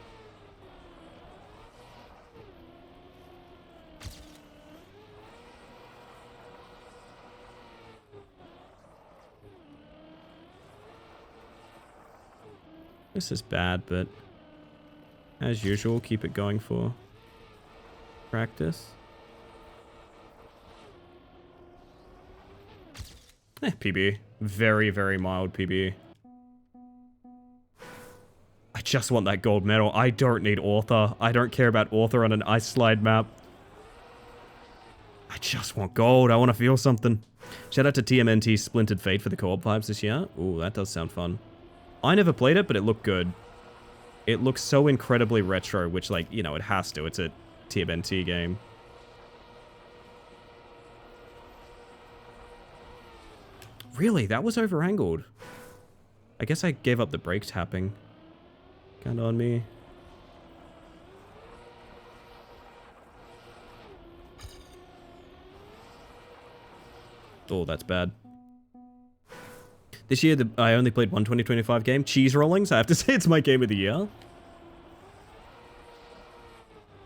This is bad, but as usual, keep it going for practice. PB. Very, very mild PB. I just want that gold medal. I don't need author. I don't care about author on an ice slide map. I just want gold. I want to feel something. Shout out to TMNT Splintered Fate for the co-op vibes this year. Ooh, that does sound fun. I never played it, but it looked good. It looks so incredibly retro, which, like, you know, it has to. It's a TMNT game. Really? That was over-angled. I guess I gave up the brake tapping. Kinda on me. Oh, that's bad. This year, I only played one 2025 game, Cheese Rollings. I have to say it's my game of the year.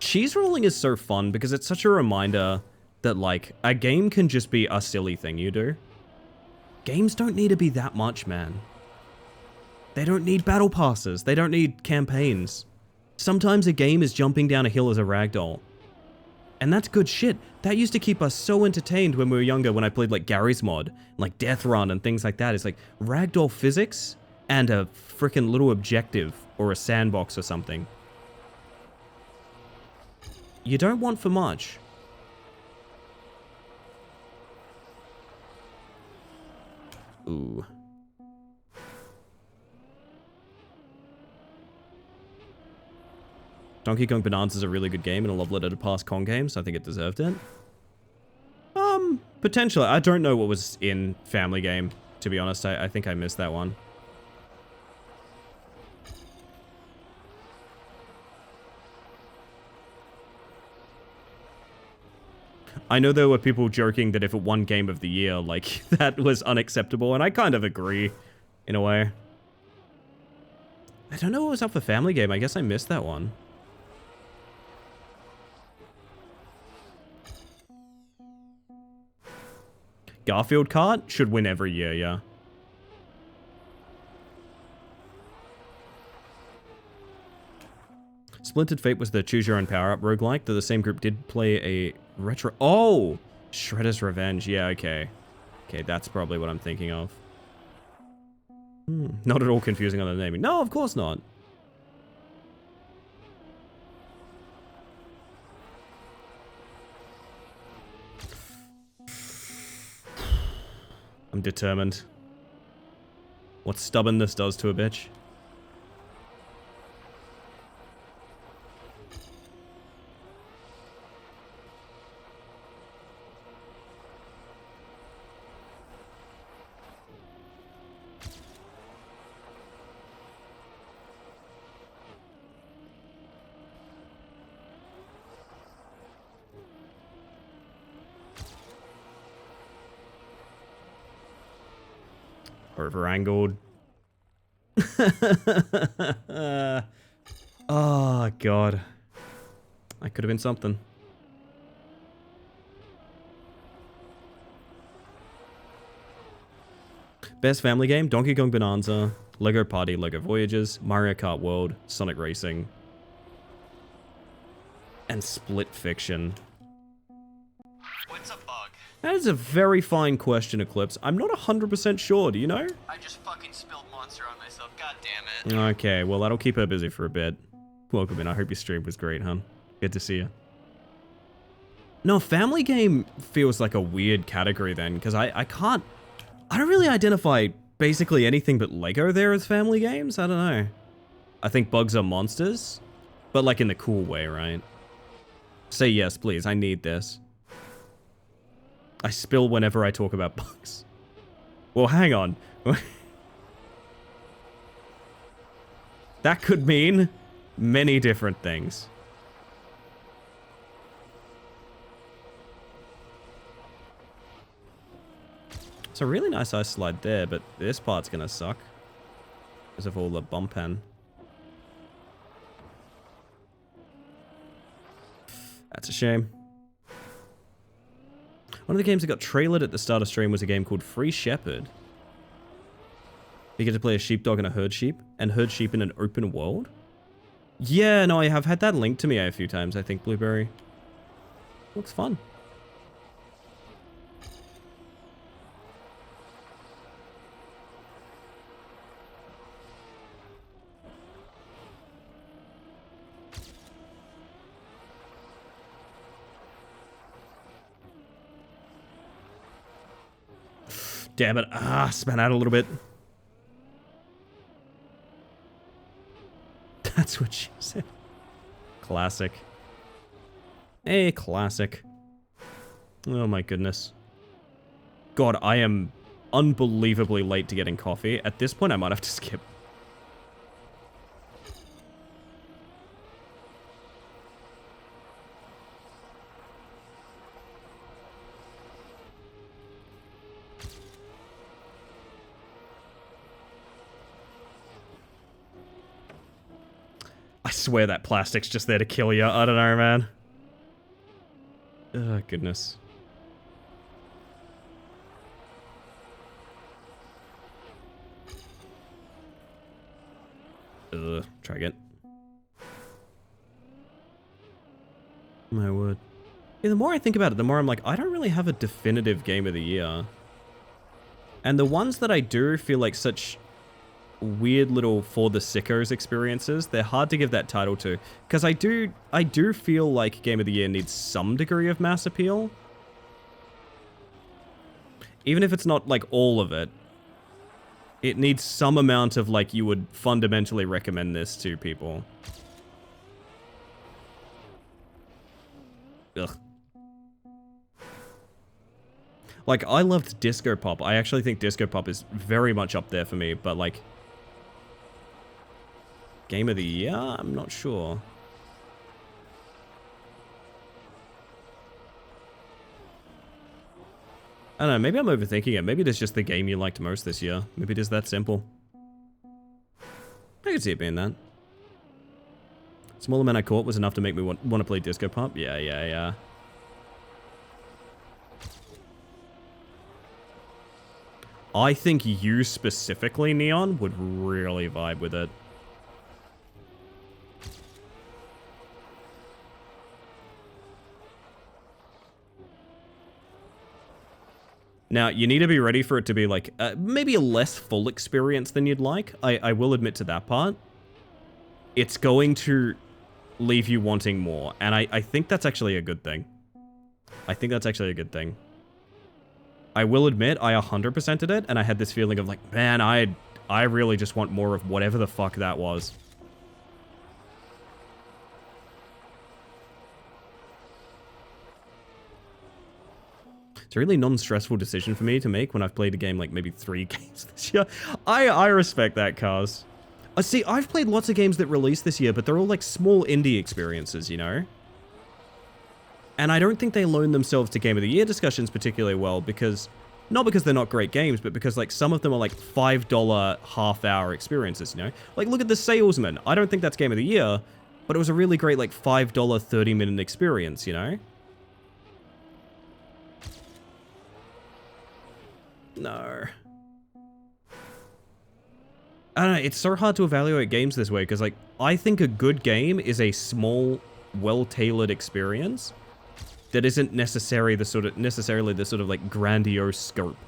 Cheese Rolling is so fun because it's such a reminder that, like, a game can just be a silly thing you do. Games don't need to be that much, man. They don't need battle passes. They don't need campaigns. Sometimes a game is jumping down a hill as a ragdoll. And that's good shit. That used to keep us so entertained when we were younger, when I played like Gary's Mod, like Death Run and things like that. It's like ragdoll physics and a freaking little objective or a sandbox or something. You don't want for much. Ooh. Donkey Kong Bonanza is a really good game and a love letter to past Kong games. I think it deserved it. Potentially. I don't know what was in Family Game, to be honest. I think I missed that one. I know there were people joking that if it won Game of the Year, like, that was unacceptable, and I kind of agree, in a way. I don't know what was up for Family Game. I guess I missed that one. Garfield Kart should win every year, yeah. Splintered Fate was the choose your own power-up roguelike, though the same group did play a retro... Oh! Shredder's Revenge, yeah, okay. Okay, that's probably what I'm thinking of. Not at all confusing on the naming. No, of course not. I'm determined. What stubbornness does to a bitch. Over-angled. Oh, God. That could have been something. Best family game? Donkey Kong Bonanza, Lego Party, Lego Voyages, Mario Kart World, Sonic Racing, and Split Fiction. What's a bug? That is a very fine question, Eclipse. I'm not 100% sure, do you know? I just fucking spilled Monster on myself, god damn it. Okay, well, that'll keep her busy for a bit. Welcome in, I hope your stream was great, hun. Good to see you. No, family game feels like a weird category then, because I don't really identify basically anything but Lego there as family games. I don't know. I think bugs are monsters, but like in the cool way, right? Say yes, please. I need this. I spill whenever I talk about bugs. Well, hang on. That could mean many different things. It's a really nice ice slide there, but this part's gonna suck because of all the bump pen. That's a shame. One of the games that got trailered at the start of stream was a game called Free Shepherd. You get to play a sheepdog and a herd sheep in an open world? Yeah, no, I have had that linked to me a few times, I think, Blueberry. Looks fun. Damn it. Span out a little bit. That's what she said. Classic. A classic. Oh my goodness. God, I am unbelievably late to getting coffee. At this point, I might have to skip. I swear that plastic's just there to kill you. I don't know, man. Oh, goodness. Try again. My word. Yeah, the more I think about it, the more I'm like, I don't really have a definitive game of the year. And the ones that I do feel like such weird little for the sickos experiences, they're hard to give that title to, because I do feel like Game of the Year needs some degree of mass appeal, even if it's not like all of it. It needs some amount of like, you would fundamentally recommend this to people. Ugh. Like, I loved Disco Pop. I actually think Disco Pop is very much up there for me, but like, Game of the Year? I'm not sure. I don't know, maybe I'm overthinking it. Maybe it is just the game you liked most this year. Maybe it is that simple. I could see it being that. Smaller Man I Caught was enough to make me want to play Disco Pop? Yeah. I think you specifically, Neon, would really vibe with it. Now, you need to be ready for it to be like, maybe a less full experience than you'd like. I will admit to that part. It's going to leave you wanting more, and I think that's actually a good thing. I think that's actually a good thing. I will admit, I 100%ed it, and I had this feeling of like, man, I really just want more of whatever the fuck that was. It's a really non-stressful decision for me to make when I've played a game like maybe 3 games this year. I respect that, Cars. See, I've played lots of games that released this year, but they're all like small indie experiences, you know? And I don't think they loan themselves to Game of the Year discussions particularly well, because, not because they're not great games, but because like some of them are like $5 half-hour experiences, you know? Like, look at The Salesman. I don't think that's Game of the Year, but it was a really great like $5 30-minute experience, you know? No. I don't know, it's so hard to evaluate games this way, because like, I think a good game is a small, well-tailored experience that isn't necessarily the sort of like grandiose scope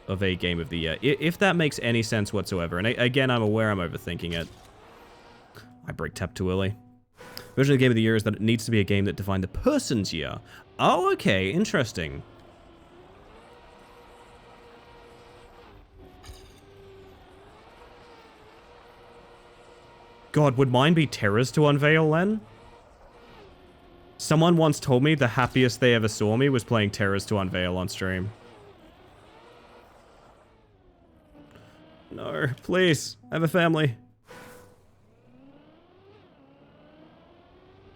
of a Game of the Year, if that makes any sense whatsoever. And again, I'm aware I'm overthinking it. I break tap too early. Version of the Game of the Year is that it needs to be a game that defined the person's year. Oh, okay, interesting. God, would mine be Terrors to Unveil then? Someone once told me the happiest they ever saw me was playing Terrors to Unveil on stream. No, please. I have a family.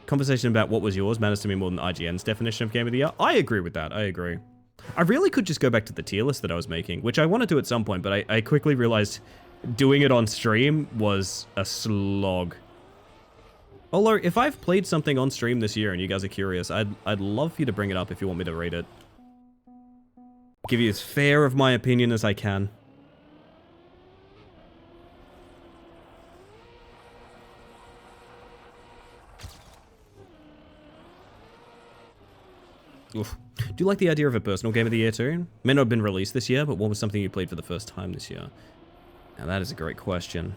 Conversation about what was yours matters to me more than IGN's definition of Game of the Year. I agree with that. I agree. I really could just go back to the tier list that I was making, which I want to do at some point, but I quickly realized doing it on stream was a slog. Although, if I've played something on stream this year and you guys are curious, I'd love for you to bring it up if you want me to read it. Give you as fair of my opinion as I can. Oof. Do you like the idea of a personal game of the year too? May not have been released this year, but what was something you played for the first time this year? Now that is a great question.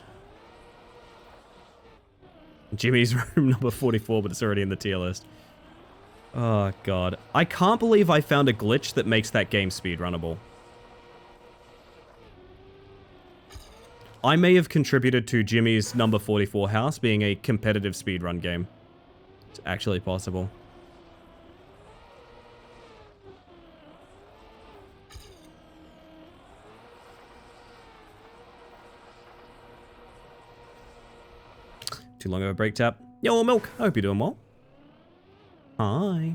Jimmy's room number 44, but it's already in the tier list. Oh god. I can't believe I found a glitch that makes that game speedrunnable. I may have contributed to Jimmy's number 44 house being a competitive speedrun game. It's actually possible. Too long of a break tap. Yo, Milk, I hope you're doing well. Hi.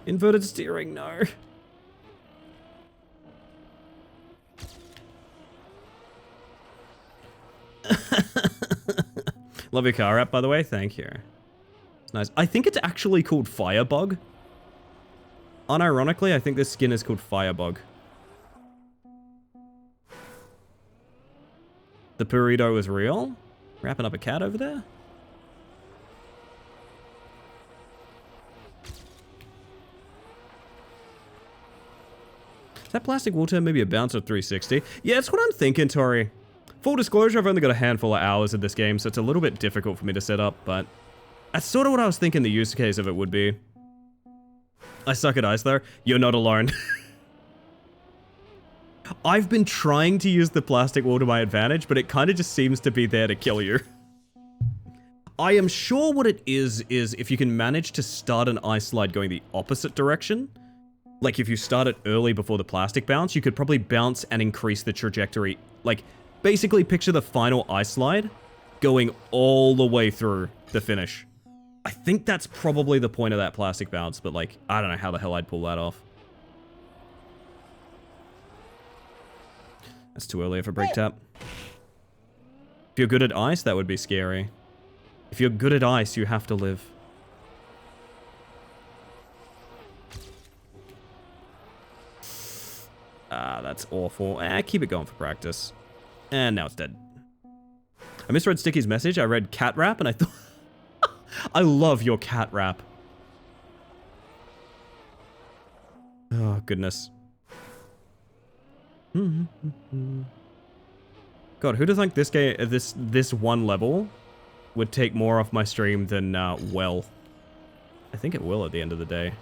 Inverted steering, no. Love your car app, by the way. Thank you. It's nice. I think it's actually called Firebug. Unironically, I think this skin is called Firebug. The burrito is real? Wrapping up a cat over there? Is that plastic water maybe a bounce of 360? Yeah, that's what I'm thinking, Tori. Full disclosure, I've only got a handful of hours of this game, so it's a little bit difficult for me to set up, but that's sort of what I was thinking the use case of it would be. I suck at ice, though. You're not alone. I've been trying to use the plastic wall to my advantage, but it kind of just seems to be there to kill you. I am sure what it is if you can manage to start an ice slide going the opposite direction, like if you start it early before the plastic bounce, you could probably bounce and increase the trajectory. Like, basically picture the final ice slide going all the way through the finish. I think that's probably the point of that plastic bounce, but like, I don't know how the hell I'd pull that off. That's too early for break tap. If you're good at ice, that would be scary. If you're good at ice, you have to live. Ah, that's awful. Keep it going for practice. And now it's dead. I misread Sticky's message. I read cat rap and I thought... I love your cat rap. Oh, goodness. God, who does think this game, this one level would take more off my stream than, well? I think it will at the end of the day.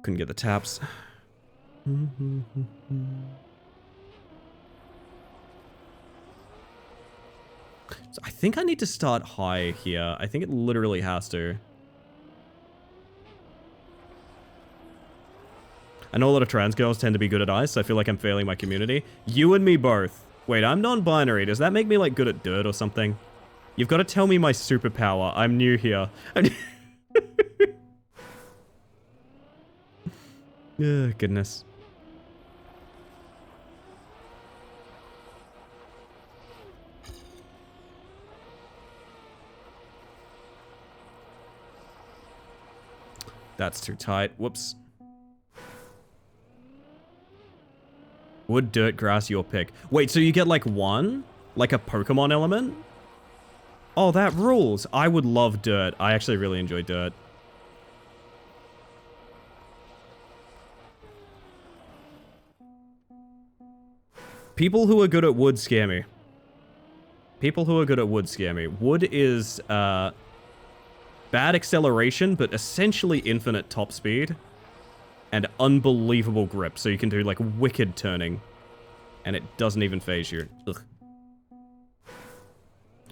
Couldn't get the taps. So I think I need to start high here. I think it literally has to. I know a lot of trans girls tend to be good at ice, so I feel like I'm failing my community. You and me both. Wait, I'm non-binary. Does that make me like good at dirt or something? You've got to tell me my superpower. I'm new here. Oh, goodness. That's too tight. Whoops. Wood, dirt, grass, your pick. Wait, so you get like one? Like a Pokemon element? Oh, that rules. I would love dirt. I actually really enjoy dirt. People who are good at wood scare me. People who are good at wood scare me. Wood is, bad acceleration, but essentially infinite top speed. And unbelievable grip, so you can do, like, wicked turning. And it doesn't even phase you. Ugh.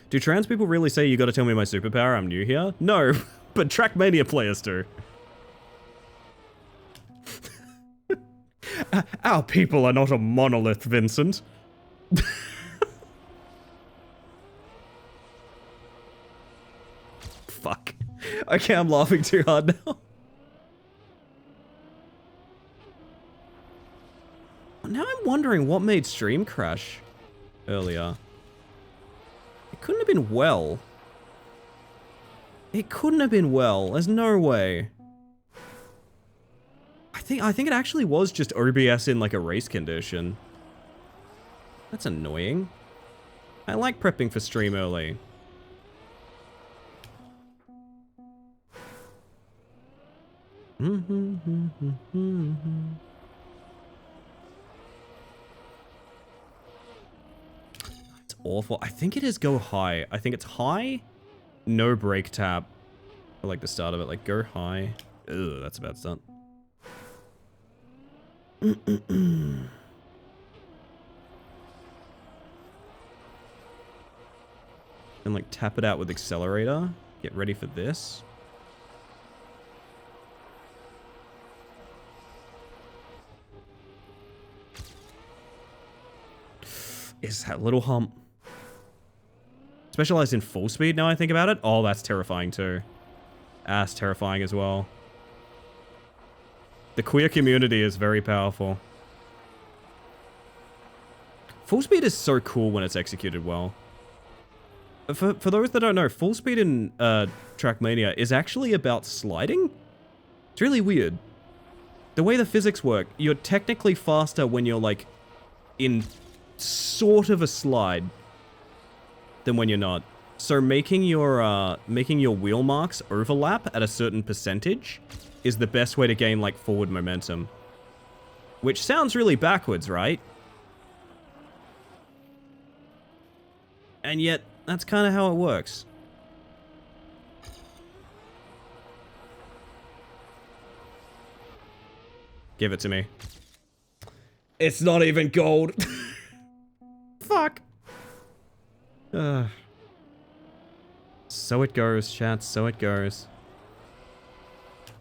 Do trans people really say you gotta tell me my superpower, I'm new here? No, but Trackmania players do. Our people are not a monolith, Vincent. Fuck. Okay, I'm laughing too hard now. Now I'm wondering wondering what made stream crash earlier. It couldn't have been well. It couldn't have been well. There's no way. I think it actually was just OBS in like a race condition. That's annoying. I like prepping for stream early. It's awful. I think it is go high. I think it's high, no brake tap. I like the start of it, like go high. Ugh, that's a bad start. And like tap it out with accelerator. Get ready for this. Is that little hump specialized in full speed now I think about it? Oh, that's terrifying too. That's terrifying as well. The queer community is very powerful. Full speed is so cool when it's executed well. For those that don't know, full speed in Trackmania is actually about sliding. It's really weird. The way the physics work, you're technically faster when you're like in sort of a slide than when you're not. So making your wheel marks overlap at a certain percentage is the best way to gain like forward momentum. Which sounds really backwards, right? And yet, that's kind of how it works. Give it to me. It's not even gold. Fuck. So it goes, chat. So it goes.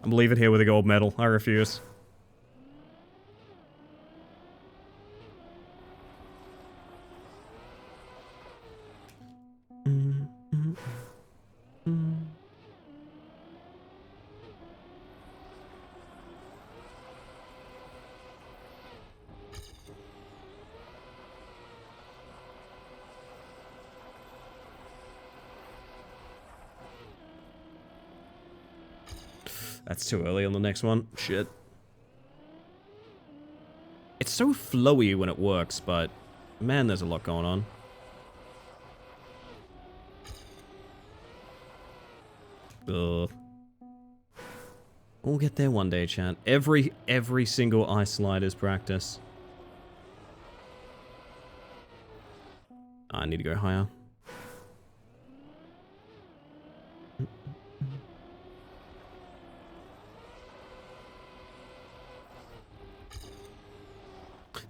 I'm leaving here with a gold medal. I refuse. That's too early on the next one. Shit. It's so flowy when it works, but man, there's a lot going on. Ugh. We'll get there one day, chat. Every single ice slide is practice. I need to go higher.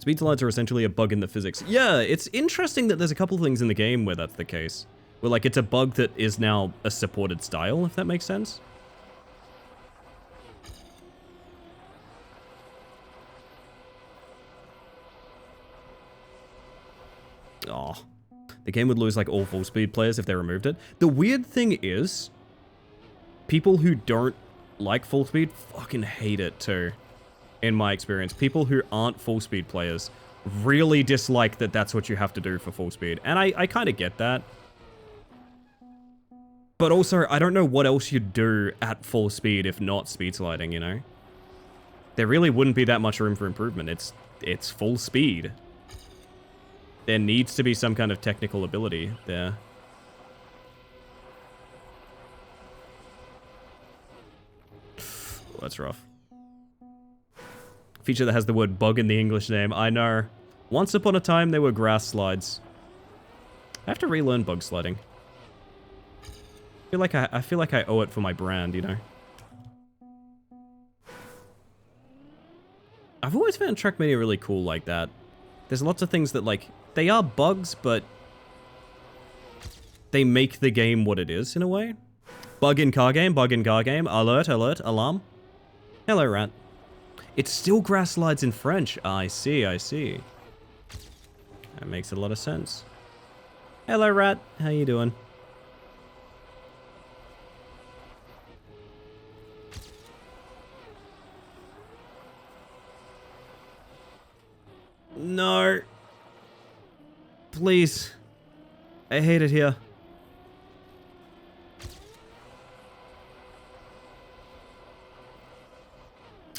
Speed slides are essentially a bug in the physics. Yeah, it's interesting that there's a couple things in the game where that's the case. Where, like, it's a bug that is now a supported style, if that makes sense. Oh. The game would lose, like, all full speed players if they removed it. The weird thing is, people who don't like full speed fucking hate it, too. In my experience, people who aren't full speed players really dislike that that's what you have to do for full speed. And I kind of get that. But also, I don't know what else you'd do at full speed if not speed sliding, you know? There really wouldn't be that much room for improvement. It's full speed. There needs to be some kind of technical ability there. Oh, that's rough. Feature that has the word bug in the English name. I know. Once upon a time, they were grass slides. I have to relearn bug sliding. I feel like I owe it for my brand, you know? I've always found Trackmania really cool like that. There's lots of things that, like, they are bugs, but they make the game what it is, in a way. Bug in car game, alert, alert, alarm. Hello, rat. It's still grass slides in French. I see, I see. That makes a lot of sense. Hello, rat. How you doing? No. Please. I hate it here.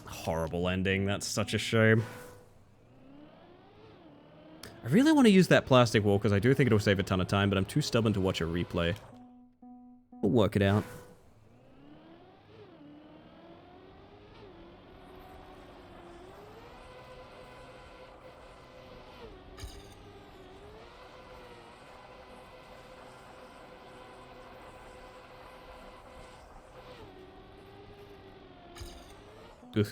Horrible ending. That's such a shame. I really want to use that plastic wall because I do think it'll save a ton of time, but I'm too stubborn to watch a replay. We'll work it out. Ugh.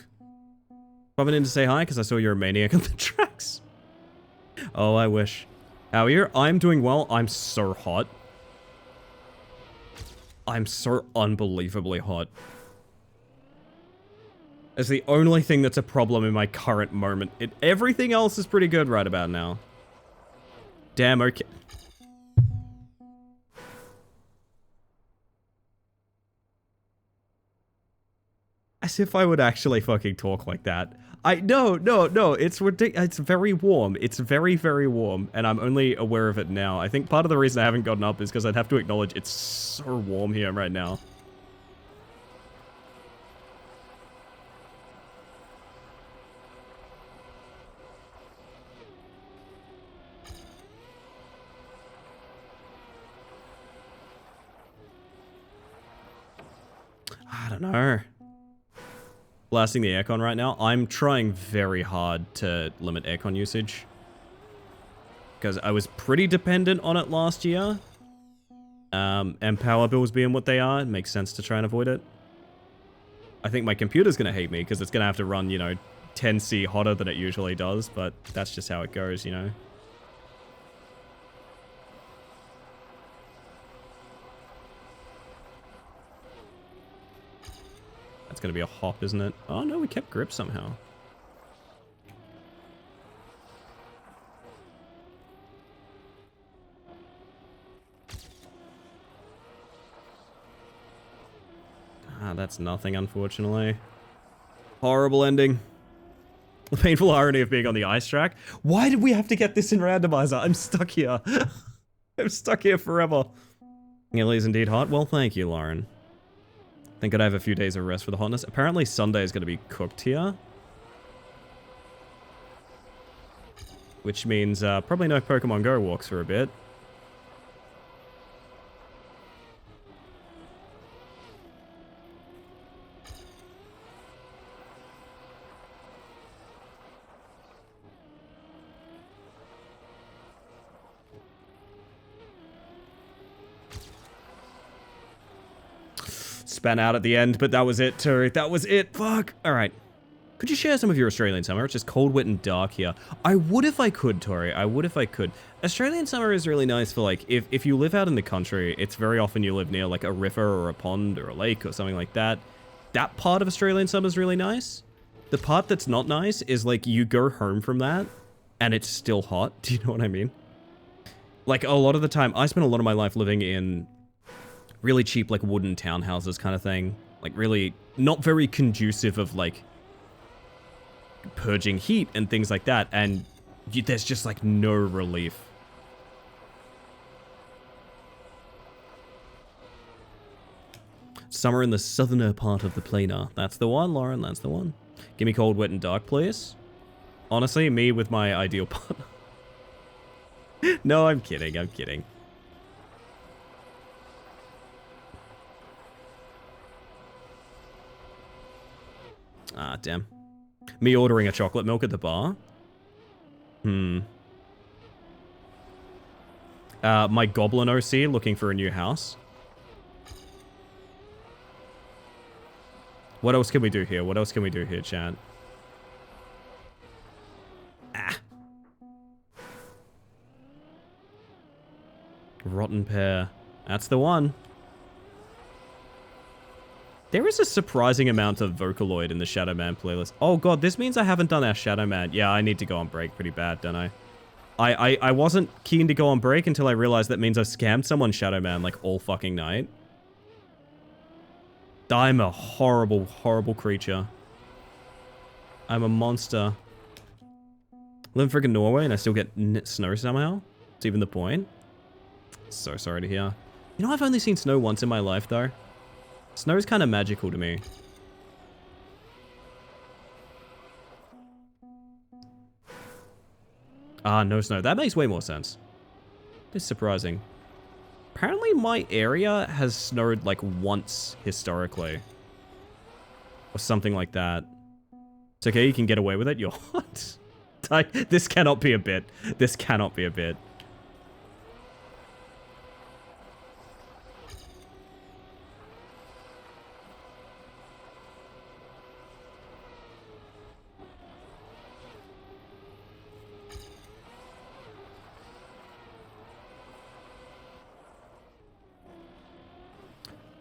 Popping in to say hi because I saw you're a maniac on the tracks. Oh, I wish. How are you? I'm doing well. I'm so hot. I'm so unbelievably hot. It's the only thing that's a problem in my current moment. Everything else is pretty good right about now. Damn, okay. As if I would actually fucking talk like that. No, it's ridiculous. It's very warm. It's very, very warm, and I'm only aware of it now. I think part of the reason I haven't gotten up is because I'd have to acknowledge it's so warm here right now. I don't know. Blasting the aircon right now. I'm trying very hard to limit aircon usage. Because I was pretty dependent on it last year. And power bills being what they are, it makes sense to try and avoid it. I think my computer's going to hate me because it's going to have to run, you know, 10C hotter than it usually does. But that's just how it goes, you know. That's going to be a hop, isn't it? Oh no, we kept grip somehow. Ah, that's nothing, unfortunately. Horrible ending. The painful irony of being on the ice track. Why did we have to get this in randomizer? I'm stuck here. I'm stuck here forever. It is indeed hot. Well, thank you, Lauren. Think I'd have a few days of rest for the hotness. Apparently Sunday is going to be cooked here. Which means probably no Pokemon Go walks for a bit. Span out at the end, but that was it, too. That was it. Fuck. All right. Could you share some of your Australian summer? It's just cold, wet, and dark here. I would if I could, Tori. I would if I could. Australian summer is really nice for, like, if you live out in the country, it's very often you live near, like, a river or a pond or a lake or something like that. That part of Australian summer is really nice. The part that's not nice is, like, you go home from that, and it's still hot. Do you know what I mean? Like, a lot of the time, I spent a lot of my life living in really cheap, like, wooden townhouses kind of thing. Like, really not very conducive of, like, purging heat and things like that. And there's just, like, no relief. Summer in the southerner part of the planar. That's the one, Lauren. That's the one. Give me cold, wet, and dark, please. Honestly, me with my ideal partner. No, I'm kidding. I'm kidding. Ah, damn. Me ordering a chocolate milk at the bar? My Goblin OC looking for a new house. What else can we do here? What else can we do here, chat? Ah. Rotten pear. That's the one. There is a surprising amount of Vocaloid in the Shadow Man playlist. Oh god, this means I haven't done our Shadow Man. Yeah, I need to go on break pretty bad, don't I? I wasn't keen to go on break until I realized that means I've scammed someone Shadow Man like all fucking night. I'm a horrible, horrible creature. I'm a monster. live in freaking Norway and I still get snow somehow? It's even the point? So sorry to hear. You know, I've only seen snow once in my life, though. Snow is kind of magical to me. Ah, no snow. That makes way more sense. It's surprising. Apparently my area has snowed like once historically. Or something like that. It's okay, you can get away with it. You're what? This cannot be a bit. This cannot be a bit.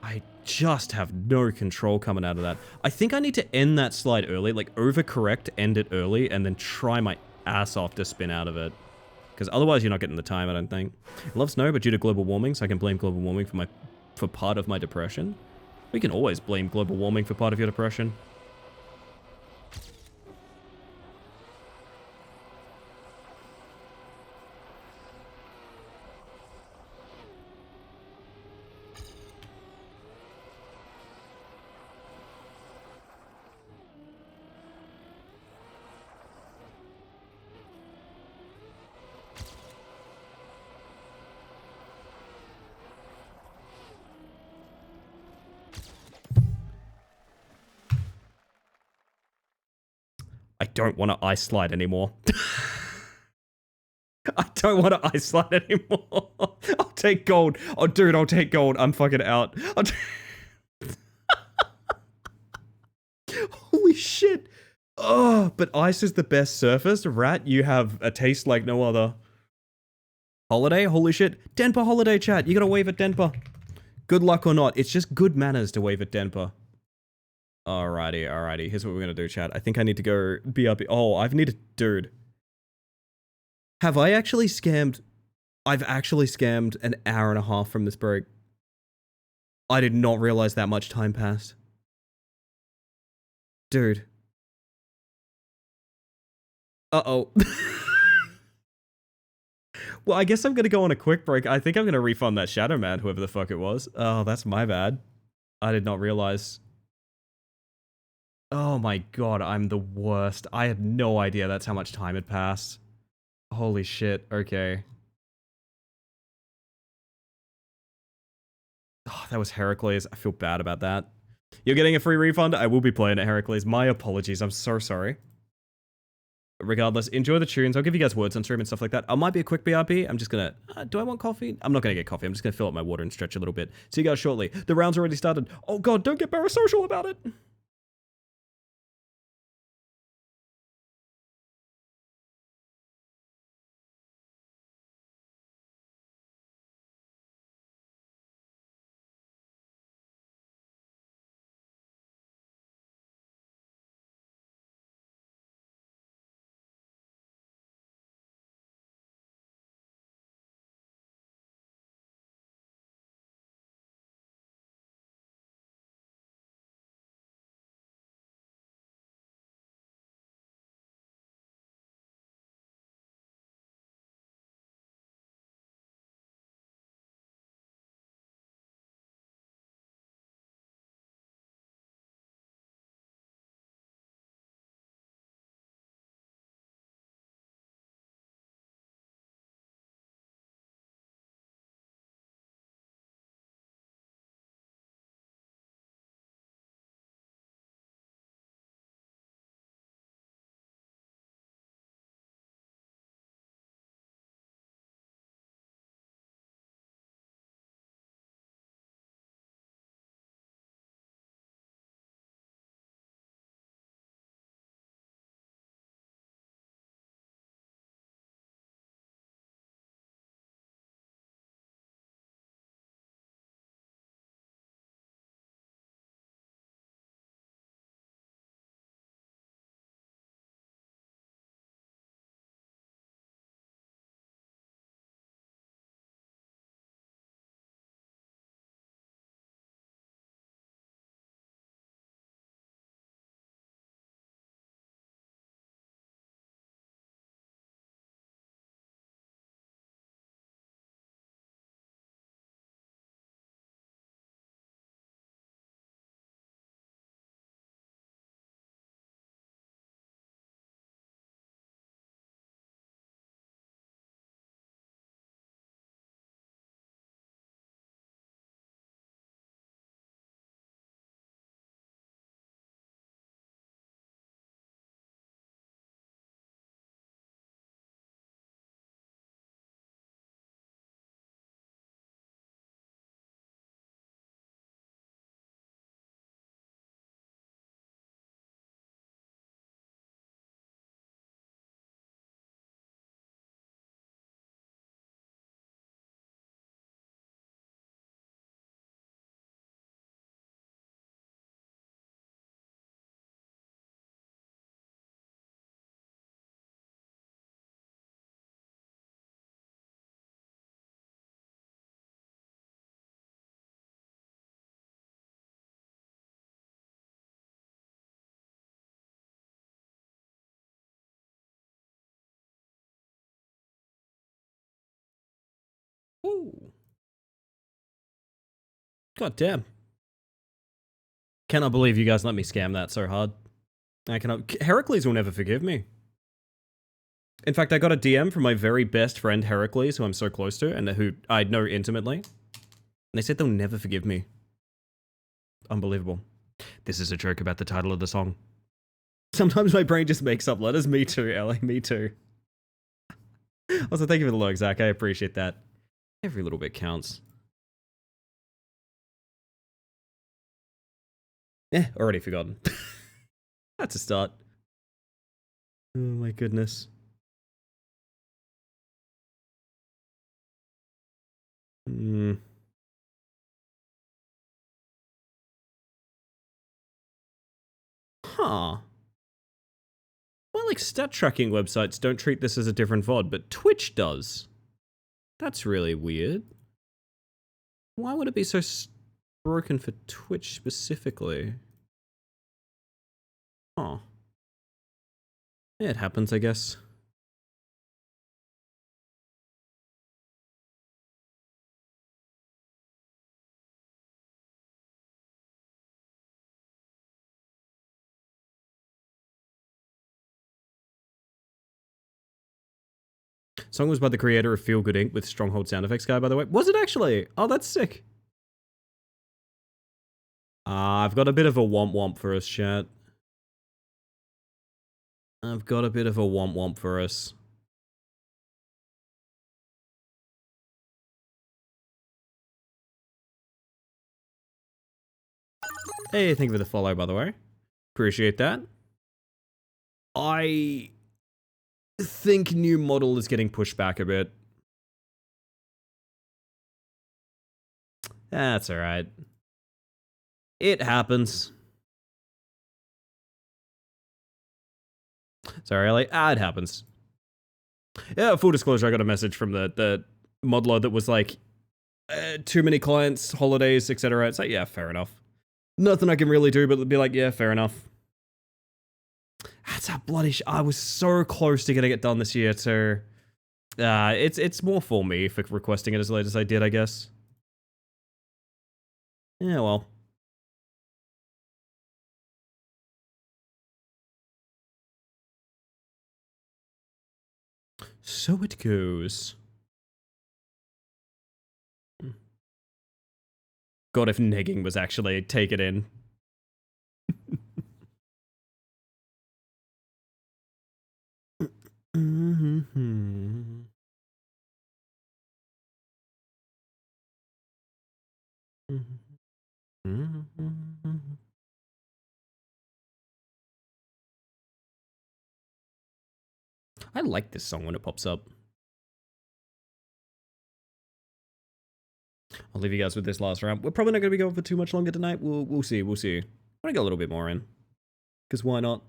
I just have no control coming out of that. I think I need to end that slide early, like overcorrect, end it early, and then try my ass off to spin out of it. Because otherwise you're not getting the time, I don't think. I love snow, but due to global warming, so I can blame global warming for part of my depression. We can always blame global warming for part of your depression. I don't want to ice slide anymore. I don't want to ice slide anymore. I'll take gold. Oh, dude, I'll take gold. I'm fucking out. Holy shit. Oh, but ice is the best surface. Rat, you have a taste like no other. Holiday? Holy shit. Denpa holiday chat. You gotta wave at Denpa. Good luck or not. It's just good manners to wave at Denpa. Alrighty, alrighty. Here's what we're gonna do, chat. I think I need to go BRB. Oh, I've needed... Dude. Have I actually scammed... I've actually scammed an hour and a half from this break. I did not realize that much time passed. Dude. Uh-oh. Well, I guess I'm gonna go on a quick break. I think I'm gonna refund that Shadow Man, whoever the fuck it was. Oh, that's my bad. I did not realize... Oh my god, I'm the worst. I had no idea that's how much time had passed. Holy shit, okay. Oh, that was Heracles. I feel bad about that. You're getting a free refund? I will be playing at Heracles. My apologies, I'm so sorry. Regardless, enjoy the tunes. I'll give you guys words on stream and stuff like that. I might be a quick BRB. I'm just gonna... do I want coffee? I'm not gonna get coffee. I'm just gonna fill up my water and stretch a little bit. See you guys shortly. The round's already started. Oh god, don't get parasocial about it! Ooh. God damn. Cannot believe you guys let me scam that so hard. I cannot. Heracles will never forgive me. In fact, I got a DM from my very best friend Heracles, who I'm so close to, and who I know intimately. And they said they'll never forgive me. Unbelievable. This is a joke about the title of the song. Sometimes my brain just makes up letters. Me too, Ellie. Me too. Also, thank you for the log, Zach. I appreciate that. Every little bit counts. Already forgotten. That's a start. Oh my goodness. Huh. Well, like, stat tracking websites don't treat this as a different VOD, but Twitch does. That's really weird. Why would it be so broken for Twitch specifically? Huh. Yeah, it happens, I guess. Song was by the creator of Feel Good Inc. with Stronghold sound effects guy, by the way. Was it actually? Oh, that's sick. I've got a bit of a womp womp for us, chat. I've got a bit of a womp womp for us. Hey, thank you for the follow, by the way. Appreciate that. I think new model is getting pushed back a bit. That's alright. It happens. Sorry, Ellie. It happens. Yeah, full disclosure, I got a message from the modeler that was like, too many clients, holidays, etc. It's like, yeah, fair enough. Nothing I can really do but be like, yeah, fair enough. That's a bloody I was so close to getting it done this year too. It's more for me for requesting it as late as I did, I guess. Yeah, well. So it goes. God, if negging was actually take it in. I like this song when it pops up. I'll leave you guys with this last round. We're probably not going to be going for too much longer tonight. We'll see. We'll see. I'm going to get a little bit more in. Because why not?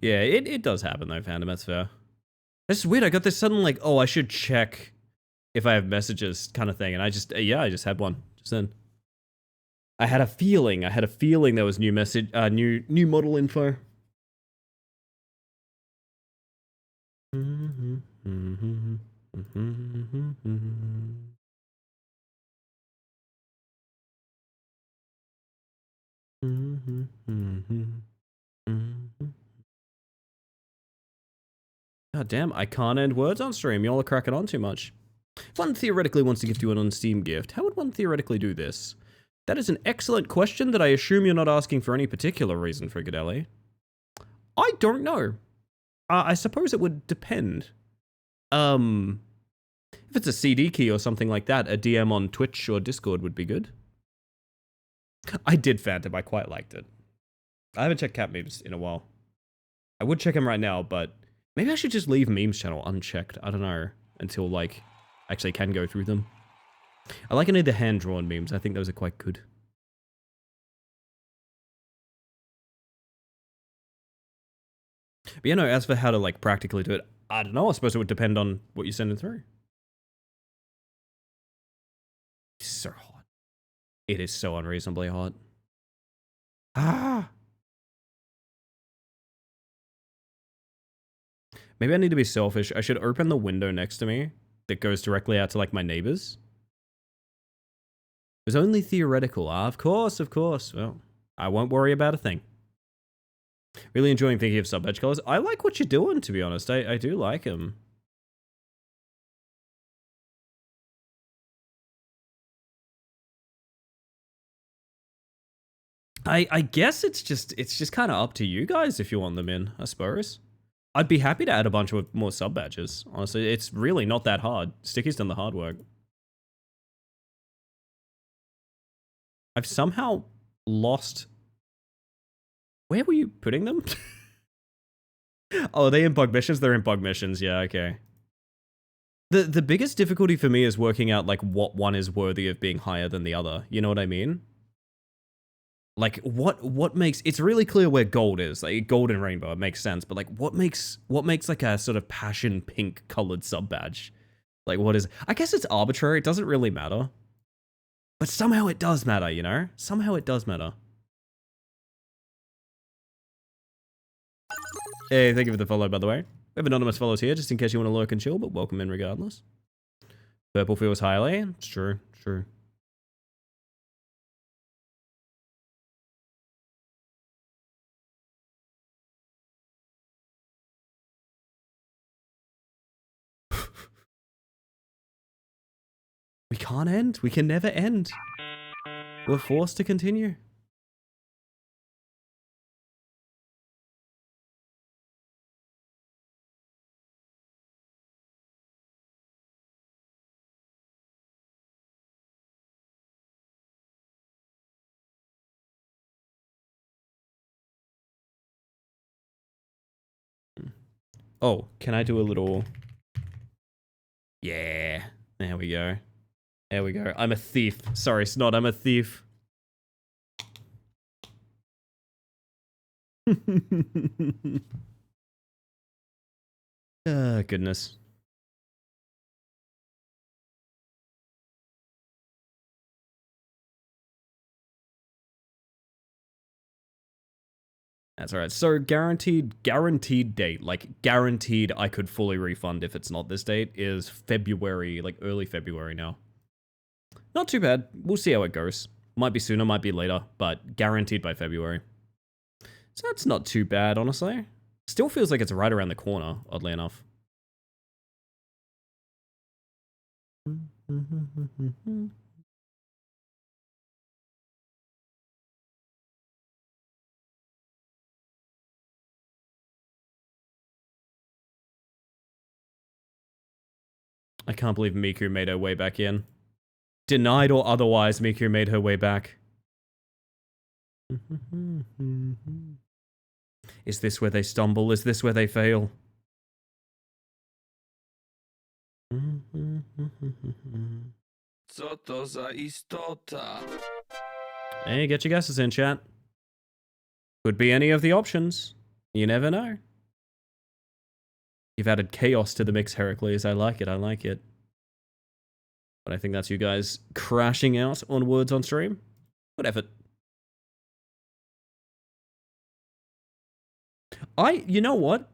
Yeah, it does happen though, Phantom. That's fair. This is weird. I got this sudden like, oh, I should check if I have messages kind of thing. And I just, yeah, I just had one just then. I had a feeling there was new message, new model info. God damn, I can't end words on stream. Y'all are cracking on too much. If one theoretically wants to gift you an on-Steam gift, how would one theoretically do this? That is an excellent question that I assume you're not asking for any particular reason, Frigadelli. I don't know. I suppose it would depend. If it's a CD key or something like that, a DM on Twitch or Discord would be good. I did Phantom, I quite liked it. I haven't checked cat memes in a while. I would check them right now, but maybe I should just leave memes channel unchecked. I don't know, until like, actually can go through them. I like any of the hand-drawn memes. I think those are quite good. But you know, as for how to like practically do it, I don't know. I suppose it would depend on what you're sending through. It's so hot. It is so unreasonably hot. Ah. Maybe I need to be selfish. I should open the window next to me that goes directly out to like my neighbors. It was only theoretical. Ah, of course, of course. Well, I won't worry about a thing. Really enjoying thinking of sub badge colors. I like what you're doing, to be honest. I do like them. I guess it's just kind of up to you guys if you want them in, I suppose. I'd be happy to add a bunch of more sub badges. Honestly, it's really not that hard. Sticky's done the hard work. I've somehow lost... Where were you putting them? Oh, are they in bug missions? They're in bug missions, yeah, okay. The biggest difficulty for me is working out, like, what one is worthy of being higher than the other. You know what I mean? Like, what makes... It's really clear where gold is. Like, gold and rainbow, it makes sense. But, like, what makes like, a sort of passion pink colored sub badge? Like, what is... I guess it's arbitrary. It doesn't really matter. But somehow it does matter, you know? Somehow it does matter. Hey, thank you for the follow, by the way. We have anonymous follows here, just in case you want to lurk and chill, but welcome in regardless. Purple feels highly. It's true, true. We can't end. We can never end. We're forced to continue. Oh, can I do a little... Yeah, there we go. There we go. I'm a thief. Sorry, Snot, I'm a thief. Oh, goodness. That's alright. So guaranteed date, like guaranteed I could fully refund if it's not this date, is February, like early February now. Not too bad. We'll see how it goes. Might be sooner, might be later, but guaranteed by February. So that's not too bad, honestly. Still feels like it's right around the corner, oddly enough. I can't believe Miku made her way back in. Denied or otherwise, Miku made her way back. Is this where they stumble? Is this where they fail? Co to za istota? Hey, get your guesses in, chat. Could be any of the options. You never know. You've added chaos to the mix, Heracles. I like it, I like it. But I think that's you guys crashing out on words on stream. Good effort. You know what?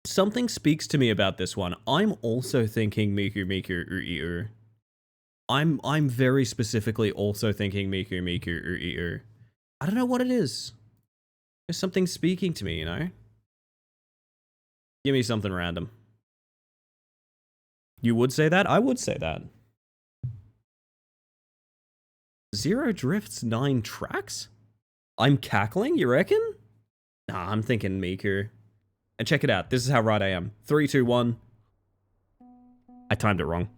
Something speaks to me about this one. I'm also thinking Miku Miku Uu. I'm very specifically also thinking Miku Miku Uu. I don't know what it is. There's something speaking to me, you know? Give me something random. You would say that? I would say that. Zero Drift's 9 tracks? I'm cackling, you reckon? Nah, I'm thinking Miku. And check it out. This is how right I am. 3, 2, 1. I timed it wrong.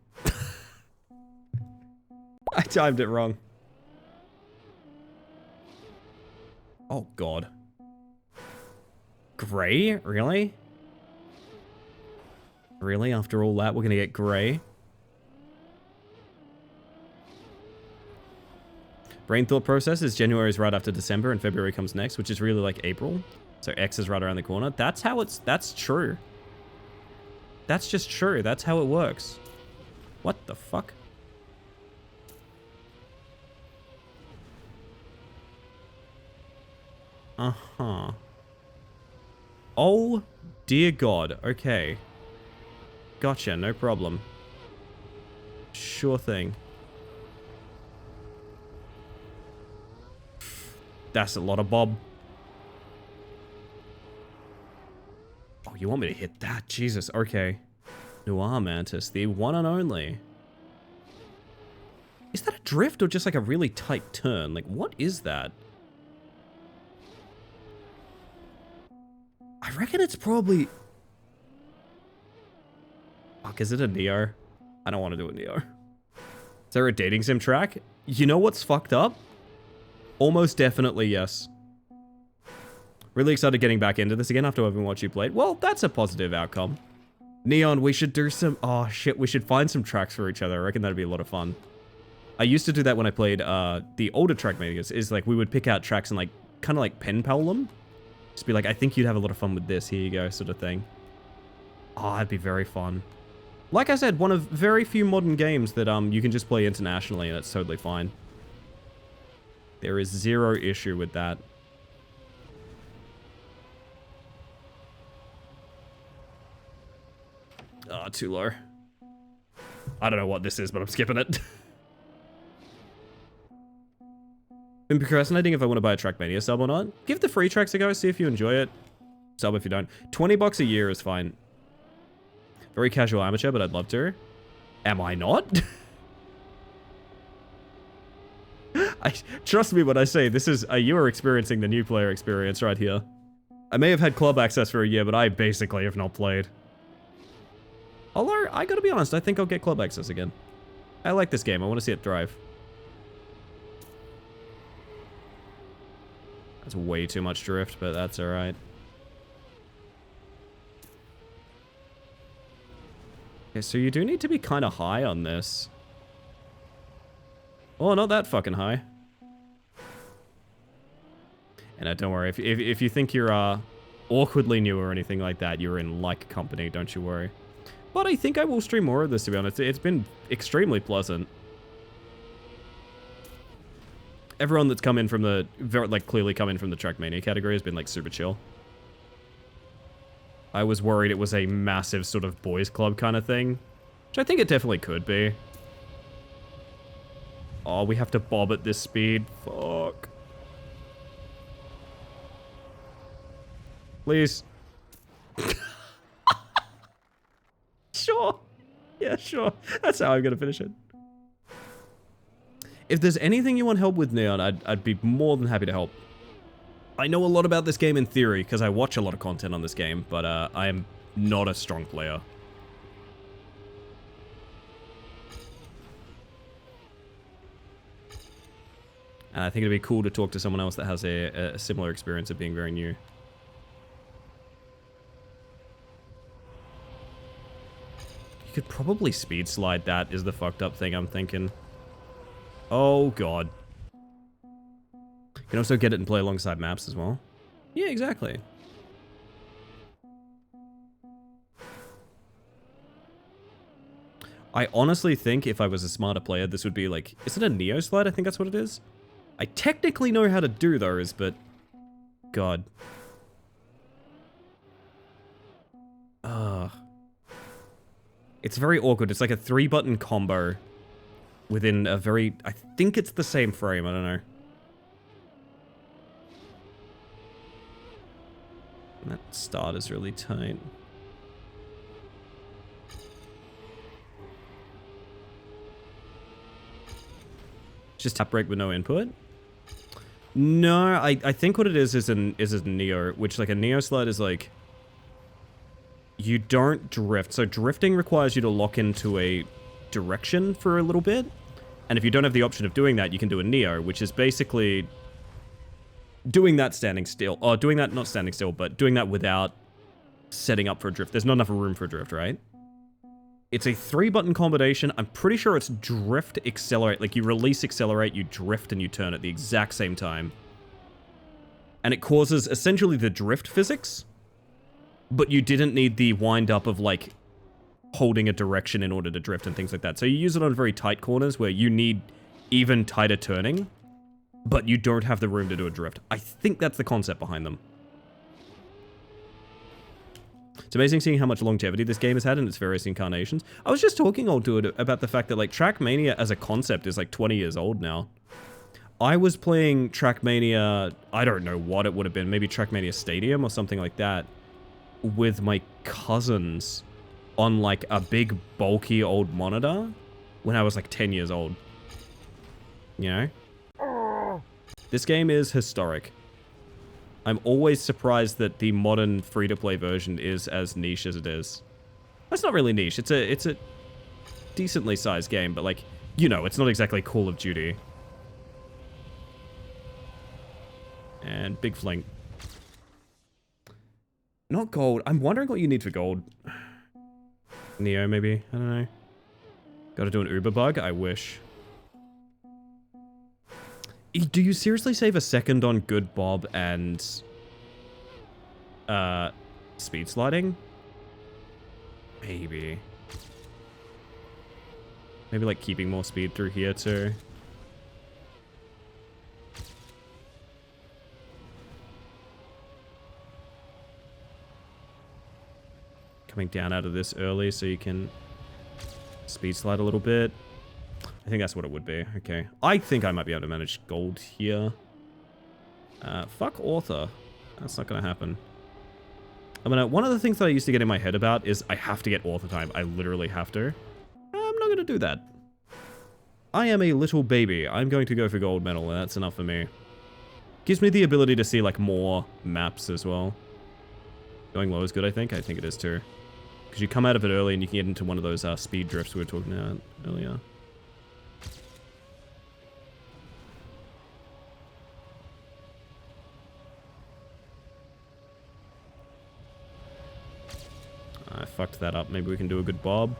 I timed it wrong. Oh, God. Gray? Really? Really? After all that, we're gonna get Gray? Brain thought process is January is right after December and February comes next, which is really like April. So X is right around the corner. That's how that's true. That's just true. That's how it works. What the fuck? Uh-huh. Oh, dear God. Okay. Gotcha, no problem. Sure thing. That's a lot of bob. Oh, you want me to hit that? Jesus, okay. Noir Mantis, the one and only. Is that a drift or just like a really tight turn? Like, what is that? I reckon it's probably... Fuck, is it a Neo? I don't want to do a Neo. Is there a dating sim track? You know what's fucked up? Almost definitely yes. Really excited getting back into this again after having watched you play. Well, that's a positive outcome. Neon, we should do some... Oh, shit, we should find some tracks for each other. I reckon that'd be a lot of fun. I used to do that when I played the older Trackmanias. Is like, we would pick out tracks and like, kind of like pen pal them. Just be like, I think you'd have a lot of fun with this. Here you go, sort of thing. Oh, that'd be very fun. Like I said, one of very few modern games that you can just play internationally and it's totally fine. There is zero issue with that. Ah, too low. I don't know what this is, but I'm skipping it. Been procrastinating if I want to buy a Trackmania sub or not. Give the free tracks a go, see if you enjoy it. Sub if you don't. $20 a year is fine. Very casual amateur, but I'd love to. Am I not? Trust me when I say this is you are experiencing the new player experience right here. I may have had club access for a year, but I basically have not played. Although, I gotta be honest, I think I'll get club access again. I like this game, I want to see it thrive. That's way too much drift, but that's alright. Okay, so you do need to be kind of high on this. Oh, not that fucking high. And don't worry, if you think you're awkwardly new or anything like that, you're in like company, don't you worry. But I think I will stream more of this, to be honest. It's been extremely pleasant. Everyone that's come in from the, clearly come in from the Trackmania category has been, like, super chill. I was worried it was a massive sort of boys club kind of thing, which I think it definitely could be. Oh, we have to bob at this speed. Fuck. Please. Sure. Yeah, sure. That's how I'm gonna finish it. If there's anything you want help with, Neon, I'd be more than happy to help. I know a lot about this game in theory, because I watch a lot of content on this game, but I am not a strong player. And I think it'd be cool to talk to someone else that has a similar experience of being very new. You could probably speed slide that is the fucked up thing I'm thinking. Oh god. You can also get it and play alongside maps as well. Yeah, exactly. I honestly think if I was a smarter player, this would be like... Is it a Neo slide? I think that's what it is. I technically know how to do those, but... God. It's very awkward. It's like a 3-button combo within a very... I think it's the same frame. I don't know. And that start is really tight. Just tap break with no input? No, I think what it is a Neo, which like a Neo slide is like... You don't drift. So drifting requires you to lock into a direction for a little bit. And if you don't have the option of doing that, you can do a Neo, which is basically doing that standing still. Or doing that, not standing still, but doing that without setting up for a drift. There's not enough room for a drift, right? It's a 3-button combination. I'm pretty sure it's drift, accelerate. Like you release, accelerate, you drift, and you turn at the exact same time. And it causes essentially the drift physics. But you didn't need the wind-up of, like, holding a direction in order to drift and things like that. So you use it on very tight corners where you need even tighter turning. but you don't have the room to do a drift. I think that's the concept behind them. It's amazing seeing how much longevity this game has had in its various incarnations. I was just talking old to it about the fact that like Trackmania as a concept is like 20 years old now. I was playing Trackmania, I don't know what it would have been, maybe Trackmania Stadium or something like that, with my cousins on like a big bulky old monitor when I was like 10 years old. You know? This game is historic. I'm always surprised that the modern free-to-play version is as niche as it is. It's not really niche. It's a decently sized game, but like, you know, it's not exactly Call of Duty. And big fling. Not gold. I'm wondering what you need for gold. Neo, maybe? I don't know. Gotta do an Uber bug? I wish. Do you seriously save a second on Good Bob and speed sliding? Maybe. Maybe like keeping more speed through here too. Coming down out of this early so you can speed slide a little bit. I think that's what it would be. Okay. I think I might be able to manage gold here. Fuck author. That's not going to happen. One of the things that I used to get in my head about is I have to get author time. I literally have to. I'm not going to do that. I am a little baby. I'm going to go for gold medal, and that's enough for me. Gives me the ability to see, like, more maps as well. Going low is good, I think. I think it is, too. Because you come out of it early and you can get into one of those speed drifts we were talking about earlier. I fucked that up. Maybe we can do a good bob.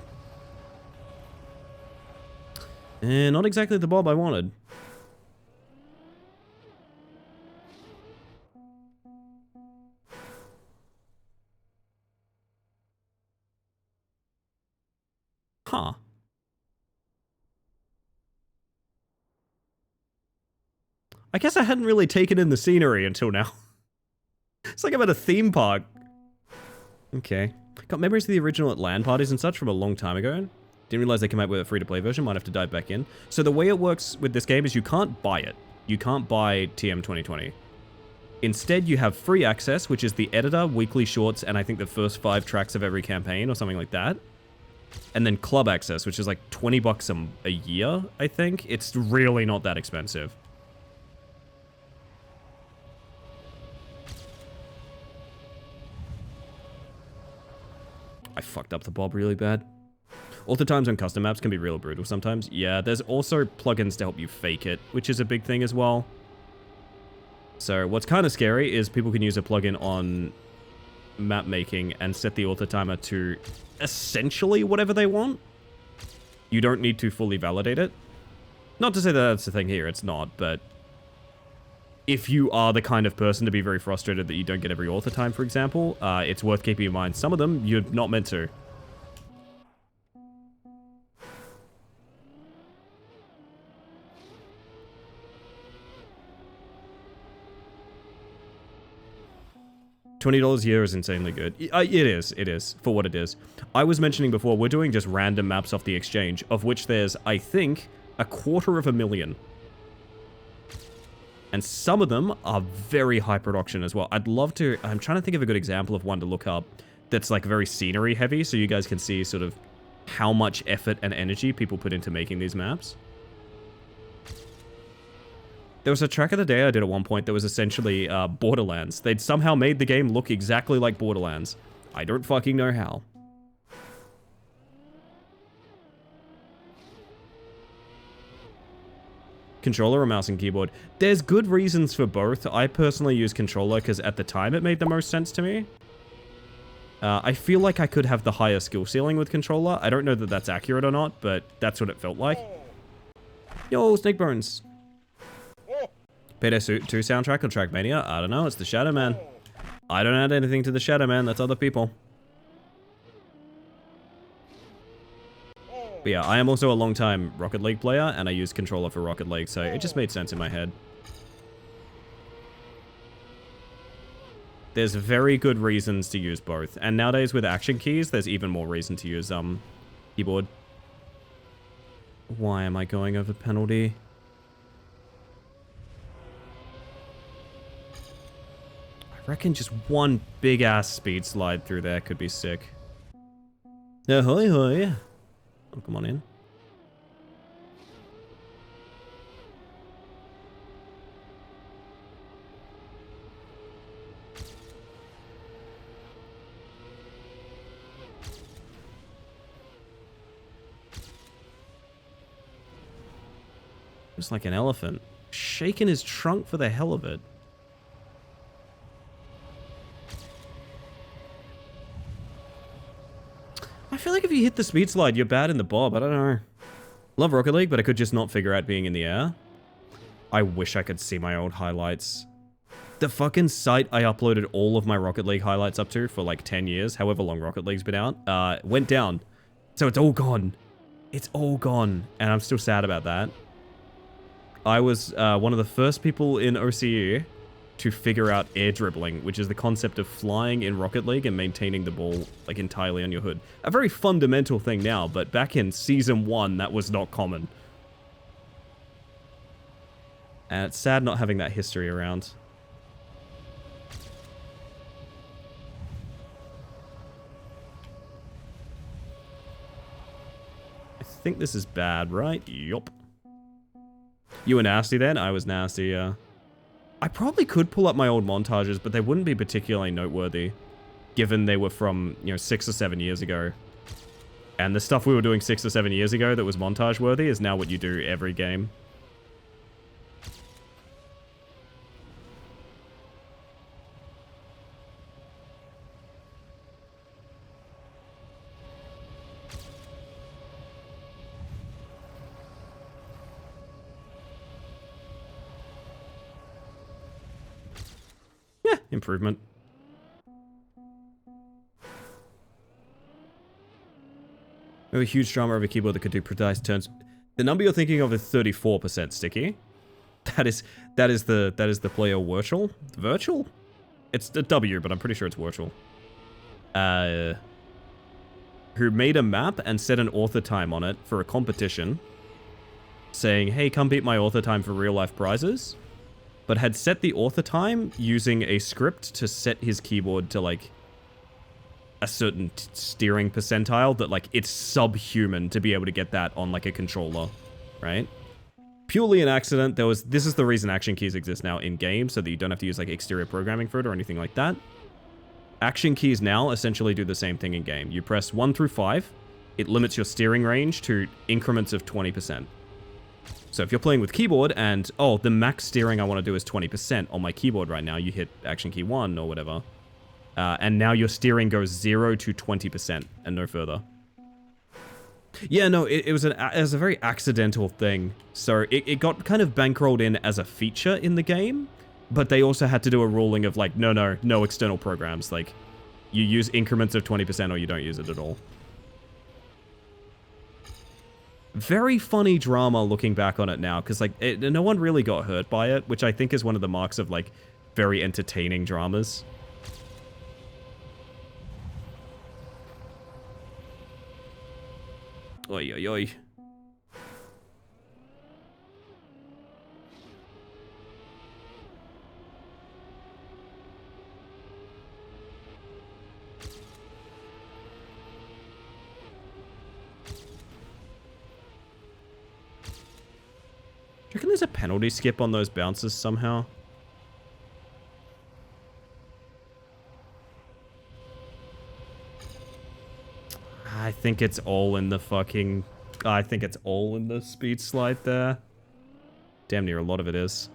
And not exactly the bob I wanted. Huh. I guess I hadn't really taken in the scenery until now. It's like I'm at a theme park. Okay. Got memories of the original at LAN parties and such from a long time ago. Didn't realize they came out with a free-to-play version. Might have to dive back in. So the way it works with this game is you can't buy it. You can't buy TM 2020. Instead, you have free access, which is the editor, weekly shorts, and I think the first 5 tracks of every campaign or something like that. And then club access, which is like 20 bucks a year, I think. It's really not that expensive. I fucked up the bob really bad. Author times on custom maps can be real brutal sometimes. Yeah, there's also plugins to help you fake it, which is a big thing as well. So what's kind of scary is people can use a plugin on map making and set the author timer to essentially whatever they want. You don't need to fully validate it. Not to say that that's the thing here, it's not, but if you are the kind of person to be very frustrated that you don't get every author time, for example, it's worth keeping in mind. Some of them, you're not meant to. $20 a year is insanely good. It is, for what it is. I was mentioning before, we're doing just random maps off the exchange, of which there's, I think, 250,000. And some of them are very high production as well. I'd love to, I'm trying to think of a good example of one to look up that's like very scenery heavy, so you guys can see sort of how much effort and energy people put into making these maps. There was a track of the day I did at one point that was essentially Borderlands. They'd somehow made the game look exactly like Borderlands. I don't fucking know how. Controller or mouse and keyboard? There's good reasons for both. I personally use controller because at the time it made the most sense to me. I feel like I could have the higher skill ceiling with controller. I don't know that that's accurate or not, but that's what it felt like. Yo, Snake Bones. Payday 2 soundtrack or Trackmania? I don't know, it's the Shadow Man. I don't add anything to the Shadow Man, that's other people. But yeah, I am also a long-time Rocket League player, and I use controller for Rocket League, so it just made sense in my head. There's very good reasons to use both. And nowadays with action keys, there's even more reason to use keyboard. Why am I going over penalty? I reckon just one big ass speed slide through there could be sick. Ahoy hoy. Oh, come on in. Just like an elephant, shaking his trunk for the hell of it. I feel like if you hit the speed slide, you're bad in the bob. I don't know. Love Rocket League, but I could just not figure out being in the air. I wish I could see my old highlights. The fucking site I uploaded all of my Rocket League highlights up to for like 10 years, however long Rocket League's been out, went down. So it's all gone. It's all gone. And I'm still sad about that. I was one of the first people in OCE to figure out air dribbling, which is the concept of flying in Rocket League and maintaining the ball like entirely on your hood. A very fundamental thing now, but back in Season 1, that was not common. And it's sad not having that history around. I think this is bad, right? Yup. You were nasty then? I was nasty, yeah. I probably could pull up my old montages, but they wouldn't be particularly noteworthy, given they were from, 6 or 7 years ago. And the stuff we were doing 6 or 7 years ago that was montage-worthy is now what you do every game. Improvement. We have a huge drama over a keyboard that could do precise turns. The number you're thinking of is 34% sticky. That is the player virtual. Virtual? It's the W, but I'm pretty sure it's virtual. Who made a map and set an author time on it for a competition, saying, "Hey, come beat my author time for real life prizes." But had set the author time using a script to set his keyboard to, like, a certain steering percentile that, like, it's subhuman to be able to get that on, like, a controller, right? Purely an accident. This is the reason action keys exist now in-game, so that you don't have to use, like, exterior programming for it or anything like that. Action keys now essentially do the same thing in-game. You press 1 through 5, it limits your steering range to increments of 20%. So if you're playing with keyboard and, oh, the max steering I want to do is 20% on my keyboard right now, you hit action key 1 or whatever. And now your steering goes 0 to 20% and no further. Yeah, no, it was a very accidental thing. So it got kind of bankrolled in as a feature in the game, but they also had to do a ruling of like, no external programs. Like, you use increments of 20% or you don't use it at all. Very funny drama looking back on it now, because like no one really got hurt by it, which I think is one of the marks of like very entertaining dramas. Oi, oi, oi. Do you reckon there's a penalty skip on those bounces somehow? I think it's all in the fucking... I think it's all in the speed slide there. Damn near a lot of it is.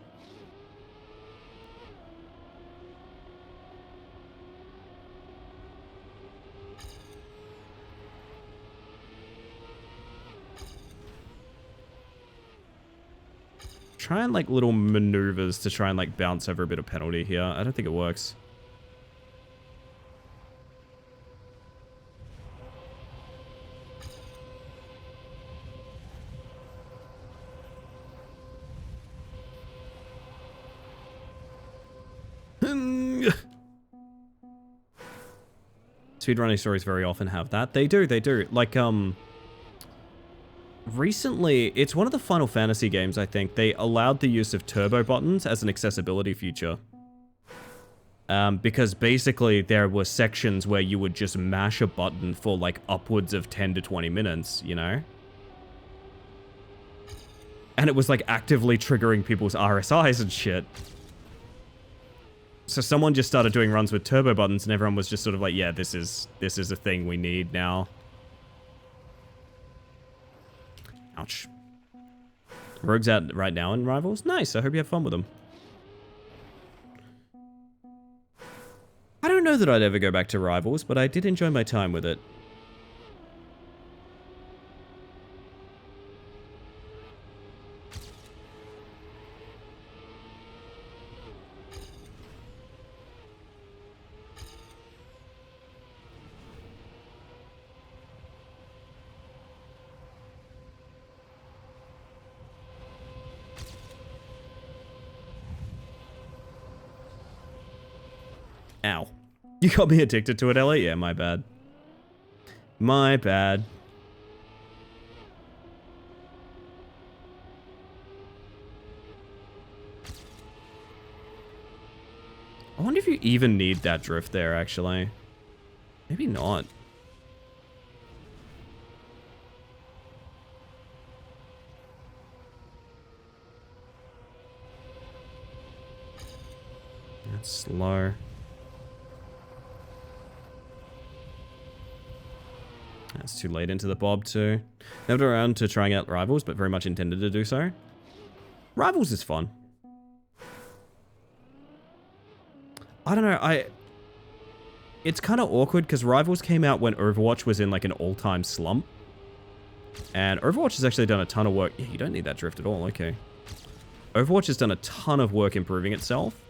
Try and like little maneuvers to try and like bounce over a bit of penalty here. I don't think it works. Speedrunning stories very often have that. They do. Like, recently, it's one of the Final Fantasy games, I think, they allowed the use of turbo buttons as an accessibility feature. Because basically there were sections where you would just mash a button for like upwards of 10 to 20 minutes, you know? And it was like actively triggering people's RSIs and shit. So someone just started doing runs with turbo buttons and everyone was just sort of like, yeah, this is a thing we need now. Ouch. Rogue's out right now in Rivals? Nice, I hope you have fun with them. I don't know that I'd ever go back to Rivals, but I did enjoy my time with it. Ow. You got me addicted to it, Ellie? Yeah, my bad. My bad. I wonder if you even need that drift there, actually. Maybe not. That's slow. That's too late into the bob too. Never around to trying out Rivals, but very much intended to do so. Rivals is fun. I don't know, it's kind of awkward because Rivals came out when Overwatch was in like an all-time slump. And Overwatch has actually done a ton of work. Yeah, you don't need that drift at all, okay. Overwatch has done a ton of work improving itself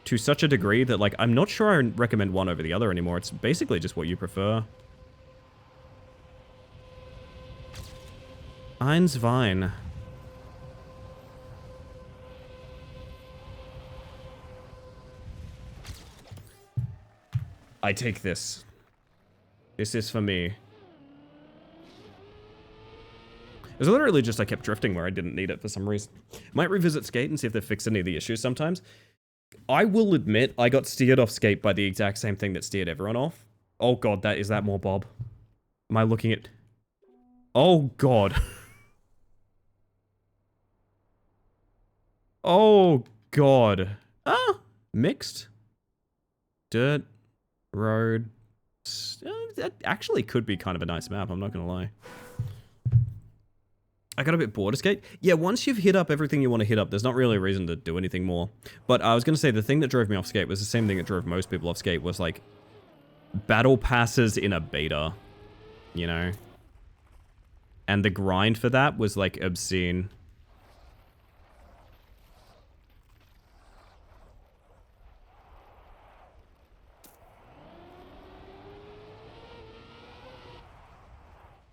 to such a degree that like, I'm not sure I recommend one over the other anymore. It's basically just what you prefer. Eins Wein. I take this. This is for me. It was literally just I kept drifting where I didn't need it for some reason. Might revisit Skate and see if they fix any of the issues sometimes. I will admit I got steered off Skate by the exact same thing that steered everyone off. Oh god, is that more Bob? Am I looking at... Oh god. Oh god. Ah, mixed. Dirt. Road. That actually could be kind of a nice map, I'm not gonna lie. I got a bit bored of Skate. Yeah, once you've hit up everything you want to hit up, there's not really a reason to do anything more. But I was gonna say, the thing that drove me off Skate was the same thing that drove most people off Skate, was like, battle passes in a beta, you know? And the grind for that was like obscene.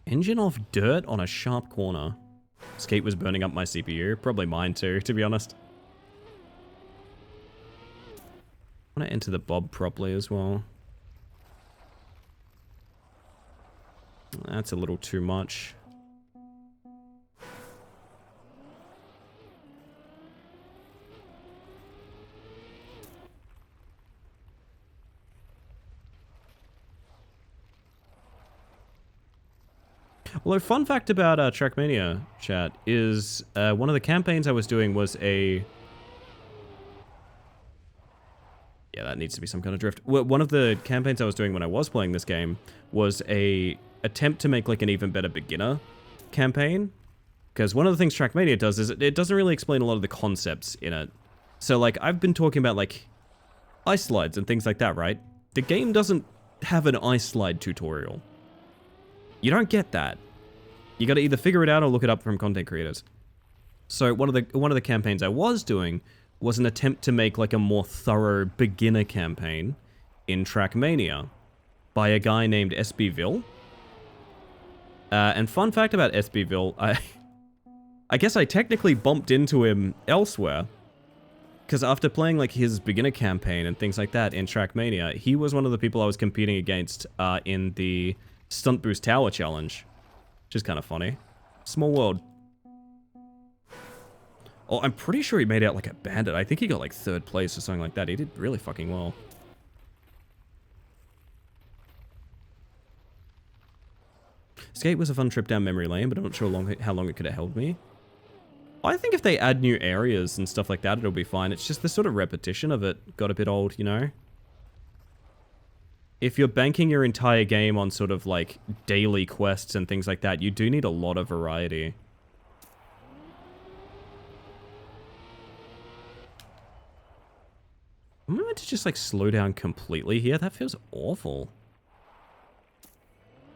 Engine off dirt on a sharp corner. Skate was burning up my CPU. Probably mine too, to be honest. I want to enter the bob properly as well. That's a little too much. Well, a fun fact about Trackmania, chat, is one of the campaigns I was doing was a... Yeah, that needs to be some kind of drift. Well, one of the campaigns I was doing when I was playing this game was a attempt to make like an even better beginner campaign. Because one of the things Trackmania does is it doesn't really explain a lot of the concepts in it. So like, I've been talking about like ice slides and things like that, right? The game doesn't have an ice slide tutorial. You don't get that. You gotta either figure it out or look it up from content creators. So one of the campaigns I was doing was an attempt to make like a more thorough beginner campaign in Trackmania by a guy named SBville. And fun fact about SBville, I guess I technically bumped into him elsewhere. Because after playing like his beginner campaign and things like that in Trackmania, he was one of the people I was competing against in the Stunt Boost Tower Challenge. Which is kind of funny. Small world. Oh, I'm pretty sure he made out like a bandit. I think he got like 3rd place or something like that. He did really fucking well. Skate was a fun trip down memory lane, but I'm not sure how long it could have held me. I think if they add new areas and stuff like that, it'll be fine. It's just the sort of repetition of it got a bit old, you know? If you're banking your entire game on sort of like daily quests and things like that, you do need a lot of variety. Am I meant to just like slow down completely here? That feels awful.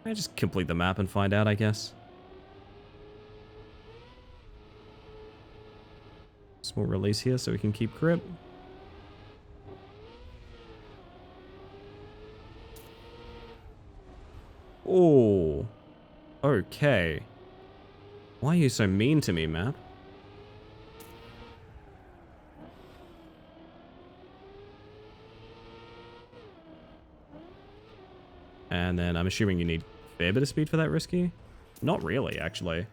I just complete the map and find out, I guess. Small release here so we can keep grip. Oh. Okay. Why are you so mean to me, map? And then I'm assuming you need a fair bit of speed for that risky? Not really, actually.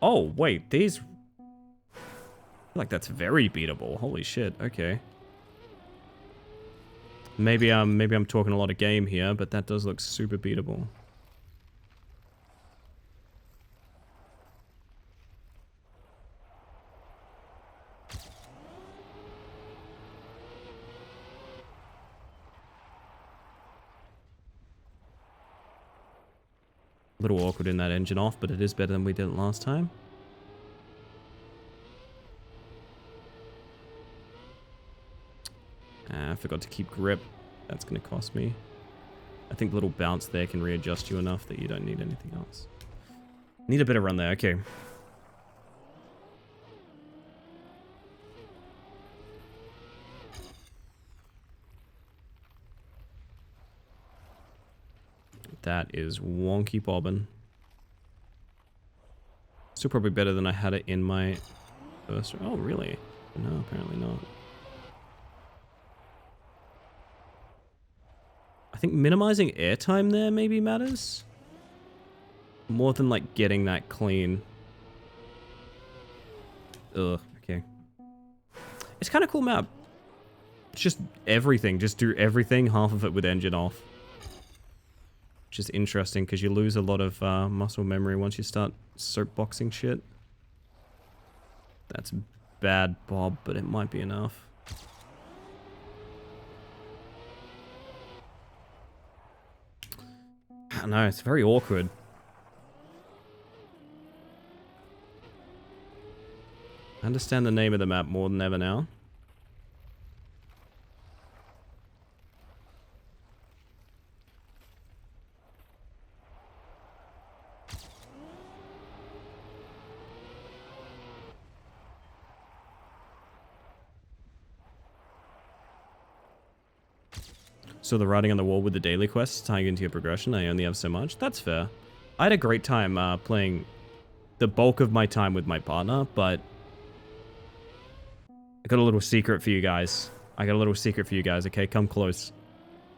Oh, wait, these... I feel like that's very beatable. Holy shit, okay. Maybe I'm talking a lot of game here, but that does look super beatable. A little awkward in that engine off, but it is better than we did it last time. I forgot to keep grip. That's going to cost me. I think the little bounce there can readjust you enough that you don't need anything else. Need a bit of run there, okay. That is wonky bobbin. Still probably better than I had it in my first... Oh, really? No, apparently not. I think minimizing airtime there maybe matters. More than, like, getting that clean. Ugh, okay. It's kind of cool map. It's just everything. Just do everything, half of it with engine off. Which is interesting, because you lose a lot of muscle memory once you start soapboxing shit. That's bad, Bob, but it might be enough. I don't know, it's very awkward. I understand the name of the map more than ever now. So the writing on the wall with the daily quests tying into your progression, I only have so much. That's fair. I had a great time playing the bulk of my time with my partner, but I got a little secret for you guys. Okay? Come close.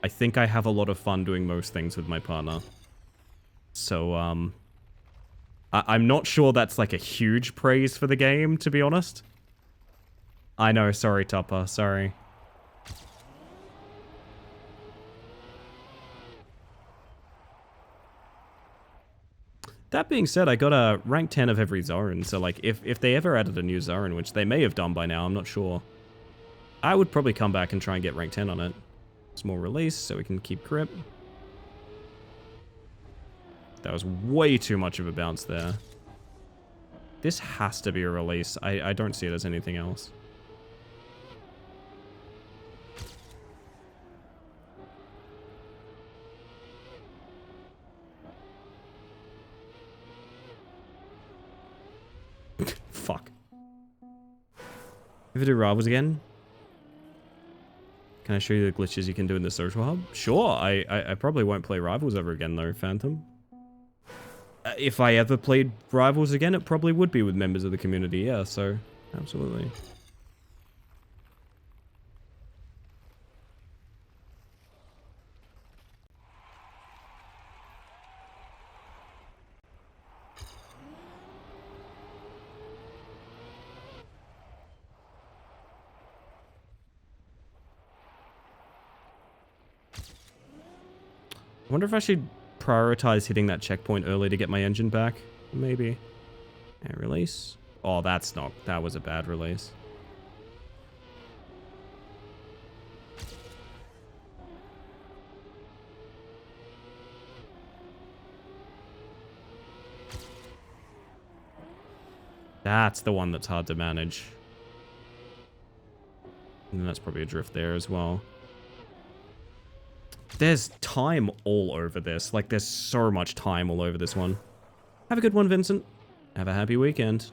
I think I have a lot of fun doing most things with my partner. So, I'm not sure that's like a huge praise for the game, to be honest. I know, sorry, Tupper, sorry. That being said, I got a rank 10 of every zone, so like, if they ever added a new zone, which they may have done by now, I'm not sure, I would probably come back and try and get rank 10 on it. Small release, so we can keep grip. That was way too much of a bounce there. This has to be a release. I don't see it as anything else. Fuck. If I do Rivals again, can I show you the glitches you can do in the social hub? Sure, I probably won't play Rivals ever again though, Phantom. If I ever played Rivals again, it probably would be with members of the community, yeah, so absolutely. wonder if I should prioritize hitting that checkpoint early to get my engine back. Maybe. And release. Oh, that's not... That was a bad release. That's the one that's hard to manage. And that's probably a drift there as well. There's time all over this. Like, there's so much time all over this one. Have a good one, Vincent. Have a happy weekend.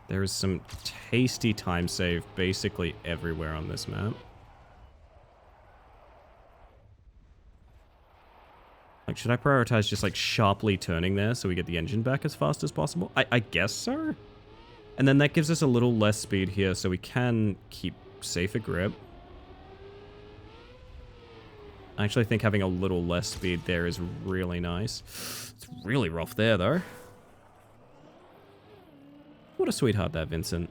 There is some tasty time save basically everywhere on this map. Like, should I prioritize just, like, sharply turning there so we get the engine back as fast as possible? I guess so. And then that gives us a little less speed here so we can keep safer grip. I actually think having a little less speed there is really nice. It's really rough there, though. What a sweetheart, that Vincent.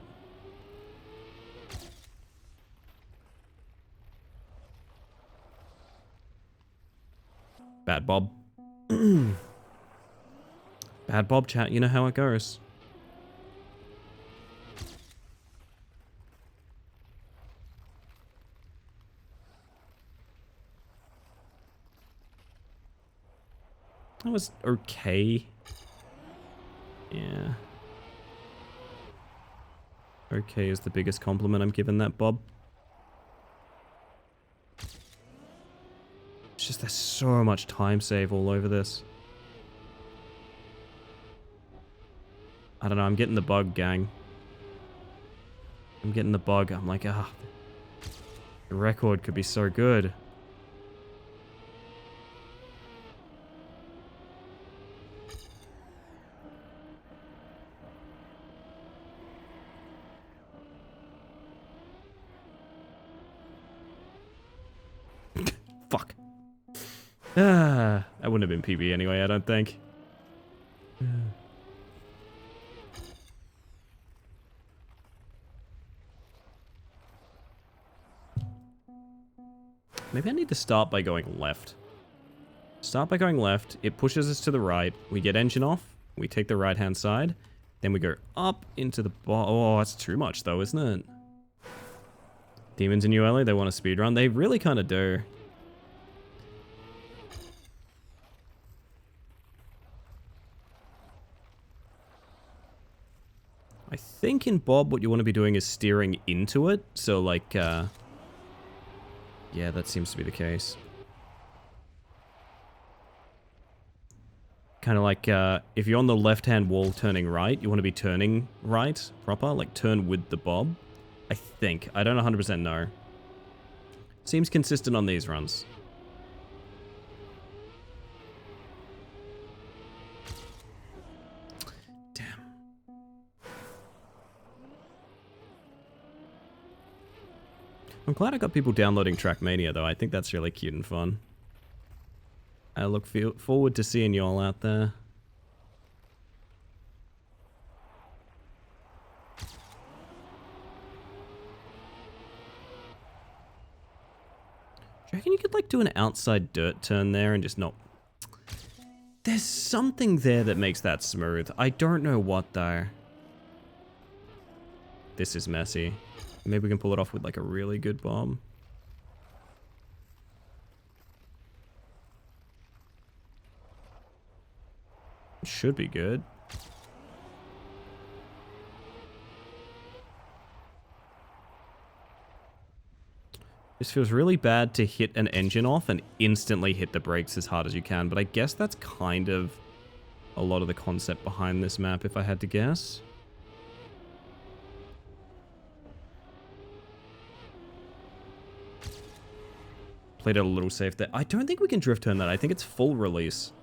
Bad Bob. Bad Bob, chat. You know how it goes. That was okay. Yeah. Okay is the biggest compliment I'm giving that, Bob. It's just there's so much time save all over this. I don't know, I'm getting the bug, gang. I'm getting the bug. I'm like, ah. The record could be so good. Fuck. Ah, that wouldn't have been PB anyway, I don't think. Maybe I need to start by going left. Start by going left. It pushes us to the right. We get engine off. We take the right-hand side. Then we go up into the... Oh, that's too much, though, isn't it? Demons in ULA, they want a speedrun. They really kind of do. I think in Bob, what you want to be doing is steering into it. So, like, yeah, that seems to be the case. Kind of like, if you're on the left-hand wall turning right, you want to be turning right, proper, like turn with the Bob. I think. I don't 100% know. Seems consistent on these runs. I'm glad I got people downloading Trackmania, though. I think that's really cute and fun. I look forward to seeing you all out there. Do you reckon you could, like, do an outside dirt turn there and just not... There's something there that makes that smooth. I don't know what, though. This is messy. Maybe we can pull it off with, like, a really good bomb. Should be good. This feels really bad to hit an engine off and instantly hit the brakes as hard as you can, but I guess that's kind of a lot of the concept behind this map, if I had to guess. Played it a little safe there. I don't think we can drift turn that. I think it's full release.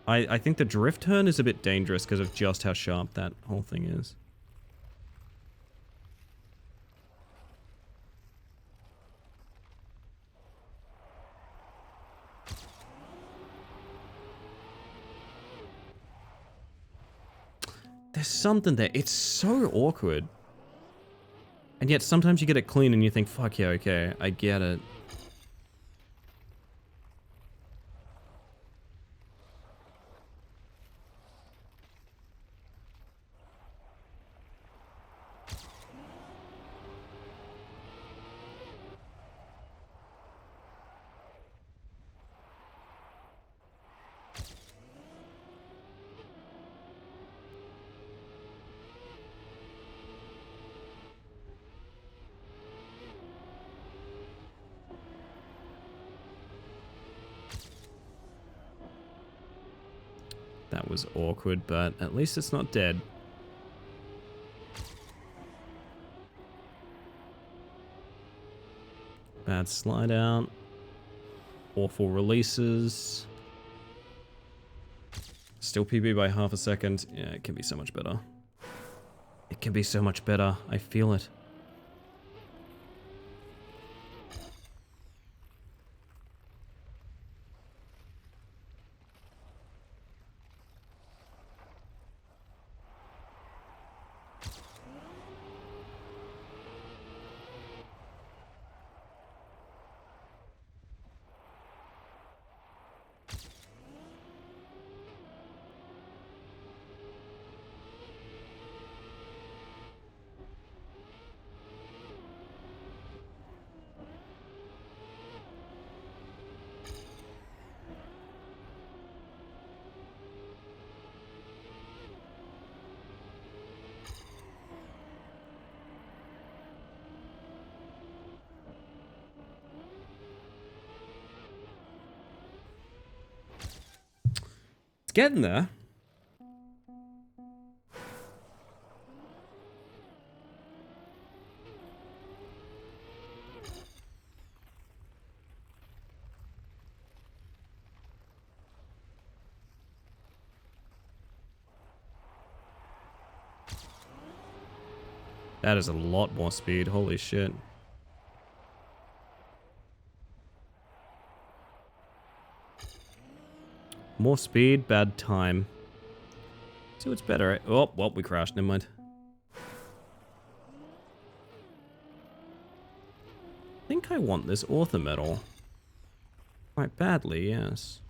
I think the drift turn is a bit dangerous because of just how sharp that whole thing is. There's something there. It's so awkward. And yet sometimes you get it clean and you think, fuck yeah, okay, I get it. That was awkward, but at least it's not dead. Bad slide out. Awful releases. Still PB by half a second. Yeah, it can be so much better. It can be so much better. I feel it. Getting there. That is a lot more speed, holy shit. More speed, bad time. See what's better, right? Oh, well, we crashed, never mind. I think I want this author medal. Quite badly, yes.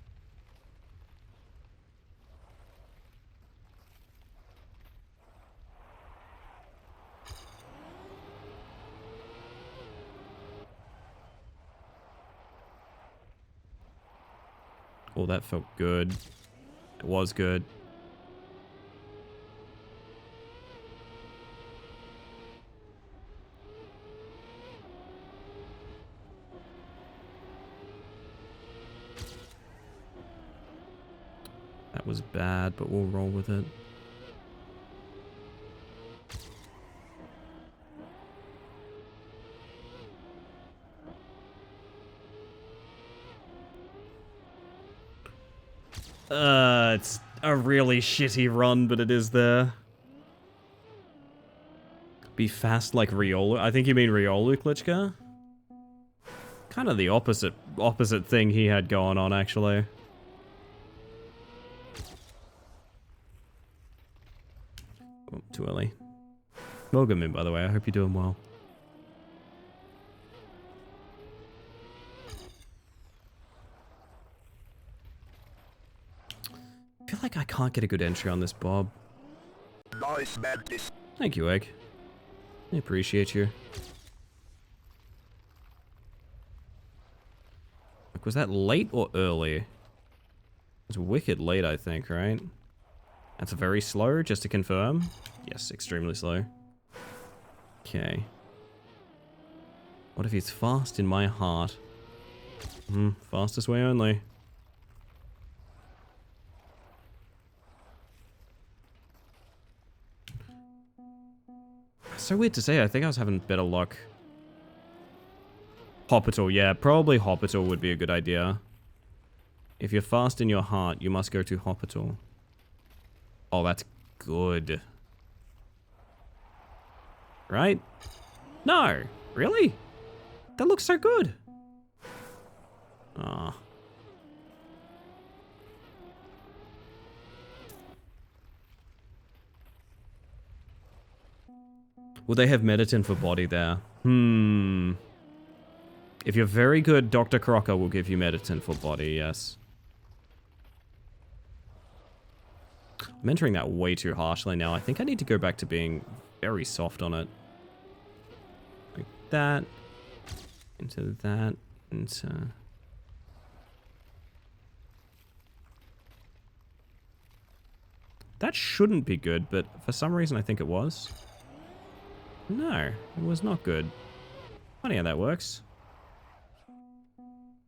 Oh, that felt good. It was good. That was bad, but we'll roll with it. It's a really shitty run, but it is there. Be fast like Riolu. I think you mean Riolu, Klitschko? Kind of the opposite thing he had going on, actually. Oh, too early. Welcome in, by the way. I hope you're doing well. I feel like I can't get a good entry on this Bob. Thank you, Egg. I appreciate you. Like, was that late or early? It's wicked late, I think, right? That's very slow, just to confirm. Yes, extremely slow. Okay. What if he's fast in my heart? Fastest way only. So weird to say, I think I was having better luck. Hopital, yeah, probably Hopital would be a good idea. If you're fast in your heart, you must go to Hopital. Oh, that's good. Right? No, really? That looks so good. Ah. Will they have Meditin for body there? If you're very good, Dr. Crocker will give you Meditin for body, yes. I'm entering that way too harshly now. I think I need to go back to being very soft on it. Like that. Into that. Into... That shouldn't be good, but for some reason I think it was. No, it was not good. Funny how that works.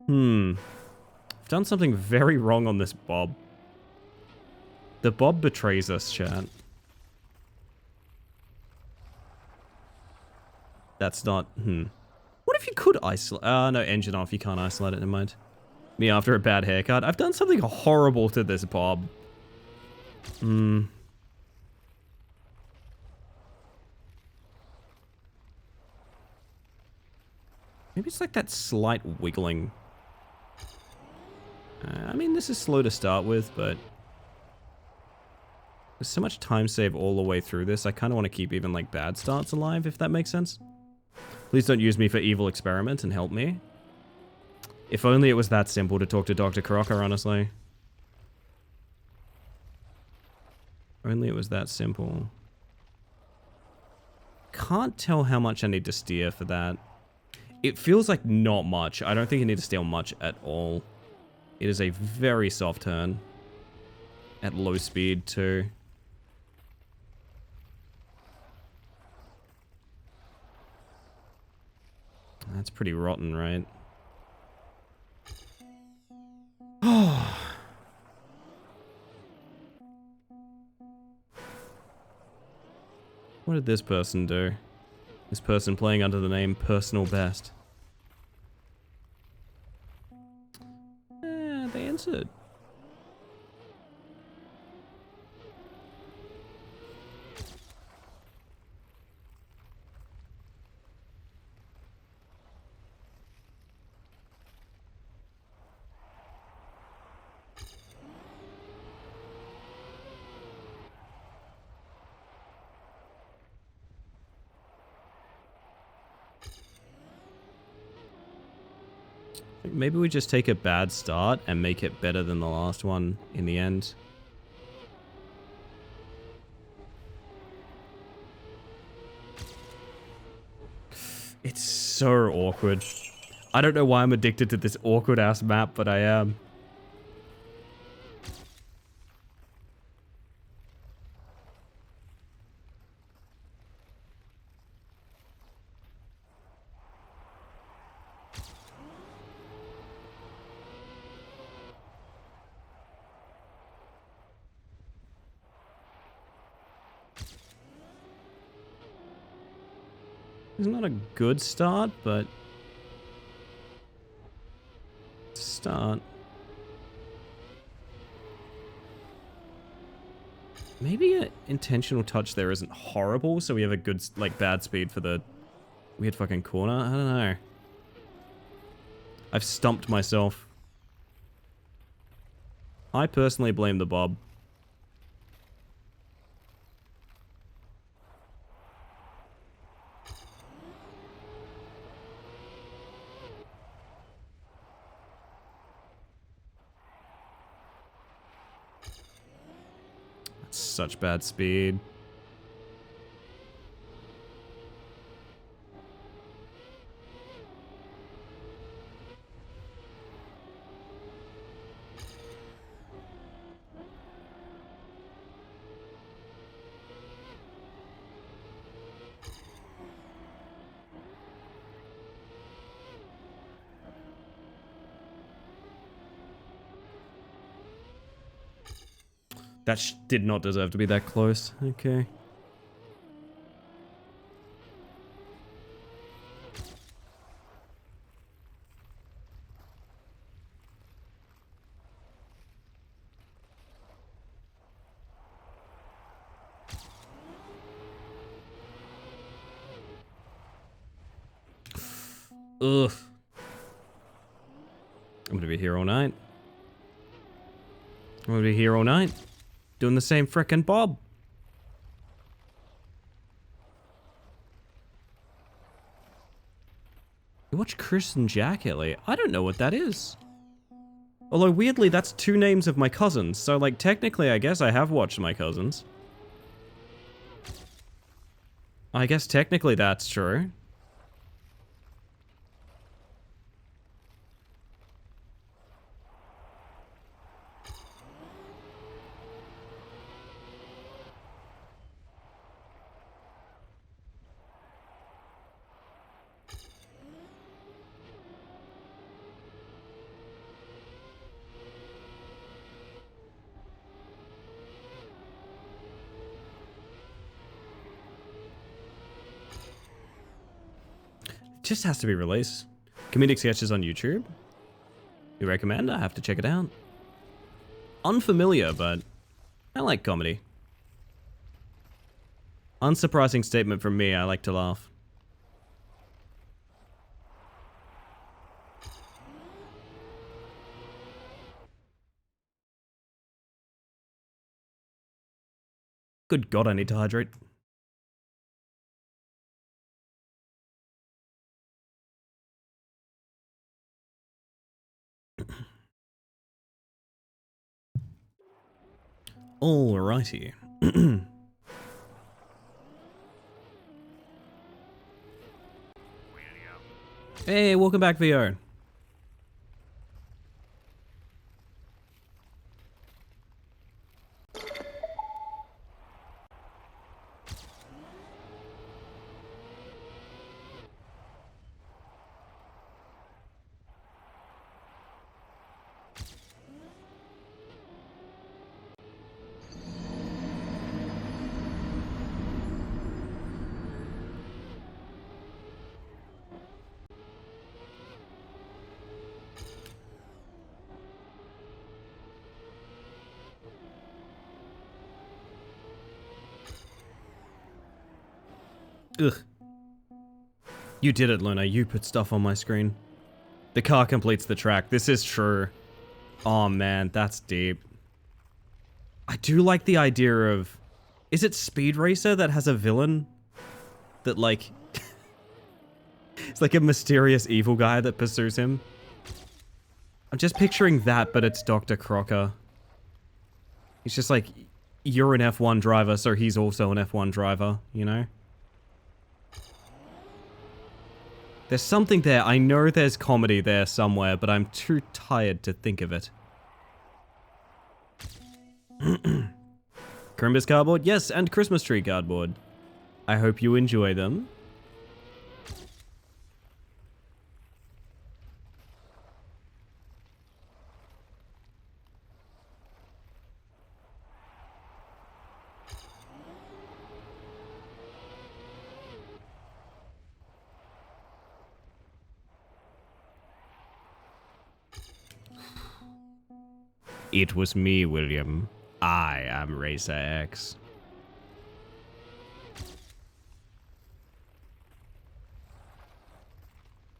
I've done something very wrong on this Bob. The Bob betrays us, chat. That's not... What if you could isolate... no, engine off. You can't isolate it, never mind. Me after a bad haircut. I've done something horrible to this Bob. Maybe it's like that slight wiggling. I mean, this is slow to start with, but... There's so much time save all the way through this, I kind of want to keep even, like, bad starts alive, if that makes sense. Please don't use me for evil experiment and help me. If only it was that simple to talk to Dr. Crocker, honestly. Only it was that simple. Can't tell how much I need to steer for that. It feels like not much. I don't think you need to steer much at all. It is a very soft turn. At low speed, too. That's pretty rotten, right? What did this person do? This person playing under the name Personal Best. They answered. Maybe we just take a bad start and make it better than the last one in the end. It's so awkward. I don't know why I'm addicted to this awkward ass map, but I am. It's not a good start, but... Start. Maybe an intentional touch there isn't horrible, so we have a good, like, bad speed for the weird fucking corner? I don't know. I've stumped myself. I personally blame the Bob. Such bad speed. That did not deserve to be that close. Okay. Ugh. I'm gonna be here all night. I'm gonna be here all night. Doing the same frickin' Bob. You watch Chris and Jack Ellie? I don't know what that is. Although weirdly, that's 2 names of my cousins, so like technically I guess I have watched my cousins. I guess technically that's true. Just has to be released. Comedic sketches on YouTube. You recommend? I have to check it out. Unfamiliar, but I like comedy. Unsurprising statement from me, I like to laugh. Good God, I need to hydrate. Alrighty. Hey, welcome back, VO. Ugh. You did it, Luna. You put stuff on my screen. The car completes the track. This is true. Oh man, that's deep. I do like the idea of... Is it Speed Racer that has a villain? That like... it's like a mysterious evil guy that pursues him. I'm just picturing that, but it's Dr. Crocker. He's just like, you're an F1 driver, so he's also an F1 driver, you know? There's something there. I know there's comedy there somewhere, but I'm too tired to think of it. Crimbus cardboard? Yes, and Christmas tree cardboard. I hope you enjoy them. It was me, William. I am Racer X.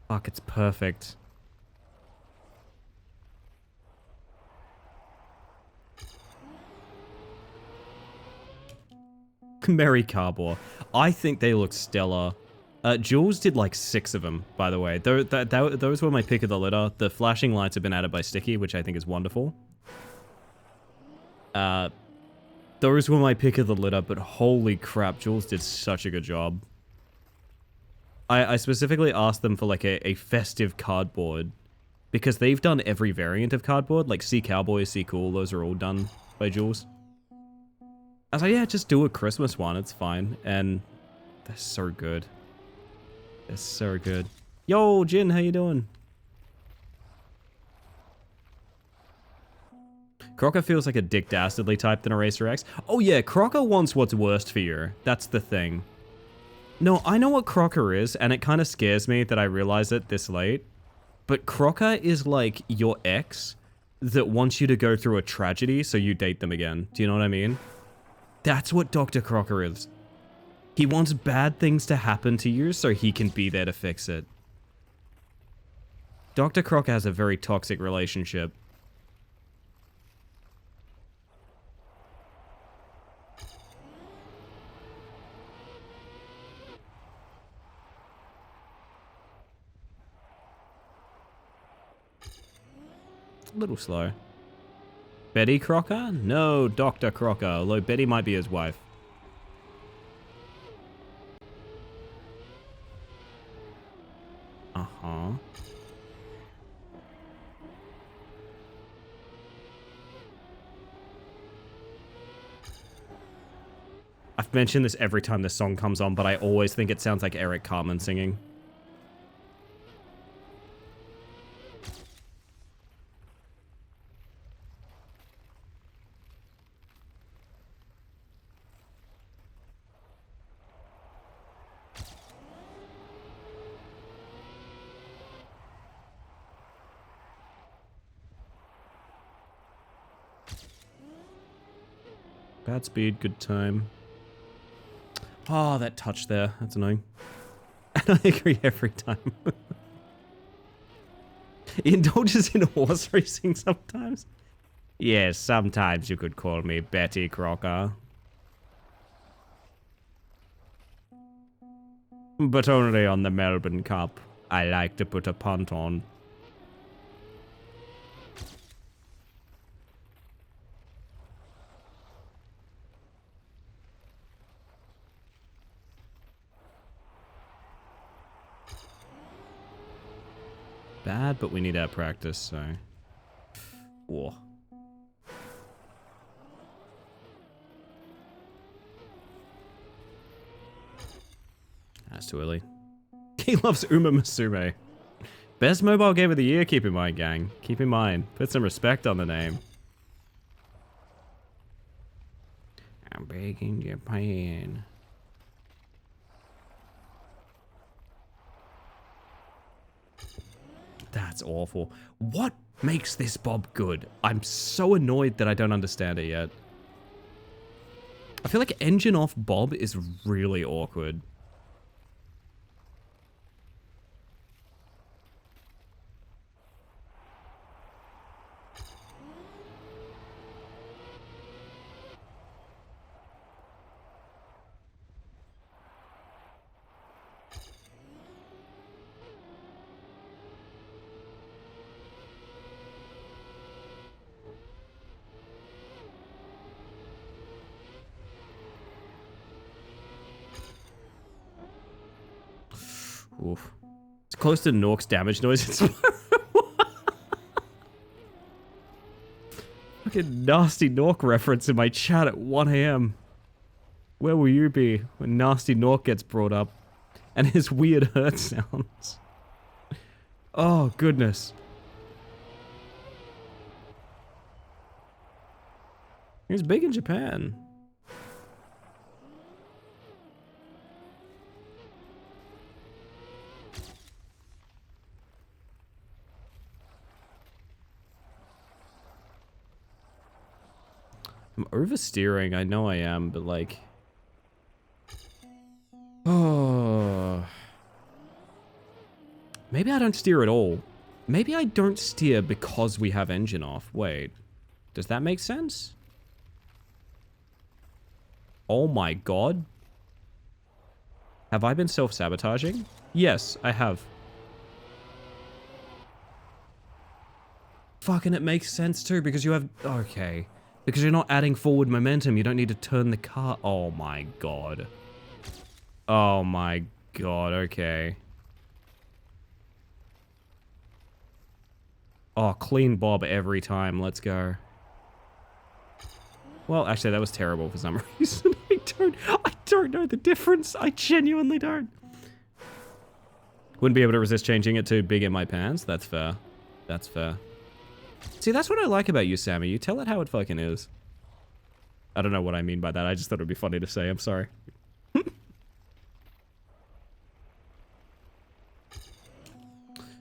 Fuck, it's perfect. Merry Carbor. I think they look stellar. Jules did like 6 of them, by the way. Those were my pick of the litter. The flashing lights have been added by Sticky, which I think is wonderful. Those were my pick of the litter, but holy crap, Jules did such a good job. I specifically asked them for like a festive cardboard, because they've done every variant of cardboard, like See Cowboy, See Cool, those are all done by Jules. I was like, yeah, just do a Christmas one, it's fine, and they're so good. They're so good. Yo, Jin, how you doing? Crocker feels like a Dick Dastardly type than a Racer X. Oh yeah, Crocker wants what's worst for you. That's the thing. No, I know what Crocker is, and it kind of scares me that I realize it this late. But Crocker is like your ex that wants you to go through a tragedy so you date them again. Do you know what I mean? That's what Dr. Crocker is. He wants bad things to happen to you so he can be there to fix it. Dr. Crocker has a very toxic relationship. A little slow. Betty Crocker? No, Dr. Crocker, although Betty might be his wife. Uh-huh. I've mentioned this every time this song comes on, but I always think it sounds like Eric Cartman singing. Bad speed, good time. Oh, that touch there. That's annoying. And I agree every time. He indulges in horse racing sometimes. Yes, sometimes you could call me Betty Crocker. But only on the Melbourne Cup. I like to put a punt on. Bad, but we need our practice, so... Whoa. That's too early. He loves Uma Musume. Best mobile game of the year, keep in mind, gang. Keep in mind. Put some respect on the name. I'm begging Japan. That's awful. What makes this Bob good? I'm so annoyed that I don't understand it yet. I feel like engine off Bob is really awkward. Oof. It's close to Nork's damage noise. Fucking nasty Nork reference in my chat at 1 AM. Where will you be when nasty Nork gets brought up? And his weird hurt sounds. Oh, goodness. He was big in Japan. I'm oversteering, I know I am, but like... Oh... Maybe I don't steer at all. Maybe I don't steer because we have engine off. Wait. Does that make sense? Oh my god. Have I been self-sabotaging? Yes, I have. Fucking it makes sense too, because you have... Okay. Because you're not adding forward momentum, you don't need to turn the car... Oh my god. Oh my god, okay. Oh, clean Bob every time, let's go. Well, actually, that was terrible for some reason. I don't know the difference. I genuinely don't. Wouldn't be able to resist changing it to big in my pants. That's fair. That's fair. See, that's what I like about you, Sammy. You tell it how it fucking is. I don't know what I mean by that. I just thought it would be funny to say. I'm sorry.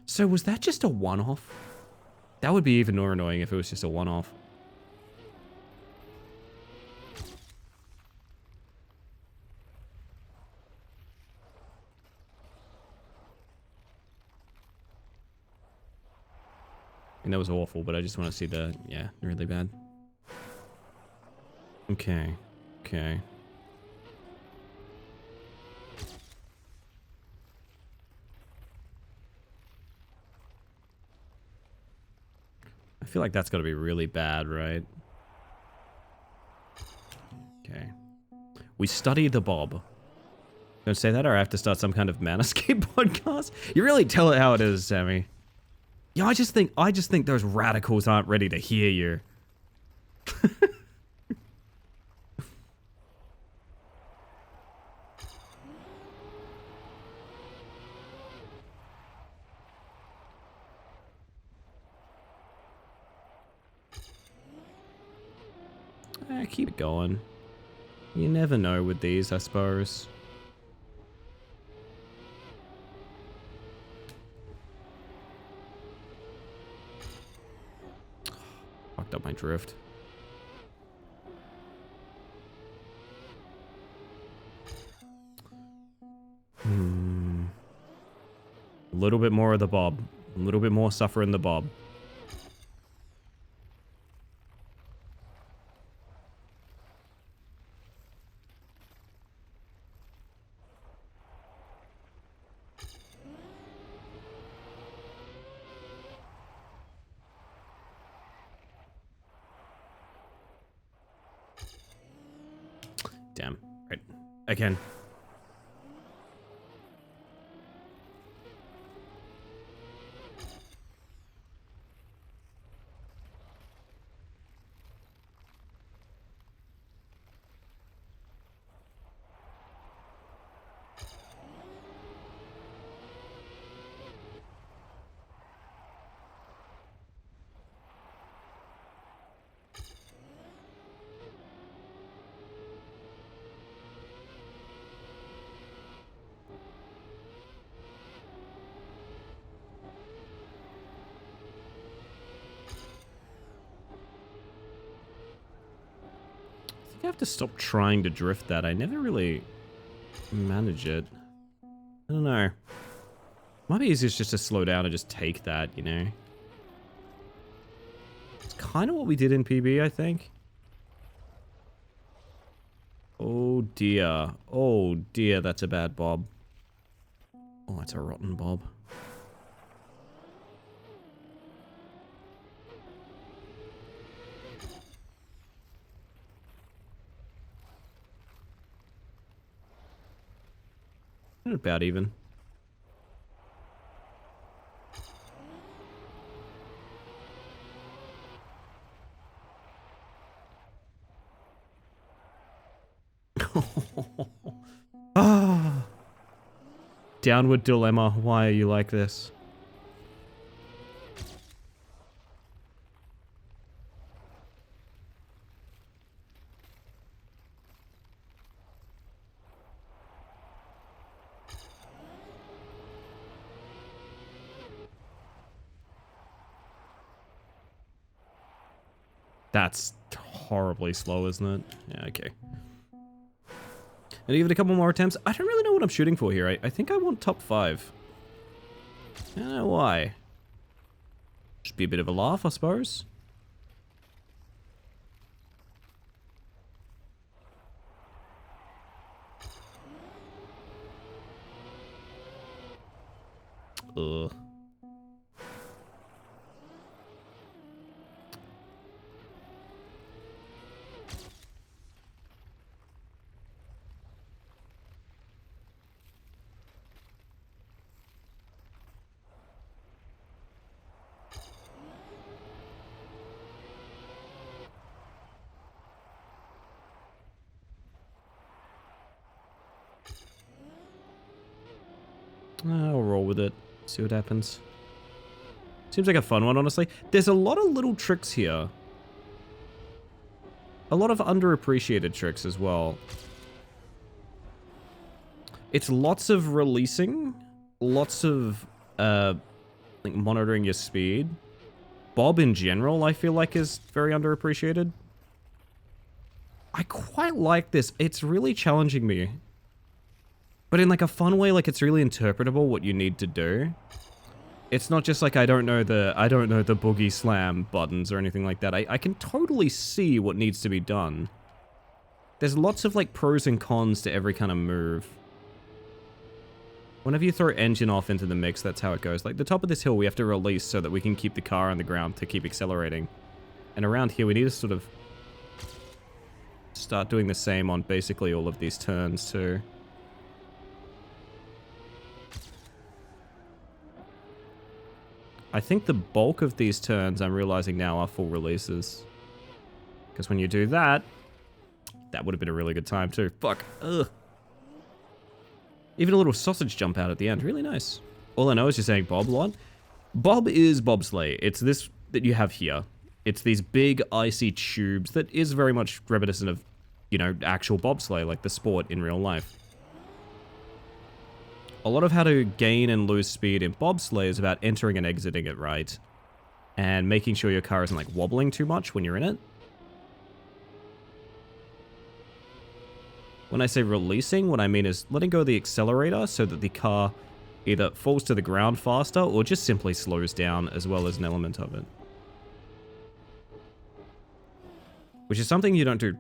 So was that just a one-off? That would be even more annoying if it was just a one-off. And that was awful, but I just want to see the... Yeah, really bad. Okay. Okay. I feel like that's got to be really bad, right? Okay. We study the Bob. Don't say that, or I have to start some kind of Manscaped podcast. You really tell it how it is, Sammy. Yeah, I just think those radicals aren't ready to hear you. Keep it going. You never know with these, I suppose. Fucked up my drift. A little bit more of the Bob. A little bit more suffer in the Bob. Damn. Right. Again. I have to stop trying to drift that. I never really manage it. I don't know. Might be easier just to slow down and just take that, you know? It's kind of what we did in PB, I think. Oh dear. Oh dear, that's a bad Bob. Oh, that's a rotten Bob. About even. Ah. Downward dilemma. Why are you like this? That's horribly slow, isn't it? Yeah, okay. And give it a couple more attempts. I don't really know what I'm shooting for here. I think I want top 5. I don't know why. Should be a bit of a laugh, I suppose. Ugh. I'll roll with it. See what happens. Seems like a fun one, honestly. There's a lot of little tricks here. A lot of underappreciated tricks as well. It's lots of releasing. Lots of, like, monitoring your speed. Bob in general, I feel like, is very underappreciated. I quite like this. It's really challenging me. But in like a fun way, like it's really interpretable what you need to do. It's not just like I don't know the boogie slam buttons or anything like that. I can totally see what needs to be done. There's lots of like pros and cons to every kind of move. Whenever you throw engine off into the mix, that's how it goes. Like the top of this hill, we have to release so that we can keep the car on the ground to keep accelerating. And around here, we need to sort of start doing the same on basically all of these turns too. I think the bulk of these turns, I'm realizing now, are full releases. Because when you do that, that would have been a really good time too. Fuck. Ugh. Even a little sausage jump out at the end. Really nice. All I know is you're saying Bob a lot. Bob is bobsleigh. It's this that you have here. It's these big icy tubes that is very much reminiscent of, you know, actual bobsleigh, like the sport in real life. A lot of how to gain and lose speed in bobsleigh is about entering and exiting it right. And making sure your car isn't like wobbling too much when you're in it. When I say releasing, what I mean is letting go of the accelerator so that the car either falls to the ground faster or just simply slows down as well as an element of it. Which is something you don't do,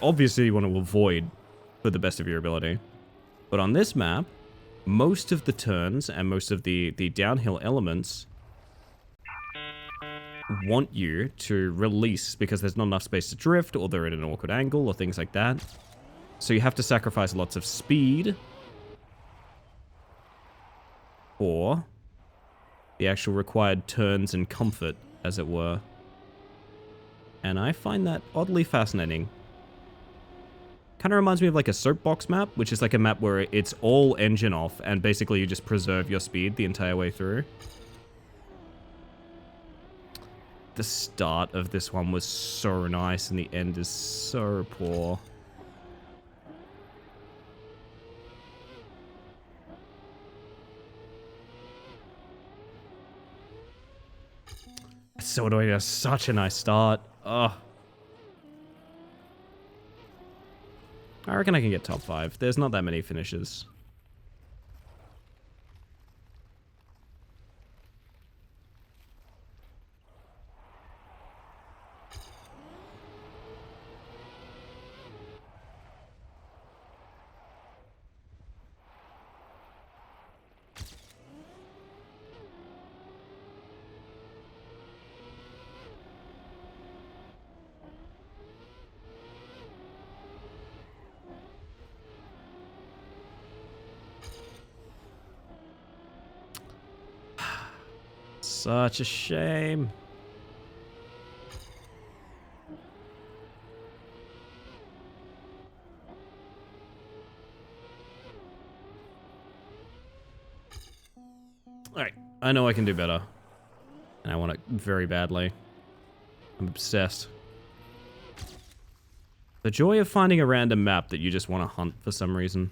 obviously you want to avoid for the best of your ability. But on this map, most of the turns and most of the downhill elements want you to release because there's not enough space to drift or they're at an awkward angle or things like that. So you have to sacrifice lots of speed for the actual required turns and comfort, as it were. And I find that oddly fascinating. Kind of reminds me of like a soapbox map, which is like a map where it's all engine off and basically you just preserve your speed the entire way through. The start of this one was so nice and the end is so poor. So annoying. That's such a nice start. Ugh. I reckon I can get top 5. There's not that many finishes. Such a shame. Alright, I know I can do better. And I want it very badly. I'm obsessed. The joy of finding a random map that you just want to hunt for some reason.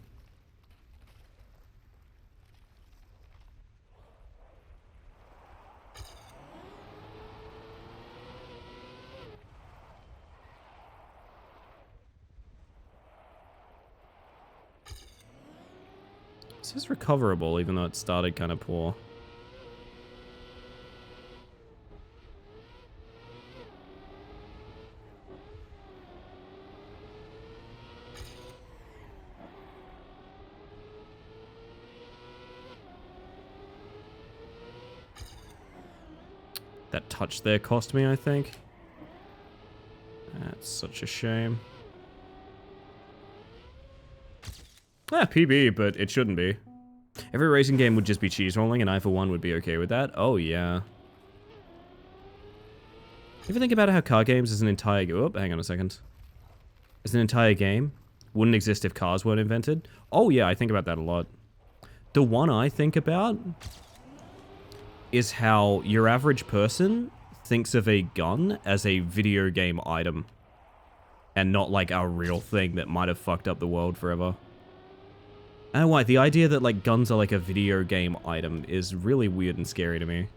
This is recoverable, even though it started kind of poor. That touch there cost me, I think. That's such a shame. Ah, PB, but it shouldn't be. Every racing game would just be cheese rolling, and I, for one, would be okay with that. Oh, yeah. Ever think about how car games is an entire... Oh, hang on a second. Is an entire game? Wouldn't exist if cars weren't invented? Oh, yeah, I think about that a lot. The one I think about is how your average person thinks of a gun as a video game item. And not like a real thing that might have fucked up the world forever. I don't know why, the idea that like guns are like a video game item is really weird and scary to me.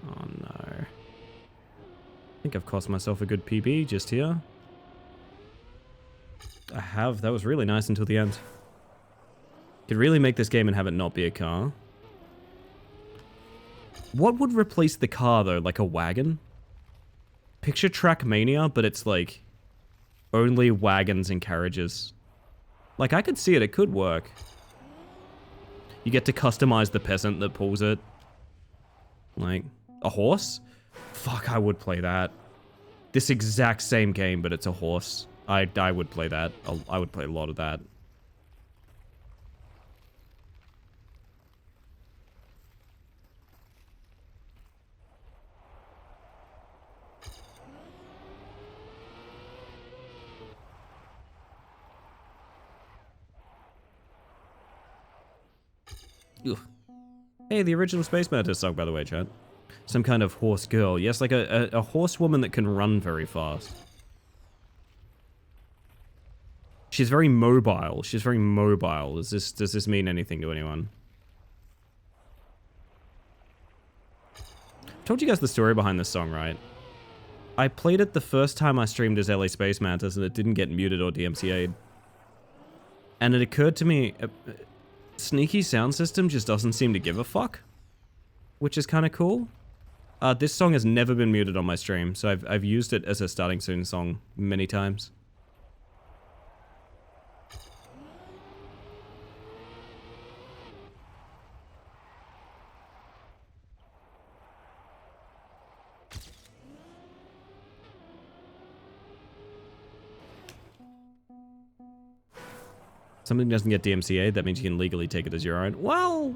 Oh no. I think I've cost myself a good PB just here. I have, that was really nice until the end. Could really make this game and have it not be a car. What would replace the car, though? Like a wagon? Picture Trackmania, but it's like only wagons and carriages. Like, I could see it. It could work. You get to customize the peasant that pulls it. Like, a horse? Fuck, I would play that. This exact same game, but it's a horse. I would play that. I would play a lot of that. Ugh. Hey, the original Space Mantis song, by the way, chat. Some kind of horse girl. Yes, like a horsewoman that can run very fast. She's very mobile. She's very mobile. Does this mean anything to anyone? Told you guys the story behind this song, right? I played it the first time I streamed as LA Space Mantis and it didn't get muted or DMCA'd. And it occurred to me, Sneaky Sound System just doesn't seem to give a fuck, which is kind of cool. This song has never been muted on my stream, so I've used it as a starting soon song many times. Something doesn't get DMCA, that means you can legally take it as your own. Well,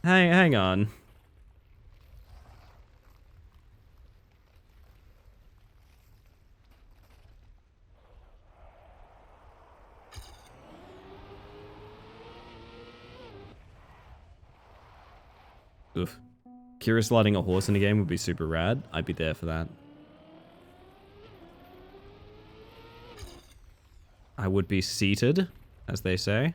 hang on. Oof. Curious lighting a horse in a game would be super rad. I'd be there for that. I would be seated, as they say.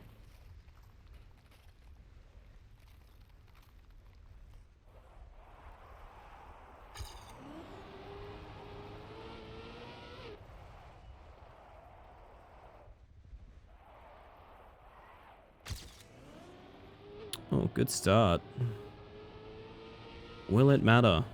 Oh, good start. Will it matter?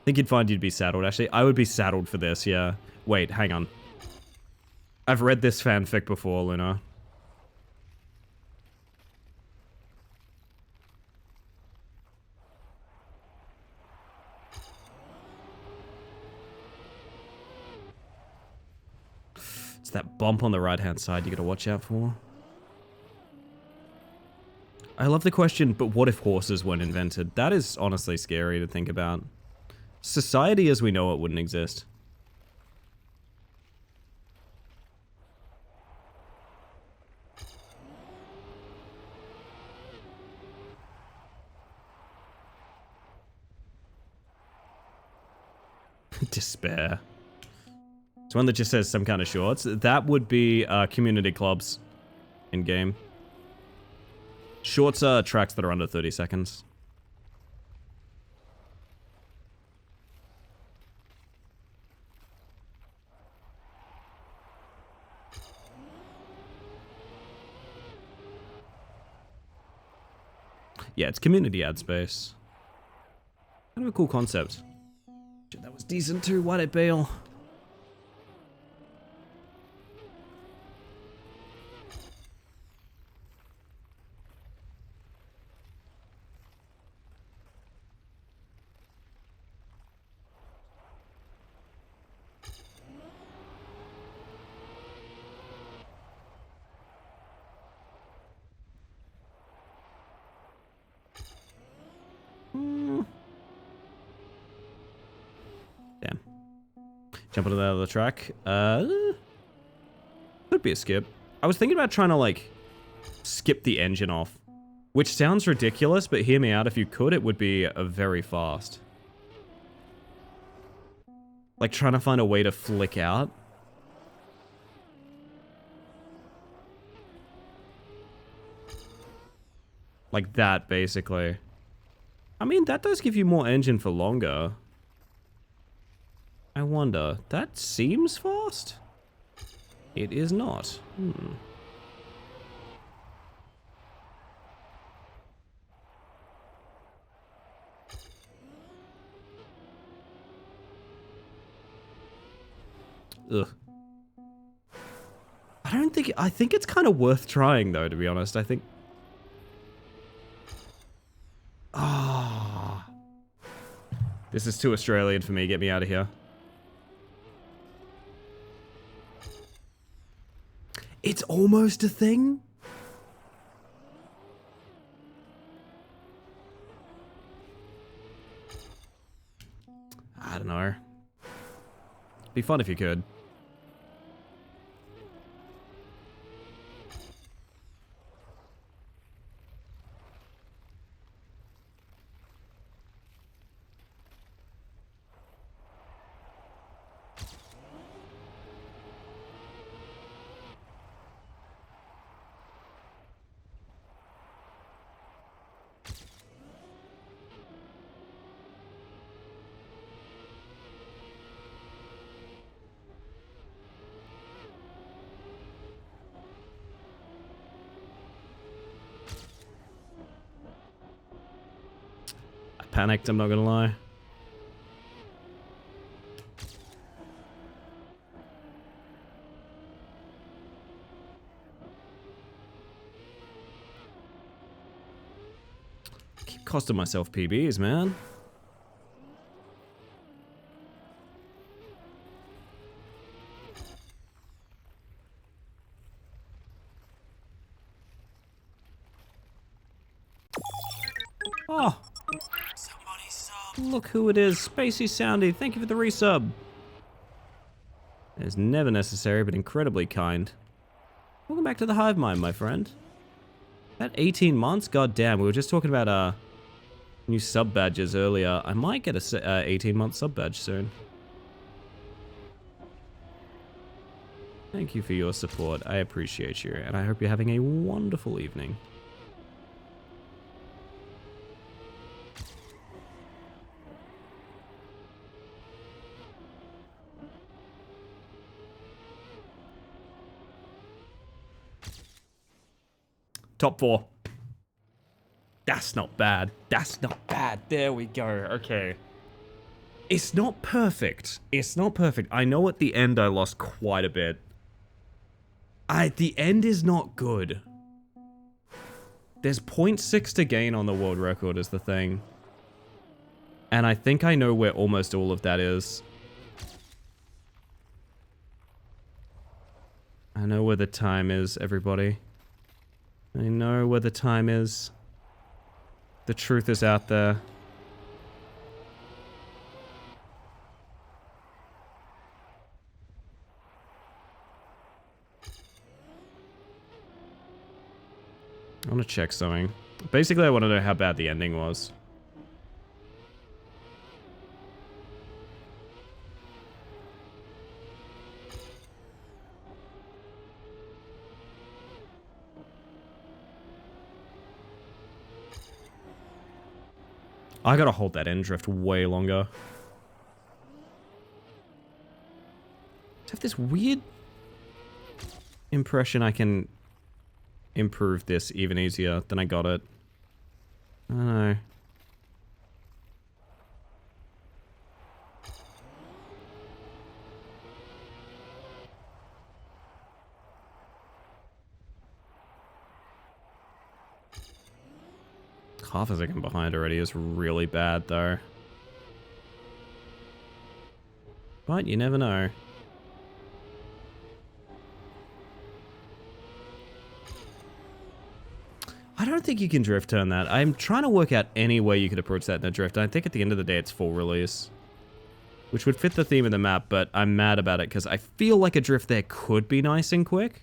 I think you'd find you'd be saddled, actually. I would be saddled for this, yeah. Wait, hang on. I've read this fanfic before, Luna. It's that bump on the right-hand side you gotta watch out for. I love the question, but what if horses weren't invented? That is honestly scary to think about. Society as we know it wouldn't exist. Despair. It's one that just says some kind of shorts. That would be community clubs in game. Shorts are tracks that are under 30 seconds. Yeah, it's community ad space. Kind of a cool concept. Shit, that was decent too. Why'd it bail? Damn. Jump onto the other track. Could be a skip. I was thinking about trying to, like, skip the engine off. Which sounds ridiculous, but hear me out. If you could, it would be very fast. Like, trying to find a way to flick out. Like that, basically. I mean, that does give you more engine for longer. I wonder, that seems fast? It is not. Ugh. I think it's kind of worth trying though, to be honest. I think... Ah. This is too Australian for me. Get me out of here. It's almost a thing? I don't know. Be fun if you could. Panicked, I'm not gonna lie. Keep costing myself PBs, man. Oh! Look who it is, Spacey Soundy. Thank you for the resub. It is never necessary, but incredibly kind. Welcome back to the Hive Mind, my friend. That 18 months? God damn, we were just talking about new sub badges earlier. I might get a 18-month sub badge soon. Thank you for your support. I appreciate you, and I hope you're having a wonderful evening. Top 4. That's not bad. That's not bad. There we go. Okay. It's not perfect. It's not perfect. I know at the end I lost quite a bit. The end is not good. There's 0.6 to gain on the world record is the thing. And I think I know where almost all of that is. I know where the time is, everybody. I know where the time is. The truth is out there. I want to check something. Basically, I want to know how bad the ending was. I gotta hold that end drift way longer. I have this weird impression I can improve this even easier than I got it. I don't know. Half a second behind already is really bad, though. But you never know. I don't think you can drift turn that. I'm trying to work out any way you could approach that in a drift. I think at the end of the day it's full release. Which would fit the theme of the map, but I'm mad about it because I feel like a drift there could be nice and quick.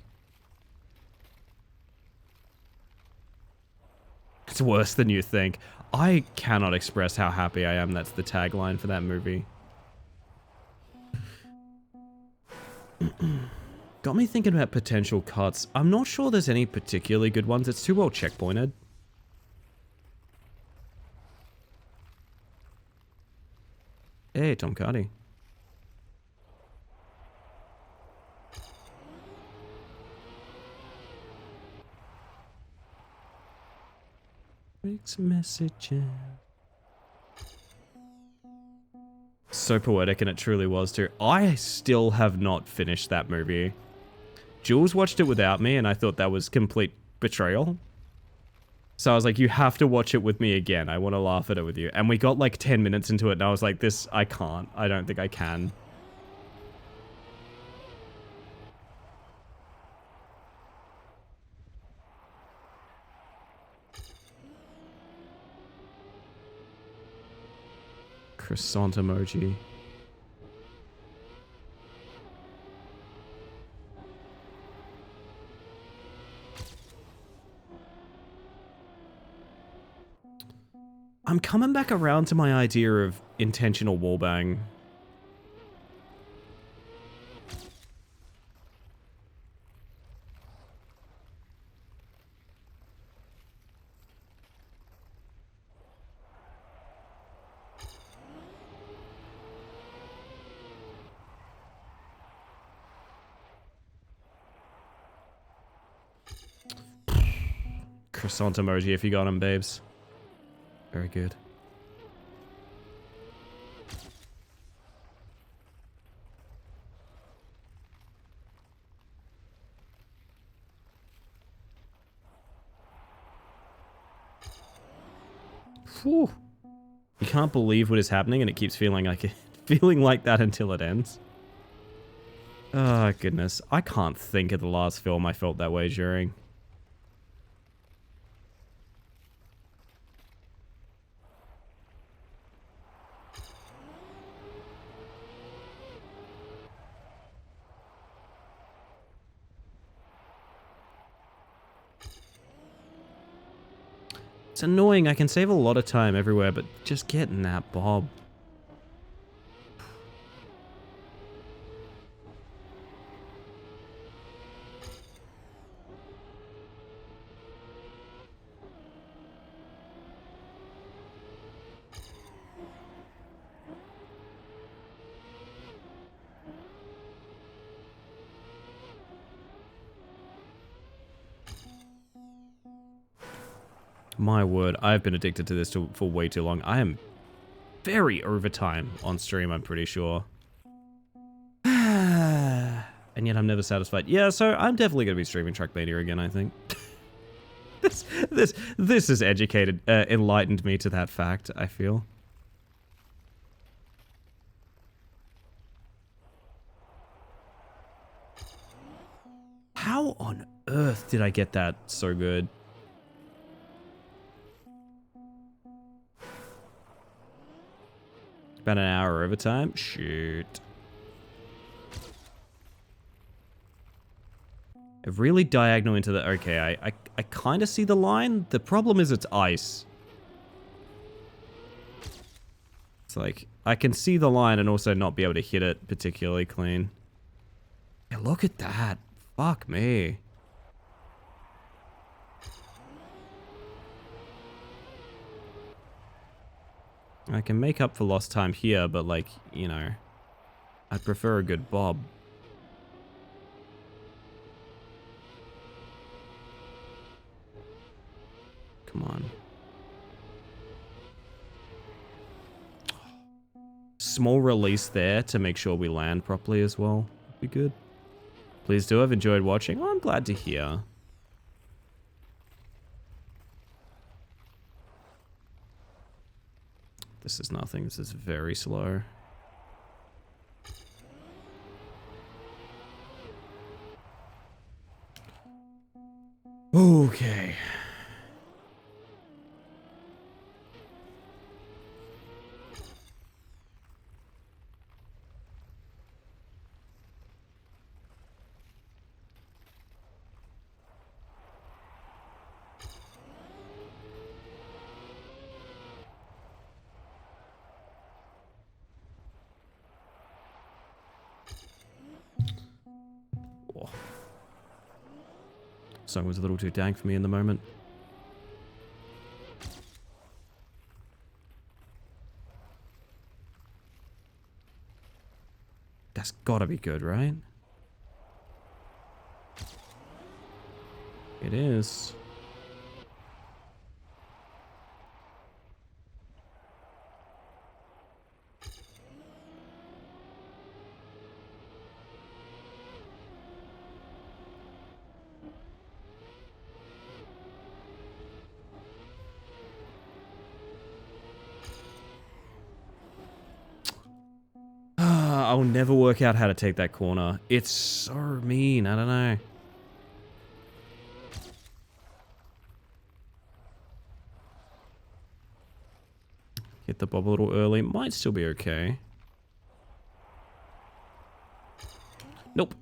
It's worse than you think. I cannot express how happy I am that's the tagline for that movie. Got me thinking about potential cuts. I'm not sure there's any particularly good ones. It's too well checkpointed. Hey, Tom Cardy. Mixed messages. So poetic, and it truly was too. I still have not finished that movie. Jules watched it without me, and I thought that was complete betrayal. So I was like, you have to watch it with me again. I want to laugh at it with you. And we got like 10 minutes into it, and I was like, this, I can't. I don't think I can. Croissant emoji. I'm coming back around to my idea of intentional wallbang. Croissant emoji if you got him, babes. Very good. Whew. You can't believe what is happening, and it keeps feeling like that until it ends. Oh goodness, I can't think of the last film I felt that way during. It's annoying, I can save a lot of time everywhere, but just getting that bob. My word, I've been addicted to this for way too long. I am very overtime on stream, I'm pretty sure. And yet I'm never satisfied. Yeah, so I'm definitely going to be streaming Trackmania again, I think. This has enlightened me to that fact, I feel. How on earth did I get that so good? About an hour overtime? Shoot. Really diagonal into the... Okay, I kind of see the line. The problem is it's ice. It's like, I can see the line and also not be able to hit it particularly clean. Yeah, look at that. Fuck me. I can make up for lost time here, but like, you know, I'd prefer a good bob. Come on. Small release there to make sure we land properly as well. Be good. Please do. I've enjoyed watching. Oh, I'm glad to hear. This is nothing. This is very slow. Okay. Song was a little too dank for me in the moment. That's gotta be good, right? It is. I'll never work out how to take that corner. It's so mean. I don't know. Hit the bob a little early. Might still be okay. Nope.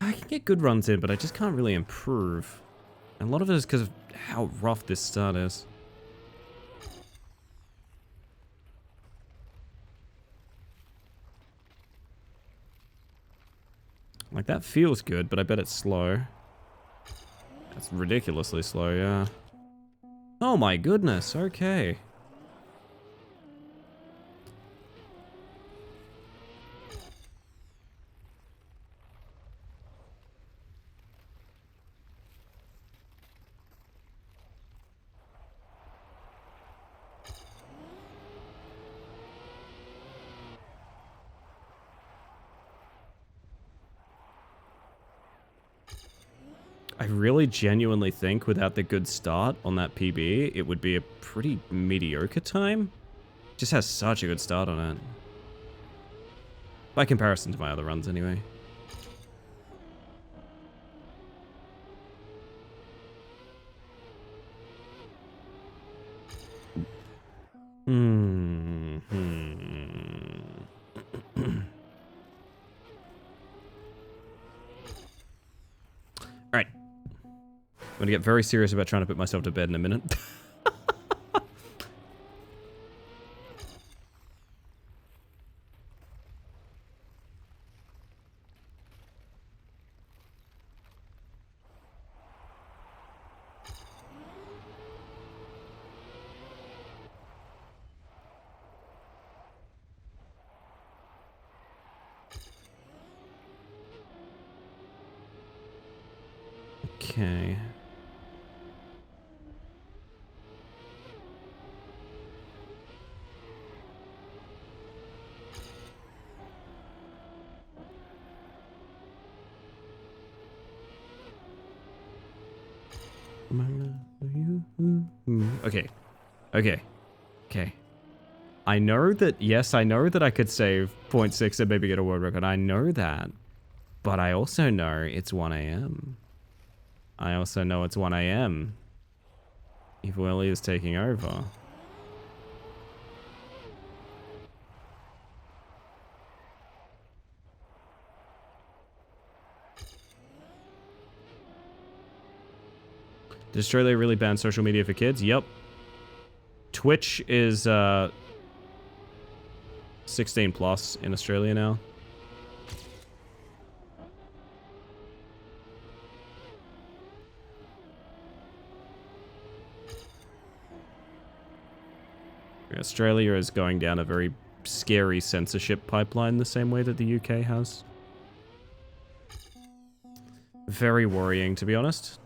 I can get good runs in, but I just can't really improve. And a lot of it is because of how rough this start is. Like, that feels good, but I bet it's slow. That's ridiculously slow, yeah. Oh my goodness, okay. I really genuinely think without the good start on that PB, it would be a pretty mediocre time. Just has such a good start on it. By comparison to my other runs, anyway. Alright. I'm gonna get very serious about trying to put myself to bed in a minute. Okay. Okay. Okay. Okay. I know that, yes, I know that I could save 0.6 and maybe get a world record. I know that. But I also know it's 1 a.m. I also know it's 1 a.m. Evil Ellie is taking over. Did Australia really ban social media for kids? Yep. Twitch is 16 plus in Australia now. Australia is going down a very scary censorship pipeline the same way that the UK has. Very worrying, to be honest.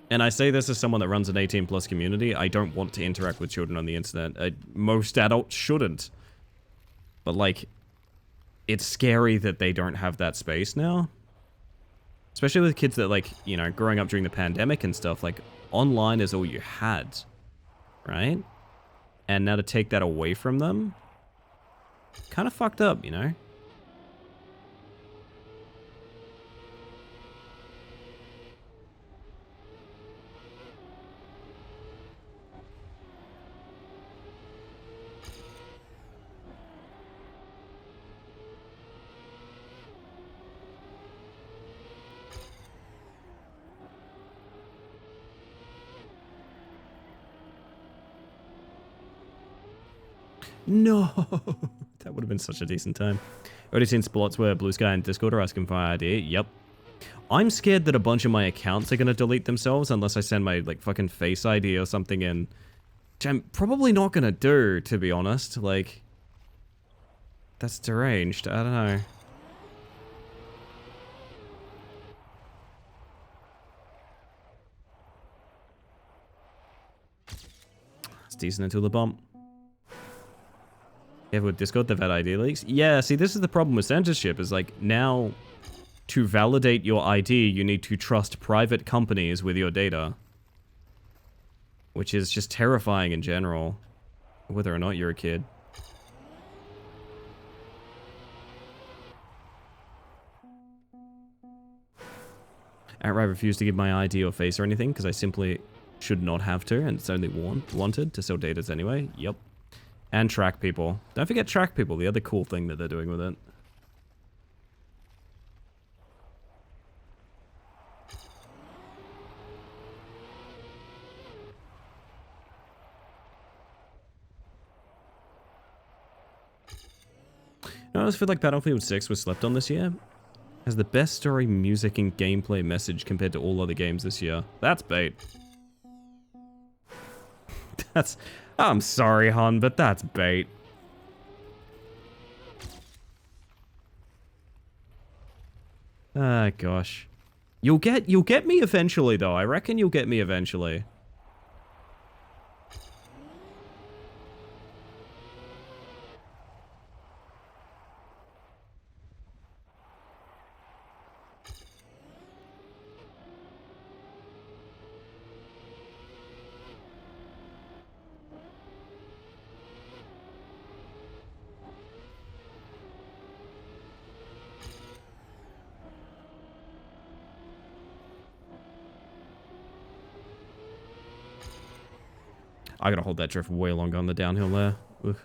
And I say this as someone that runs an 18 plus community. I don't want to interact with children on the internet. Most adults shouldn't. But like, it's scary that they don't have that space now. Especially with kids that, like, you know, growing up during the pandemic and stuff, like, online is all you had, right? And now to take that away from them, kind of fucked up, you know? No, that would have been such a decent time. Already seen spots where Blue Sky and Discord are asking for my ID. Yep. I'm scared that a bunch of my accounts are going to delete themselves unless I send my, like, fucking Face ID or something in. Which I'm probably not going to do, to be honest. Like, that's deranged. I don't know. It's decent until the bump. Yeah, with Discord, they've had ID leaks. Yeah, see, this is the problem with censorship, is like, now, to validate your ID, you need to trust private companies with your data. Which is just terrifying in general, whether or not you're a kid. Outright refused to give my ID or face or anything, because I simply should not have to, and it's only wanted to sell datas anyway. Yep. And track people. Don't forget track people, the other cool thing that they're doing with it. I always feel like Battlefield 6 was slept on this year. Has the best story, music, and gameplay message compared to all other games this year. That's bait. That's... I'm sorry, hon, but that's bait. Ah, gosh. You'll get me eventually, though. I reckon you'll get me eventually. I gotta hold that drift way longer on the downhill there. Ugh.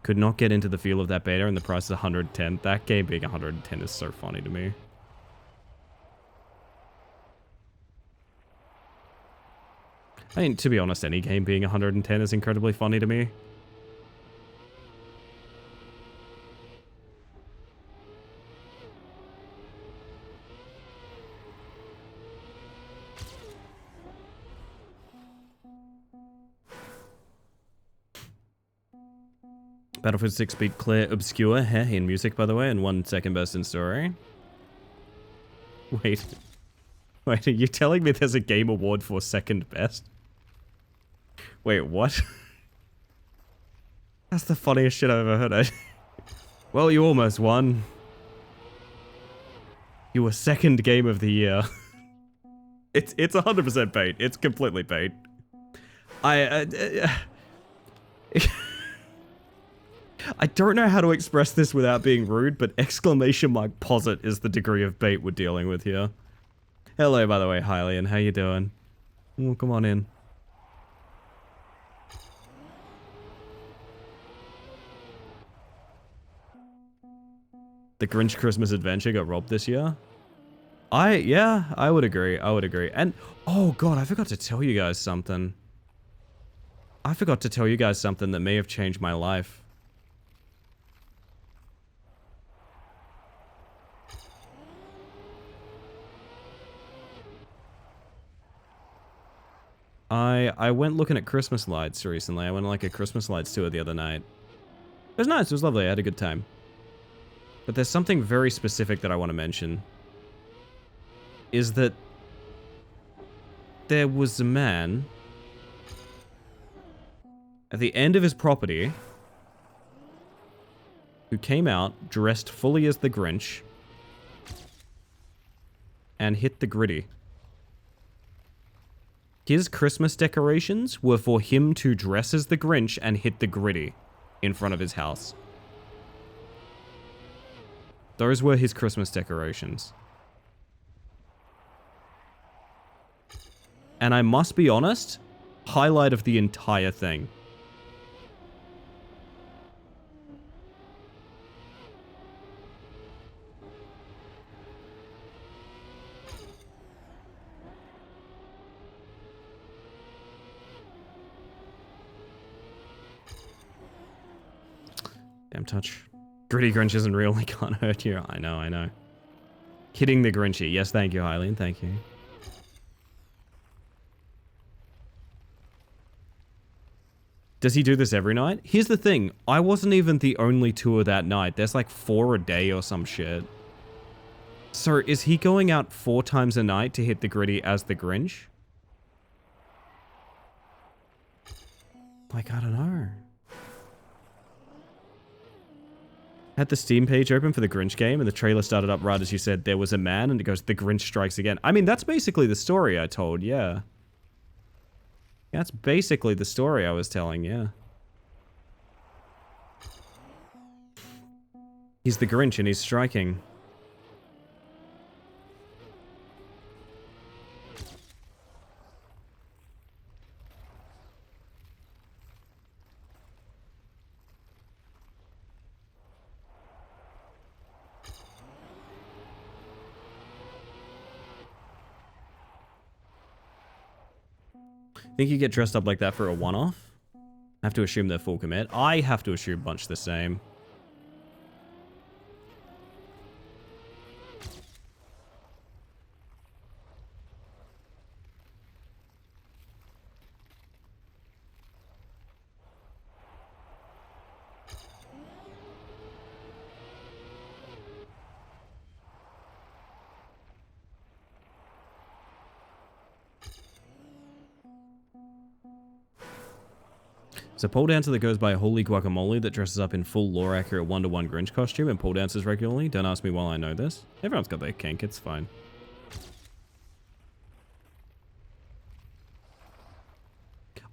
Could not get into the feel of that beta and the price is 110. That game being 110 is so funny to me. I mean, to be honest, any game being 110 is incredibly funny to me. Battlefield 6 beat Clear Obscure in music, by the way, and 1 second best in story. Wait, are you telling me there's a game award for second best? Wait, what? That's the funniest shit I've ever heard. Well, you almost won. You were second game of the year. It's 100% bait. It's completely bait. I don't know how to express this without being rude, but exclamation mark posit is the degree of bait we're dealing with here. Hello, by the way, Hylian. How you doing? Oh, come on in. The Grinch Christmas Adventure got robbed this year? Yeah, I would agree. I would agree. And, oh god, I forgot to tell you guys something. I forgot to tell you guys something that may have changed my life. I went looking at Christmas lights recently. I went on like a Christmas lights tour the other night. It was nice. It was lovely. I had a good time. But there's something very specific that I want to mention. Is that there was a man at the end of his property who came out dressed fully as the Grinch and hit the Gritty. His Christmas decorations were for him to dress as the Grinch and hit the Gritty in front of his house. Those were his Christmas decorations. And I must be honest, highlight of the entire thing. Damn touch. Gritty Grinch isn't real, he can't hurt you. I know, I know. Hitting the Grinchy. Yes, thank you, Hylian, thank you. Does he do this every night? Here's the thing, I wasn't even the only tour that night. There's like 4 a day or some shit. So is he going out 4 times a night to hit the Gritty as the Grinch? Like, I don't know. Had the Steam page open for the Grinch game and the trailer started up right as you said there was a man and it goes, the Grinch strikes again. I mean, that's basically the story I told, yeah. That's basically the story I was telling, yeah. He's the Grinch and he's striking. Think you get dressed up like that for a one-off? I have to assume they're full commit. I have to assume bunch the same. So pole dancer that goes by Holy Guacamole that dresses up in full lore-accurate 1-to-1 Grinch costume and pole dances regularly. Don't ask me while I know this. Everyone's got their kink, it's fine.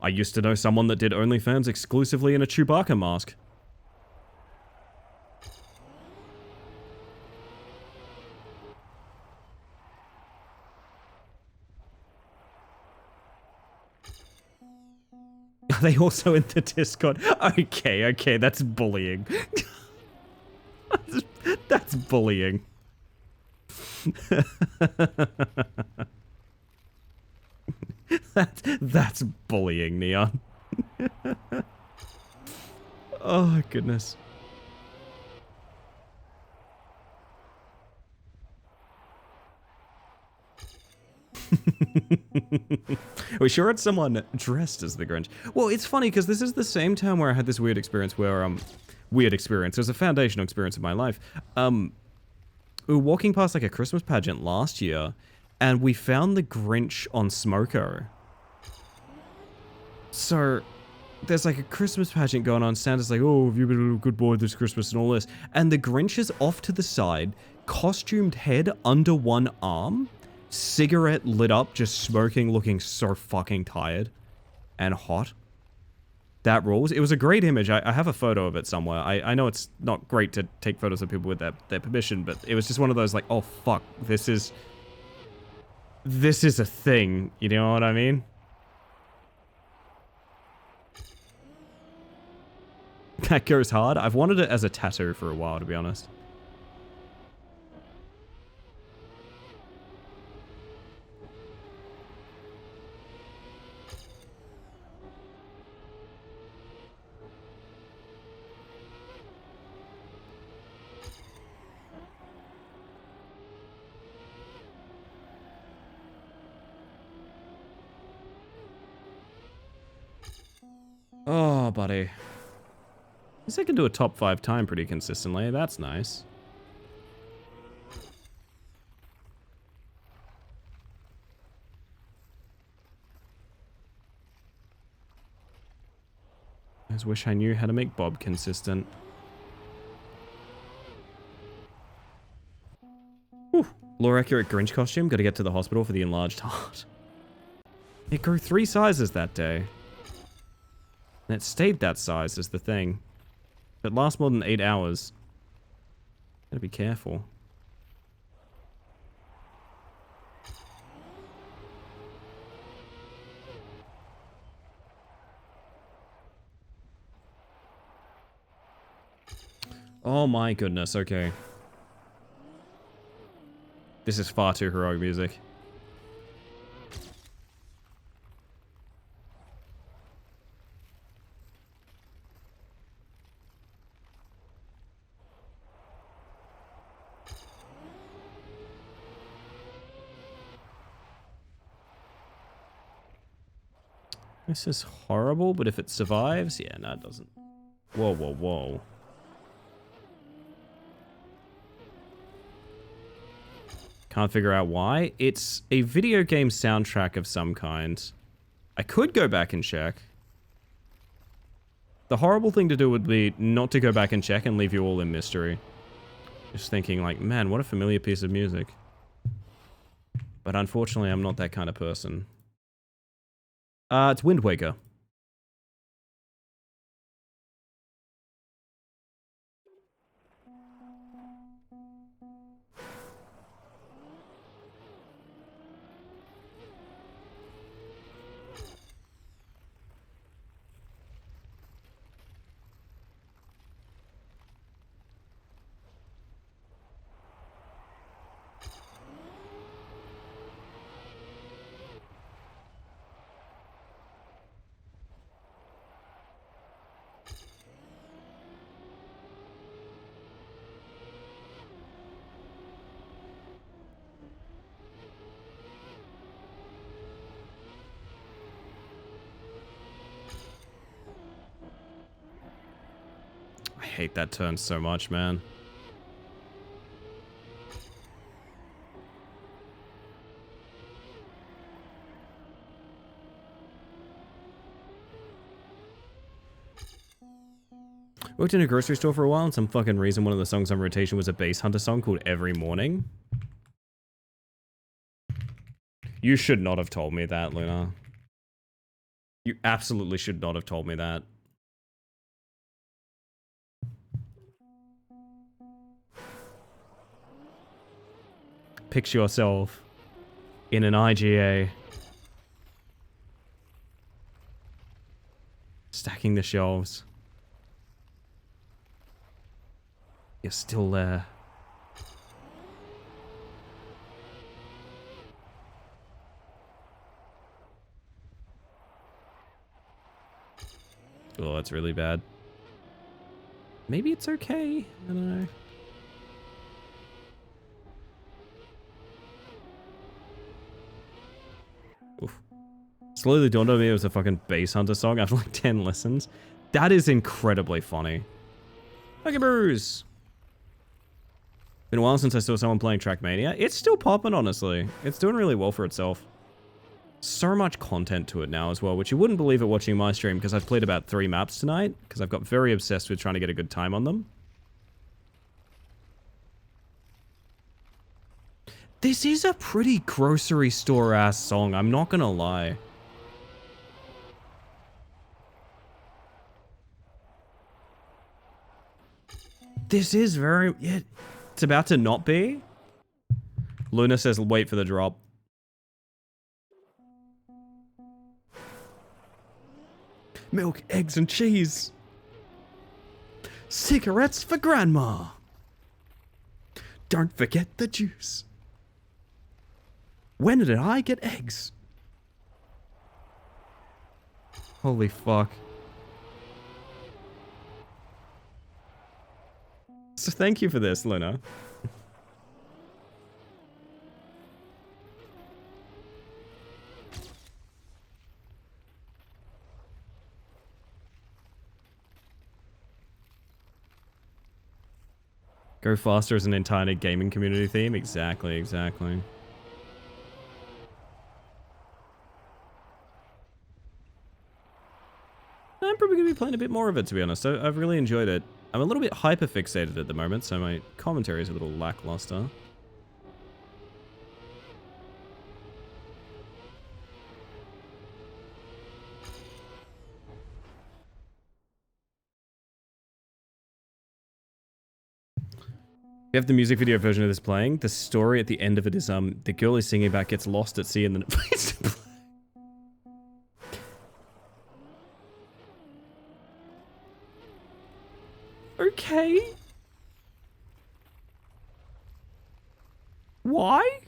I used to know someone that did OnlyFans exclusively in a Chewbacca mask. Are they also in the Discord? Okay, that's bullying. That's bullying. That's bullying, Neon. Oh, goodness. Are we sure it's someone dressed as the Grinch? Well, it's funny because this is the same time where I had this weird experience where, it was a foundational experience in my life. We were walking past like a Christmas pageant last year and we found the Grinch on Smoko. So there's like a Christmas pageant going on. Santa's like, oh, have you been a good boy this Christmas and all this? And the Grinch is off to the side, costumed head under one arm, cigarette lit up, just smoking, looking so fucking tired and hot. That rules. It was a great image. I have a photo of it somewhere. I know it's not great to take photos of people with their permission, but it was just one of those like, oh fuck, this is a thing. You know what I mean? That goes hard. I've wanted it as a tattoo for a while, to be honest. Oh, buddy. I guess I can do a top 5 time pretty consistently. That's nice. just wish I knew how to make Bob consistent. Whew. Lore accurate Grinch costume. Gotta get to the hospital for the enlarged heart. It grew 3 sizes that day. And it stayed that size is the thing. If it lasts more than 8 hours, gotta be careful. Oh my goodness, okay. This is far too heroic music. This is horrible, but if it survives, yeah, no, it doesn't. Whoa, whoa, whoa. Can't figure out why. It's a video game soundtrack of some kind. I could go back and check. The horrible thing to do would be not to go back and check and leave you all in mystery. Just thinking like, man, what a familiar piece of music. But unfortunately, I'm not that kind of person. It's Wind Waker. I hate that turn so much, man. Worked in a grocery store for a while, and some fucking reason one of the songs on rotation was a Bass Hunter song called Every Morning. You should not have told me that, Luna. You absolutely should not have told me that. Picture yourself in an IGA. Stacking the shelves. You're still there. Oh, that's really bad. Maybe it's okay. I don't know. Oof. Slowly dawned on me it was a fucking Bass Hunter song after like 10 listens. That is incredibly funny. Okay, Bruce. Been a while since I saw someone playing Trackmania. It's still popping, honestly. It's doing really well for itself. So much content to it now as well, which you wouldn't believe it watching my stream because I've played about 3 maps tonight because I've got very obsessed with trying to get a good time on them. This is a pretty grocery store ass song, I'm not gonna lie. This is very... Yeah, it's about to not be. Luna says wait for the drop. Milk, eggs, and cheese. Cigarettes for grandma. Don't forget the juice. When did I get eggs? Holy fuck. So thank you for this, Luna. Go faster as an entire gaming community theme? Exactly, exactly. I'm probably gonna be playing a bit more of it, to be honest. I've really enjoyed it. I'm a little bit hyper-fixated at the moment, so my commentary is a little lackluster. We have the music video version of this playing. The story at the end of it is, the girl is singing about gets lost at sea and then it plays to play. Okay. Why?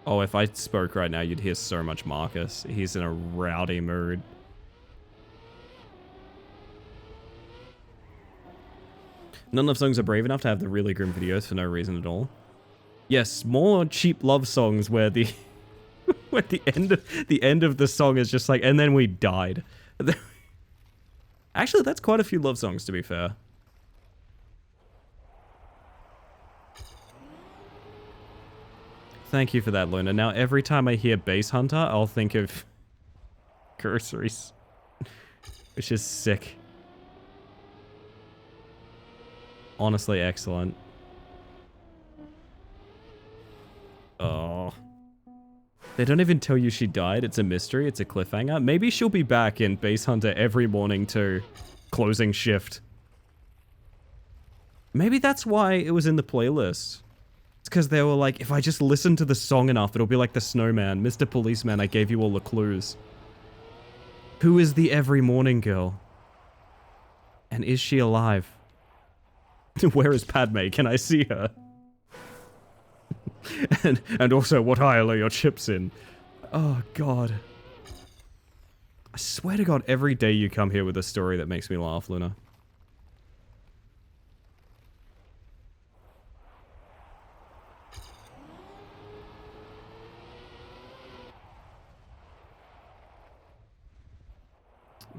Oh, if I spoke right now, you'd hear so much Marcus. He's in a rowdy mood. Not enough songs are brave enough to have the really grim videos for no reason at all. Yes, more cheap love songs where the where the end of the song is just like, and then we died. Actually, that's quite a few love songs, to be fair. Thank you for that, Luna. Now, every time I hear Base Hunter, I'll think of Cursories, which is sick. Honestly, excellent. Oh. They don't even tell you she died. It's a mystery. It's a cliffhanger. Maybe she'll be back in Base Hunter every morning to closing shift. Maybe that's why it was in the playlist. It's because they were like, if I just listen to the song enough, it'll be like the snowman. Mr. Policeman, I gave you all the clues. Who is the every morning girl? And is she alive? Where is Padme? Can I see her? and also, what aisle are your chips in? Oh, God. I swear to God, every day you come here with a story that makes me laugh, Luna.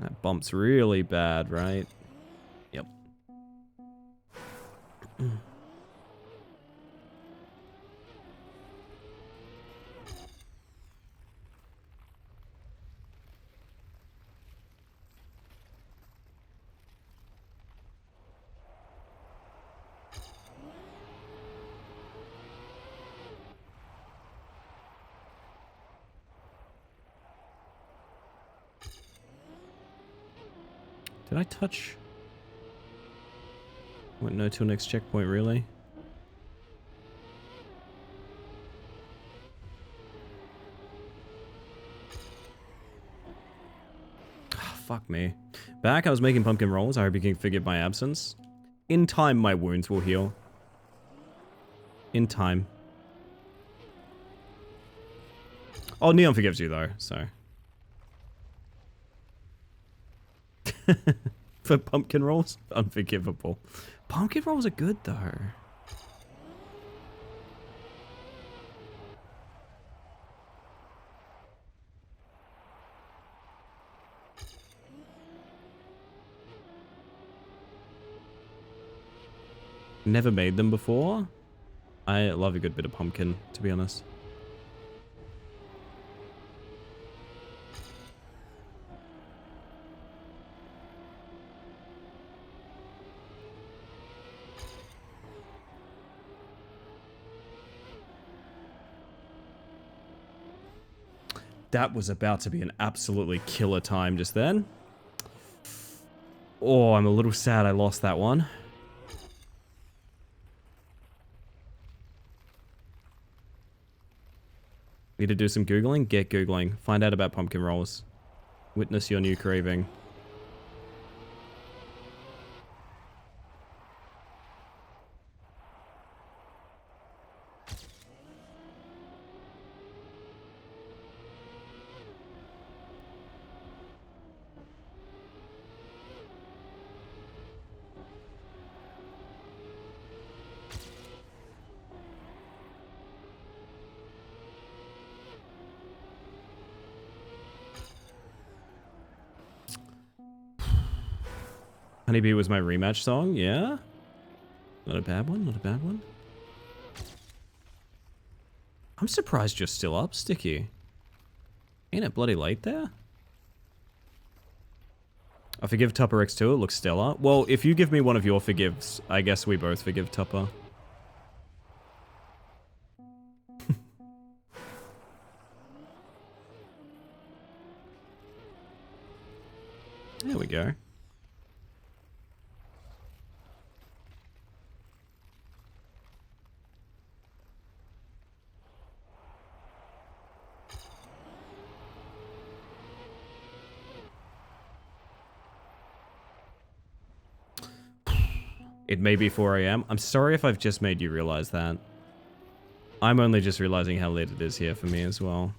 That bump's really bad, right? Yep. Did I touch? Went no till next checkpoint, really? Oh, fuck me. Back, I was making pumpkin rolls. I hope you can forgive my absence. In time, my wounds will heal. In time. Oh, Neon forgives you, though, so... For pumpkin rolls? Unforgivable. Pumpkin rolls are good, though. Never made them before. I love a good bit of pumpkin, to be honest. That was about to be an absolutely killer time just then. Oh, I'm a little sad I lost that one. Need to do some Googling? Get Googling. Find out about pumpkin rolls. Witness your new craving. Honeybee was my rematch song, yeah? Not a bad one, not a bad one. I'm surprised you're still up, Sticky. Ain't it bloody late there? I forgive Tupper X2, it looks stellar. Well, if you give me one of your forgives, I guess we both forgive Tupper. There we go. It may be 4 AM. I'm sorry if I've just made you realize that. I'm only just realizing how late it is here for me as well.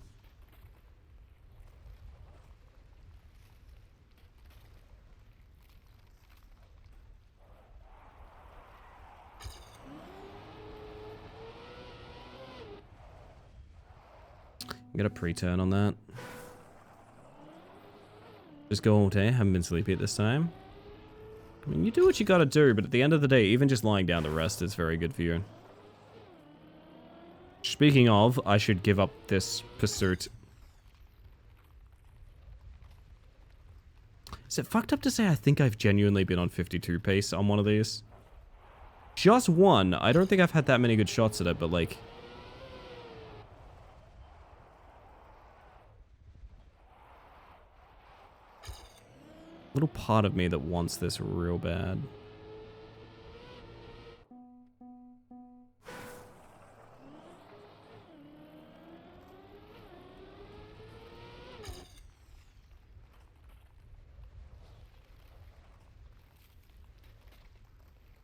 Get a pre-turn on that. Just go all day. Haven't been sleepy at this time. I mean, you do what you gotta do, but at the end of the day, even just lying down to rest is very good for you. Speaking of, I should give up this pursuit. Is it fucked up to say I think I've genuinely been on 52 pace on one of these? Just one. I don't think I've had that many good shots at it, but like... little part of me that wants this real bad.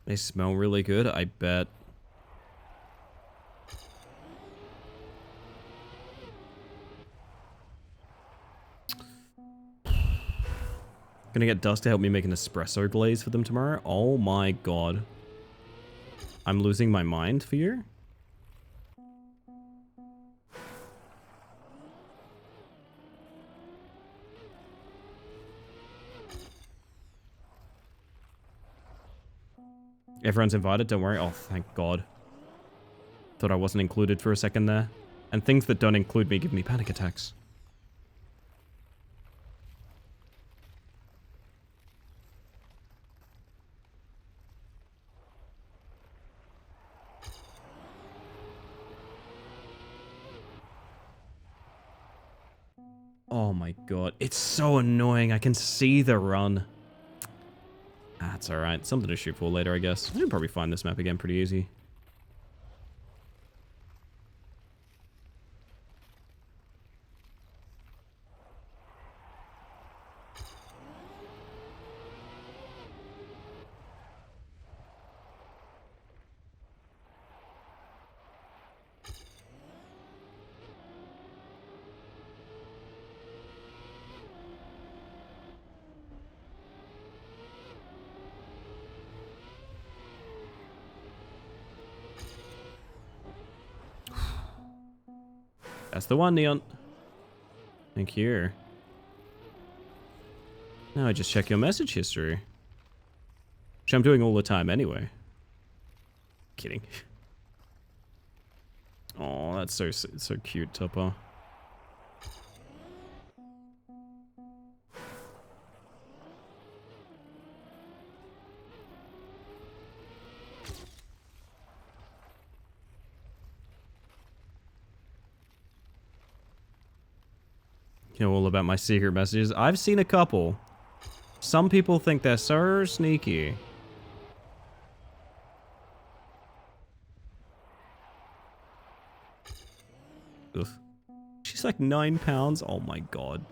They smell really good, I bet. Gonna get Dust to help me make an espresso glaze for them tomorrow. Oh my god. I'm losing my mind for you? Everyone's invited, don't worry. Oh, thank god. Thought I wasn't included for a second there. And things that don't include me give me panic attacks. Oh my god, it's so annoying. I can see the run. That's alright. Something to shoot for later, I guess. I can probably find this map again pretty easy. That's the one, Neon. Thank you. Now I just check your message history. Which I'm doing all the time anyway. Kidding. Oh, that's so cute, Tupper. You know all about my secret messages. I've seen a couple. Some people think they're so sneaky. Ugh. She's like 9 pounds. Oh my god.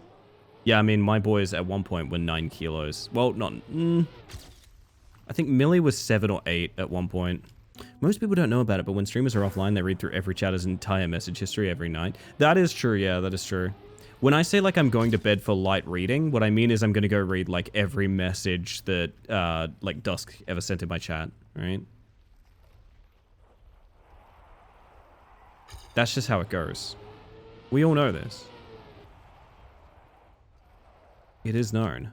Yeah, I mean, my boys at one point were 9 kilos. Well, not... I think Millie was 7 or 8 at one point. Most people don't know about it, but when streamers are offline, they read through every chatter's entire message history every night. That is true, yeah, that is true. When I say, like, I'm going to bed for light reading, what I mean is I'm going to go read, like, every message that, like, Dusk ever sent in my chat, right? That's just how it goes. We all know this. It is known.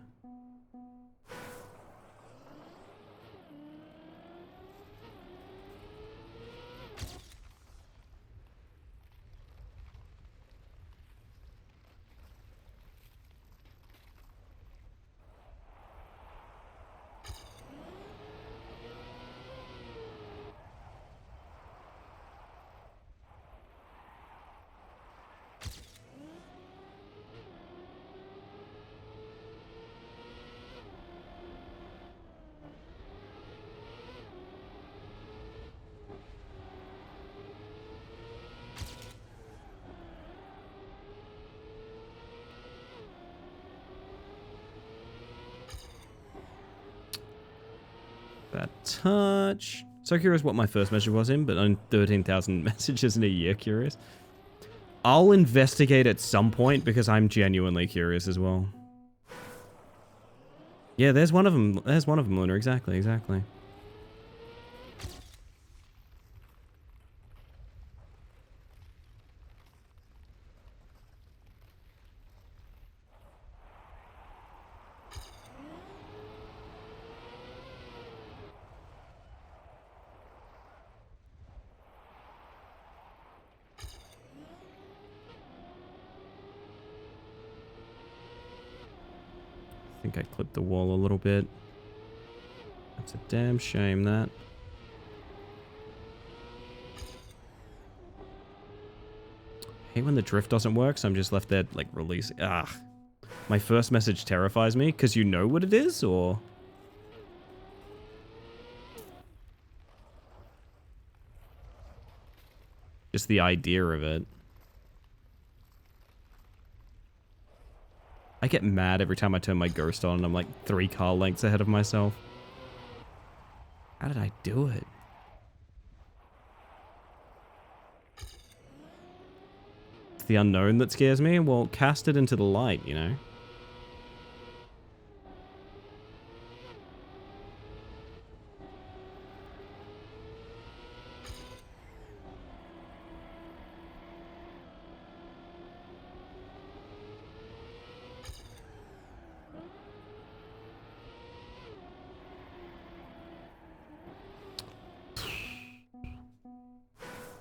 Bad touch. So curious what my first message was in, but on 13,000 messages in a year, curious. I'll investigate at some point because I'm genuinely curious as well. Yeah, there's one of them. There's one of them, Luna. Exactly, exactly. I think I clipped the wall a little bit. That's a damn shame, that. I hate when the drift doesn't work, so I'm just left there, like, releasing. Ah. My first message terrifies me, because you know what it is, or... just the idea of it. I get mad every time I turn my ghost on and I'm like 3 car lengths ahead of myself. How did I do it? It's the unknown that scares me. Well, cast it into the light, you know?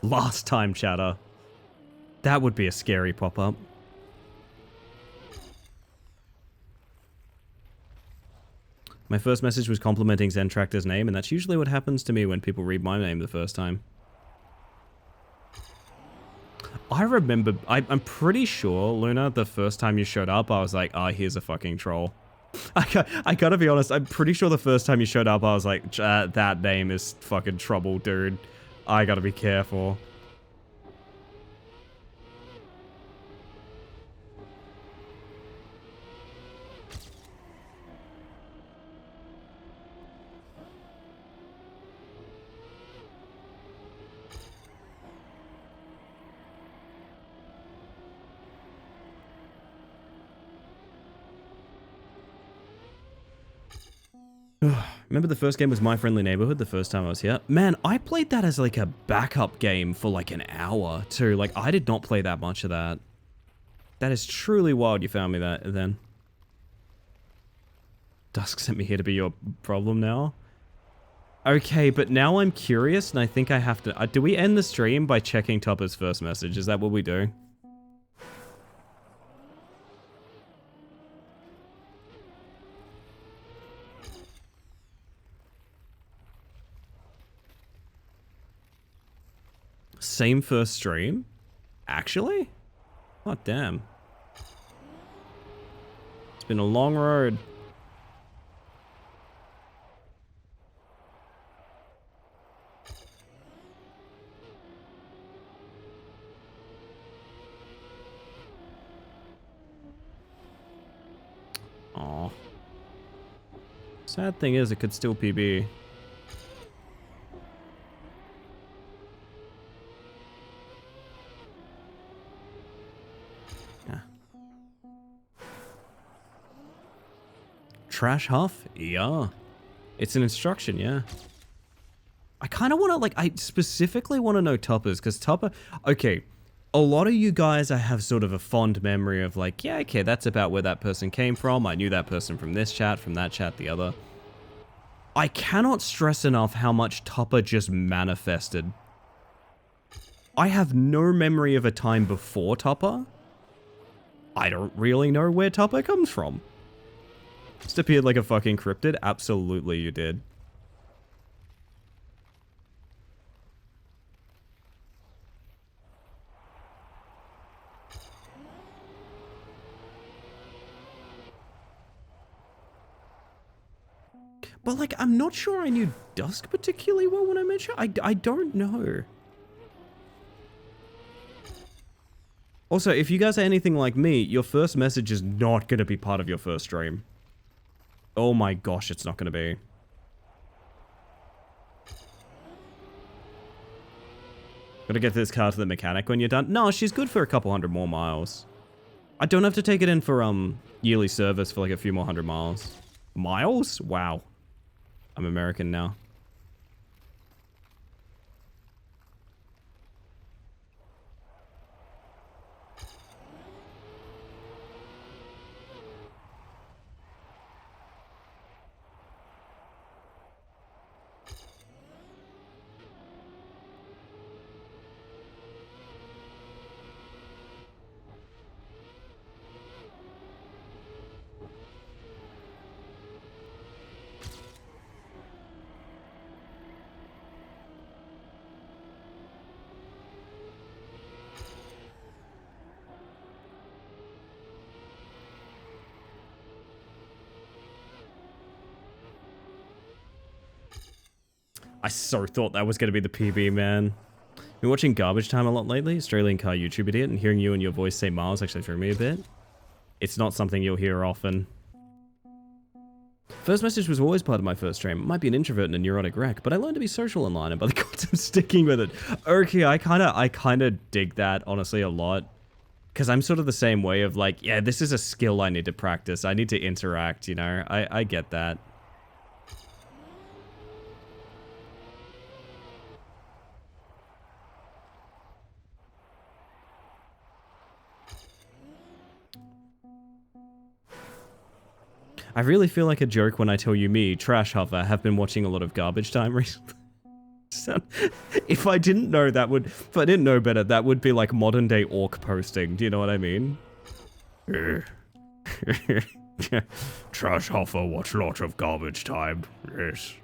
Last time, chatter. That would be a scary pop-up. My first message was complimenting Zentractor's name, and that's usually what happens to me when people read my name the first time. I remember, I'm pretty sure, Luna, the first time you showed up, I was like, oh, here's a fucking troll. I gotta be honest, I'm pretty sure the first time you showed up, I was like, that name is fucking trouble, dude. I gotta be careful. Remember the first game was My Friendly Neighborhood the first time I was here? Man, I played that as like a backup game for like an hour too. Like, I did not play that much of that. That is truly wild you found me that then. Dusk sent me here to be your problem now? Okay, but now I'm curious and I think I have to... do we end the stream by checking Topper's first message? Is that what we do? Same first stream? Actually? Oh, damn. It's been a long road. Aw. Sad thing is, it could still PB. Trash Huff? Yeah. It's an instruction, yeah. I kind of want to, like, I specifically want to know Topper's, because Topper... Okay, a lot of you guys, I have sort of a fond memory of, like, yeah, okay, that's about where that person came from. I knew that person from this chat, from that chat, the other. I cannot stress enough how much Topper just manifested. I have no memory of a time before Topper. I don't really know where Topper comes from. Just appeared like a fucking cryptid? Absolutely you did. But like, I'm not sure I knew Dusk particularly well when I met you. I don't know. Also, if you guys are anything like me, your first message is not going to be part of your first stream. Oh my gosh, it's not going to be. Gotta get this car to the mechanic when you're done. No, she's good for a couple hundred more miles. I don't have to take it in for yearly service for like a few more 100 miles. Miles? Wow. I'm American now. I so thought that was going to be the PB, man. Been watching Garbage Time a lot lately, Australian car YouTube idiot, and hearing you and your voice say Miles actually threw me a bit. It's not something you'll hear often. First message was always part of my first stream. Might be an introvert and a neurotic wreck, but I learned to be social online, and by the gods, I'm sticking with it. Okay, I kind of dig that, honestly, a lot. Because I'm sort of the same way of like, yeah, this is a skill I need to practice. I need to interact, you know? I get that. I really feel like a joke when I tell you me, Trash Huffer, have been watching a lot of Garbage Time recently. If I didn't know that would... If I didn't know better, that would be like modern day orc posting. Do you know what I mean? Trash Huffer watch a lot of Garbage Time. Yes.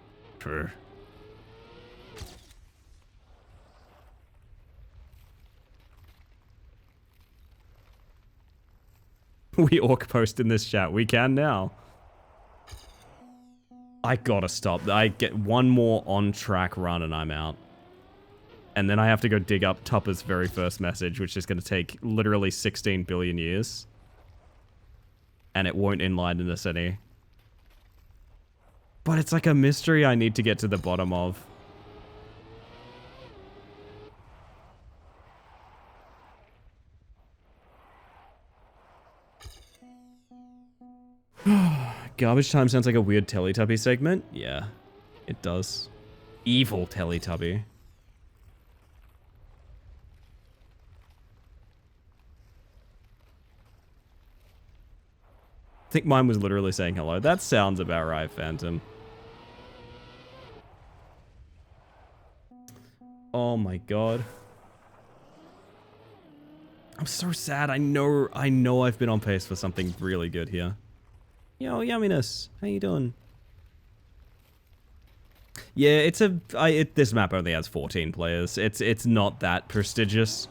We orc post in this chat. We can now. I gotta stop. I get one more on-track run and I'm out. And then I have to go dig up Tupper's very first message, which is going to take literally 16 billion years. And it won't enlighten us any. But it's like a mystery I need to get to the bottom of. Garbage Time sounds like a weird Teletubby segment. Yeah, it does. Evil Teletubby. I think mine was literally saying hello. That sounds about right, Phantom. Oh my god. I'm so sad. I know I've been on pace for something really good here. Yo, Yumminess, how you doing? Yeah, this map only has 14 players. It's not that prestigious,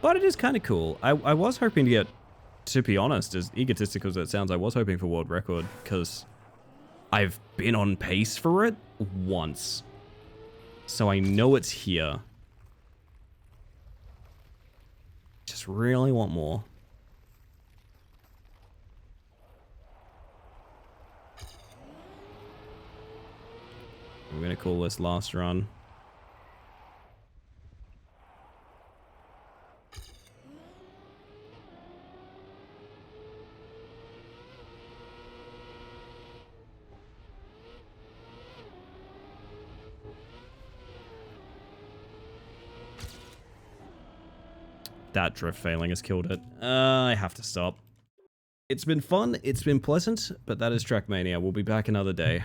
but it is kind of cool. I was hoping to get, to be honest, as egotistical as it sounds, I was hoping for world record because I've been on pace for it once, so I know it's here. Just really want more. I'm gonna call this last run. That drift failing has killed it. I have to stop. It's been fun, it's been pleasant, but that is Trackmania. We'll be back another day.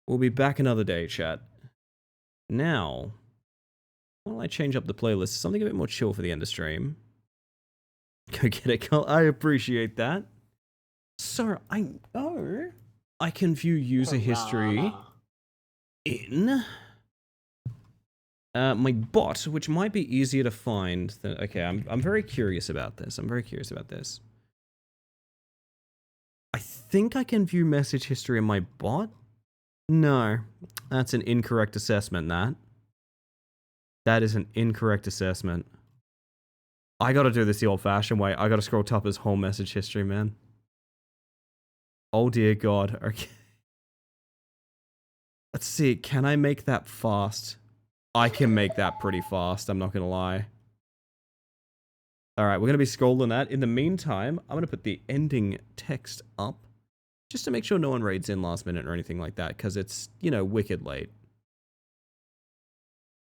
We'll be back another day, chat. Now, while I change up the playlist, something a bit more chill for the end of stream. Go get it, Carl. I appreciate that. So, I know I can view user history in my bot, which might be easier to find than... Okay, I'm very curious about this. I think I can view message history in my bot. No, that's an incorrect assessment, That is an incorrect assessment. I gotta do this the old-fashioned way. I gotta scroll Tupper's whole message history, man. Oh dear god, okay. Let's see, can I make that fast? I can make that pretty fast, I'm not gonna lie. Alright, we're gonna be scrolling that. In the meantime, I'm gonna put the ending text up, just to make sure no one raids in last minute or anything like that, because it's, you know, wicked late.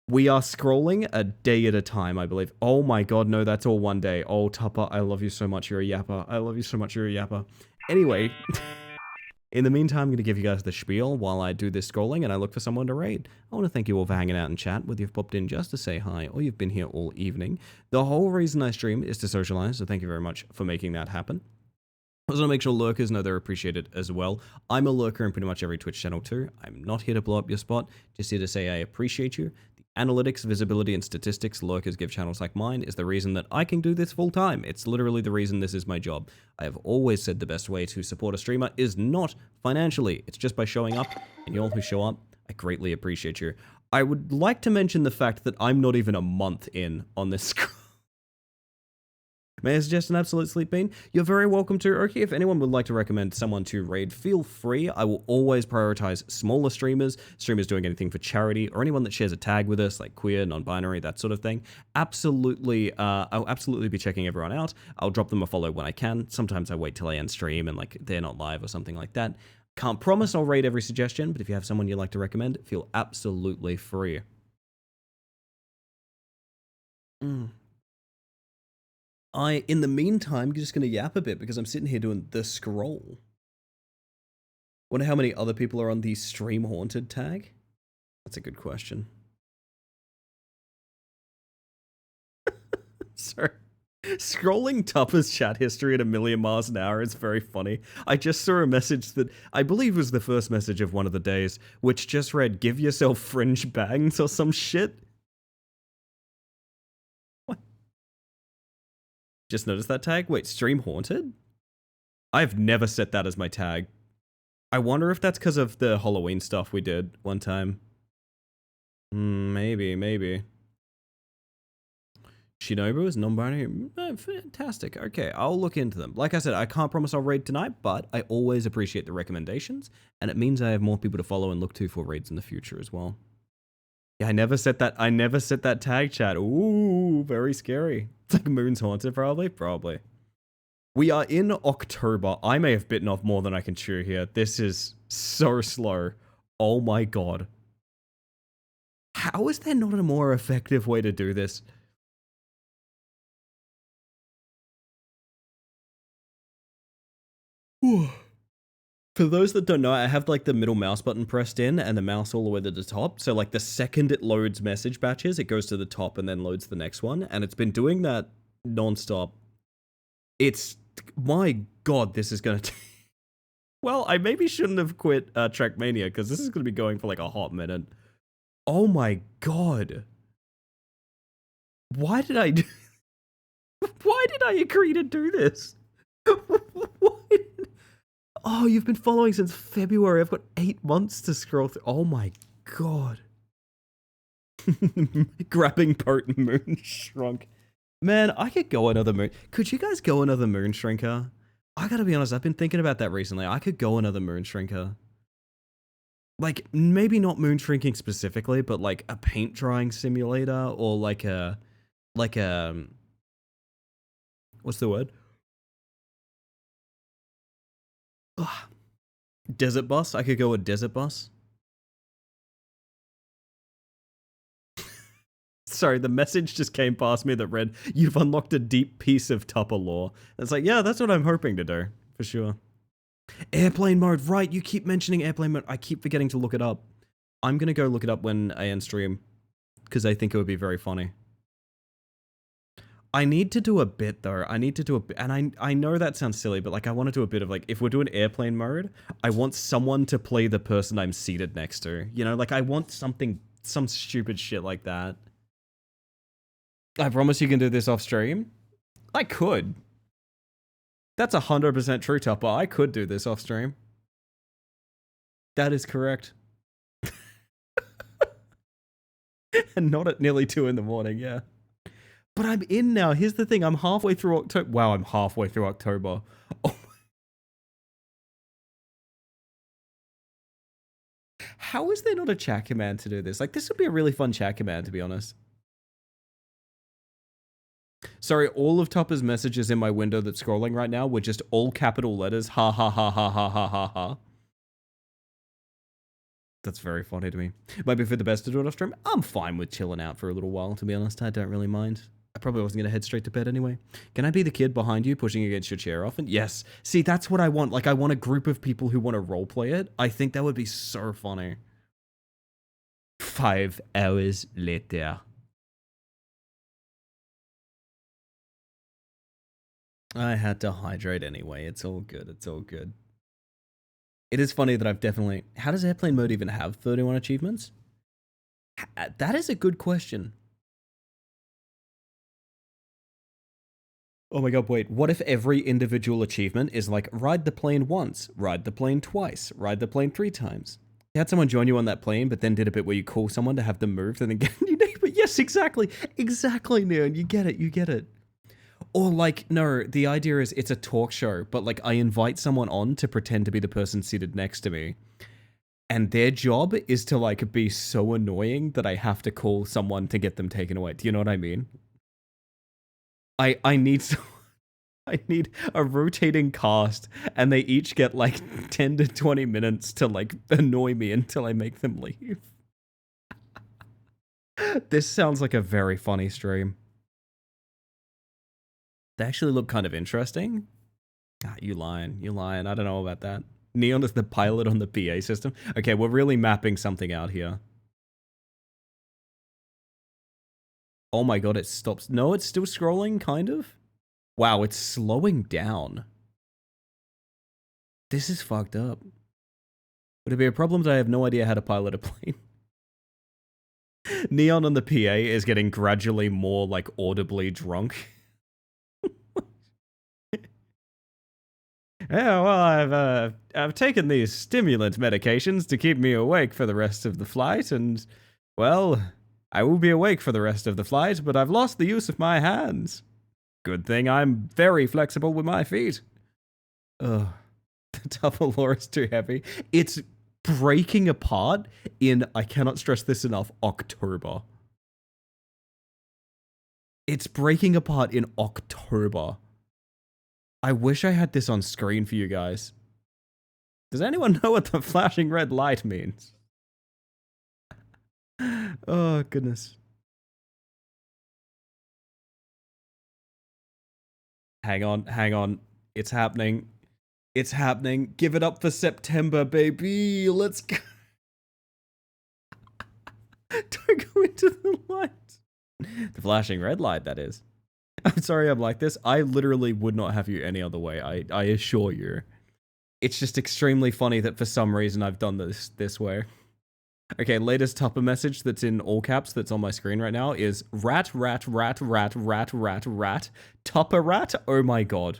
We are scrolling a day at a time, I believe. Oh my god, no, that's all one day. Oh, Tupper, I love you so much, you're a yapper. I love you so much, you're a yapper. Anyway, in the meantime, I'm going to give you guys the spiel while I do this scrolling and I look for someone to raid. I want to thank you all for hanging out and chat, whether you've popped in just to say hi or you've been here all evening. The whole reason I stream is to socialize, so thank you very much for making that happen. I also want to make sure lurkers know they're appreciated as well. I'm a lurker in pretty much every Twitch channel too. I'm not here to blow up your spot, just here to say I appreciate you. Analytics, visibility, and statistics lurkers give channels like mine is the reason that I can do this full time. It's literally the reason this is my job. I have always said the best way to support a streamer is not financially. It's just by showing up, and you all who show up, I greatly appreciate you. I would like to mention the fact that I'm not even a month in on this scroll. May I suggest an absolute sleep bean? You're very welcome to. Okay, if anyone would like to recommend someone to raid, feel free. I will always prioritize smaller streamers, streamers doing anything for charity, or anyone that shares a tag with us, like queer, non-binary, that sort of thing. Absolutely, I'll absolutely be checking everyone out. I'll drop them a follow when I can. Sometimes I wait till I end stream and like they're not live or something like that. Can't promise I'll raid every suggestion, but if you have someone you'd like to recommend, feel absolutely free. In the meantime, just going to yap a bit because I'm sitting here doing the scroll. Wonder how many other people are on the stream haunted tag? That's a good question. Sorry. Scrolling Tupper's chat history at 1,000,000 miles an hour is very funny. I just saw a message that I believe was the first message of one of the days, which just read, "Give yourself fringe bangs" or some shit. Just noticed that tag? Wait, stream haunted? I've never set that as my tag. I wonder if that's because of the Halloween stuff we did one time. Maybe. Shinobu is non-binary. Fantastic. Okay, I'll look into them. Like I said, I can't promise I'll raid tonight, but I always appreciate the recommendations, and it means I have more people to follow and look to for raids in the future as well. Yeah, I never set that tag, chat. Ooh, very scary. It's like Moon's Haunted, probably. Probably. We are in October. I may have bitten off more than I can chew here. This is so slow. Oh my god. How is there not a more effective way to do this? For those that don't know, I have like the middle mouse button pressed in and the mouse all the way to the top. So like the second it loads message batches, it goes to the top and then loads the next one. And it's been doing that non-stop. It's, my god, this is gonna well, I maybe shouldn't have quit Trackmania because this is gonna be going for like a hot minute. Oh my god. Why did I agree to do this? Oh, you've been following since February. I've got 8 months to scroll through. Oh my god. Grabbing potent moon shrunk. Man, I could go another moon. Could you guys go another moon shrinker? I gotta be honest, I've been thinking about that recently. I could go another moon shrinker. Like, maybe not moon shrinking specifically, but like a paint drying simulator or like a what's the word? Ugh. Desert bus? I could go a desert bus. Sorry, the message just came past me that read, "You've unlocked a deep piece of Tupper lore." It's like, yeah, that's what I'm hoping to do, for sure. Airplane mode, right, you keep mentioning airplane mode. I keep forgetting to look it up. I'm gonna go look it up when I end stream, because I think it would be very funny. I need to do a bit though. I need to do a bit, and I know that sounds silly, but like I want to do a bit of like, if we're doing airplane mode, I want someone to play the person I'm seated next to. You know, like I want something, some stupid shit like that. I promise you can do this off stream. I could. That's 100% true, Tupper. I could do this off stream. That is correct. And not at nearly 2 in the morning, yeah. But I'm in now. Here's the thing. I'm halfway through October. Wow, I'm halfway through October. Oh. How is there not a chat command to do this? Like, this would be a really fun chat command, to be honest. Sorry, all of Topper's messages in my window that's scrolling right now were just all capital letters. Ha ha ha ha ha ha ha ha. That's very funny to me. Might be for the best to do it off stream. I'm fine with chilling out for a little while, to be honest. I don't really mind. I probably wasn't going to head straight to bed anyway. Can I be the kid behind you pushing against your chair often? Yes. See, that's what I want. Like, I want a group of people who want to roleplay it. I think that would be so funny. 5 hours later. I had to hydrate anyway. It's all good. It's all good. It is funny that I've definitely... How does airplane mode even have 31 achievements? That is a good question. Oh my god, wait. What if every individual achievement is like, ride the plane once, ride the plane twice, ride the plane 3 times? You had someone join you on that plane, but then did a bit where you call someone to have them moved and then get a new neighbor. Yes, exactly. Exactly, Neon. You get it. You get it. Or like, no, the idea is it's a talk show, but like I invite someone on to pretend to be the person seated next to me. And their job is to like be so annoying that I have to call someone to get them taken away. Do you know what I mean? I need I need a rotating cast and they each get like 10 to 20 minutes to like annoy me until I make them leave. This sounds like a very funny stream. They actually look kind of interesting. Ah, you lying. You lying. I don't know about that. Neon is the pilot on the PA system. Okay, we're really mapping something out here. Oh my god, it stops. No, it's still scrolling, kind of. Wow, it's slowing down. This is fucked up. Would it be a problem that I have no idea how to pilot a plane? Neon on the PA is getting gradually more, like, audibly drunk. Yeah, well, I've taken these stimulant medications to keep me awake for the rest of the flight, and, well, I will be awake for the rest of the flight, but I've lost the use of my hands. Good thing I'm very flexible with my feet. Ugh, the double lore is too heavy. It's breaking apart in, I cannot stress this enough, October. It's breaking apart in October. I wish I had this on screen for you guys. Does anyone know what the flashing red light means? Oh, goodness. Hang on, hang on. It's happening. It's happening. Give it up for September, baby. Let's go. Don't go into the light. The flashing red light, that is. I'm sorry I'm like this. I literally would not have you any other way. I assure you. It's just extremely funny that for some reason I've done this way. Okay, latest Tupper message that's in all caps that's on my screen right now is rat, rat, rat, rat, rat, rat, rat, Tupper rat, oh my god.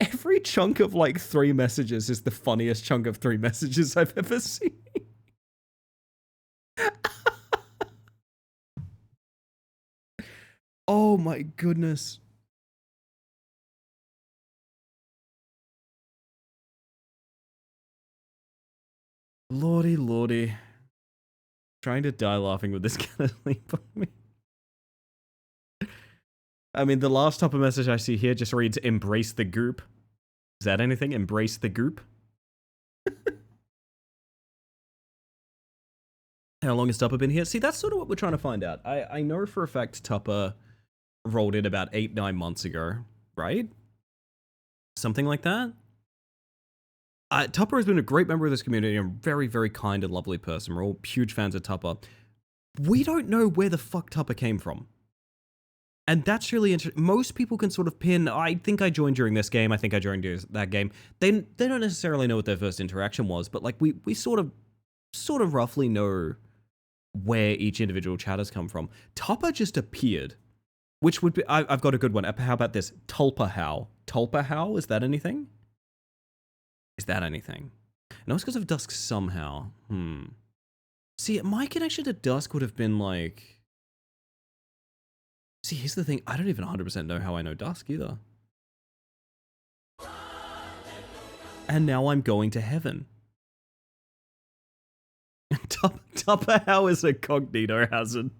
Every chunk of like 3 messages is the funniest chunk of 3 messages I've ever seen. Oh my goodness. Lordy, lordy. Trying to die laughing with this kind of sleep on me. I mean, the last Tupper message I see here just reads, embrace the goop. Is that anything? Embrace the goop? How long has Tupper been here? See, that's sort of what we're trying to find out. I know for a fact Tupper rolled in about 8-9 months ago, right? Something like that? Tupper has been a great member of this community and a very, very kind and lovely person. We're all huge fans of Tupper. We don't know where the fuck Tupper came from. And that's really interesting. Most people can sort of pin, I think I joined during this game, I think I joined during that game. They don't necessarily know what their first interaction was, but like we sort of roughly know where each individual chat has come from. Tupper just appeared, which would be, I've got a good one. How about this? Tulpahow. Tulpahow, is that anything? Is that anything? No, it's because of Dusk somehow. See, my connection to Dusk would have been like... See, here's the thing. I don't even 100% know how I know Dusk either. And now I'm going to heaven. Tupper how is a cognito hazard?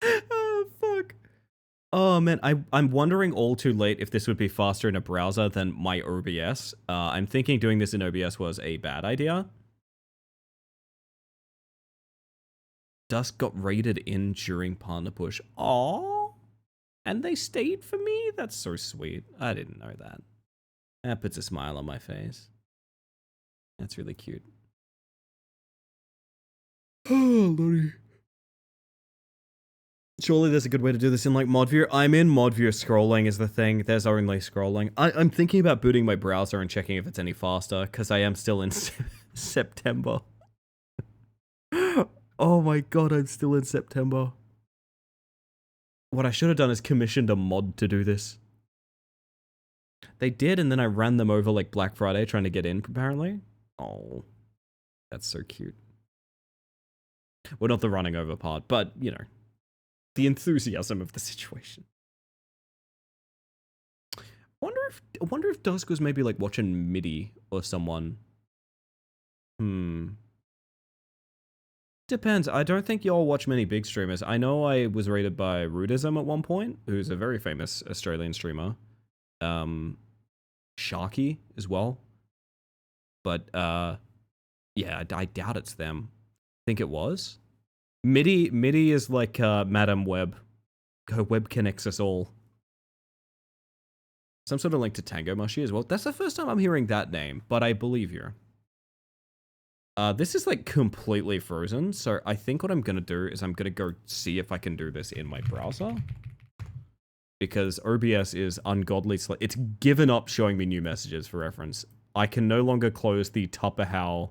Oh, fuck. Oh, man. I'm wondering all too late if this would be faster in a browser than my OBS. I'm thinking doing this in OBS was a bad idea. Dusk got raided in during Partner Push. Aww. And they stayed for me? That's so sweet. I didn't know that. That puts a smile on my face. That's really cute. Oh, Lordy. Surely there's a good way to do this in like mod view. I'm in mod view. Scrolling is the thing. There's only scrolling. I'm thinking about booting my browser and checking if it's any faster because I am still in September. Oh my god, I'm still in September. What I should have done is commissioned a mod to do this. They did, and then I ran them over like Black Friday trying to get in, apparently. Oh, that's so cute. Well, not the running over part, but, you know, the enthusiasm of the situation. I wonder if Dusk was maybe like watching MIDI or someone. Depends. I don't think y'all watch many big streamers. I know I was rated by Rudism at one point, who's a very famous Australian streamer. Sharky as well. But, yeah, I doubt it's them. I think it was. MIDI is like Madam Web. Her web connects us all. Some sort of link to Tango Mushy as well. That's the first time I'm hearing that name, but I believe you. This is like completely frozen, so I think what I'm gonna do is I'm gonna go see if I can do this in my browser. Because OBS is ungodly slow. It's given up showing me new messages for reference. I can no longer close the Tupper How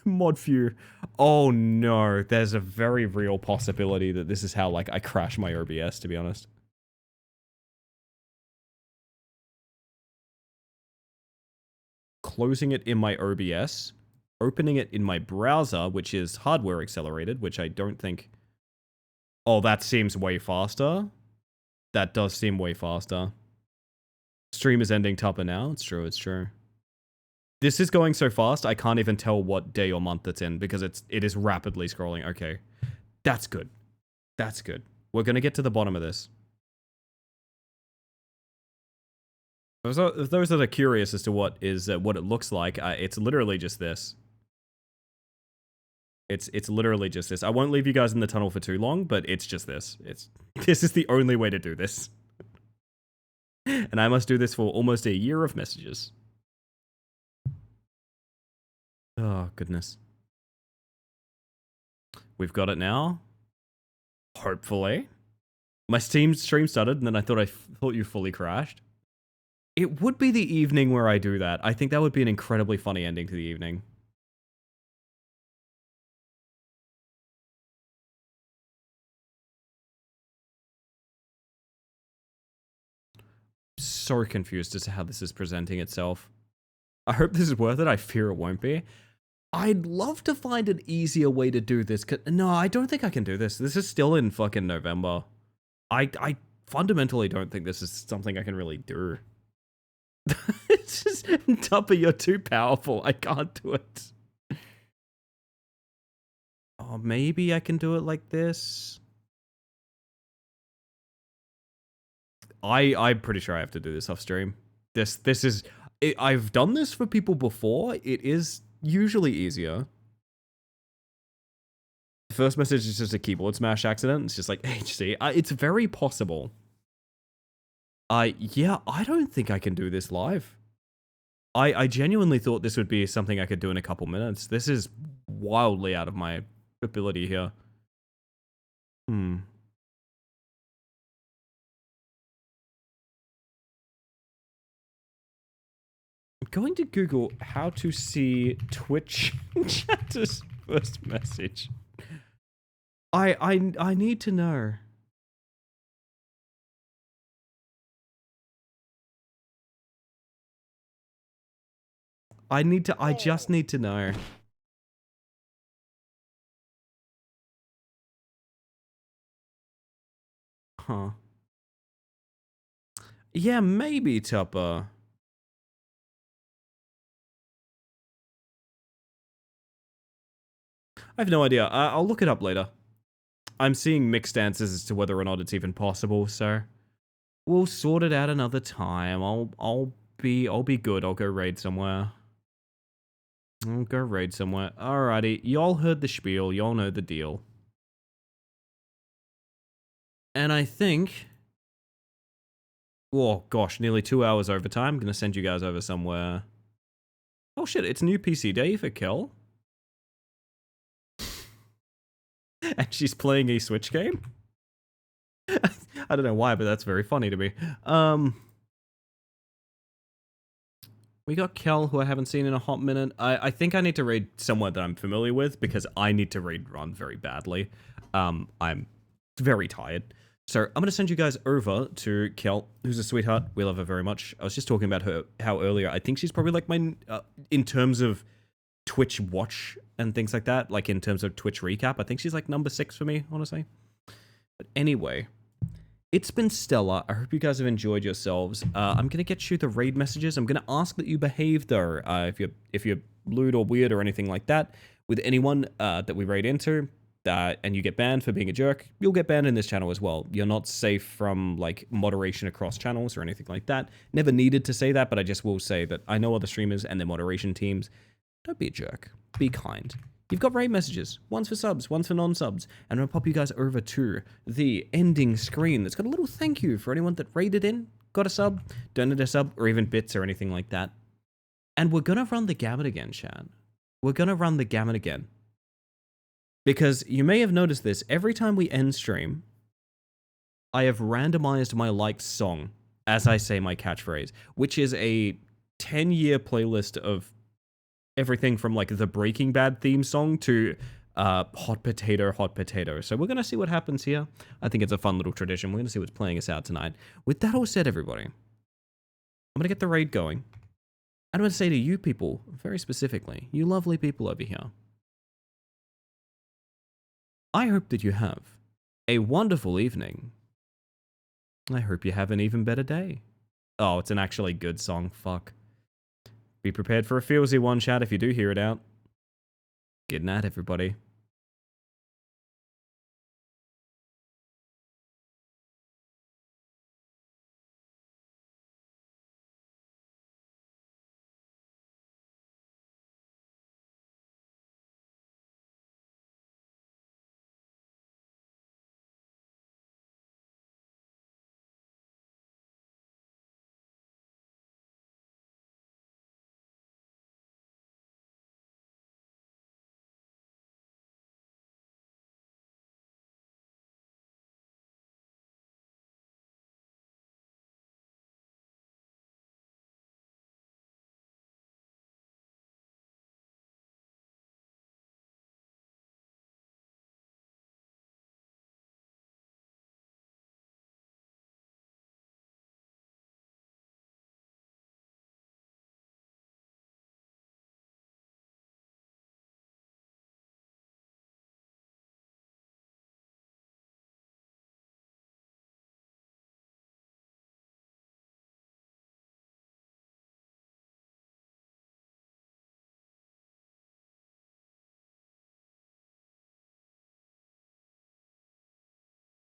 mod view. Oh no, there's a very real possibility that this is how like I crash my OBS, to be honest. Closing it in my OBS, opening it in my browser, which is hardware accelerated, which I don't think... Oh, that seems way faster. That does seem way faster. Stream is ending Tupper now. It's true, it's true. This is going so fast, I can't even tell what day or month it's in because it is rapidly scrolling. Okay. That's good. That's good. We're going to get to the bottom of this. For those that are curious as to what it looks like, it's literally just this. It's literally just this. I won't leave you guys in the tunnel for too long, but it's just this. This is the only way to do this. And I must do this for almost a year of messages. Oh, goodness. We've got it now. Hopefully. My Steam stream started, and then I thought you fully crashed. It would be the evening where I do that. I think that would be an incredibly funny ending to the evening. So confused as to how this is presenting itself. I hope this is worth it. I fear it won't be. I'd love to find an easier way to do this. No, I don't think I can do this. This is still in fucking November. I fundamentally don't think this is something I can really do. It's just, Tupper, you're too powerful. I can't do it. Oh, maybe I can do it like this. I'm pretty sure I have to do this off stream. This is... I've done this for people before. It is usually easier. The first message is just a keyboard smash accident. It's just like, HC. It's very possible. Yeah, I don't think I can do this live. I genuinely thought this would be something I could do in a couple minutes. This is wildly out of my ability here. I'm going to Google how to see Twitch chatter's first message. I need to know. I just need to know. Huh. Yeah, maybe, Tupper. I have no idea. I'll look it up later. I'm seeing mixed answers as to whether or not it's even possible, so we'll sort it out another time. I'll be good. I'll go raid somewhere. Alrighty, y'all heard the spiel. Y'all know the deal. And I think, oh gosh, nearly 2 hours overtime. I'm gonna send you guys over somewhere. Oh shit, it's new PC day for Kel. And she's playing a Switch game? I don't know why, but that's very funny to me. We got Kel, who I haven't seen in a hot minute. I think I need to raid somewhere that I'm familiar with, because I need to raid run very badly. I'm very tired. So I'm going to send you guys over to Kel, who's a sweetheart. We love her very much. I was just talking about her, how earlier, I think she's probably like my, in terms of Twitch watch and things like that, like in terms of Twitch recap, I think she's like number 6 for me, honestly. But anyway, it's been stellar. I hope you guys have enjoyed yourselves. I'm gonna get you the raid messages. I'm gonna ask that you behave though. If you're lewd or weird or anything like that with anyone that we raid into, and you get banned for being a jerk, you'll get banned in this channel as well. You're not safe from like moderation across channels or anything like that. Never needed to say that, but I just will say that I know other streamers and their moderation teams. Don't be a jerk. Be kind. You've got raid messages. One's for subs, one's for non-subs. And I'm going to pop you guys over to the ending screen that's got a little thank you for anyone that raided in, got a sub, donated a sub, or even bits or anything like that. And we're going to run the gamut again, Chad. We're going to run the gamut again. Because you may have noticed this, every time we end stream, I have randomized my liked song as I say my catchphrase, which is a 10-year playlist of everything from like the Breaking Bad theme song to hot potato. So we're going to see what happens here. I think it's a fun little tradition. We're going to see what's playing us out tonight. With that all said, everybody, I'm going to get the raid going. And I'm going to say to you people, very specifically, you lovely people over here, I hope that you have a wonderful evening. I hope you have an even better day. Oh, it's an actually good song. Fuck. Be prepared for a feelsy one, chat, if you do hear it out. Good night, everybody.